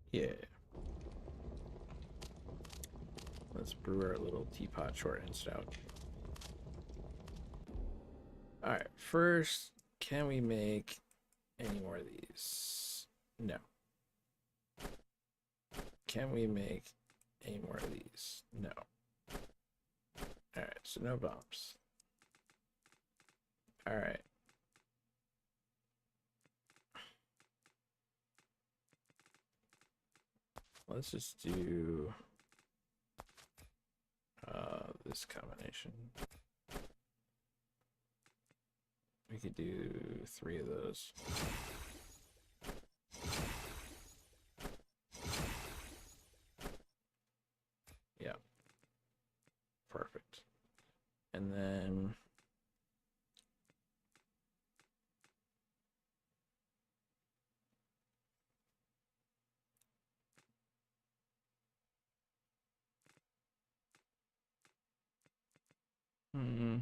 Yeah. Let's brew our little teapot short and stout. Alright, first, can we make any more of these? No. Can we make any more of these? No. Alright, so no bombs. Alright. Let's just do this combination. We could do 3 of those. Hmm.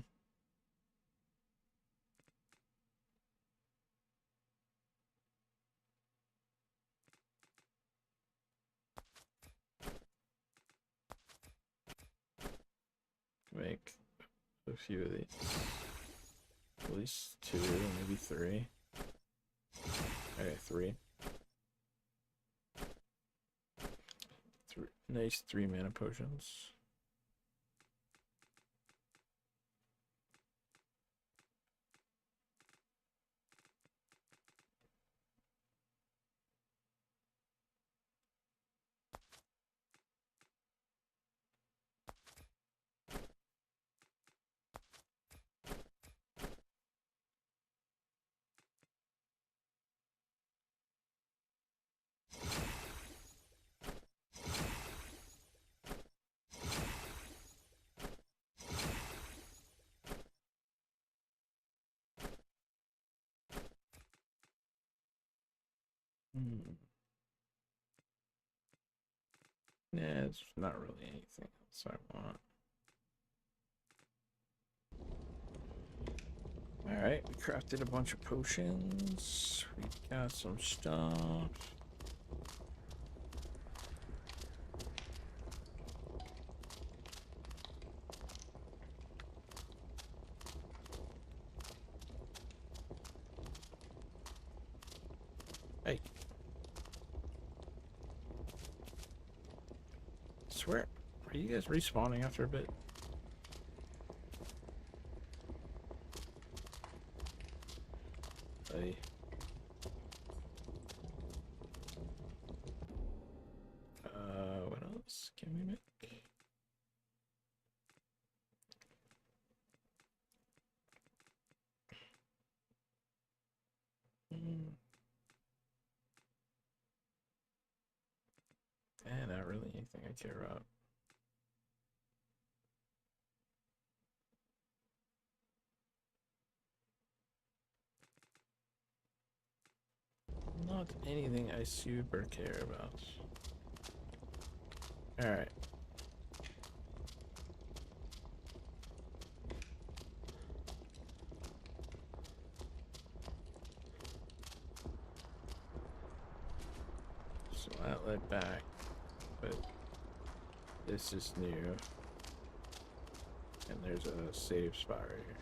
Make a few of these. At least 2, maybe 3. Okay, 3. Nice 3 mana potions. Hmm. Yeah, it's not really anything else I want. Alright, we crafted a bunch of potions. We got some stuff. Hey. Swear, are you guys respawning after a bit? Hey. What else can we make? Not really anything I care about. Not anything I super care about. Alright. So that led back, but this is new. And there's a save spot right here.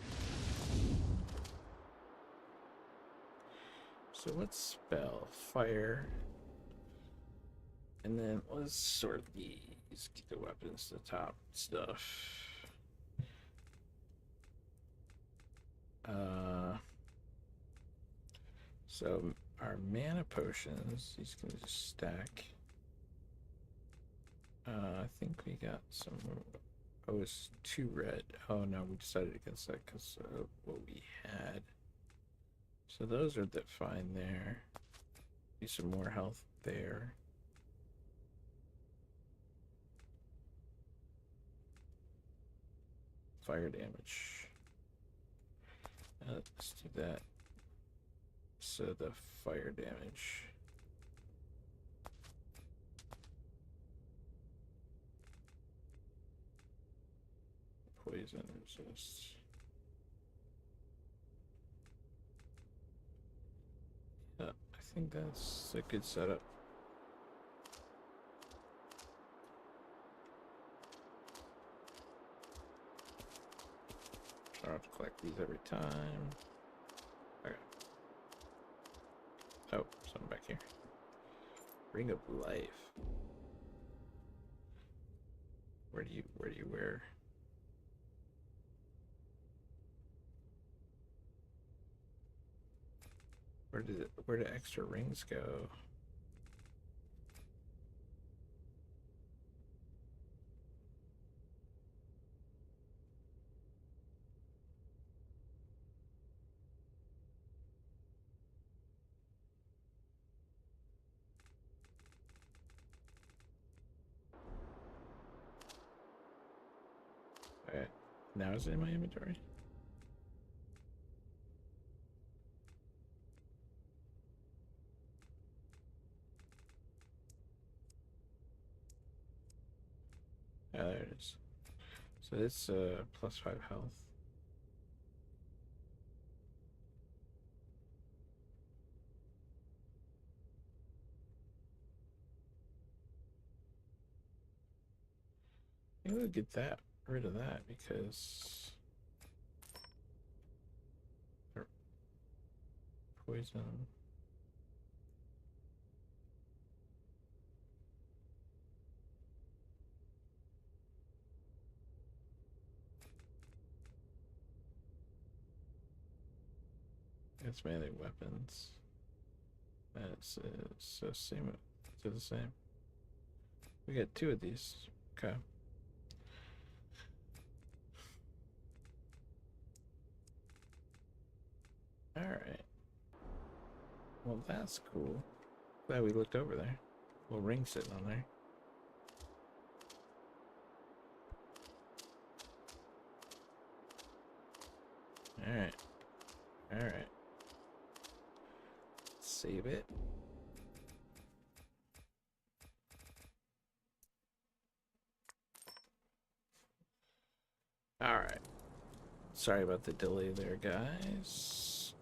So let's spell fire. And then let's sort these. Get the weapons to the top stuff. So our mana potions, these can just stack. I think we got some. Oh, it's 2 red. Oh no, we decided against that because of what we had. So those are fine there. Be some more health there. Fire damage. Let's do that. So the fire damage. Poison resist. Yeah, I think that's a good setup. I don't have to collect these every time. Okay. Oh, something back here. Ring of life. Where do you wear? Where do extra rings go? Alright. Now is it in my inventory? Ah, there it is. So it's +5 health. Maybe we'll get that rid of that because poison. It's mainly weapons. That's so same to the same. We got 2 of these. Okay. All right. Well, that's cool. Glad we looked over there. Little ring sitting on there. All right. All right. Save it. All right. Sorry about the delay there, guys.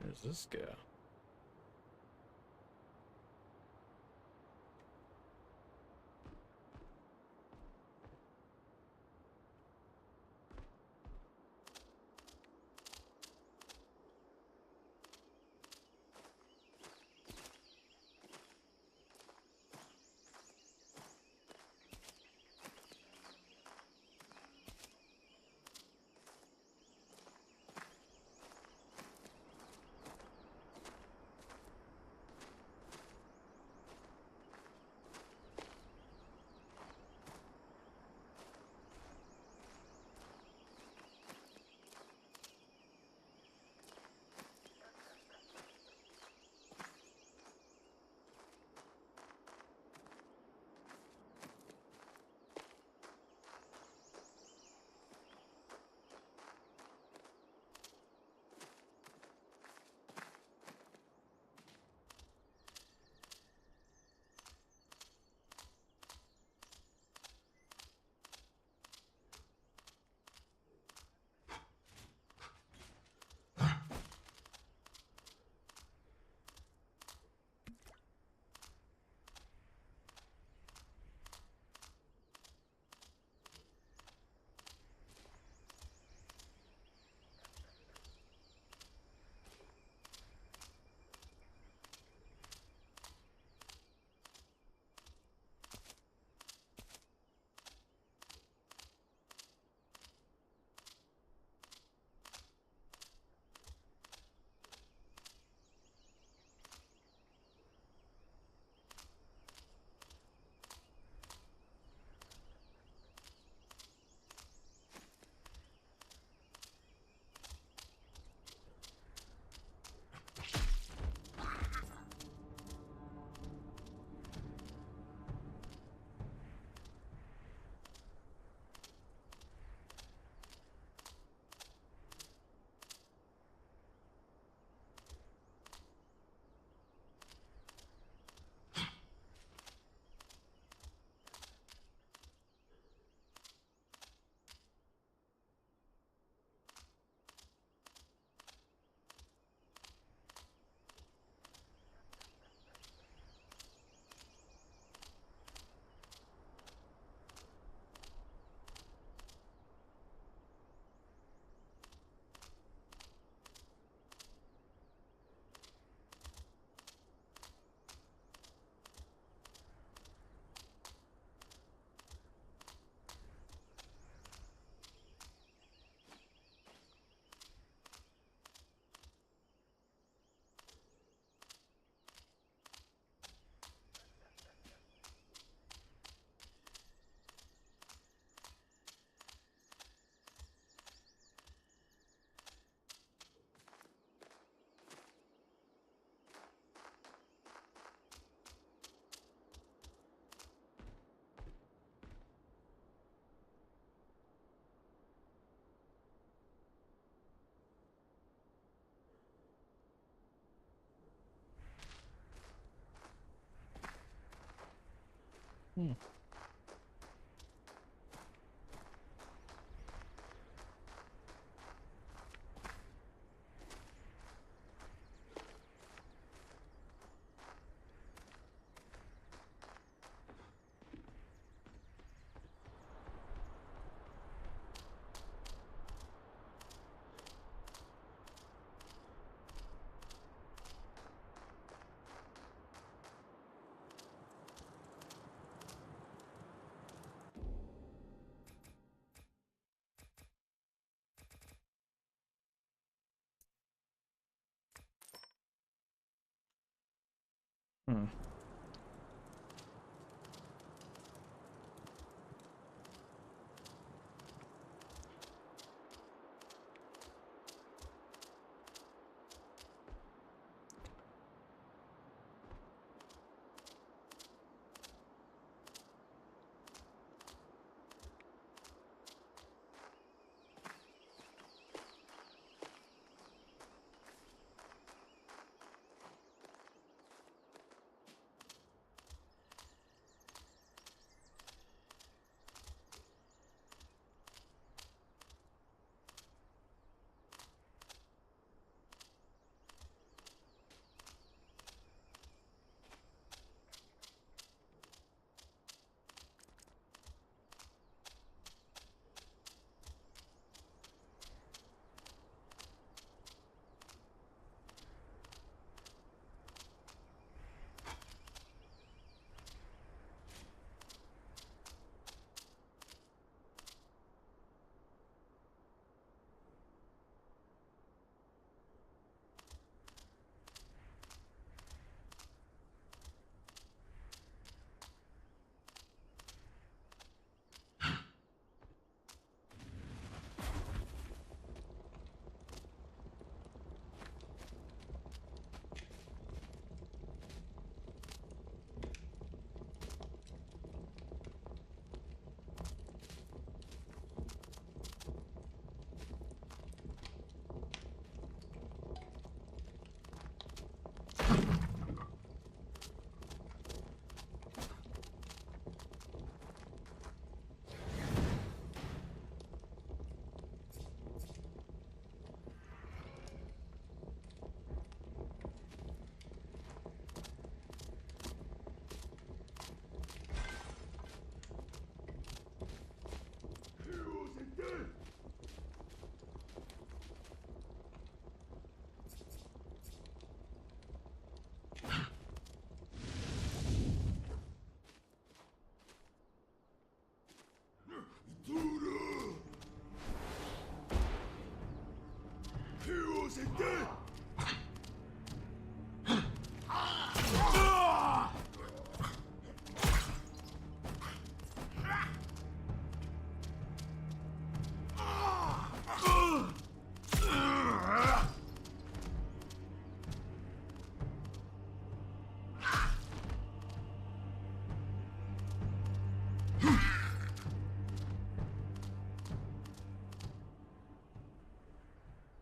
Where's this go? Hmm. Hmm.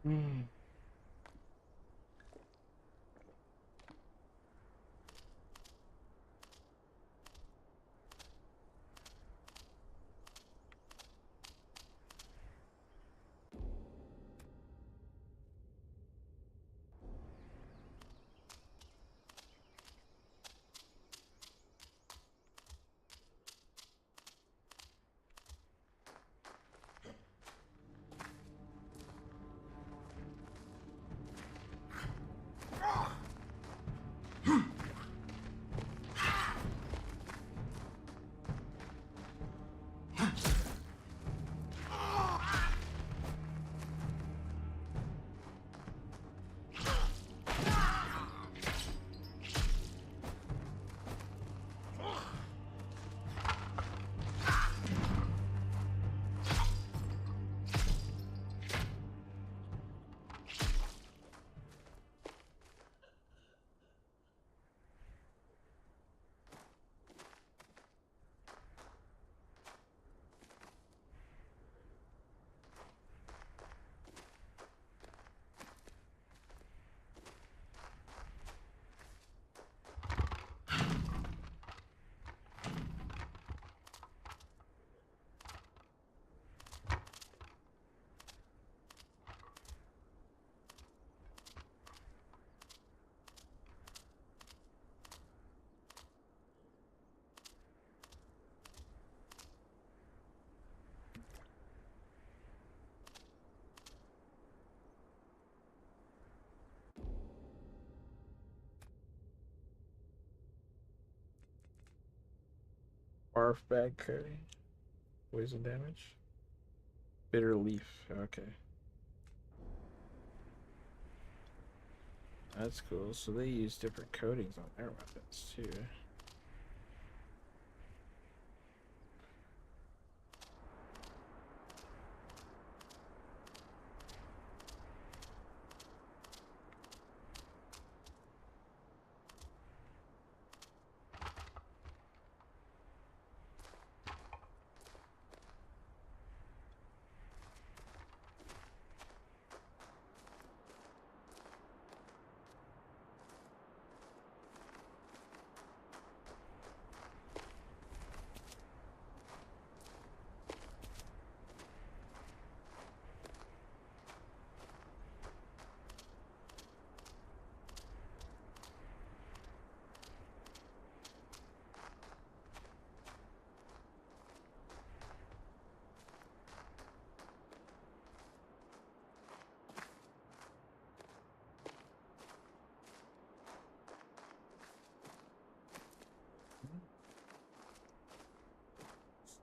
Hmm. Barf bag coating. Poison damage. Bitter leaf. Okay. That's cool. So they use different coatings on their weapons too.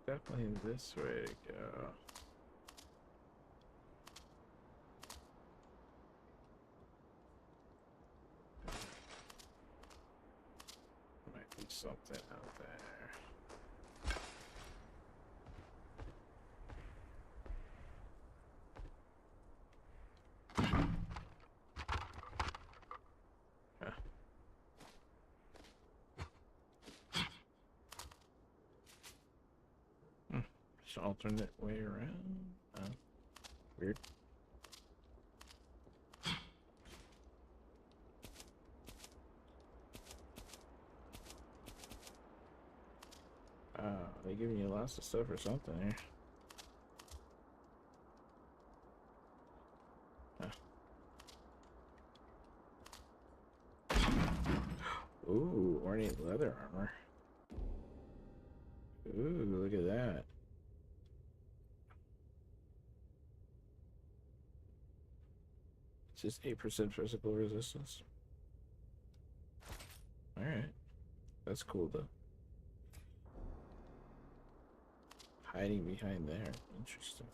Definitely this way to go. Might be something out there. Huh. Just alternate way around. Weird. They giving you lots of stuff or something here. Ooh, ornate leather armor. Ooh, look at that. It's just 8% physical resistance. Alright. That's cool though. Hiding behind there. Interesting.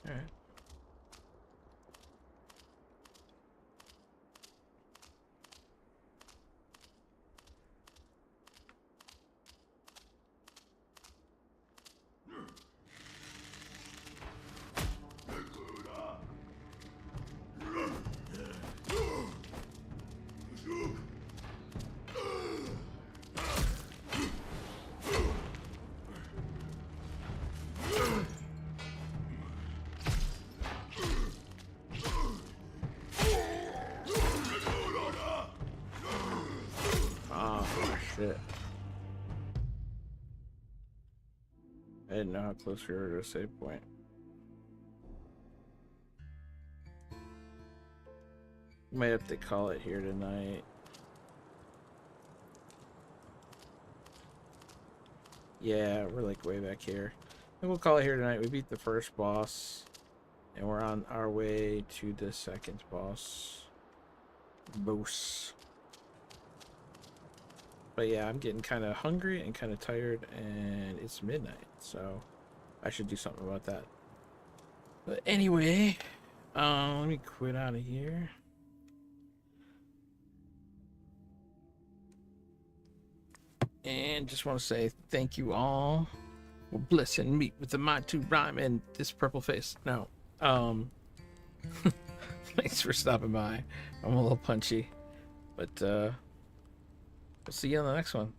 Alright. Shit. I didn't know how close we were to a save point. Might have to call it here tonight. Yeah, we're like way back here. I think we'll call it here tonight. We beat the first boss, and we're on our way to the second boss. But yeah, I'm getting kind of hungry and kind of tired, and it's midnight, so I should do something about that. But anyway, let me quit out of here. And just want to say thank you all for blessing me with the mind to rhyme and this purple face. No, thanks for stopping by. I'm a little punchy, but we'll see you on the next one.